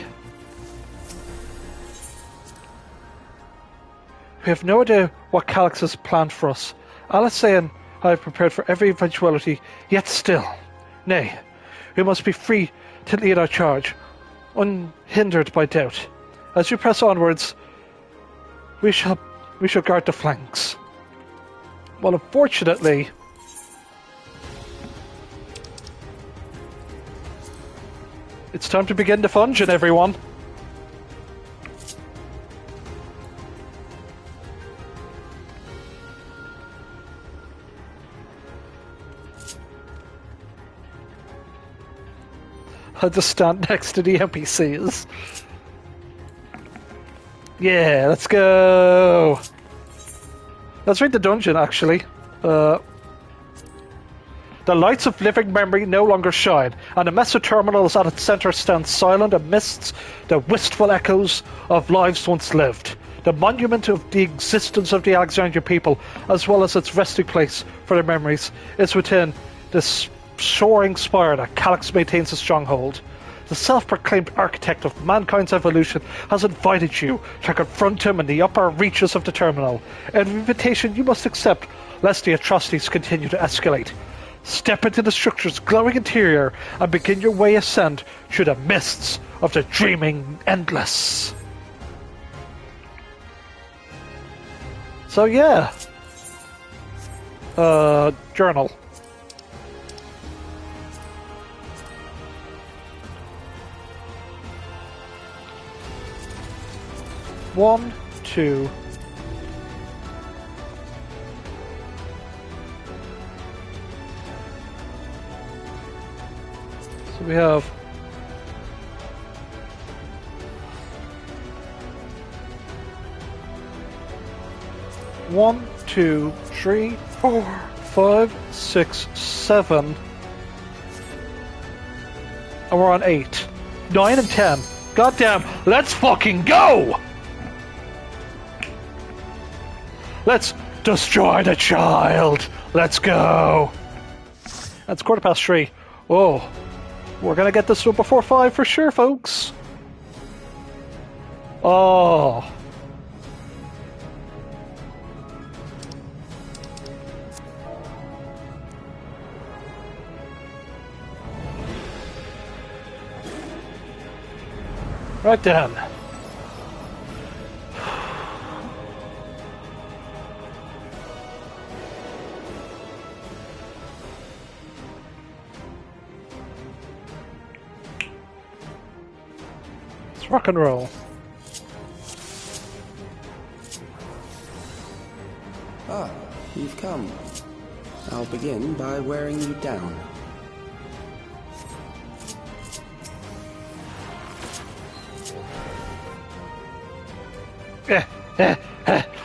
We have no idea what Calyx has planned for us. Alice and I have prepared for every eventuality, yet still. Nay, we must be free to lead our charge, unhindered by doubt. As we press onwards, we shall guard the flanks. Well, unfortunately, it's time to begin the fungeon, everyone. I'll just stand next to the NPCs. Yeah, let's go. Let's read the dungeon, actually. The lights of living memory no longer shine, and the Mesa terminals at its center stand silent amidst the wistful echoes of lives once lived. The monument of the existence of the Alexandrian people, as well as its resting place for their memories, is within this soaring spire that Calyx maintains a stronghold. The self-proclaimed architect of mankind's evolution has invited you to confront him in the upper reaches of the terminal, an invitation you must accept lest the atrocities continue to escalate. Step into the structure's glowing interior and begin your way ascend through the mists of the dreaming endless. So yeah. Journal. One, two. So we have one, two, three, 4, 5, 6, 7. And we're on 8. 9 and 10. Goddamn, let's fucking go! Let's destroy the child! Let's go! That's 3:15. Oh, we're gonna get this one before 5 for sure, folks. Oh. Right then. Let's rock and roll. Ah, you've come. I'll begin by wearing you down.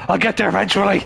I'll get there eventually.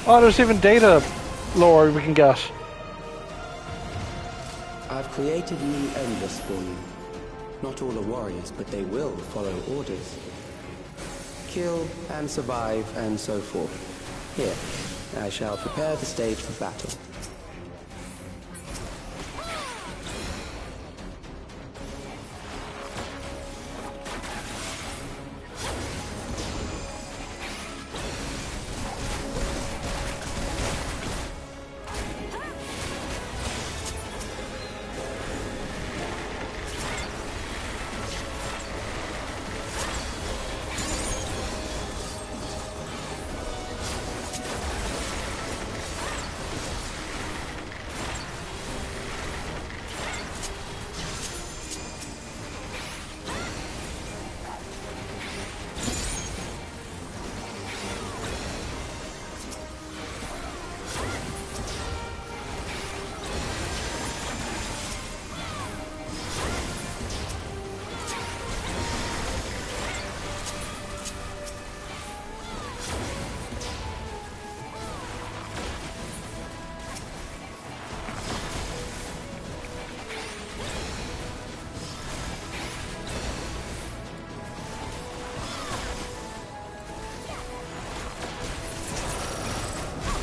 Oh, there's even data lore we can get. I've created new Endless for you. Not all are warriors, but they will follow orders. Kill and survive and so forth. Here, I shall prepare the stage for battle.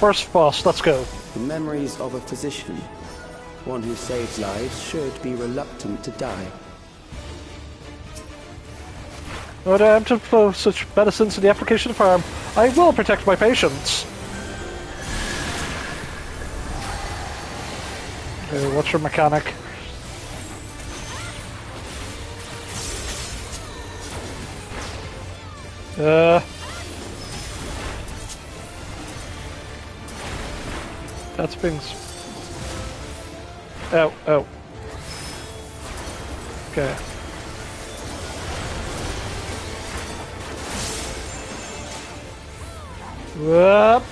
First boss, let's go. The memories of a physician. One who saves lives should be reluctant to die. No time to flow such medicines in the application farm. I will protect my patients. Okay, what's your mechanic? That's things. Oh, oh. Okay. Whoop.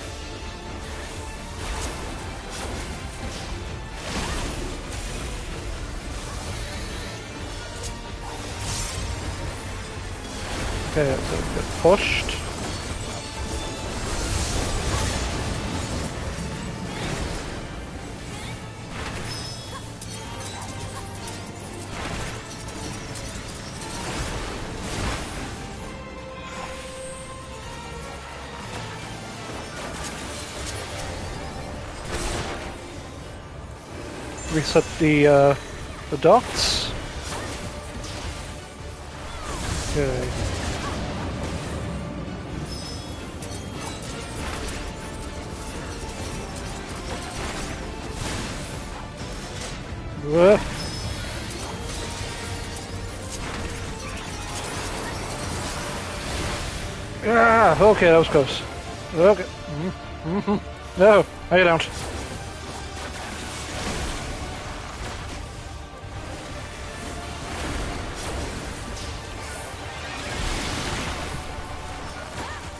Okay, so get pushed. Reset the dots. Okay. Ah, okay, that was close. Okay. No, I don't.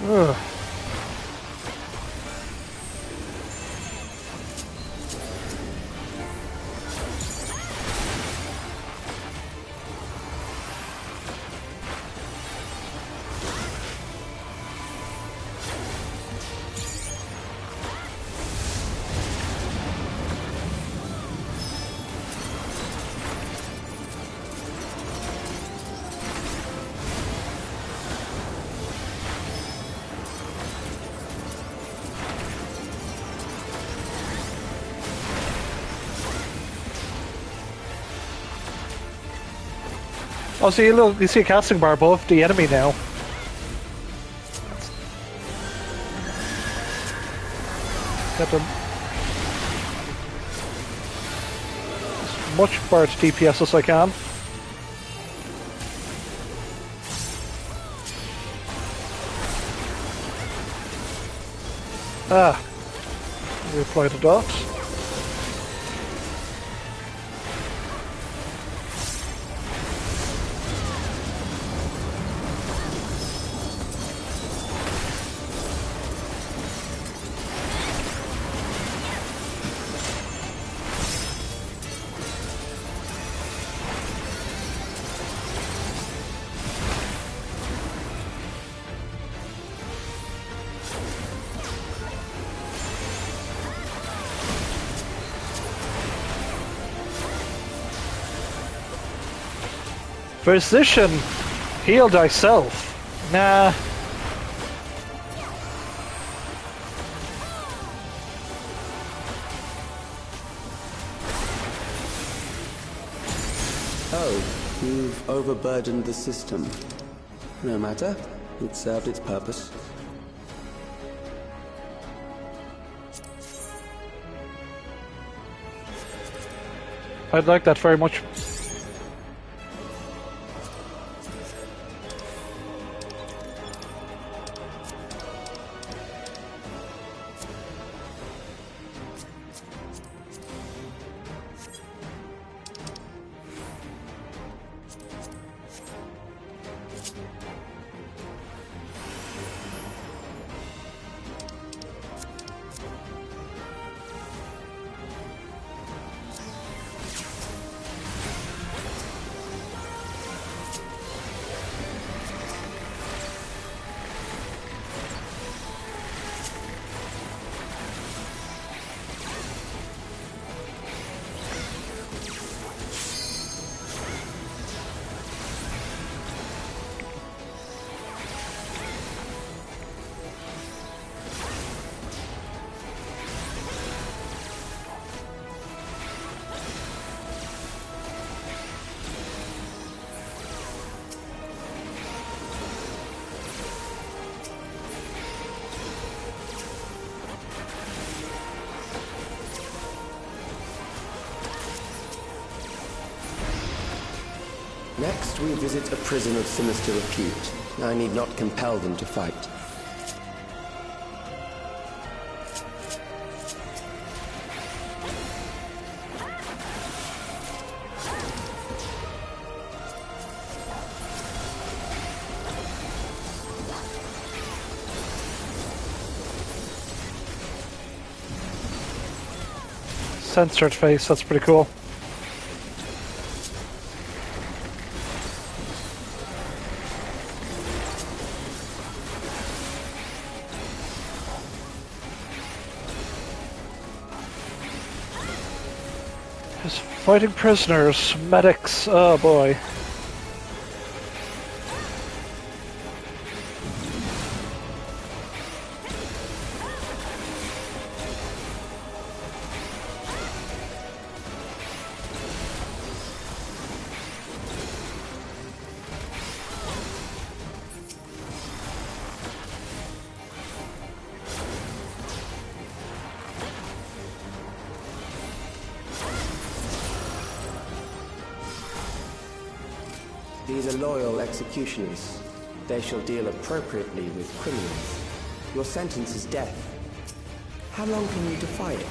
Ugh. Oh, see, look, you see a casting bar above the enemy now. Got them. As much bar to DPS as I can. Ah. Reapply the dots. Physician, heal thyself. Nah. Oh, you've overburdened the system. No matter. It served its purpose. I'd like that very much. Next, we visit a prison of sinister repute. I need not compel them to fight. Censored face, that's pretty cool. Just fighting prisoners, medics, oh boy. These are loyal executioners. They shall deal appropriately with criminals. Your sentence is death. How long can you defy it?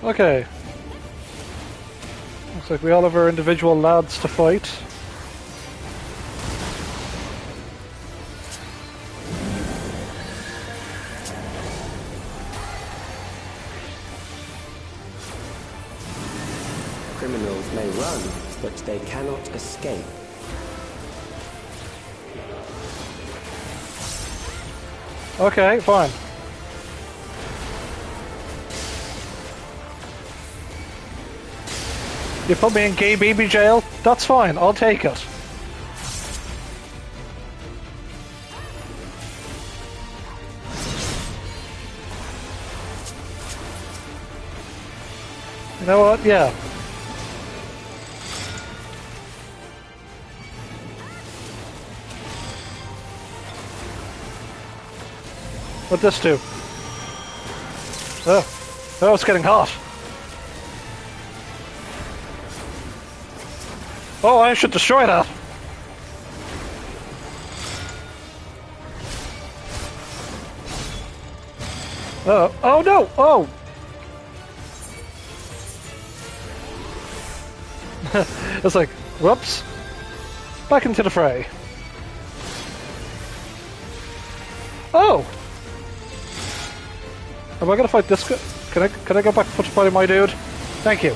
Okay. Looks like we all have our individual lads to fight. Criminals may run, but they cannot escape. Okay, fine. You put me in gay baby jail? That's fine, I'll take it. You know what? Yeah. What'd this do? Oh, it's getting hot. Oh, I should destroy that. Oh no! Oh! It's like, whoops. Back into the fray. Oh! Am I gonna fight this guy? Can I go back to fighting my dude? Thank you.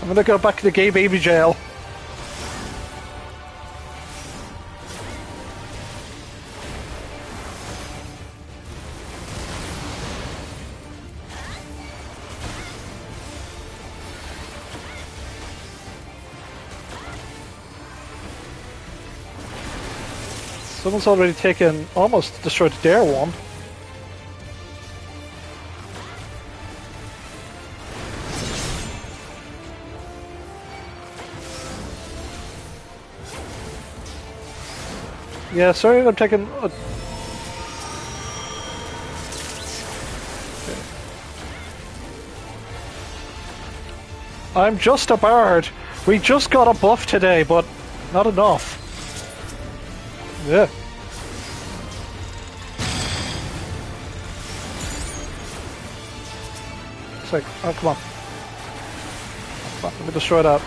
I'm gonna go back to the gay baby jail. Someone's already taken, almost destroyed their one. Yeah, sorry, I'm taking... I'm just a bard. We just got a buff today, but not enough. Yeah. It's like, oh, come on. Come on, let me destroy that.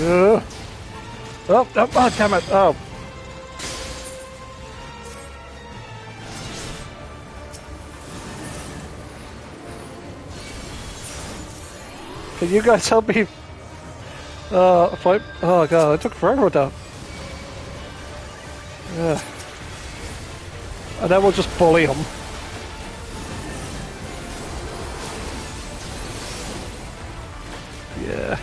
Oh, oh, damn it. Oh. Can you guys help me? Fight. Oh god, it took forever with that. Yeah. And then we'll just bully him. Yeah.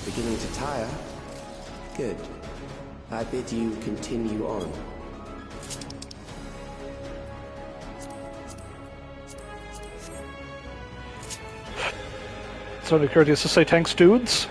Beginning to tire? Good. I bid you continue on. It's only courteous to say thanks, dudes.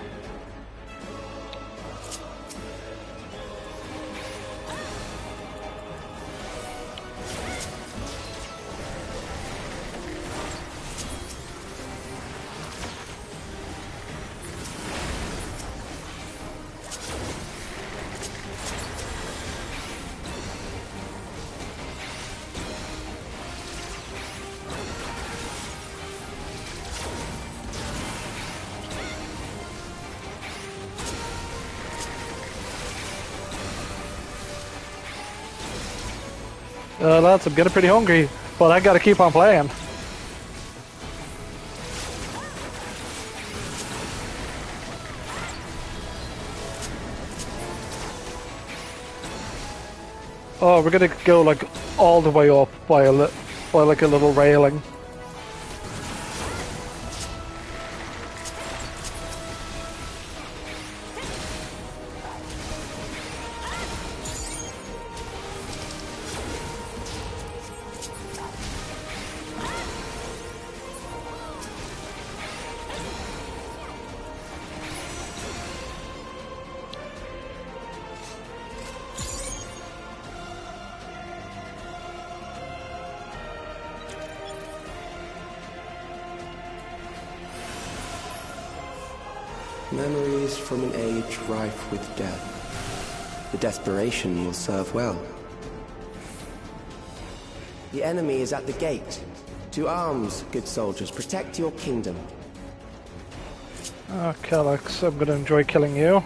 Lads, I'm getting pretty hungry, but I gotta keep on playing. Oh, we're gonna go like all the way up by like a little railing. Memories from an age rife with death. The desperation will serve well. The enemy is at the gate. To arms, good soldiers. Protect your kingdom. Oh, Calyx, I'm gonna enjoy killing you.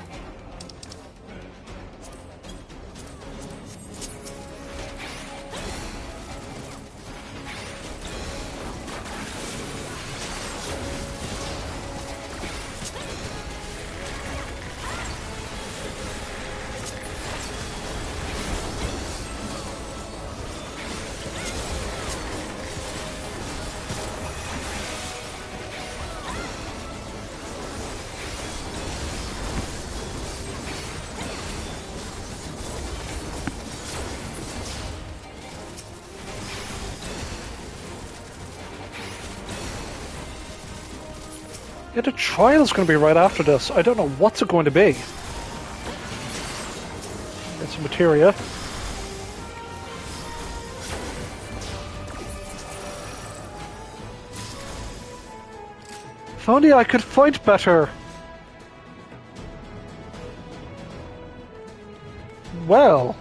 Yeah, the trial's going to be right after this. I don't know what's it going to be. Get some materia. If only I could fight better. Well.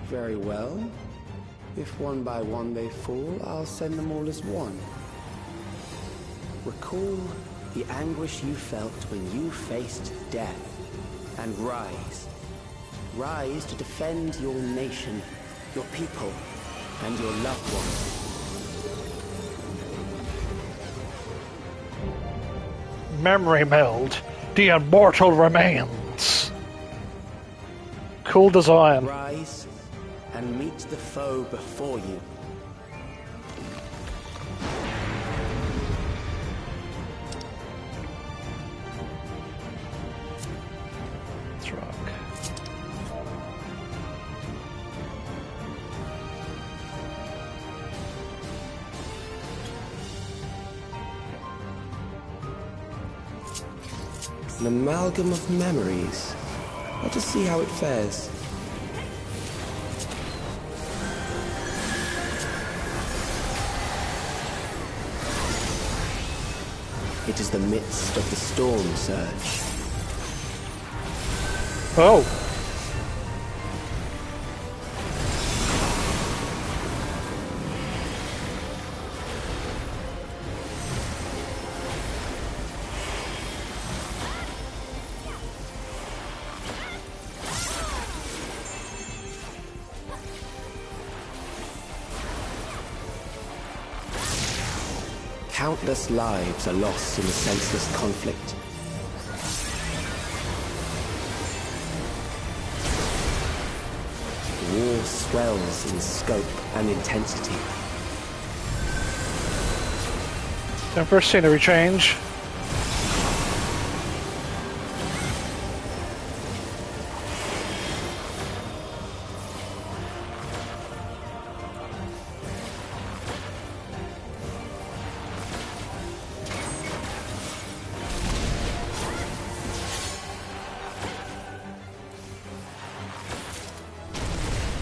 Very well. If one by one they fall, I'll send them all as one. Recall the anguish you felt when you faced death, and rise. Rise to defend your nation, your people, and your loved ones. Memory meld. The immortal remains. Cool design. Rise and meet the foe before you. Let's rock. An amalgam of memories. Let us see how it fares. It is the midst of the storm surge. Oh. Countless lives are lost in the senseless conflict. The war swells in scope and intensity. Time for a scenery change.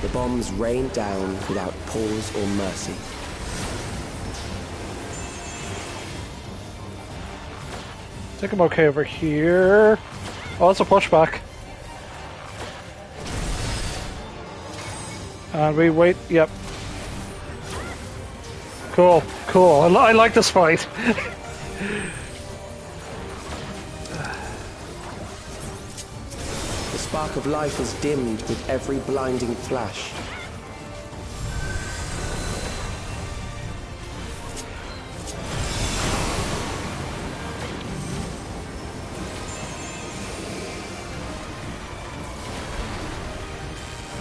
The bombs rain down without pause or mercy. I think I'm okay over here. Oh, it's a pushback. And we wait, yep. Cool, cool. I like this fight. The spark of life is dimmed with every blinding flash.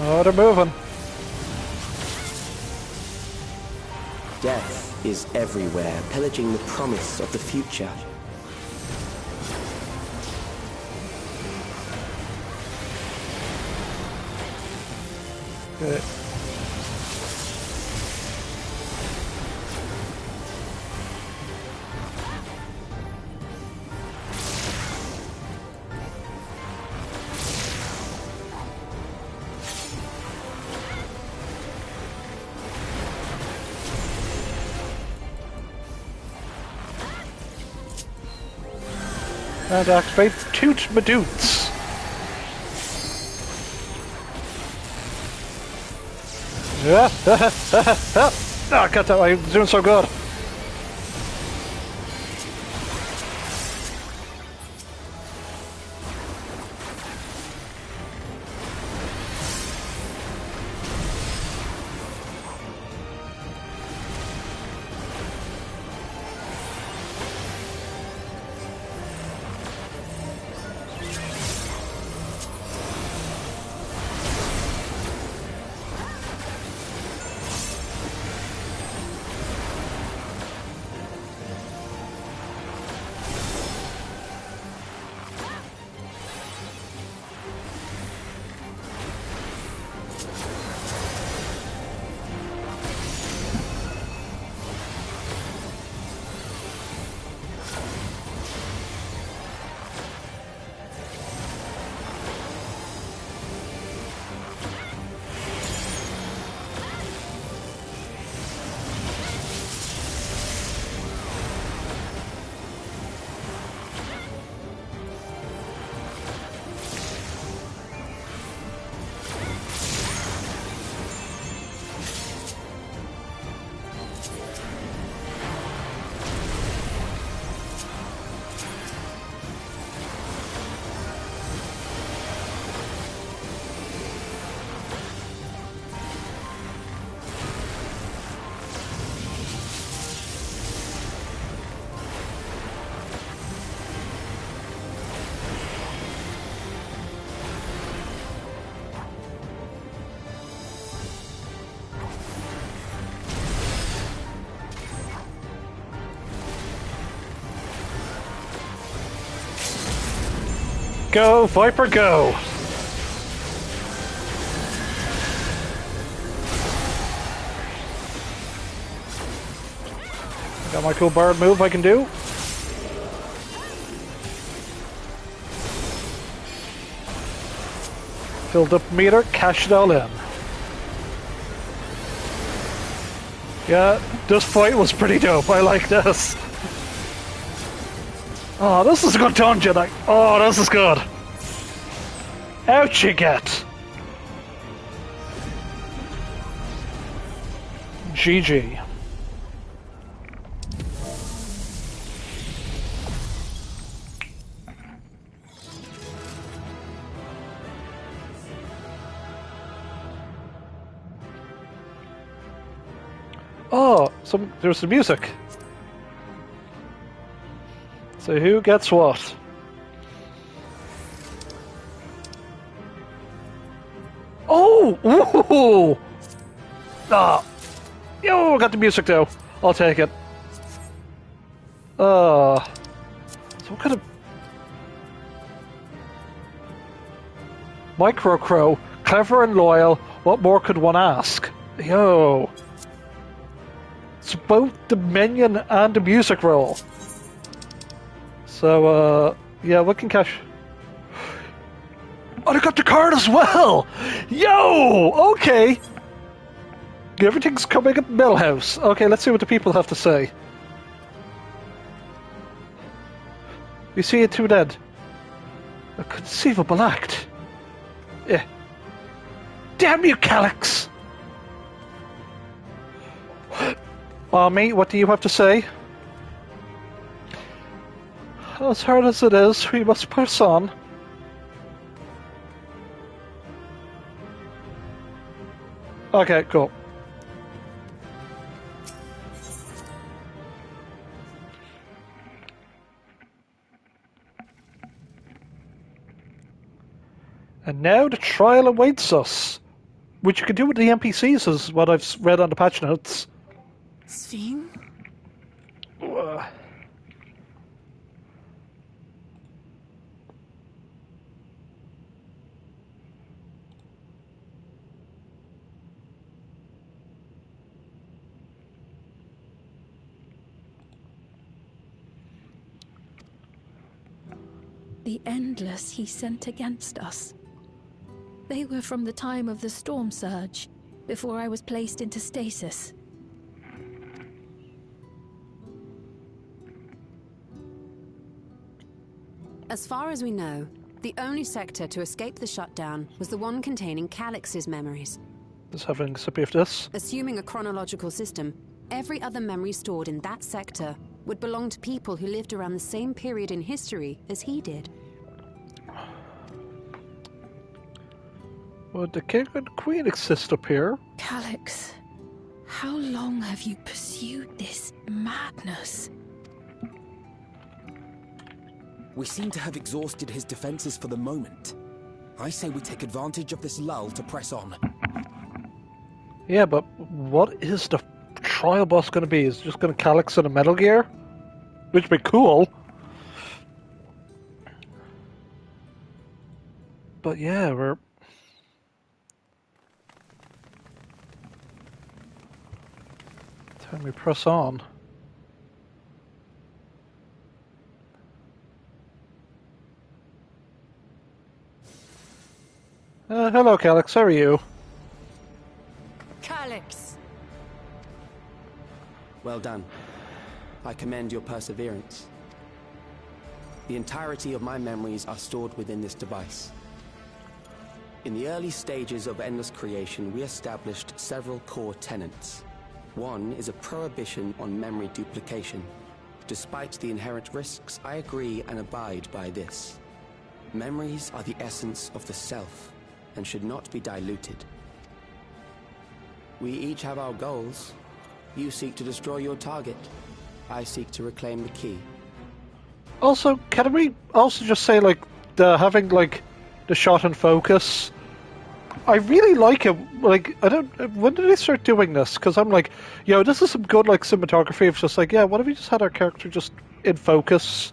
Oh, they're moving. Death is everywhere, pillaging the promise of the future. Good. And activate Toot Madoots. Yeah, I got that. I'm doing so good. Go, Viper, go! Got my cool bird move I can do. Filled up meter, cash it all in. Yeah, this fight was pretty dope. I like this. Oh, this is a good dungeon. Oh, this is good. Out you get. GG. Oh, there's some music. So who gets what? Oh! Ooh! Ah! Yo, got the music though. I'll take it. So what kind of... Micro Crow, clever and loyal, what more could one ask? Yo! It's both the minion and the music roll. So, yeah, we can cash. Oh, they got the card as well! Yo! Okay! Everything's coming at Millhouse. Okay, let's see what the people have to say. You see it too dead. A conceivable act. Yeah. Damn you, Calyx! Army, what do you have to say? As hard as it is, we must press on. Okay, cool. And now the trial awaits us. Which you can do with the NPCs, is what I've read on the patch notes. Sven? The Endless he sent against us. They were from the time of the storm surge, before I was placed into stasis. As far as we know, the only sector to escape the shutdown was the one containing Calyx's memories. Just having a sip of this. Assuming a chronological system, every other memory stored in that sector would belong to people who lived around the same period in history as he did. Would the king and queen exist up here? Calyx, how long have you pursued this madness? We seem to have exhausted his defenses for the moment. I say we take advantage of this lull to press on. Yeah, but what is the trial boss going to be? Is it just going to Calyx in a Metal Gear? Which would be cool. But yeah, we're... Time we press on. Hello, Calyx. How are you? Calyx! Well done. I commend your perseverance. The entirety of my memories are stored within this device. In the early stages of Endless creation, we established several core tenets. One is a prohibition on memory duplication. Despite the inherent risks, I agree and abide by this. Memories are the essence of the self, and should not be diluted. We each have our goals. You seek to destroy your target. I seek to reclaim the key. Also, can we also just say, like, having, like, the shot and focus? I really like it. Like, when did they start doing this? Because I'm like, yo, this is some good, like, cinematography. It's just like, yeah, what if we just had our character just in focus?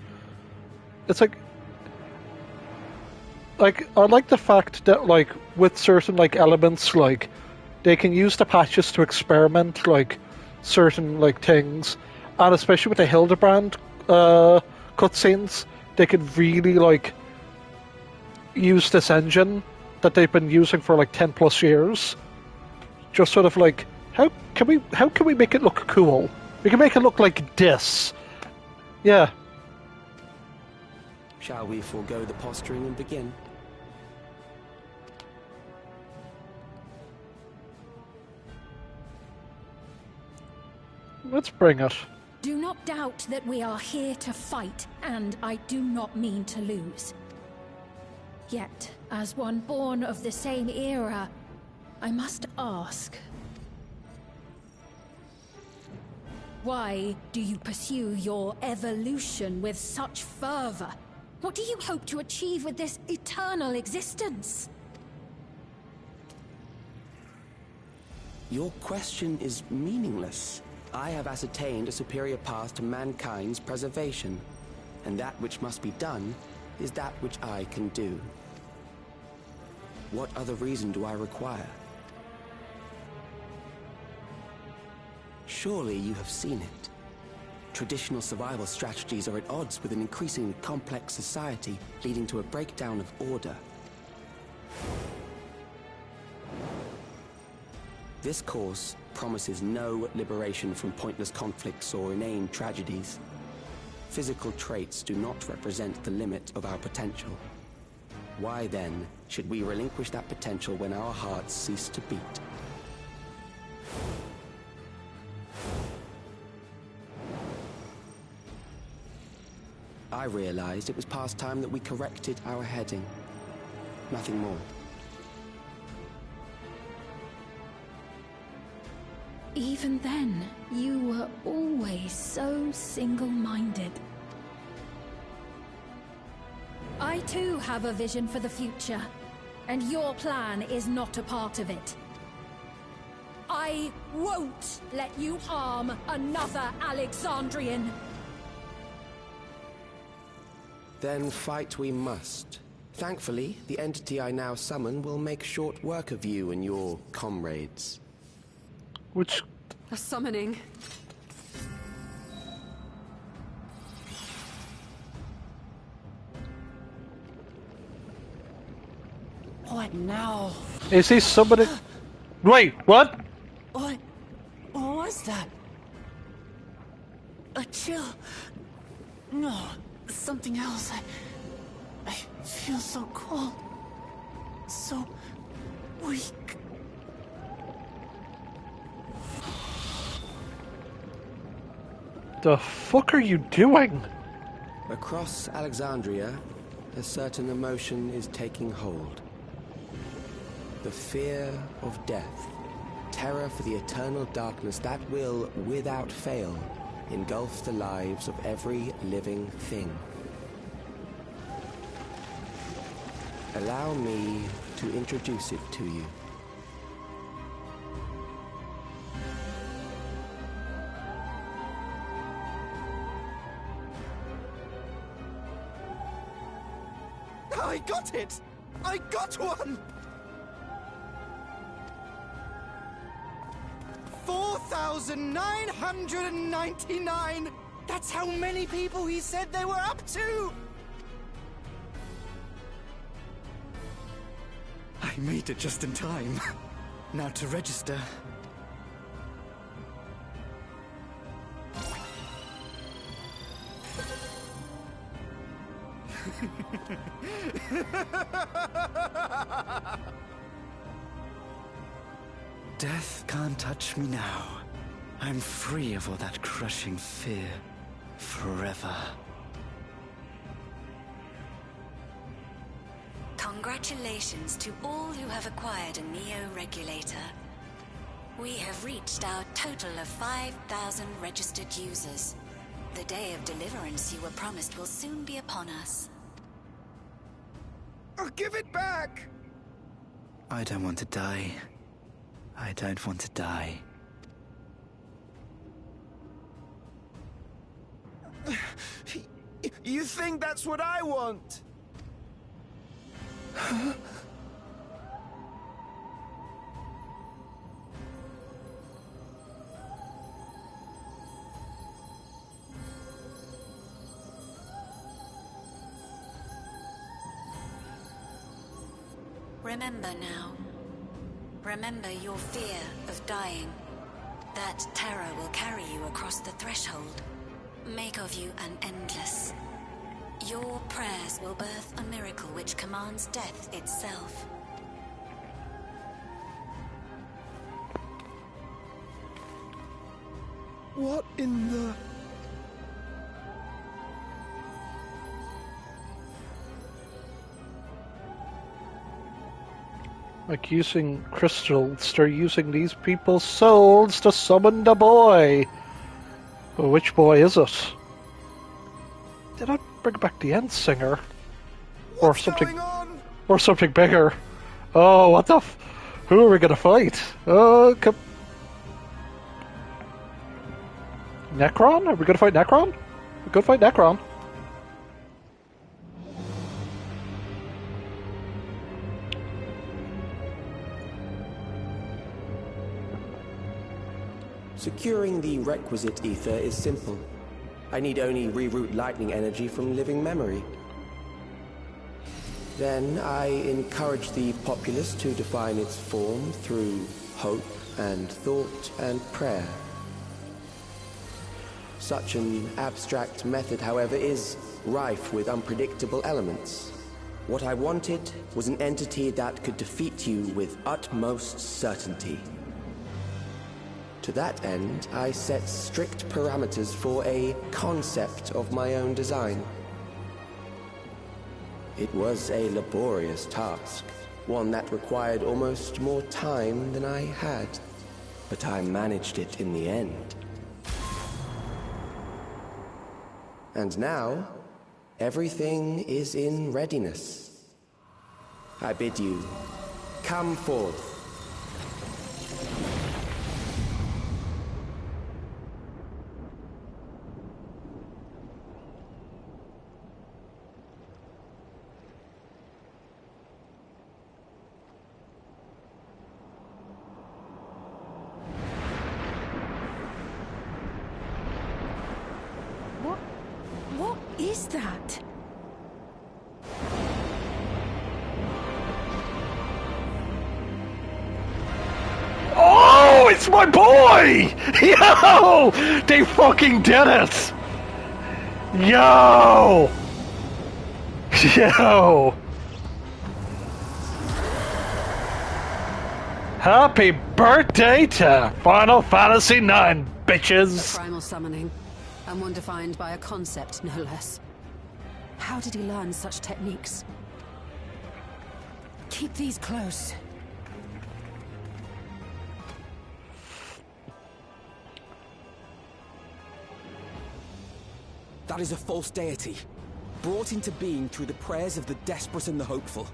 It's like... like, I like the fact that, like, with certain, like, elements, like, they can use the patches to experiment, like, certain, like, things. And especially with the Hildebrand cutscenes, they could really, like, use this engine that they've been using for, like, 10 plus years. Just sort of like, how can we make it look cool? We can make it look like this. Yeah. Shall we forego the posturing and begin? Let's bring it. Do not doubt that we are here to fight, and I do not mean to lose. Yet, as one born of the same era, I must ask, why do you pursue your evolution with such fervor? What do you hope to achieve with this eternal existence? Your question is meaningless. I have ascertained a superior path to mankind's preservation, and that which must be done is that which I can do. What other reason do I require? Surely you have seen it. Traditional survival strategies are at odds with an increasingly complex society, leading to a breakdown of order. This course promises no liberation from pointless conflicts or inane tragedies. Physical traits do not represent the limit of our potential. Why then should we relinquish that potential when our hearts cease to beat? I realized it was past time that we corrected our heading. Nothing more. Even then, you were always so single-minded. I too have a vision for the future, and your plan is not a part of it. I won't let you harm another Alexandrian. Then fight we must. Thankfully, the entity I now summon will make short work of you and your comrades. Which... A summoning. What now? Is he summoning... Wait, what? What was that? A chill? No, something else. I feel so cold. So weak. The fuck are you doing? Across Alexandria, a certain emotion is taking hold. The fear of death. Terror for the eternal darkness that will, without fail, engulf the lives of every living thing. Allow me to introduce it to you. I got it! I got one! 4,999! That's how many people he said they were up to! I made it just in time. Now to register. Death can't touch me now. I'm free of all that crushing fear. Forever. Congratulations to all who have acquired a Neo-Regulator. We have reached our total of 5,000 registered users. The day of deliverance you were promised will soon be upon us. Oh, give it back! I don't want to die. I don't want to die. You think that's what I want? Remember now. Remember your fear of dying. That terror will carry you across the threshold. Make of you an endless. Your prayers will birth a miracle which commands death itself. What in the... Like using crystals, they're using these people's souls to summon the boy. Well, which boy is it? Did I bring back the end singer? Or something? Or something bigger? Oh, what the who are we gonna fight? Necron? Are we gonna fight Necron? We're gonna fight Necron. Securing the requisite ether is simple. I need only reroute lightning energy from living memory. Then I encourage the populace to define its form through hope and thought and prayer. Such an abstract method, however, is rife with unpredictable elements. What I wanted was an entity that could defeat you with utmost certainty. To that end, I set strict parameters for a concept of my own design. It was a laborious task, one that required almost more time than I had, but I managed it in the end. And now, everything is in readiness. I bid you, come forth. What is that? Oh, it's my boy! Yo! They fucking did it! Yo! Yo! Happy birthday to Final Fantasy IX, bitches! A primal summoning, and one defined by a concept, no less. How did he learn such techniques? Keep these close. That is a false deity, brought into being through the prayers of the desperate and the hopeful.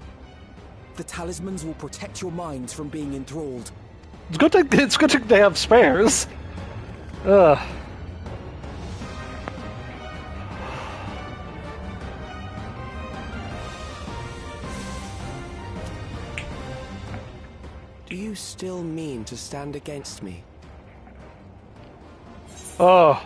The talismans will protect your minds from being enthralled. It's good to they have spares. Ugh. Do you still mean to stand against me? Oh.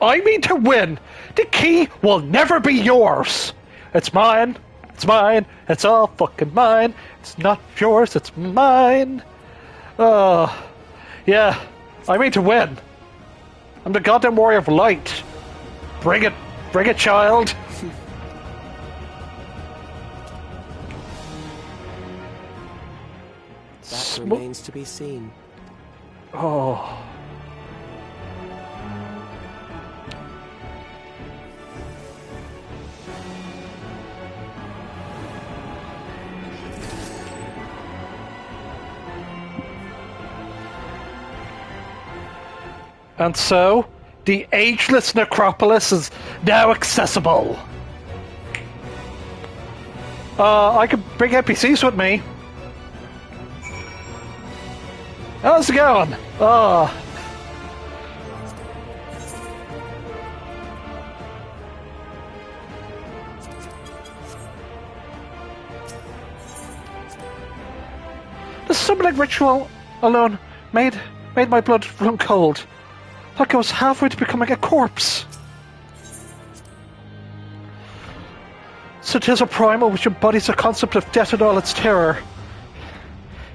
I mean to win! The key will never be yours! It's mine! It's mine! It's all fucking mine! It's not yours, it's mine! Oh. Yeah. I mean to win! I'm the goddamn warrior of light! Bring it! Bring it, child! That remains to be seen. Oh. And so, the ageless necropolis is now accessible. I could bring NPCs with me. How's it going? The summoning ritual alone made my blood run cold. Like I was halfway to becoming a corpse. So 'tis a primal which embodies the concept of death and all its terror.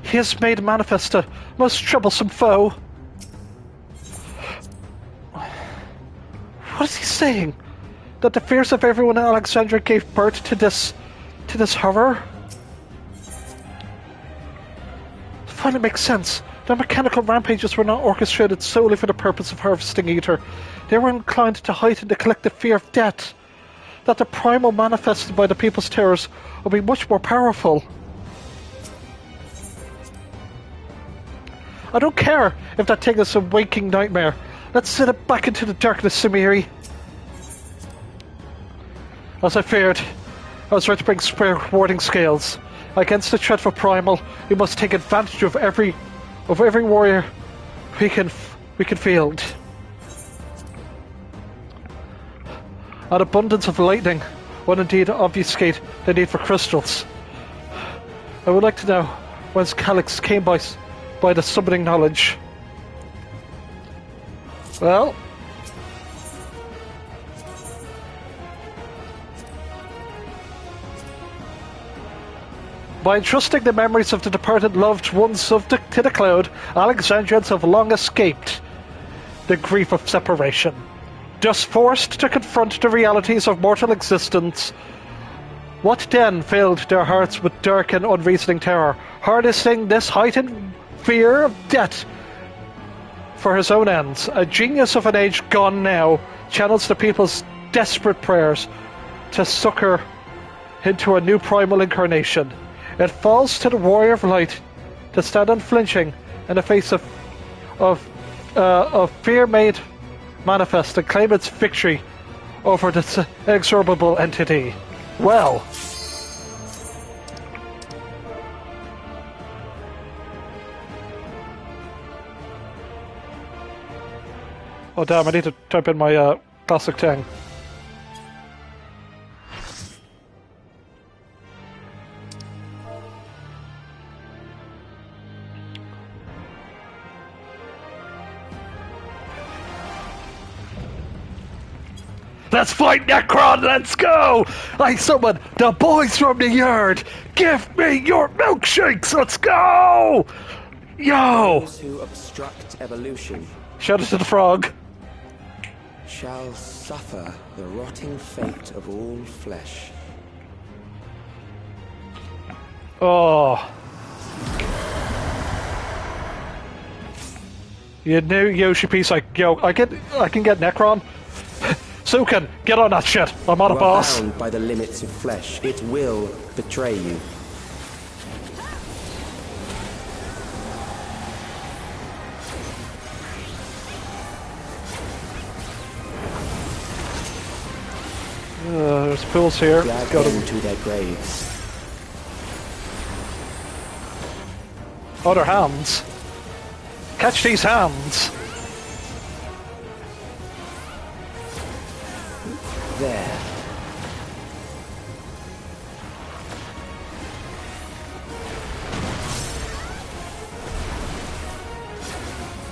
He has made manifest a most troublesome foe. What is he saying? That the fears of everyone in Alexandria gave birth to this horror? It finally makes sense. Their mechanical rampages were not orchestrated solely for the purpose of harvesting Ether. They were inclined to heighten the collective fear of death. That the primal manifested by the people's terrors will be much more powerful. I don't care if that thing is a waking nightmare. Let's send it back into the darkness, Samiri. As I feared, I was right to bring rewarding scales. Against the dreadful primal, we must take advantage of every warrior we can field. An abundance of lightning would indeed obfuscate the need for crystals. I would like to know whence Calyx came by the summoning knowledge. Well, by entrusting the memories of the departed loved ones to the cloud, Alexandrians have long escaped the grief of separation. Thus forced to confront the realities of mortal existence, what then filled their hearts with dark and unreasoning terror, harnessing this heightened fear of death for his own ends? A genius of an age gone now channels the people's desperate prayers to succor into a new primal incarnation. It falls to the warrior of light to stand unflinching in the face of fear made manifest and claim its victory over this inexorable entity. Well, oh damn, I need to type in my classic thing. Let's fight Necron, let's go! I summon the boys from the yard! Give me your milkshakes, let's go! Yo! Those who obstruct evolution Shout it to the frog. Shall suffer the rotting fate of all flesh. Oh. You new Yoshi piece, like, yo, I can get Necron. Sukin, get on that shit. I'm not a boss. Bound by the limits of flesh, it will betray you. There's pools here. Drag them to their graves. Other hands. Catch these hands. There.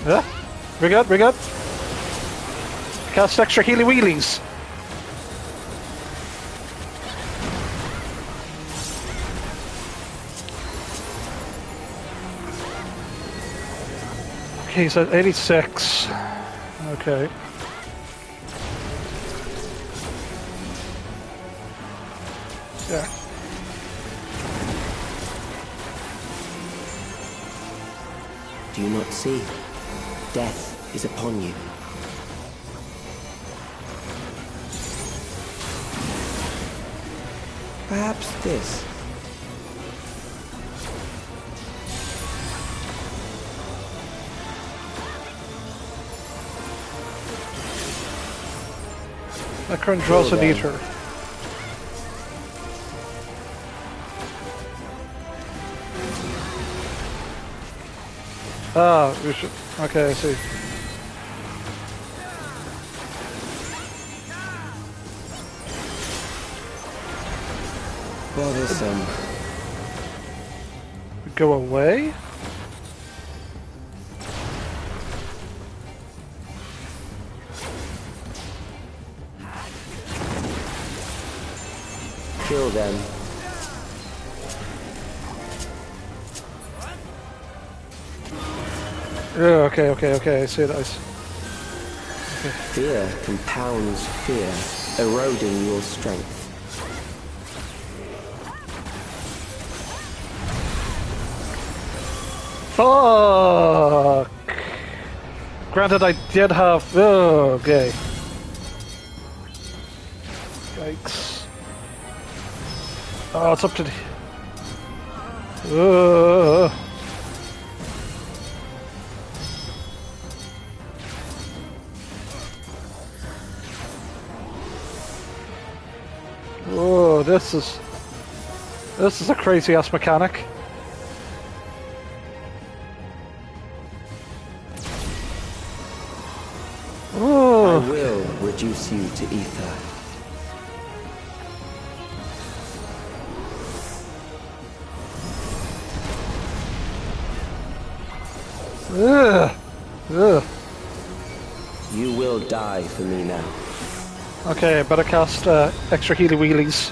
Yeah, we're good, we're good. Cast extra healy wheelies. Okay, he's at 86. Okay. Yeah. Do you not see? Death is upon you. Perhaps this. That current draws an ether. Ah, we should. Okay, I see. Bothersome. Go away? Kill them. Yeah, okay, I see it. Fear compounds fear, eroding your strength. Fuck! Granted, I did have... Oh, okay. Yikes. Oh, it's up to the... Oh, this is a crazy ass mechanic. I will reduce you to ether. You will die for me now. Okay, I better cast extra healy wheelies.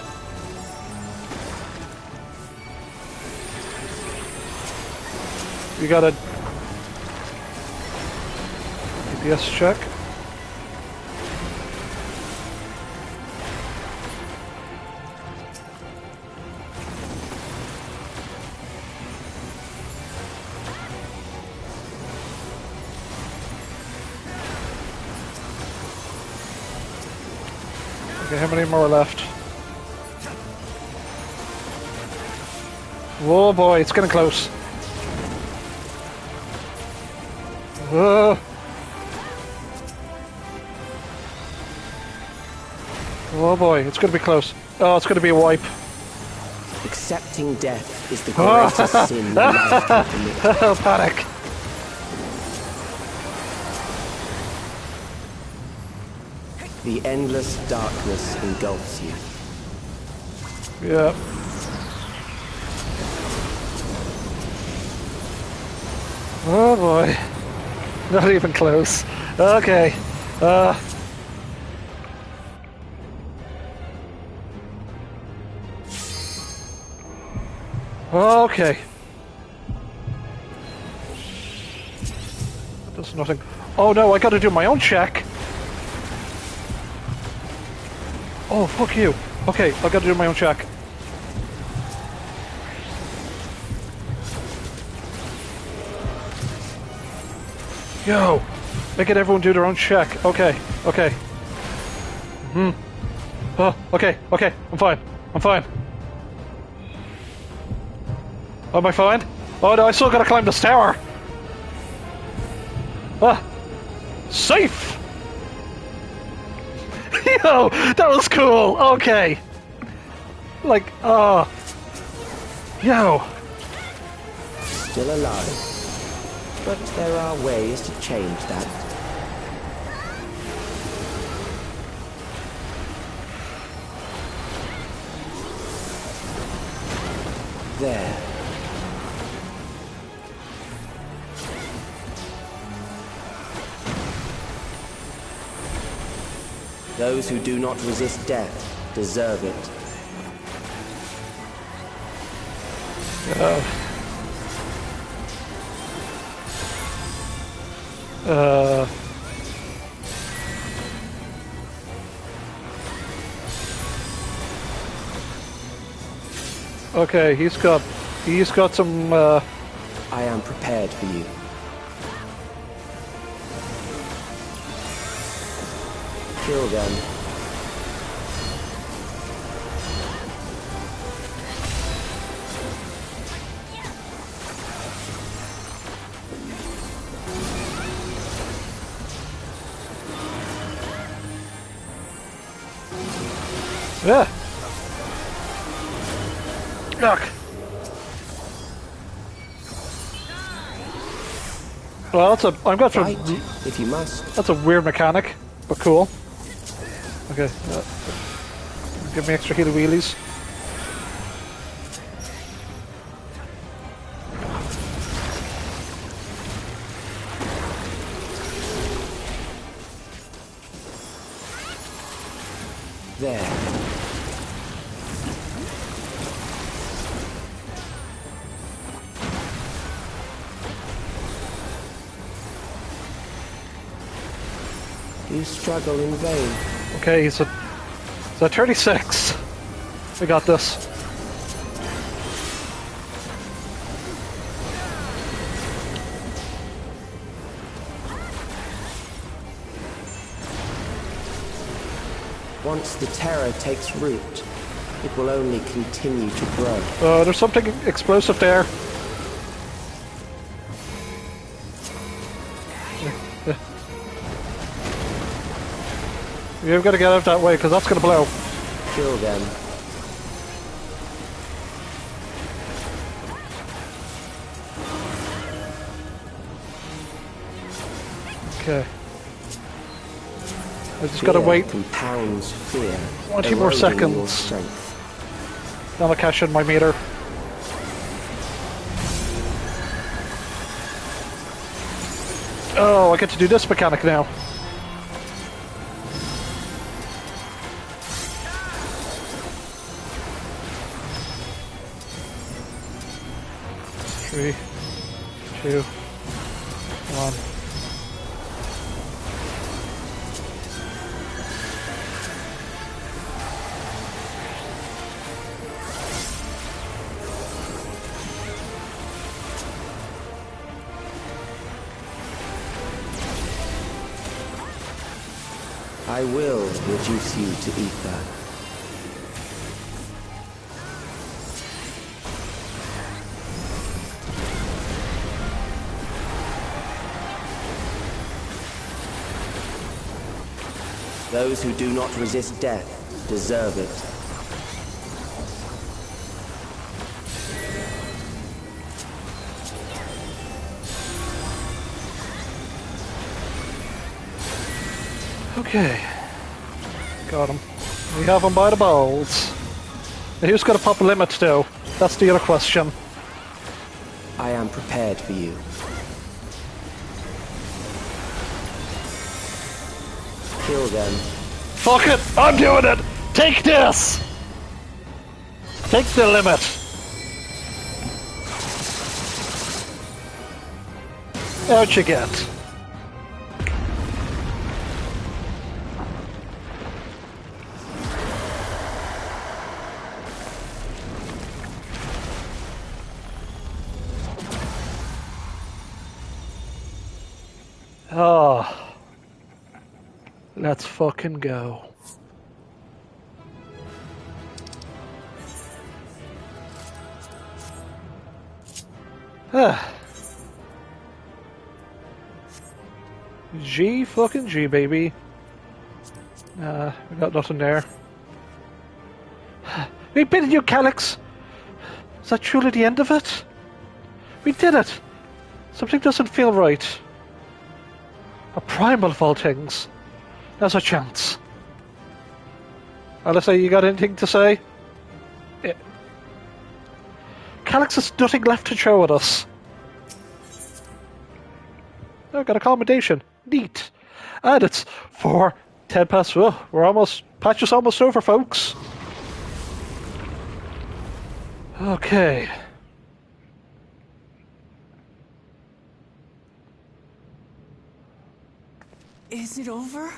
You got a DPS check. Okay, how many more left? Whoa boy, it's getting close. Oh boy, it's gonna be close. Oh, it's gonna be a wipe. Accepting death is the greatest sin life can commit. Oh, panic. The endless darkness engulfs you. Yeah. Oh boy. Not even close. Okay. Okay. That does nothing. Oh no, I gotta do my own check. Oh, fuck you. Okay, I gotta do my own check. Yo! Making everyone do their own check. Okay, okay. Oh, okay, I'm fine. Oh, am I fine? Oh no, I still gotta climb this tower! Ah! Safe! Yo! That was cool! Okay! Like, yo! Still alive. But there are ways to change that. There. Those who do not resist death deserve it. Okay, he's got some, I am prepared for you. Kill them. Yeah. Yuck. Well, I've got some. If you must. That's a weird mechanic, but cool. Okay. Give me extra healy wheelies. There. You struggle in vain. Okay, he's at 36. We got this. Once the terror takes root, it will only continue to grow. There's something explosive there. You've got to get out that way, because that's going to blow. Kill them. Okay. I just got to wait. Compounds fear. 20 more seconds. Now I'll cash in my meter. Oh, I get to do this mechanic now. Three, two, one. I will reduce you to ether. Those who do not resist death deserve it. Okay. Got him. We have him by the balls. Now who's got to pop a limit though? That's the other question. I am prepared for you. Kill them. Fuck it! I'm doing it! Take this! Take the limit! Out you get. Oh. Let's fucking go. G fucking G, baby. We got nothing there. We beat you, Calyx! Is that truly the end of it? We did it! Something doesn't feel right. A primal of all things. There's a chance. Alyssa, you got anything to say? Yeah. Calyx has nothing left to show at us. Oh, got accommodation. Neat. And it's 10 past. Oh, we're almost. Patch is almost over, folks. Okay. Is it over?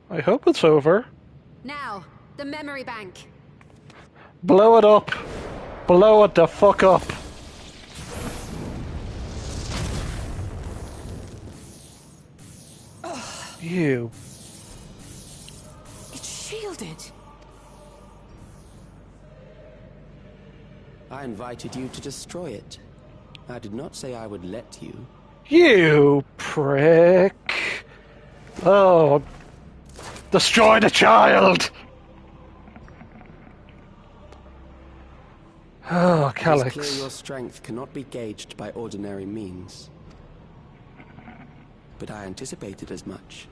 I hope it's over. Now, the memory bank. Blow it up. Blow it the fuck up. You. It's shielded. I invited you to destroy it. I did not say I would let you. You prick. Oh. Destroy the child! Oh, Calyx. It is clear your strength cannot be gauged by ordinary means. But I anticipated as much.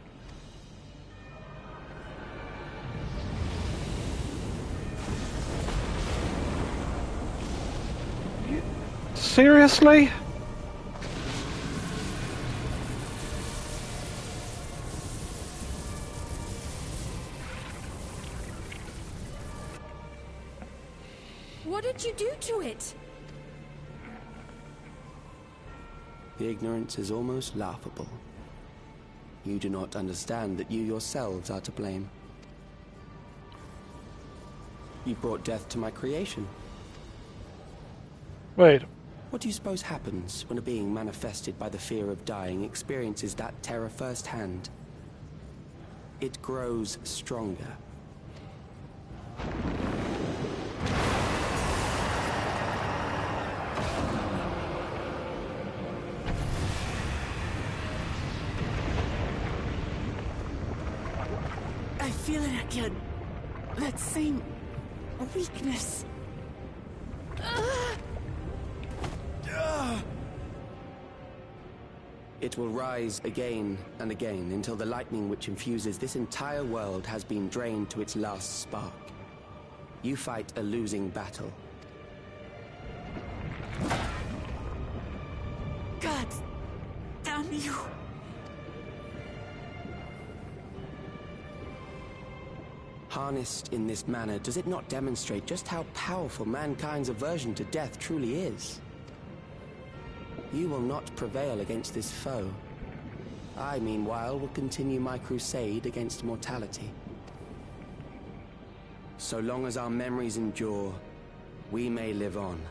Seriously? What did you do to it? The ignorance is almost laughable. You do not understand that you yourselves are to blame. You brought death to my creation. Wait. What do you suppose happens when a being manifested by the fear of dying experiences that terror firsthand? It grows stronger. I feel it again. That same weakness. It will rise again and again until the lightning which infuses this entire world has been drained to its last spark. You fight a losing battle. God damn you. Harnessed in this manner, does it not demonstrate just how powerful mankind's aversion to death truly is? You will not prevail against this foe. I, meanwhile, will continue my crusade against mortality. So long as our memories endure, we may live on.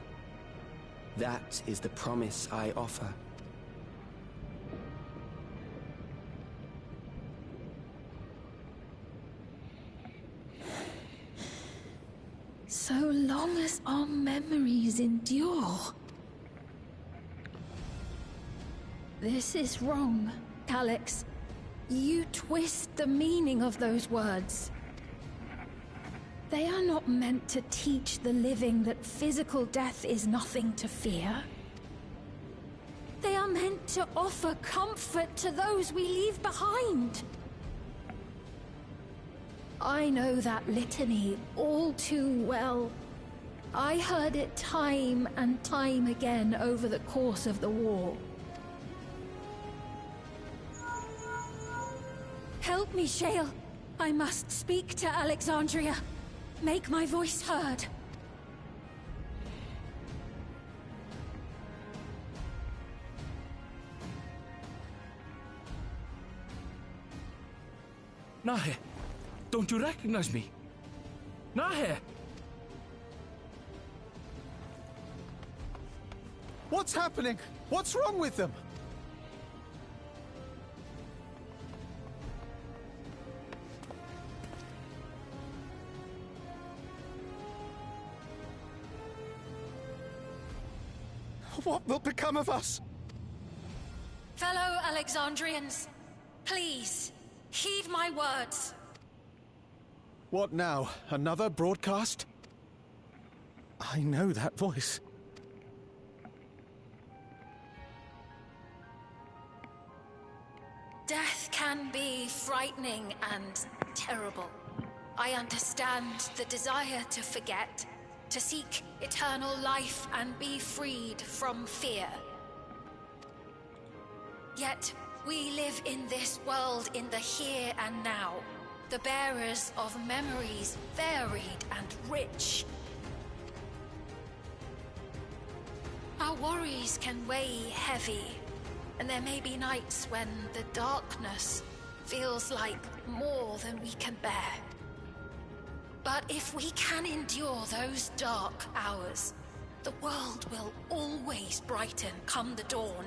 That is the promise I offer. So long as our memories endure. This is wrong, Alex. You twist the meaning of those words. They are not meant to teach the living that physical death is nothing to fear. They are meant to offer comfort to those we leave behind. I know that litany all too well. I heard it time and time again over the course of the war. Help me, Shale. I must speak to Alexandria. Make my voice heard. Nahe, don't you recognize me? Nahe! What's happening? What's wrong with them? What will become of us? Fellow Alexandrians, please, heed my words. What now? Another broadcast? I know that voice. Death can be frightening and terrible. I understand the desire to forget, to seek eternal life and be freed from fear. Yet, we live in this world in the here and now, the bearers of memories varied and rich. Our worries can weigh heavy, and there may be nights when the darkness feels like more than we can bear. But if we can endure those dark hours, the world will always brighten come the dawn.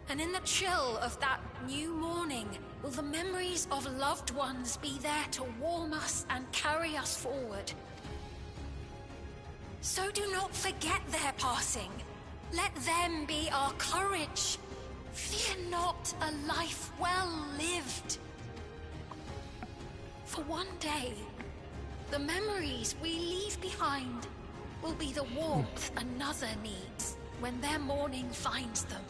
And in the chill of that new morning, will the memories of loved ones be there to warm us and carry us forward? So do not forget their passing. Let them be our courage. Fear not a life well lived. For one day, the memories we leave behind will be the warmth another needs when their morning finds them.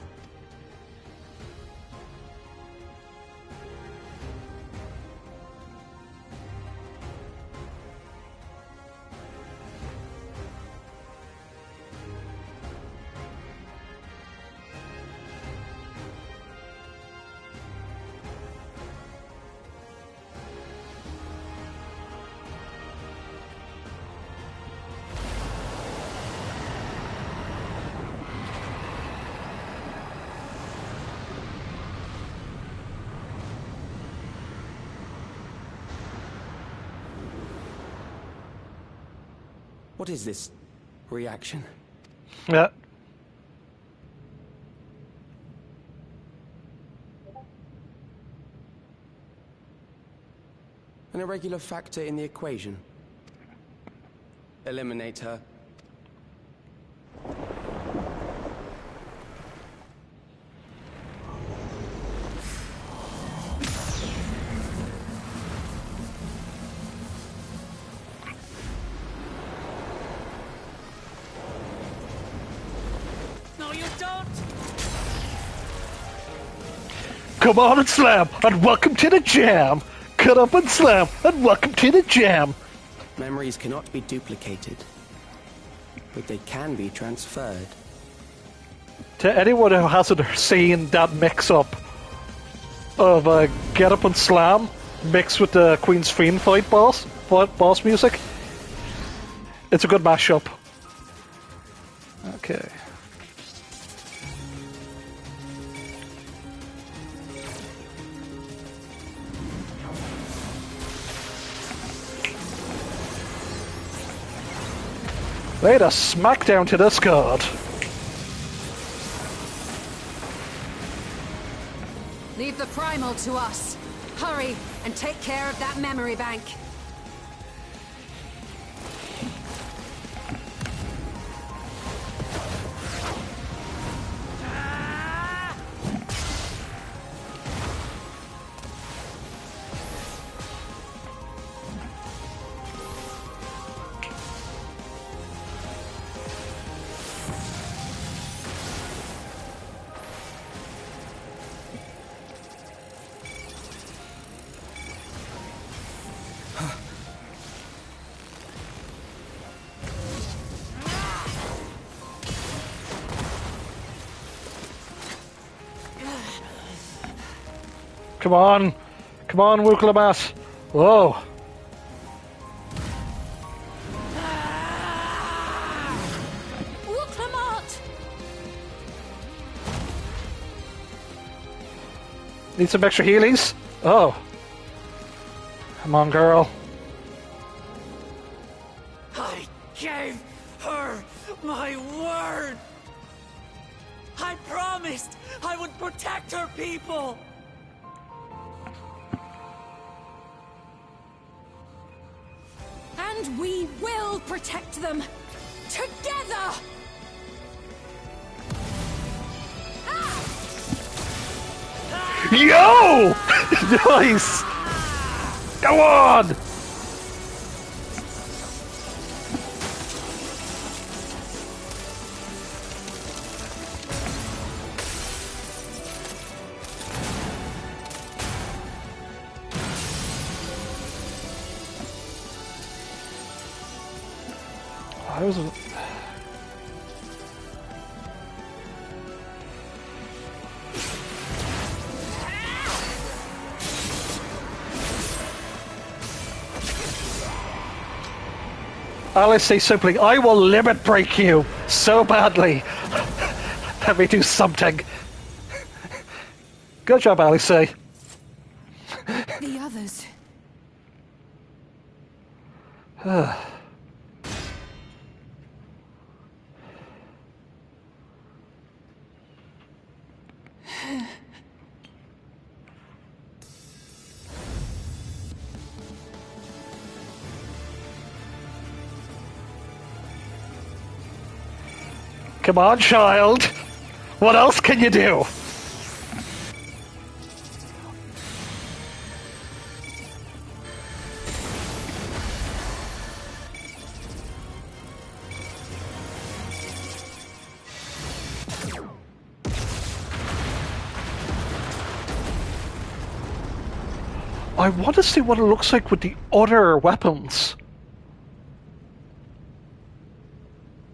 What is this reaction? Yeah. An irregular factor in the equation. Eliminate her. No, you don't! Come on and slam, and welcome to the jam! Cut up and slam, and welcome to the jam! Memories cannot be duplicated, but they can be transferred. To anyone who hasn't seen that mix-up of Get Up and Slam mixed with the Queen's Fiend fight boss music, it's a good mashup. Okay. Laid a smackdown to this guard. Leave the primal to us. Hurry and take care of that memory bank. Come on, Wuklamat. Whoa. Wuklamat! Need some extra healies? Oh. Come on, girl. I gave her my word! I promised I would protect her people! And we will protect them! Together! Yo! Nice! Go on! I was... Alice, say simply, I will limit break you so badly. Let me do something. Good job, Alice. The others. Come on, child. What else can you do? I want to see what it looks like with the other weapons.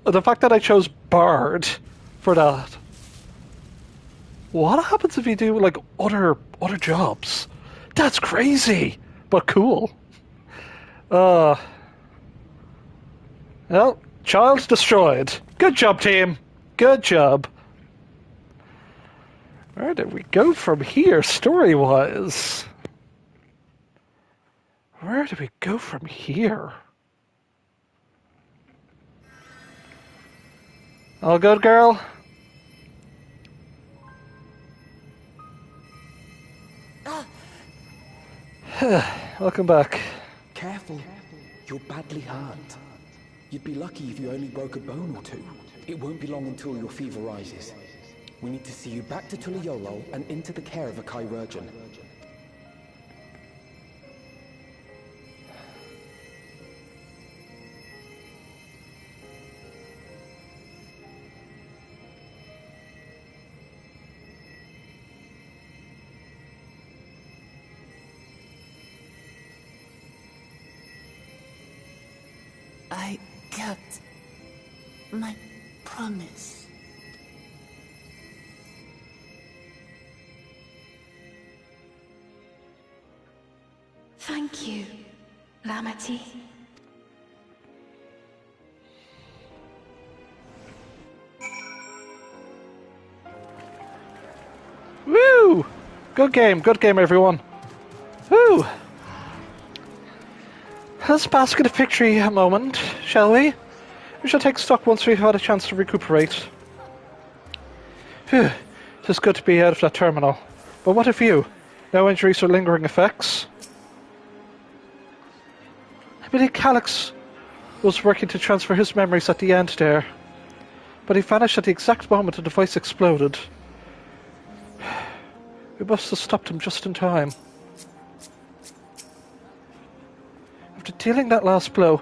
The fact that I chose Bard for that. What happens if you do like other jobs? That's crazy, but cool. Well, child's destroyed. Good job, team. Good job. Where did we go from here, story-wise? Where do we go from here? All good, girl? Welcome back. Careful. You're badly hurt. You'd be lucky if you only broke a bone or two. It won't be long until your fever rises. We need to see you back to Tuliolol and into the care of a chirurgeon. I kept my promise. Thank you, Lamity. Woo! Good game, everyone. Woo! Let's bask in a victory a moment, shall we? We shall take stock once we've had a chance to recuperate. Phew, it is good to be out of that terminal. But what of you? No injuries or lingering effects? I believe Calyx was working to transfer his memories at the end there. But he vanished at the exact moment the device exploded. We must have stopped him just in time. After dealing that last blow,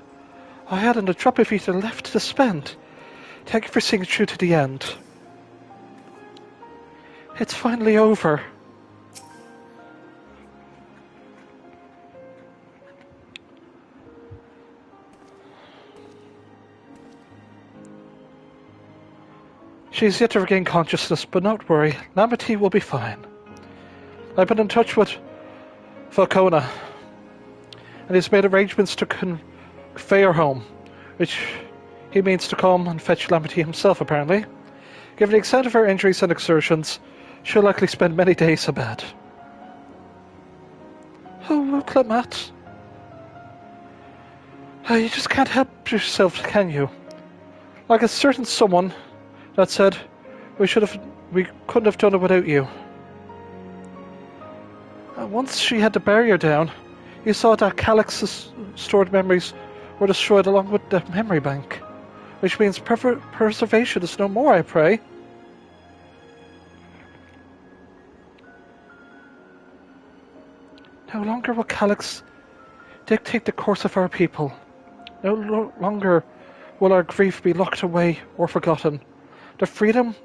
I hadn't a drop of ether left to spend. Thank you for seeing it through to the end. It's finally over. She's yet to regain consciousness, but not worry, Lamity will be fine. I've been in touch with Falcona, and he's made arrangements to convey her home, which he means to come and fetch Lamity himself, apparently. Given the extent of her injuries and exertions, she'll likely spend many days abed. Oh, Clemat. You just can't help yourself, can you? Like a certain someone that said, we couldn't have done it without you. Once she had the barrier down, you saw that Calyx's stored memories were destroyed along with the memory bank, which means preservation is no more, I pray. No longer will Calyx dictate the course of our people. No longer will our grief be locked away or forgotten. The freedom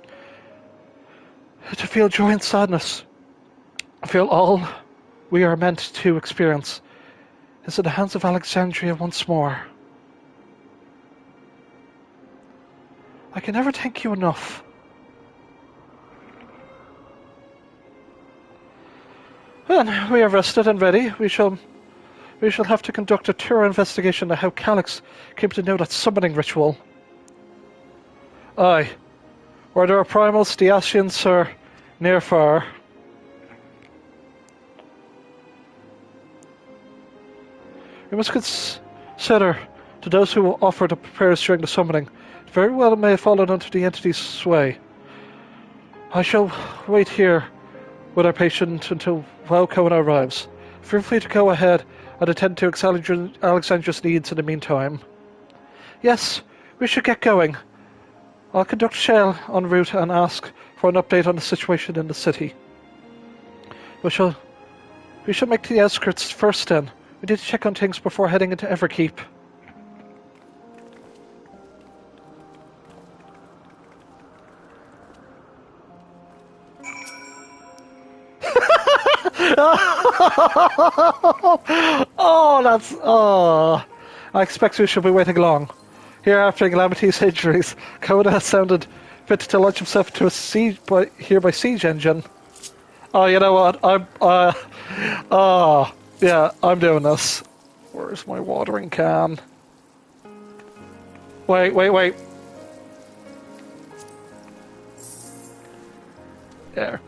to feel joy and sadness, feel all we are meant to experience, is in the hands of Alexandria once more. I can never thank you enough. When we are rested and ready, we shall have to conduct a thorough investigation of how Calyx came to know that summoning ritual. Aye. Where there are primals, the Ascians are near far. We must consider to those who will offer the prayers during the summoning, very well may have fallen under the entity's sway. I shall wait here with our patient until Falcona arrives. Feel free to go ahead and attend to Alexandra's needs in the meantime. Yes, we should get going. I'll conduct Shell en route and ask for an update on the situation in the city. We shall make the outskirts first then. We need to check on things before heading into Everkeep. I expect we shall be waiting long. Here, after Calamity's injuries, Coda has sounded fit to launch himself to a siege by siege engine. Oh, you know what? Yeah, I'm doing this. Where's my watering can? Wait. There.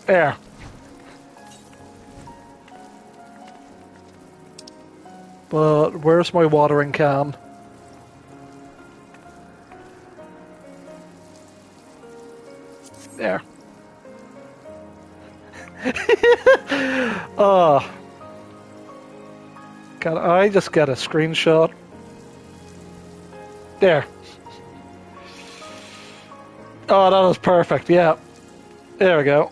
There. But where's my watering can? There. Oh. Can I just get a screenshot? There. Oh, that was perfect, yeah. There we go.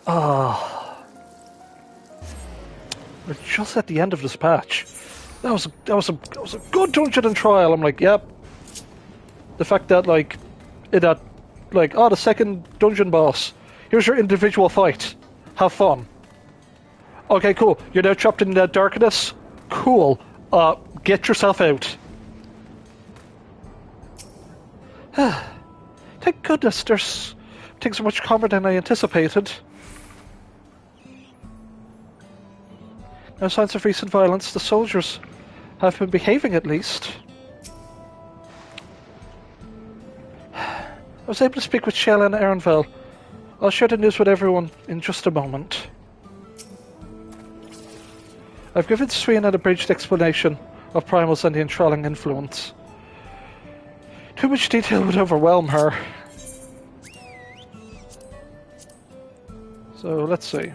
Ah. We're just at the end of this patch. That was a good dungeon and trial. I'm like, yep. The fact that like the second dungeon boss. Here's your individual fight. Have fun. Okay, cool. You're now trapped in the darkness. Cool. Get yourself out. Thank goodness there's things are much calmer than I anticipated. No signs of recent violence. The soldiers have been behaving at least. I was able to speak with Shell and Ehrenfell. I'll share the news with everyone in just a moment. I've given Sween an abridged explanation of Primal's and the enthralling influence. Too much detail would overwhelm her. So, let's see.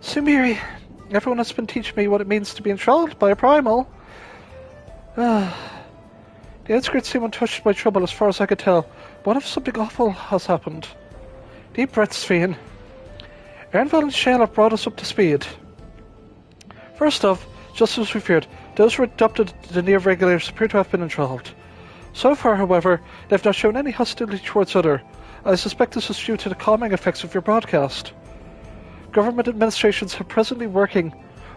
Sumiri, everyone has been teaching me what it means to be enthralled by a primal. The outskirts seem untouched by trouble as far as I could tell. What if something awful has happened? Deep breaths, Fian. Ehrenfell and Shale have brought us up to speed. First off, just as we feared, those who adopted the Neo regulators appear to have been enthralled. So far, however, they have not shown any hostility towards other. I suspect this is due to the calming effects of your broadcast. Government administrations are presently working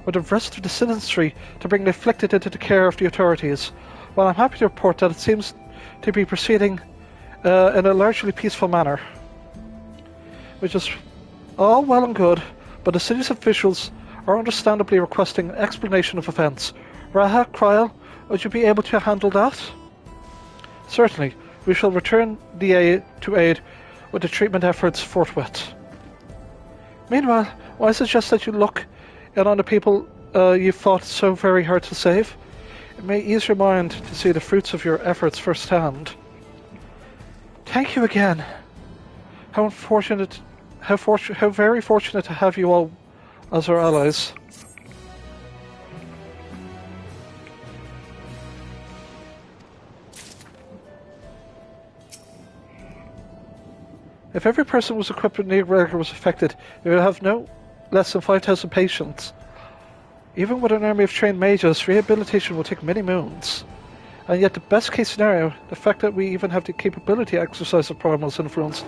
with the rest of the citizenry to bring the afflicted into the care of the authorities, while I'm happy to report that it seems to be proceeding in a largely peaceful manner. Which is all well and good, but the city's officials are understandably requesting an explanation of events. Raha, Kryl, would you be able to handle that? Certainly. We shall return the aid with the treatment efforts forthwith. Meanwhile, I suggest that you look in on the people you fought so very hard to save. It may ease your mind to see the fruits of your efforts firsthand. Thank you again. How very fortunate to have you all as our allies. If every person was equipped with Neo Regular was affected, it would have no less than 5,000 patients. Even with an army of trained mages, rehabilitation will take many moons. And yet the best case scenario, the fact that we even have the capability to exercise the Primal's influence,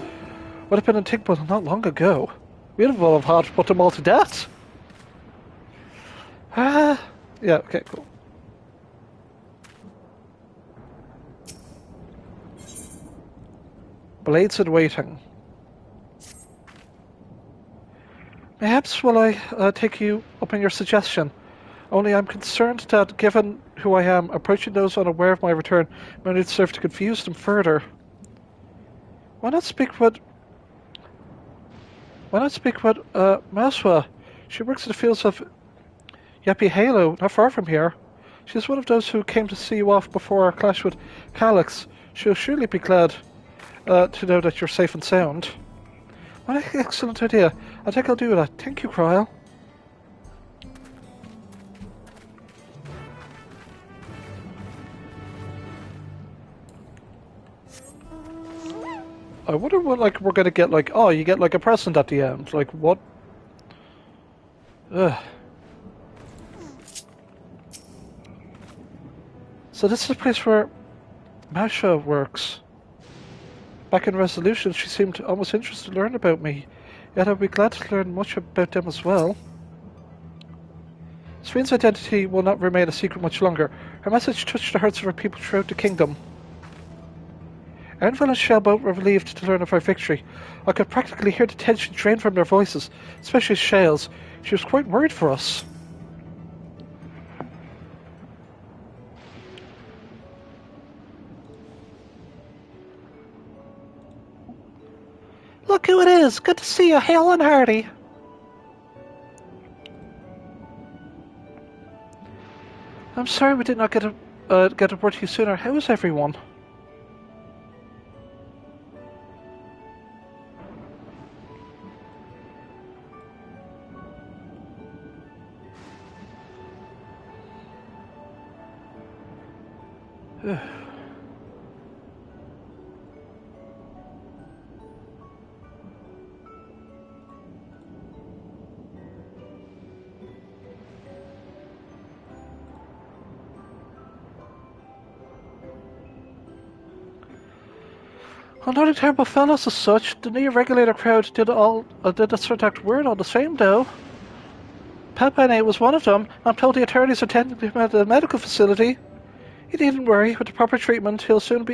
would have been unthinkable not long ago. We'd have all had to put them all to death. Yeah, okay, cool. Blades in waiting. Perhaps will I take you up on your suggestion. Only I'm concerned that, given who I am, approaching those unaware of my return may only serve to confuse them further. Why not speak with Maswa? She works in the fields of Yappy Halo, not far from here. She's one of those who came to see you off before our clash with Calyx. She'll surely be glad to know that you're safe and sound. What an excellent idea. I think I'll do that. Thank you, Kryl. I wonder what, like, we're gonna get, like, oh, you get, like, a present at the end. Like, what? Ugh. So this is the place where Masha works. Back in Resolution, she seemed almost interested to learn about me, yet I'd be glad to learn much about them as well. Sween's identity will not remain a secret much longer. Her message touched the hearts of her people throughout the kingdom. Ernville and Shell both were relieved to learn of our victory. I could practically hear the tension drain from their voices, especially Shell's. She was quite worried for us. Look who it is! Good to see you, Hale and Hardy! I'm sorry we did not get a word to you sooner. How is everyone? I'm not a terrible fellows as such. The new regulator crowd did a sort act weird all the same, though. Papane was one of them. I'm told the attorneys are attending him at the medical facility. You needn't worry. With the proper treatment, we'll soon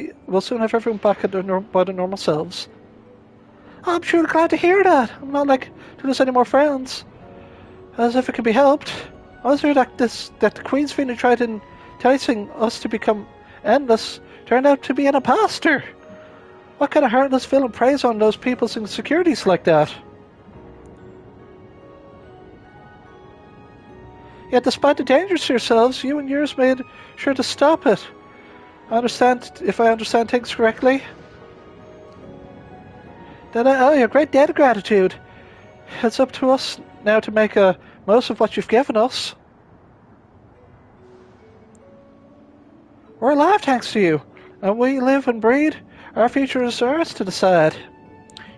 have everyone back at by their normal selves. I'm sure glad to hear that. I'm not like to lose any more friends. As if it can be helped. I was heard that the Queen's Fiend who tried enticing us to become endless turned out to be an imposter. What kind of heartless villain preys on those people's insecurities like that? Yet despite the dangers to yourselves, you and yours made sure to stop it. If I understand things correctly. Then I owe you a great debt of gratitude. It's up to us now to make most of what you've given us. We're alive thanks to you, and we live and breathe. Our future is ours to decide.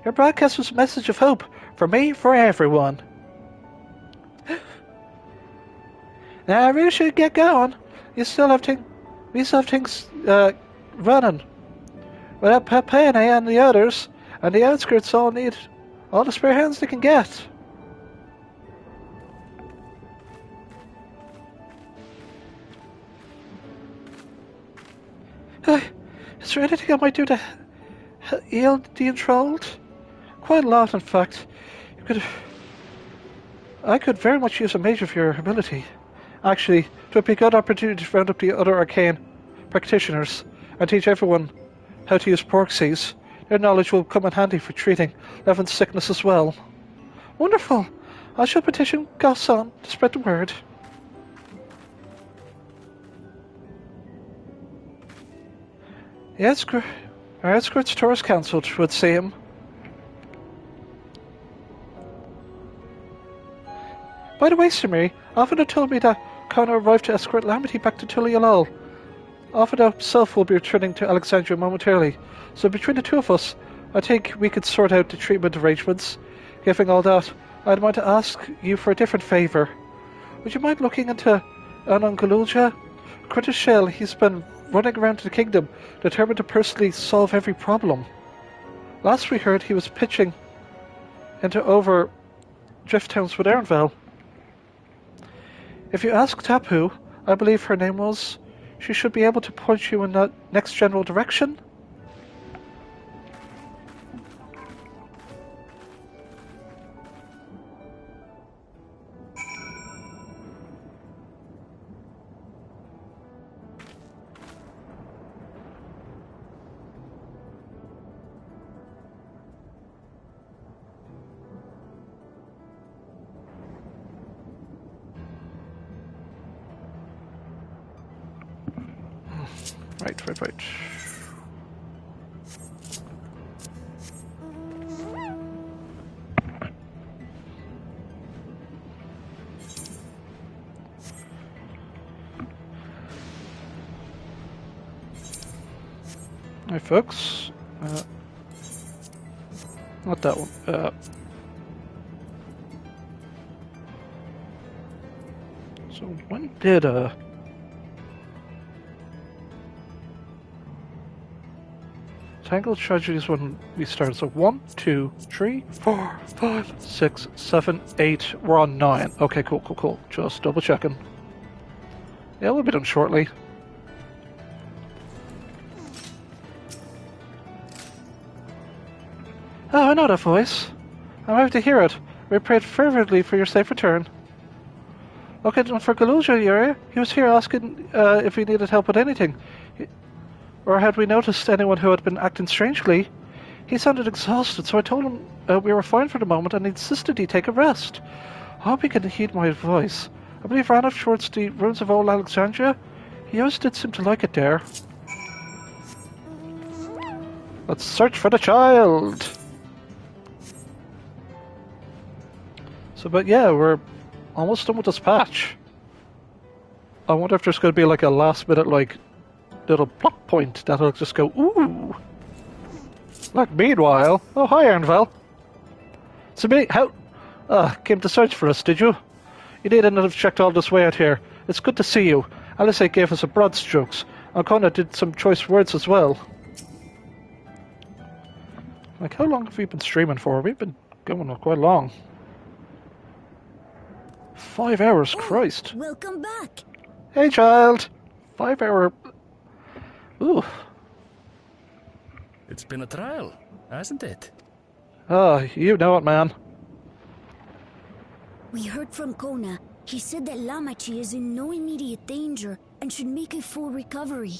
Your broadcast was a message of hope, for me, for everyone. Now I really should get going. We still have things running. Without Papane and the others, and the outskirts all need all the spare hands they can get. Is there anything I might do to heal the enthralled? Quite a lot, in fact. I could very much use a mage of your ability. Actually, it would be a good opportunity to round up the other arcane practitioners and teach everyone how to use porxies. Their knowledge will come in handy for treating Levin's sickness as well. Wonderful! I shall petition Gasson to spread the word. Our outskirts tourist council would see him. By the way, Sir Mary, Alfredo told me that Connor arrived to escort Lamity back to Tulialol. Alfredo himself will be returning to Alexandria momentarily, so between the two of us, I think we could sort out the treatment arrangements. Given all that, I'd want to ask you for a different favour. Would you mind looking into Anangululja? Curtis Shell, he's been running around the kingdom, determined to personally solve every problem. Last we heard, he was pitching into over drift towns with Ernville. If you ask Tapu, I believe her name was, she should be able to point you in that next general direction. Right. Hi folks, not that one, so when did, Tangled Tragedies when we started, so 1, 2, 3, 4, 5, 6, 7, 8, we're on 9. Okay, cool. Just double checking. Yeah, we'll be done shortly. Oh, I know that voice. I'm happy to hear it. We prayed fervently for your safe return. Okay, and for Galuja, Yuri, he was here asking if we needed help with anything. Or had we noticed anyone who had been acting strangely? He sounded exhausted, so I told him we were fine for the moment and insisted he take a rest. I hope he can heed my advice. I believe Ranulf towards the ruins of old Alexandria. He always did seem to like it there. Let's search for the child! So, but yeah, we're almost done with this patch. I wonder if there's going to be like a last minute like little plot point that'll just go, ooh! Like, meanwhile... Oh, hi, Ernval. So me, how... came to search for us, did you? You needn't have checked all this way out here. It's good to see you. Alice gave us a broad strokes. Arcona did some choice words as well. Like, how long have we been streaming for? We've been going quite long. 5 hours, Christ. Welcome back. Hey, child. 5 hour... Ooh. It's been a trial, hasn't it? Oh, you know it, man. We heard from Kona. He said that Lamachi is in no immediate danger and should make a full recovery.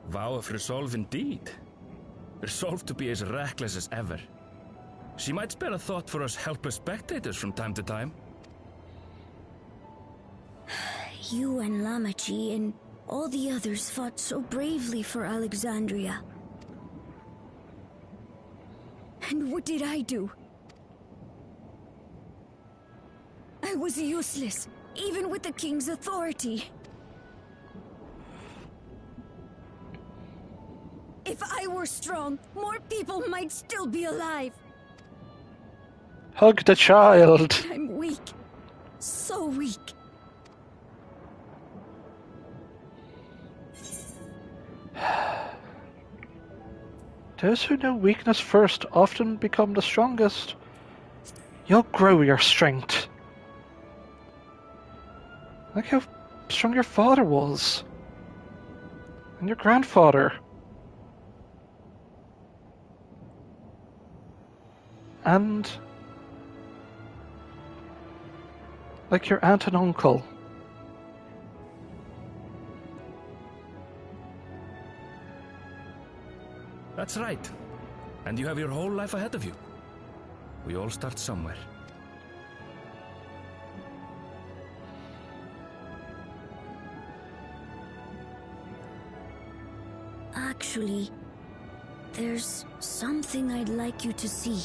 Vow of resolve indeed. Resolve to be as reckless as ever. She might spare a thought for us helpless spectators from time to time. You and Lamachi and all the others fought so bravely for Alexandria. And what did I do? I was useless, even with the king's authority. If I were strong, more people might still be alive. Hug the child. I'm weak. So weak. Those who know weakness first often become the strongest. You'll grow your strength. Like how strong your father was. And your grandfather. And... like your aunt and uncle. That's right. And you have your whole life ahead of you. We all start somewhere. Actually, there's something I'd like you to see.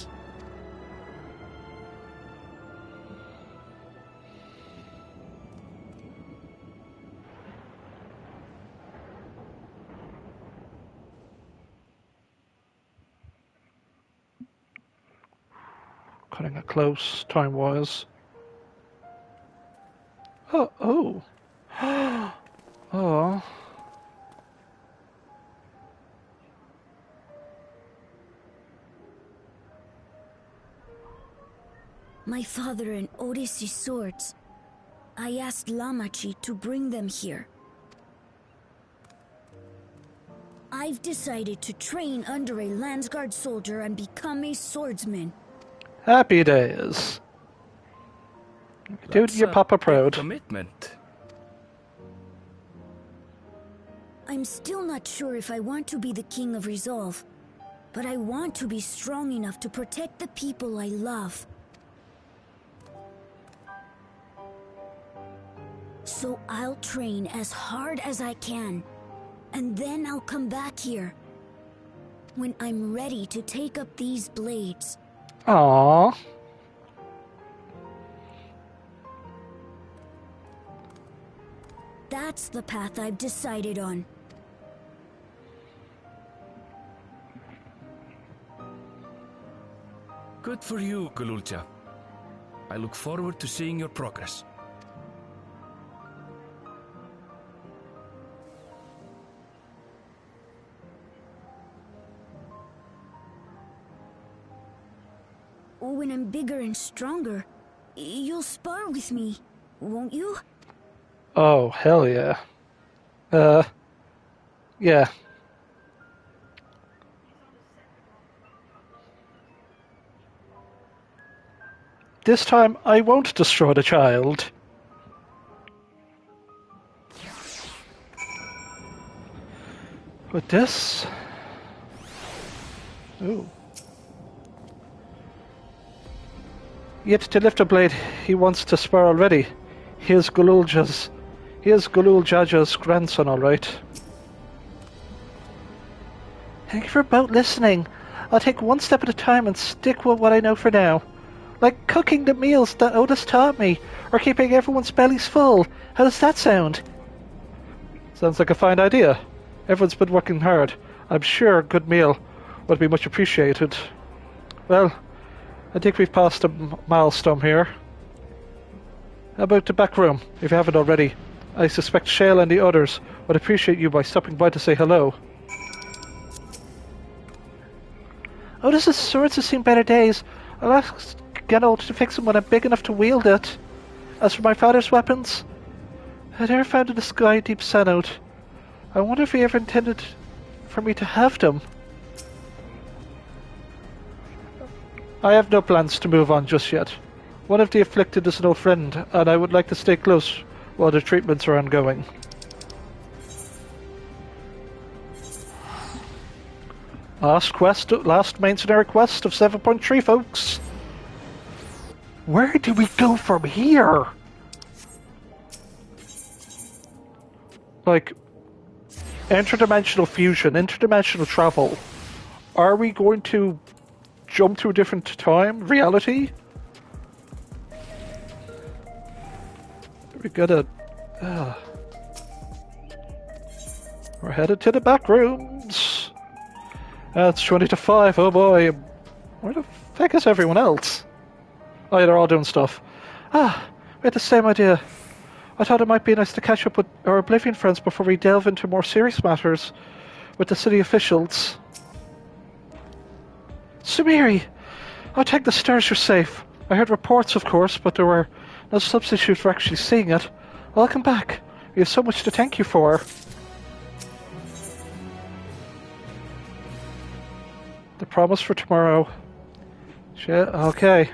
Cutting it close, time-wise. Oh. Oh. My father and Odyssey's swords. I asked Lamachi to bring them here. I've decided to train under a Landsguard soldier and become a swordsman. Happy days. Dude, your papa proud. Commitment. I'm still not sure if I want to be the King of Resolve, but I want to be strong enough to protect the people I love. So I'll train as hard as I can, and then I'll come back here when I'm ready to take up these blades. Aww. That's the path I've decided on. Good for you, Galulcha. I look forward to seeing your progress. When I'm bigger and stronger, you'll spar with me, won't you? Oh, hell yeah. Yeah. this time I won't destroy the child. With this... Ooh. Yet to lift a blade he wants to spare already. He is Gulul Jaja's grandson, all right. Thank you for both listening. I'll take one step at a time and stick with what I know for now. Like cooking the meals that Otis taught me, or keeping everyone's bellies full. How does that sound? Sounds like a fine idea. Everyone's been working hard. I'm sure a good meal would be much appreciated. Well, I think we've passed a milestone here. How about the back room, if you haven't already? I suspect Shale and the others would appreciate you by stopping by to say hello. Otis's swords have seen better days. I'll ask Genold to fix them when I'm big enough to wield it. As for my father's weapons, I never found in the sky deep Sanod. I wonder if he ever intended for me to have them. I have no plans to move on just yet. One of the afflicted is an old friend, and I would like to stay close while the treatments are ongoing. Last main scenario quest of 7.3, folks. Where do we go from here? Like, interdimensional fusion, interdimensional travel. Are we going to jump to a different time, reality? We gotta... we're headed to the back rooms. It's 20 to 5, oh boy. Where the heck is everyone else? Oh yeah, they're all doing stuff. We had the same idea. I thought it might be nice to catch up with our Oblivion friends before we delve into more serious matters with the city officials. Sumiri! Oh, thank the stars you're safe. I heard reports, of course, but there were no substitute for actually seeing it. Welcome back. We have so much to thank you for. The promise for tomorrow. Shit, okay.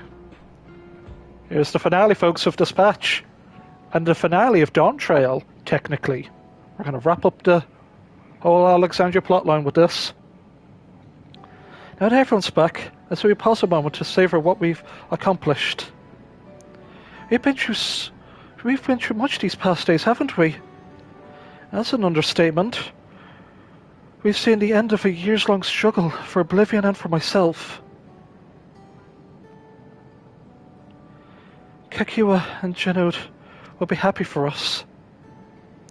Here's the finale, folks, of Dispatch. And the finale of Dawn Trail, technically. We're going to wrap up the whole Alexandria plotline with this. Now that everyone's back, let's we pause a moment to savor what we've accomplished. We've been through much these past days, haven't we? That's an understatement. We've seen the end of a years-long struggle for Oblivion and for myself. Kakua and Genoud will be happy for us.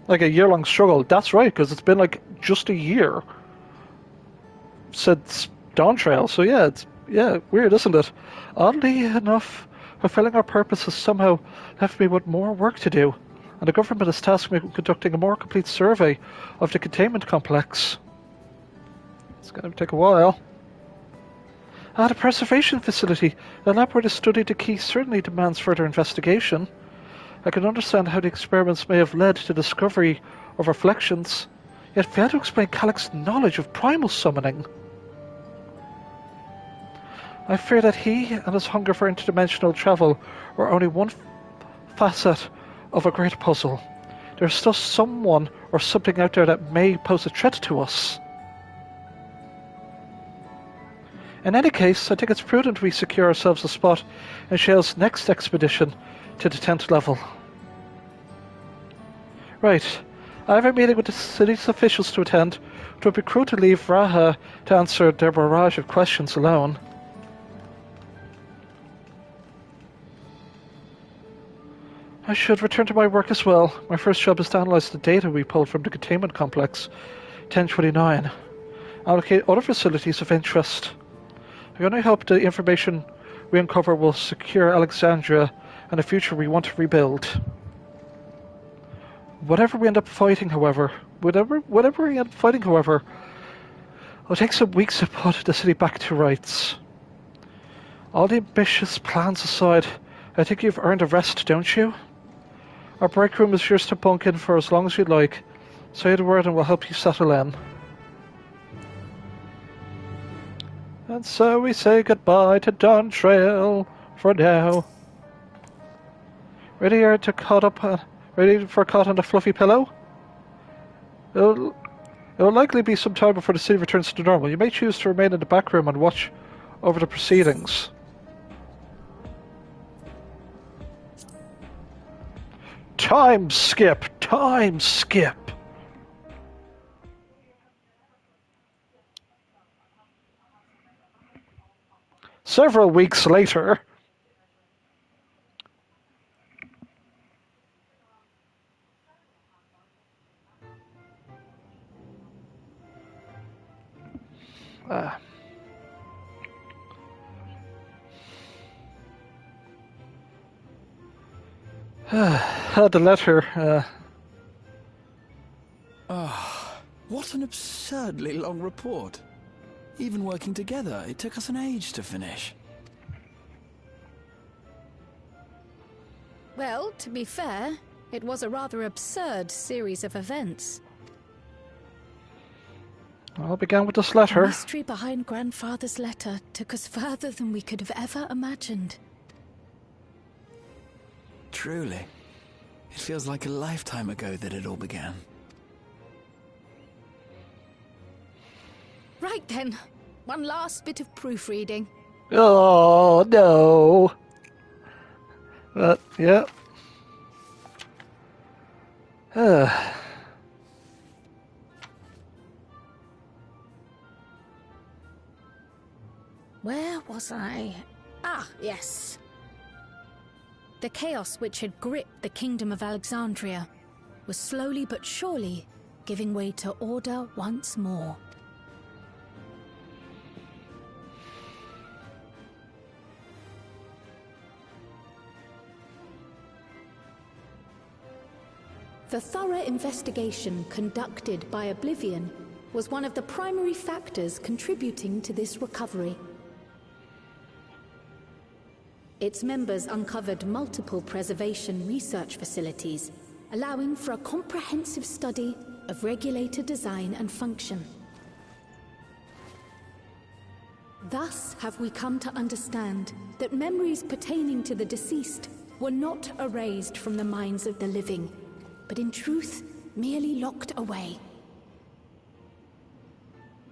Like a year-long struggle, that's right, because it's been like just a year since Dawn Trail, so yeah, it's weird, isn't it? Oddly enough, fulfilling our purpose has somehow left me with more work to do, and the government has tasked me with conducting a more complete survey of the containment complex. It's going to take a while. The preservation facility, the lab where they studied the key, certainly demands further investigation. I can understand how the experiments may have led to the discovery of reflections, yet fail to explain Calic's knowledge of primal summoning. I fear that he and his hunger for interdimensional travel were only one facet of a great puzzle. There's still someone or something out there that may pose a threat to us. In any case, I think it's prudent we secure ourselves a spot in Shale's next expedition to the 10th level. Right, I have a meeting with the city's officials to attend. It would be cruel to leave Raha to answer their barrage of questions alone. I should return to my work as well. My first job is to analyze the data we pulled from the containment complex 1029. Allocate other facilities of interest. I only hope the information we uncover will secure Alexandria and a future we want to rebuild. Whatever we end up fighting, however, it'll take some weeks to put the city back to rights. All the ambitious plans aside, I think you've earned a rest, don't you? Our break room is yours to bunk in for as long as you'd like. Say the word and we'll help you settle in. And so we say goodbye to Dawn Trail for now. Ready to caught up? Ready for caught on a fluffy pillow? It will likely be some time before the city returns to normal. You may choose to remain in the back room and watch over the proceedings. Time skip! Time skip! Several weeks later... Had to let her, What an absurdly long report. Even working together, it took us an age to finish. Well, to be fair, it was a rather absurd series of events. All began with this letter. The mystery behind Grandfather's letter took us further than we could have ever imagined. Truly. It feels like a lifetime ago that it all began. Right then, one last bit of proofreading. Oh, no. But, yeah. Where was I? Ah, yes. The chaos which had gripped the Kingdom of Alexandria was slowly but surely giving way to order once more. The thorough investigation conducted by Oblivion was one of the primary factors contributing to this recovery. Its members uncovered multiple preservation research facilities, allowing for a comprehensive study of regulator design and function. Thus have we come to understand that memories pertaining to the deceased were not erased from the minds of the living, but in truth, merely locked away.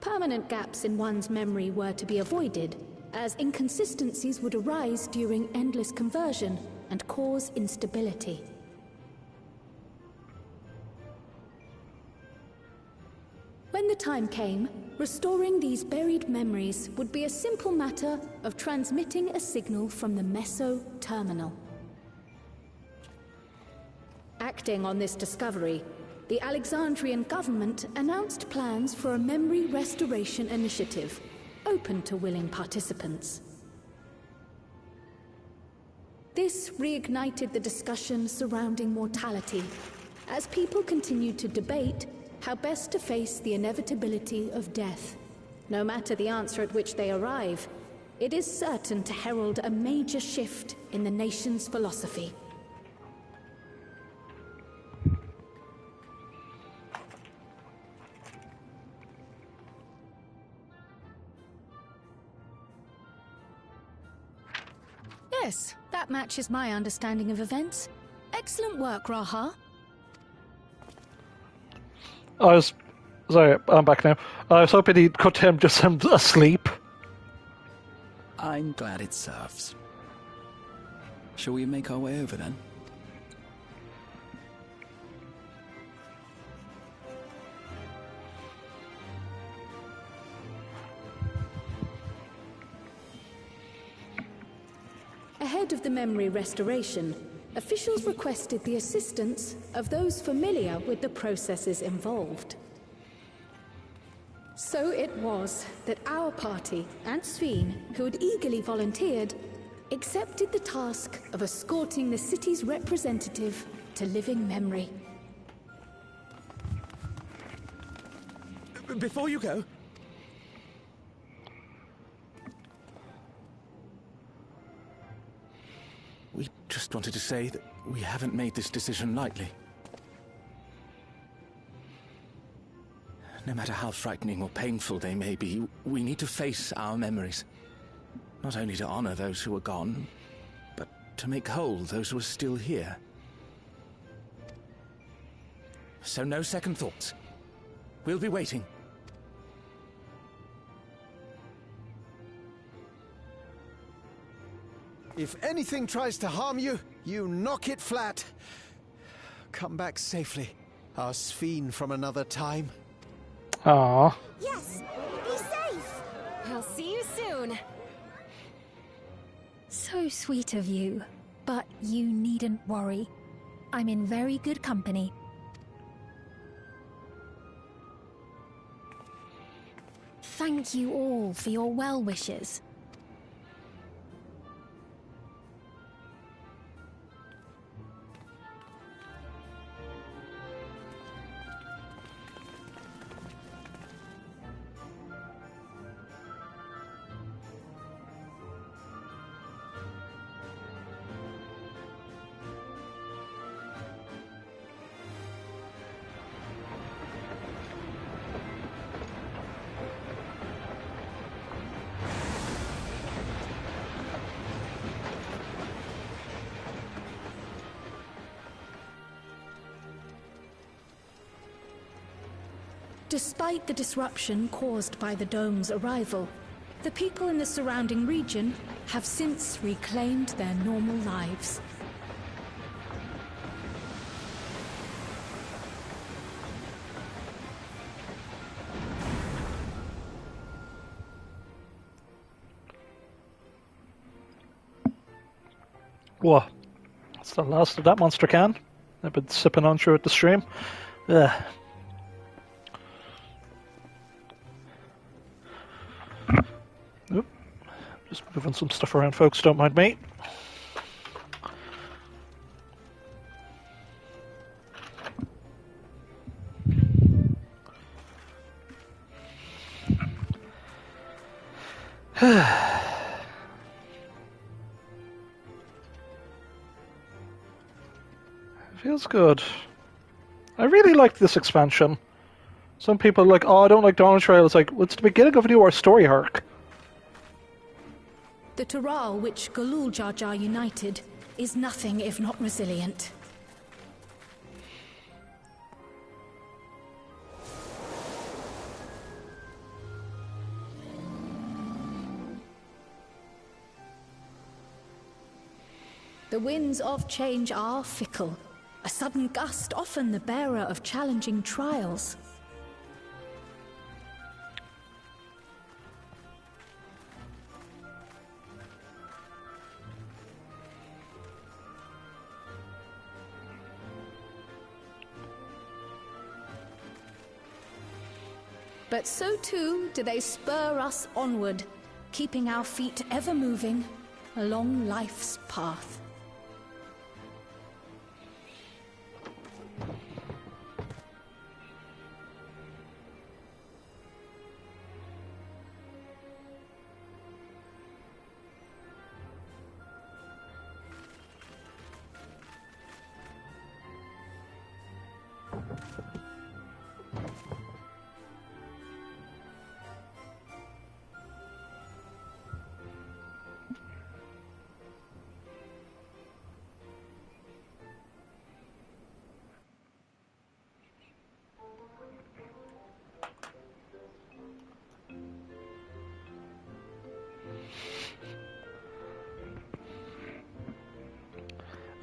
Permanent gaps in one's memory were to be avoided, as inconsistencies would arise during endless conversion and cause instability. When the time came, restoring these buried memories would be a simple matter of transmitting a signal from the Meso terminal. Acting on this discovery, the Alexandrian government announced plans for a memory restoration initiative, open to willing participants. This reignited the discussion surrounding mortality, as people continued to debate how best to face the inevitability of death. No matter the answer at which they arrive, it is certain to herald a major shift in the nation's philosophy. Yes, that matches my understanding of events. Excellent work, Raha. Sorry, I'm back now. I was hoping he'd cut him just him asleep. I'm glad it serves. Shall we make our way over then? Ahead of the memory restoration, officials requested the assistance of those familiar with the processes involved. So it was that our party and Sveen, who had eagerly volunteered, accepted the task of escorting the city's representative to living memory. Before you go... We just wanted to say that we haven't made this decision lightly. No matter how frightening or painful they may be, we need to face our memories. Not only to honor those who are gone, but to make whole those who are still here. So no second thoughts. We'll be waiting. If anything tries to harm you, you knock it flat. Come back safely, our Sphene from another time. Aww. Yes! Be safe! I'll see you soon. So sweet of you, but you needn't worry. I'm in very good company. Thank you all for your well wishes. Despite the disruption caused by the dome's arrival, the people in the surrounding region have since reclaimed their normal lives. Whoa. That's the last of that monster can. I've been sipping on through at the stream. Ugh. Oop. Just moving some stuff around, folks, don't mind me. Feels good. I really like this expansion. Some people are like, oh, I don't like Dawn Trail. It's like, well, it's the beginning of a new story arc. The Tural which Galul Jar Jar united is nothing if not resilient. The winds of change are fickle. A sudden gust often the bearer of challenging trials. But so too do they spur us onward, keeping our feet ever moving along life's path.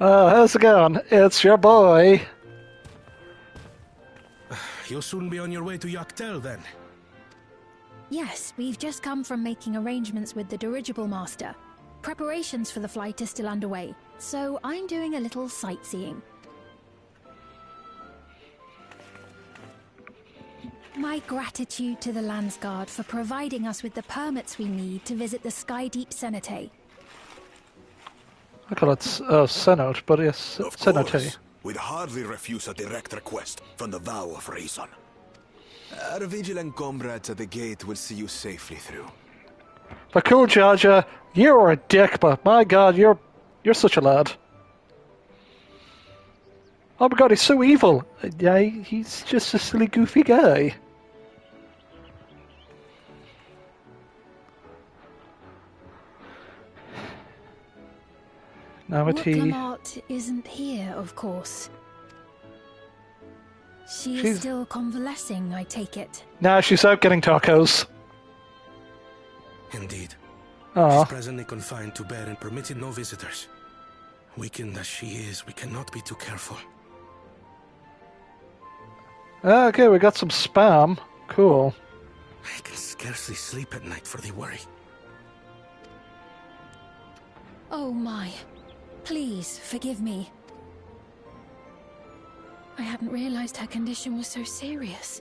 How's it going? It's your boy. You'll soon be on your way to Yaktel, then. Yes, we've just come from making arrangements with the dirigible master. Preparations for the flight are still underway, so I'm doing a little sightseeing. My gratitude to the Landsguard for providing us with the permits we need to visit the Skydeep Cenote. I call it Senate, but yes, Of Cenote. course. We'd hardly refuse a direct request from the Vow of Reason. Our vigilant comrades at the gate will see you safely through. But cool, Jar Jar, you're a dick, but my god, you're such a lad. Oh my god, he's so evil. Yeah, he's just a silly, goofy guy. Wooklamart isn't here, of course. She's still convalescing, I take it. Nah, she's out getting tacos. Indeed. Aw. She's presently confined to bed and permitted no visitors. Weakened as she is, we cannot be too careful. Okay, we got some spam. Cool. I can scarcely sleep at night for the worry. Oh my. Please, forgive me. I hadn't realized her condition was so serious.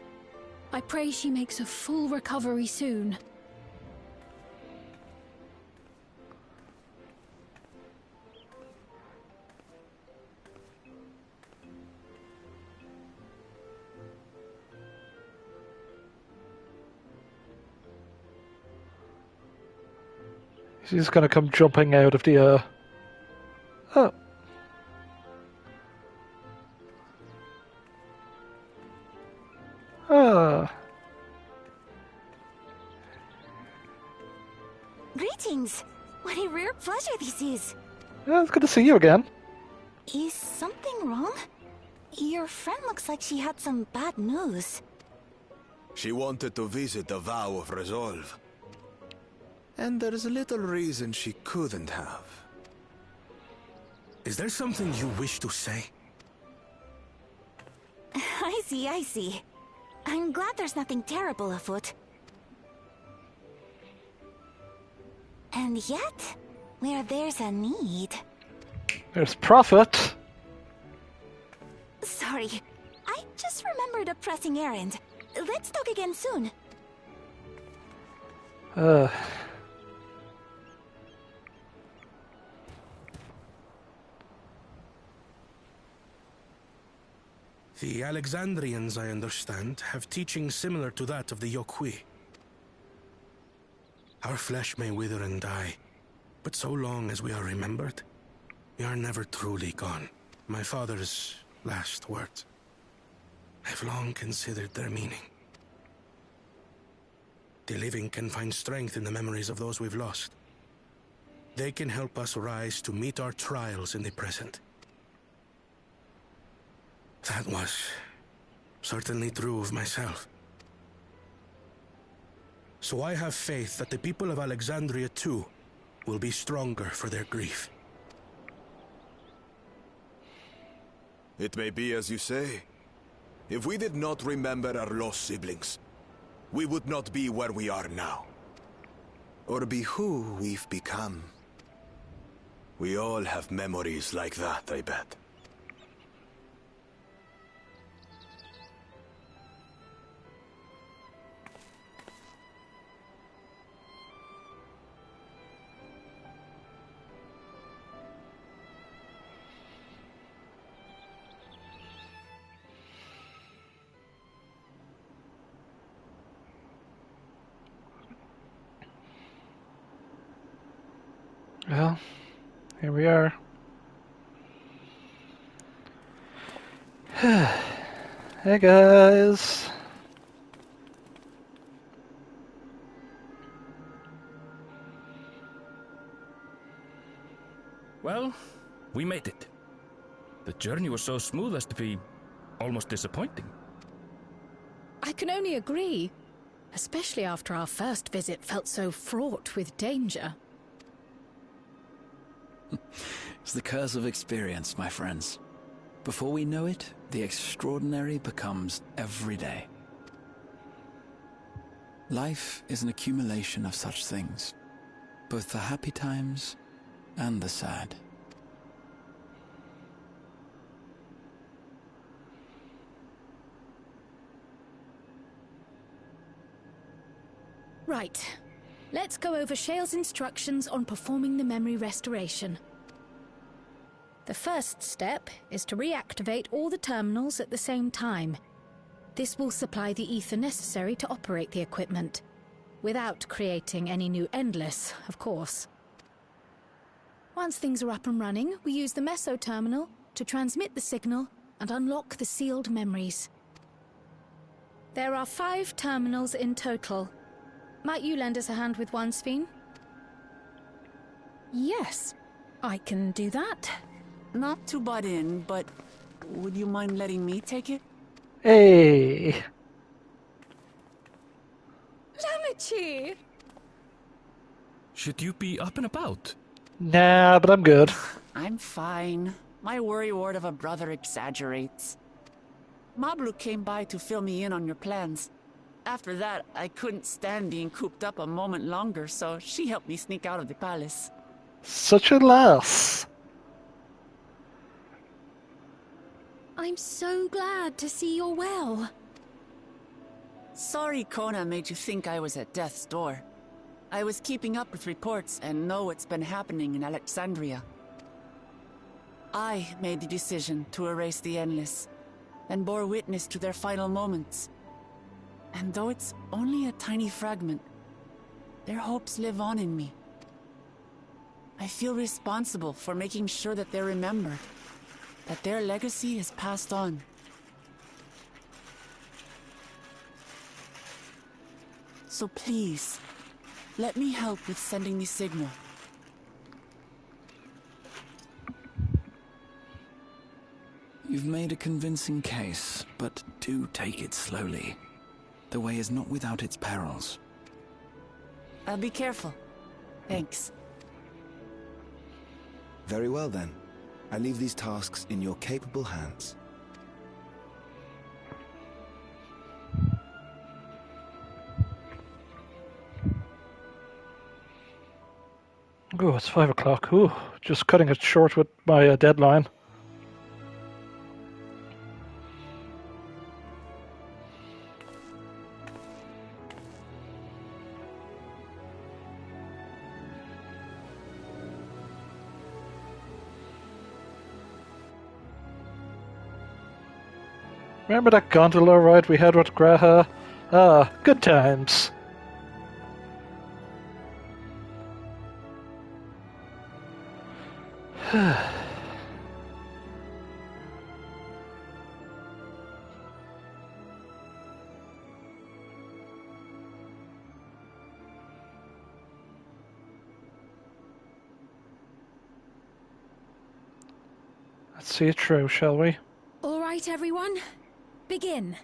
I pray she makes a full recovery soon. She's gonna come jumping out of the, Oh. Greetings! What a rare pleasure this is. Yeah, it's good to see you again. Is something wrong? Your friend looks like she had some bad news. She wanted to visit the Vow of Resolve. And there's little reason she couldn't have. Is there something you wish to say? I see. I'm glad there's nothing terrible afoot. And yet, where there's a need... There's profit. Sorry, I just remembered a pressing errand. Let's talk again soon. The Alexandrians, I understand, have teaching similar to that of the Yokui. Our flesh may wither and die, but so long as we are remembered, we are never truly gone. My father's last words. I've long considered their meaning. The living can find strength in the memories of those we've lost. They can help us rise to meet our trials in the present. That was certainly true of myself. So I have faith that the people of Alexandria too will be stronger for their grief. It may be as you say. If we did not remember our lost siblings, we would not be where we are now. Or be who we've become. We all have memories like that, I bet. Well, here we are. Hey guys. Well, we made it. The journey was so smooth as to be almost disappointing. I can only agree, especially after our first visit felt so fraught with danger. It's the curse of experience, my friends. Before we know it, the extraordinary becomes everyday. Life is an accumulation of such things, both the happy times and the sad. Right. Let's go over Shale's instructions on performing the memory restoration. The first step is to reactivate all the terminals at the same time. This will supply the ether necessary to operate the equipment, without creating any new Endless, of course. Once things are up and running, we use the Meso terminal to transmit the signal and unlock the sealed memories. There are 5 terminals in total. Might you lend us a hand with one, Sphene? Yes. I can do that. Not to butt in, but would you mind letting me take it? Hey! Lamichi! Should you be up and about? Nah, but I'm good. I'm fine. My worrywart of a brother exaggerates. Mablu came by to fill me in on your plans. After that, I couldn't stand being cooped up a moment longer, so she helped me sneak out of the palace. Such a lass. I'm so glad to see you're well. Sorry Kona made you think I was at death's door. I was keeping up with reports and know what's been happening in Alexandria. I made the decision to erase the Endless, and bore witness to their final moments. And though it's only a tiny fragment, their hopes live on in me. I feel responsible for making sure that they're remembered, that their legacy is passed on. So please, let me help with sending the signal. You've made a convincing case, but do take it slowly. The way is not without its perils. I'll be careful. Thanks. Very well then. I leave these tasks in your capable hands. Oh, it's 5 o'clock. Ooh, just cutting it short with my deadline. Remember that gondola ride we had with Graha? Ah, good times. Let's see it through, shall we? All right, everyone. Begin.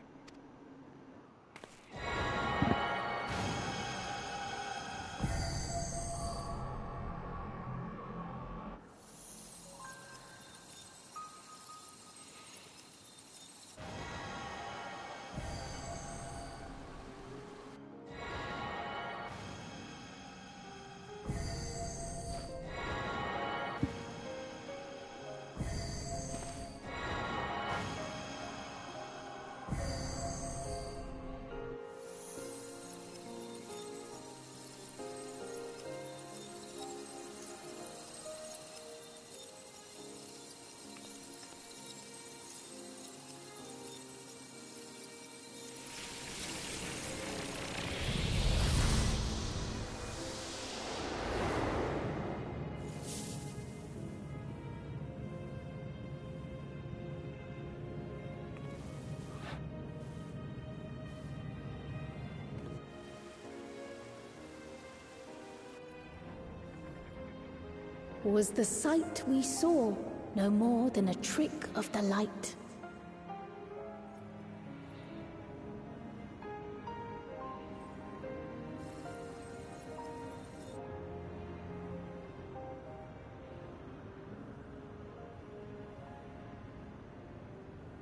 Was the sight we saw no more than a trick of the light?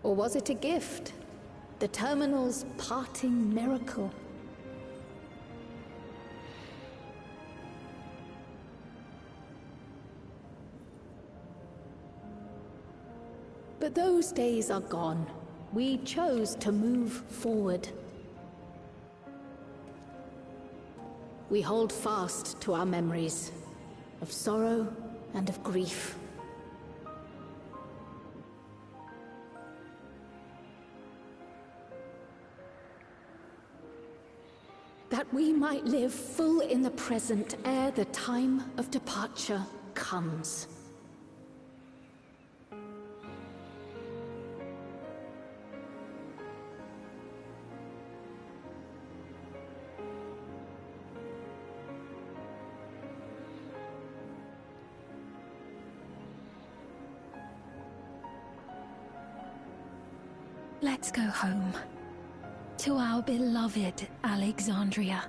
Or was it a gift? The Terminal's parting miracle? But those days are gone. We chose to move forward. We hold fast to our memories of sorrow and of grief. That we might live full in the present ere the time of departure comes. Let's go home. To our beloved Alexandria.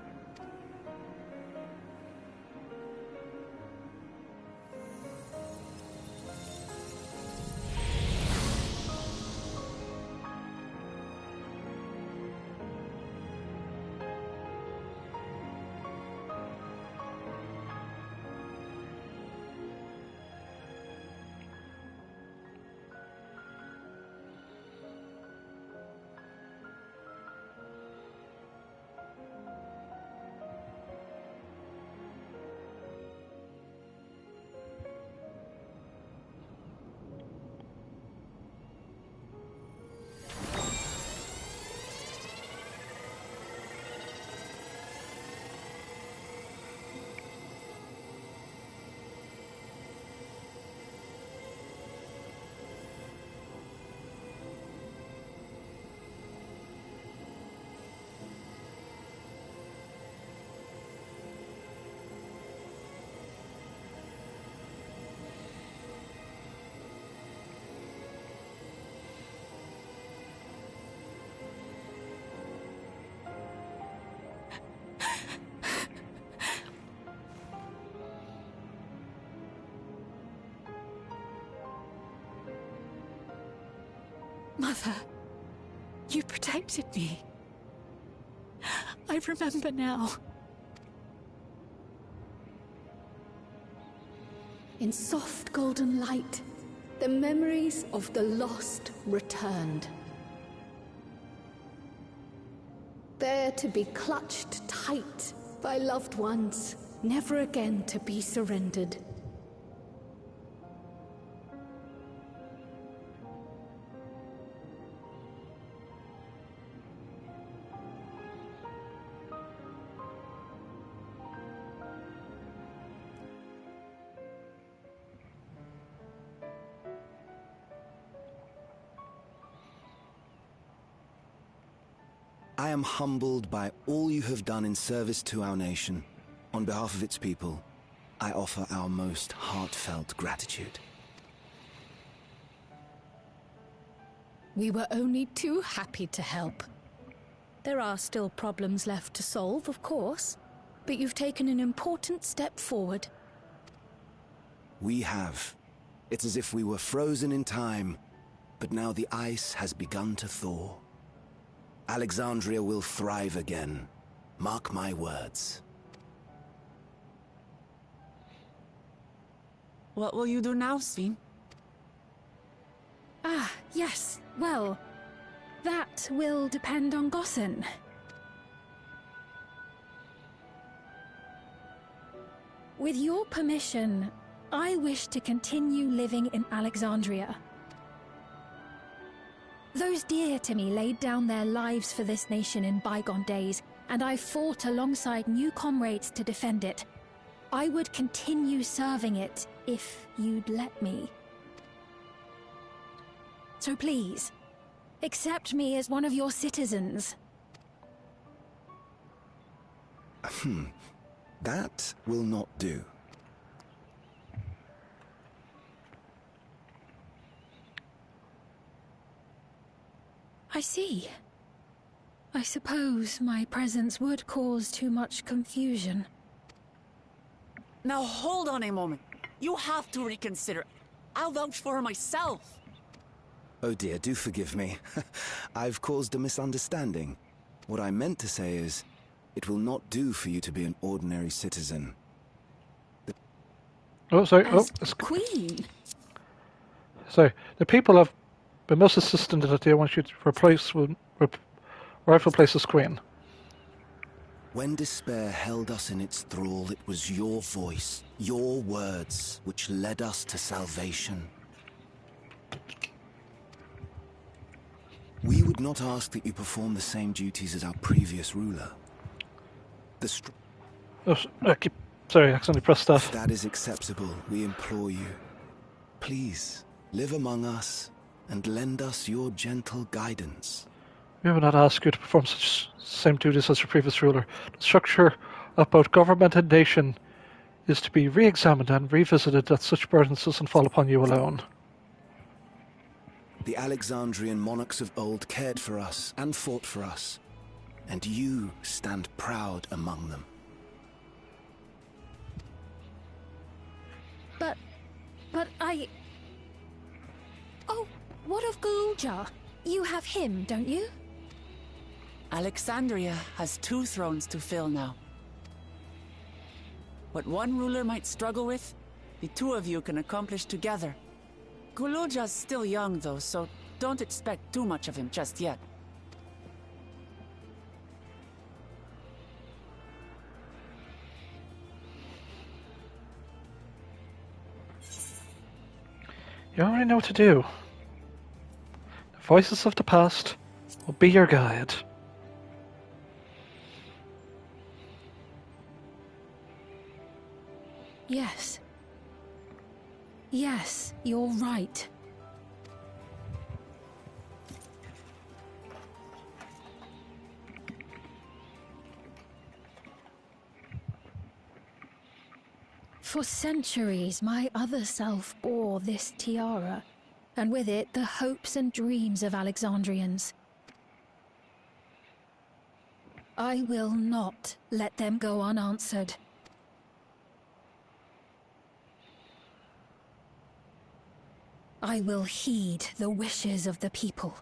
Mother, you protected me. I remember now. In soft golden light, the memories of the lost returned. There to be clutched tight by loved ones, never again to be surrendered. I am humbled by all you have done in service to our nation. On behalf of its people, I offer our most heartfelt gratitude. We were only too happy to help. There are still problems left to solve, of course, but you've taken an important step forward. We have. It's as if we were frozen in time, but now the ice has begun to thaw. Alexandria will thrive again. Mark my words. What will you do now, Sven? Ah, yes. Well, that will depend on Gossen. With your permission, I wish to continue living in Alexandria. Those dear to me laid down their lives for this nation in bygone days, and I fought alongside new comrades to defend it. I would continue serving it if you'd let me. So please, accept me as one of your citizens. That will not do. I see. I suppose my presence would cause too much confusion. Now hold on a moment. You have to reconsider. I'll vouch for her myself. Oh dear, do forgive me. I've caused a misunderstanding. What I meant to say is, it will not do for you to be an ordinary citizen. Oh, sorry. As Queen. Sorry. The people have been most insistent that they want you to replace with rightful place as Queen. When despair held us in its thrall, it was your voice, your words, which led us to salvation. We would not ask that you perform the same duties as our previous ruler. Sorry, I accidentally pressed that. If that is acceptable, we implore you. Please, live among us and lend us your gentle guidance. We have not asked you to perform such same duties as your previous ruler. The structure of both government and nation is to be re-examined and revisited that such burdens doesn't fall upon you alone. The Alexandrian monarchs of old cared for us and fought for us, and you stand proud among them. But I... Oh, what of Galuja? You have him, don't you? Alexandria has 2 thrones to fill now. What one ruler might struggle with, the 2 of you can accomplish together. Galuja's still young though, so don't expect too much of him just yet. You already know what to do. The voices of the past will be your guide. Yes. Yes, you're right. For centuries, my other self bore this tiara, and with it the hopes and dreams of Alexandrians. I will not let them go unanswered. I will heed the wishes of the people.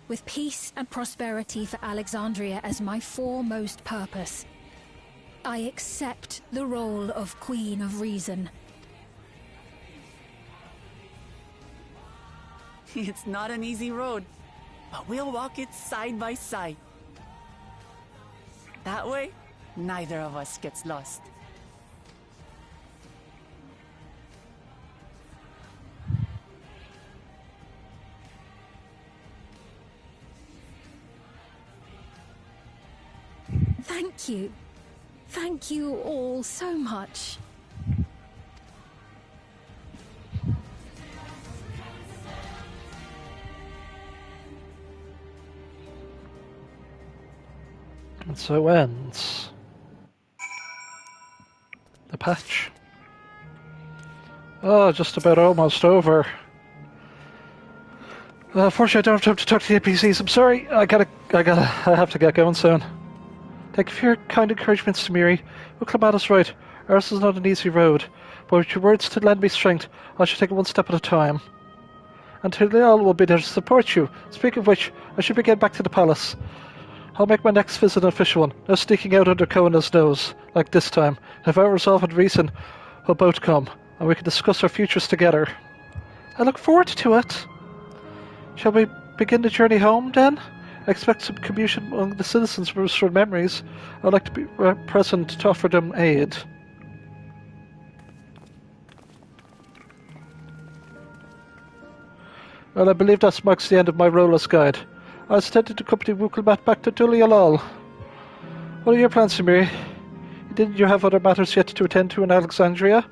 With peace and prosperity for Alexandria as my foremost purpose, I accept the role of Queen of Reason. It's not an easy road, but we'll walk it side by side. That way, neither of us gets lost. Thank you. Thank you all so much. And so ends the patch. Oh, just about almost over. Unfortunately, I don't have time to talk to the NPCs. I'm sorry. I have to get going soon. Thank you for your kind encouragements to Miri. Uklamatta's right. Ours is not an easy road, but with your words to lend me strength, I shall take it one step at a time. And Leal will be there to support you. Speaking of which, I should be getting back to the palace. I'll make my next visit an official one, no sneaking out under Koana's nose, like this time. If I resolve and reason, we'll both come, and we can discuss our futures together. I look forward to it. Shall we begin the journey home, then? I expect some commotion among the citizens for restored memories. I'd like to be present to offer them aid. Well, I believe that marks the end of my role as guide. I was intended to accompany Wukelmat back to Dulialal. What are your plans, Samiri? Didn't you have other matters yet to attend to in Alexandria?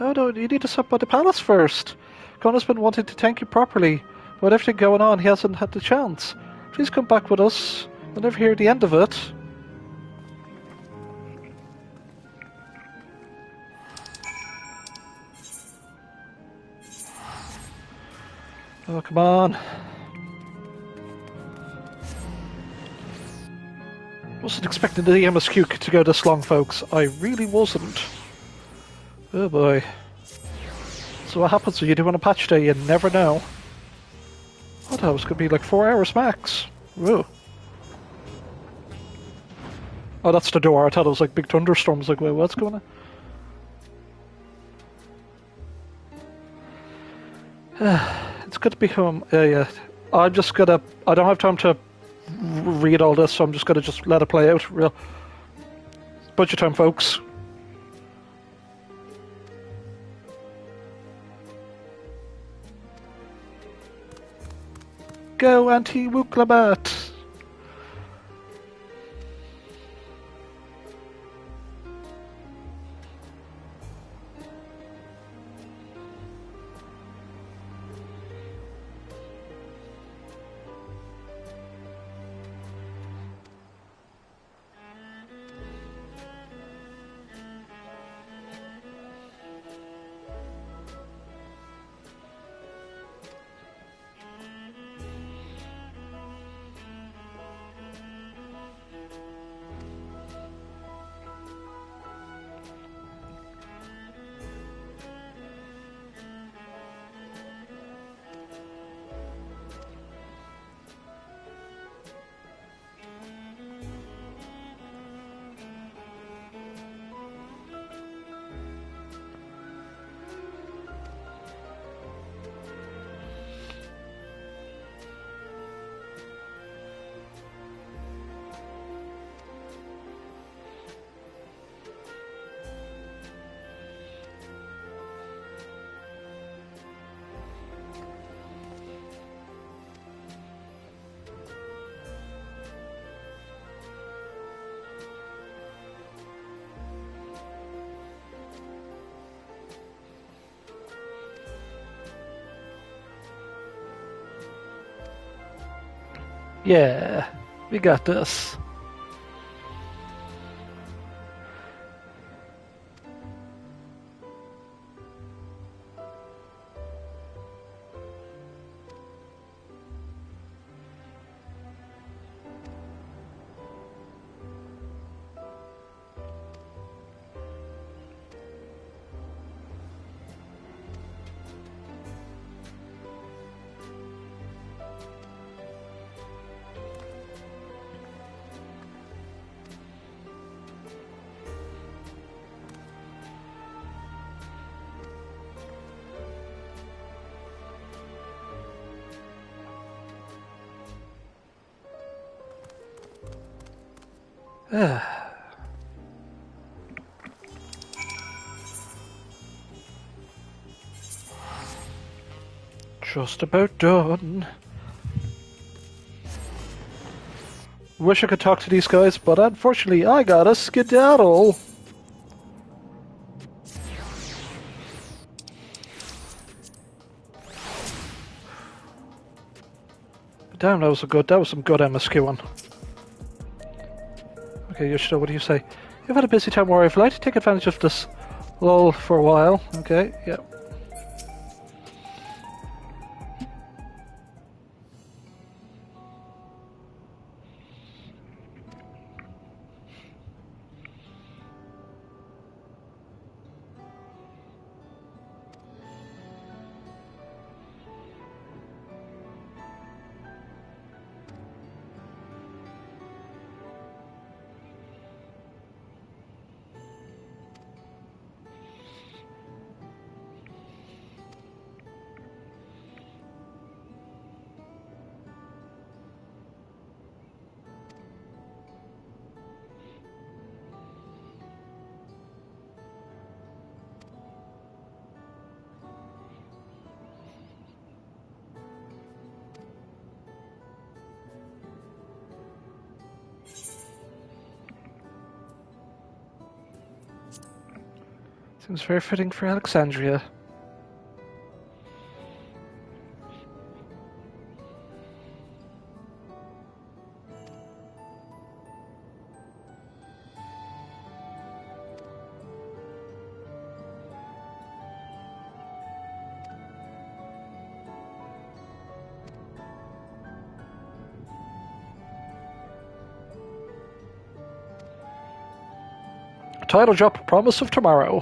No, you need to stop by the palace first. Koana's been wanting to thank you properly. With everything going on, he hasn't had the chance. Please come back with us. You'll never hear the end of it. Oh, come on. Wasn't expecting the MSQ to go this long, folks. I really wasn't. Oh boy. So what happens when you do on a patch day? You never know. I thought it was going to be like 4 hours max. Whoa. Oh, that's the door. I thought it was like big thunderstorms. Like, wait, what's going on? It's good to be home. Yeah. I'm just gonna... I don't have time to read all this, so I'm just gonna just let it play out. Real budget time, folks. Go, anti-Wuklamat! Yeah, we got this. Just about done. Wish I could talk to these guys, but unfortunately I gotta skedaddle. Damn, that was some good MSQ. Okay, Yoshida, what do you say? You've had a busy time, Warrior. If you'd like to take advantage of this lull for a while, okay, yeah. Seems very fitting for Alexandria. Title drop, promise of tomorrow.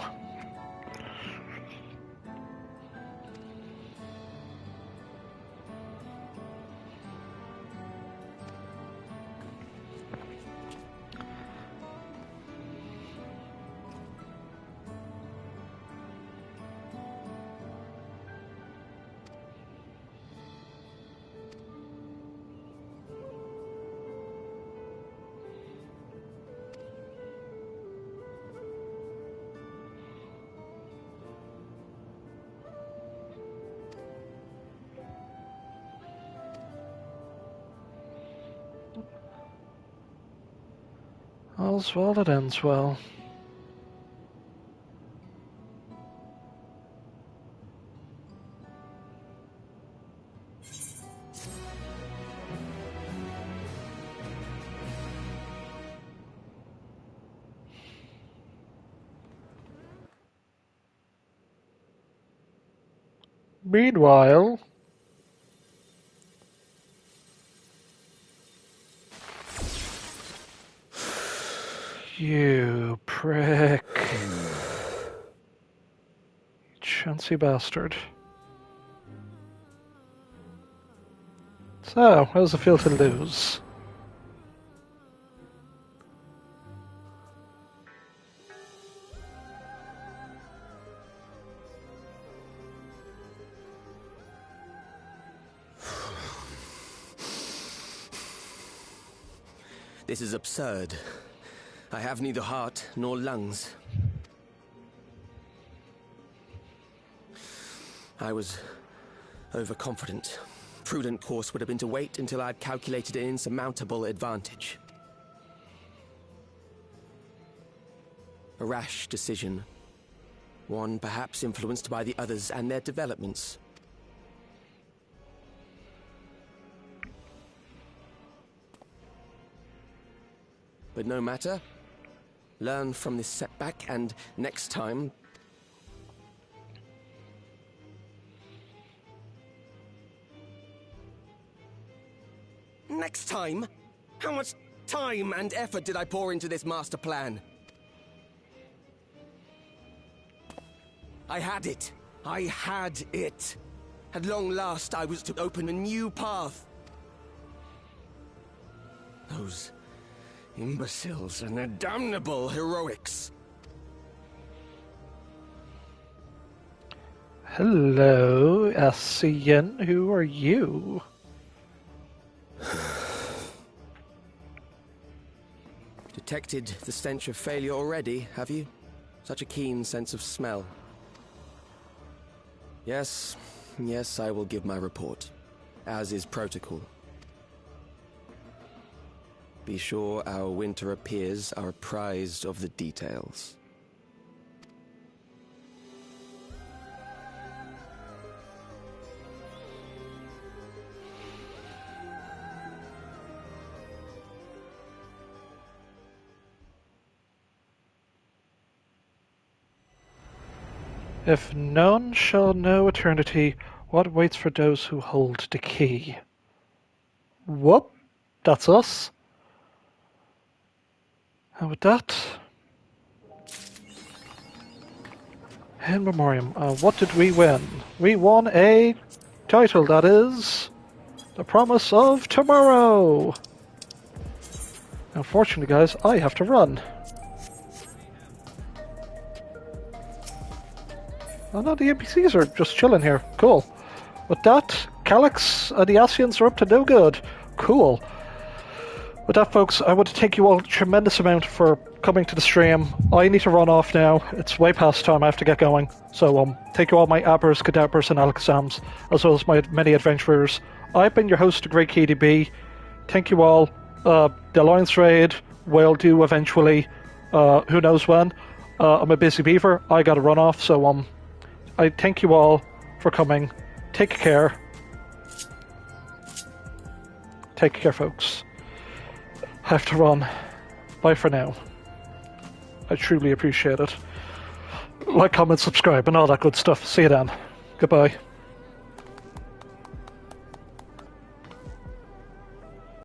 All's well that ends well. Meanwhile... You prick. Chancy bastard. So, how does it feel to lose? This is absurd. I have neither heart nor lungs. I was overconfident. Prudent course would have been to wait until I'd calculated an insurmountable advantage. A rash decision. One perhaps influenced by the others and their developments. But no matter. Learn from this setback, and next time... Next time? How much time and effort did I pour into this master plan? I had it. I had it. At long last, I was to open a new path. Those imbeciles and their damnable heroics. Hello, SCN. Who are you? Detected the stench of failure already, have you? Such a keen sense of smell. Yes, I will give my report, as is protocol. Be sure our winter peers are apprised of the details. If none shall know eternity, what waits for those who hold the key? Whoop, that's us. And with that, in memoriam, what did we win? We won a title, that is The Promise of Tomorrow. Unfortunately, guys, I have to run. Oh no, the NPCs are just chilling here. Cool. With that, Calyx and the Asians are up to no good. Cool. With that, folks, I want to thank you all a tremendous amount for coming to the stream. I need to run off now. It's way past time. I have to get going. So, thank you all my Abbers, Cadabers, and Alakazams, as well as my many adventurers. I've been your host, the Great KDB. Thank you all. The Alliance Raid will do eventually. Who knows when. I'm a busy beaver. I gotta run off, so, I thank you all for coming. Take care. Take care, folks. I have to run. Bye for now. I truly appreciate it. Like, comment, subscribe, and all that good stuff. See you then. Goodbye.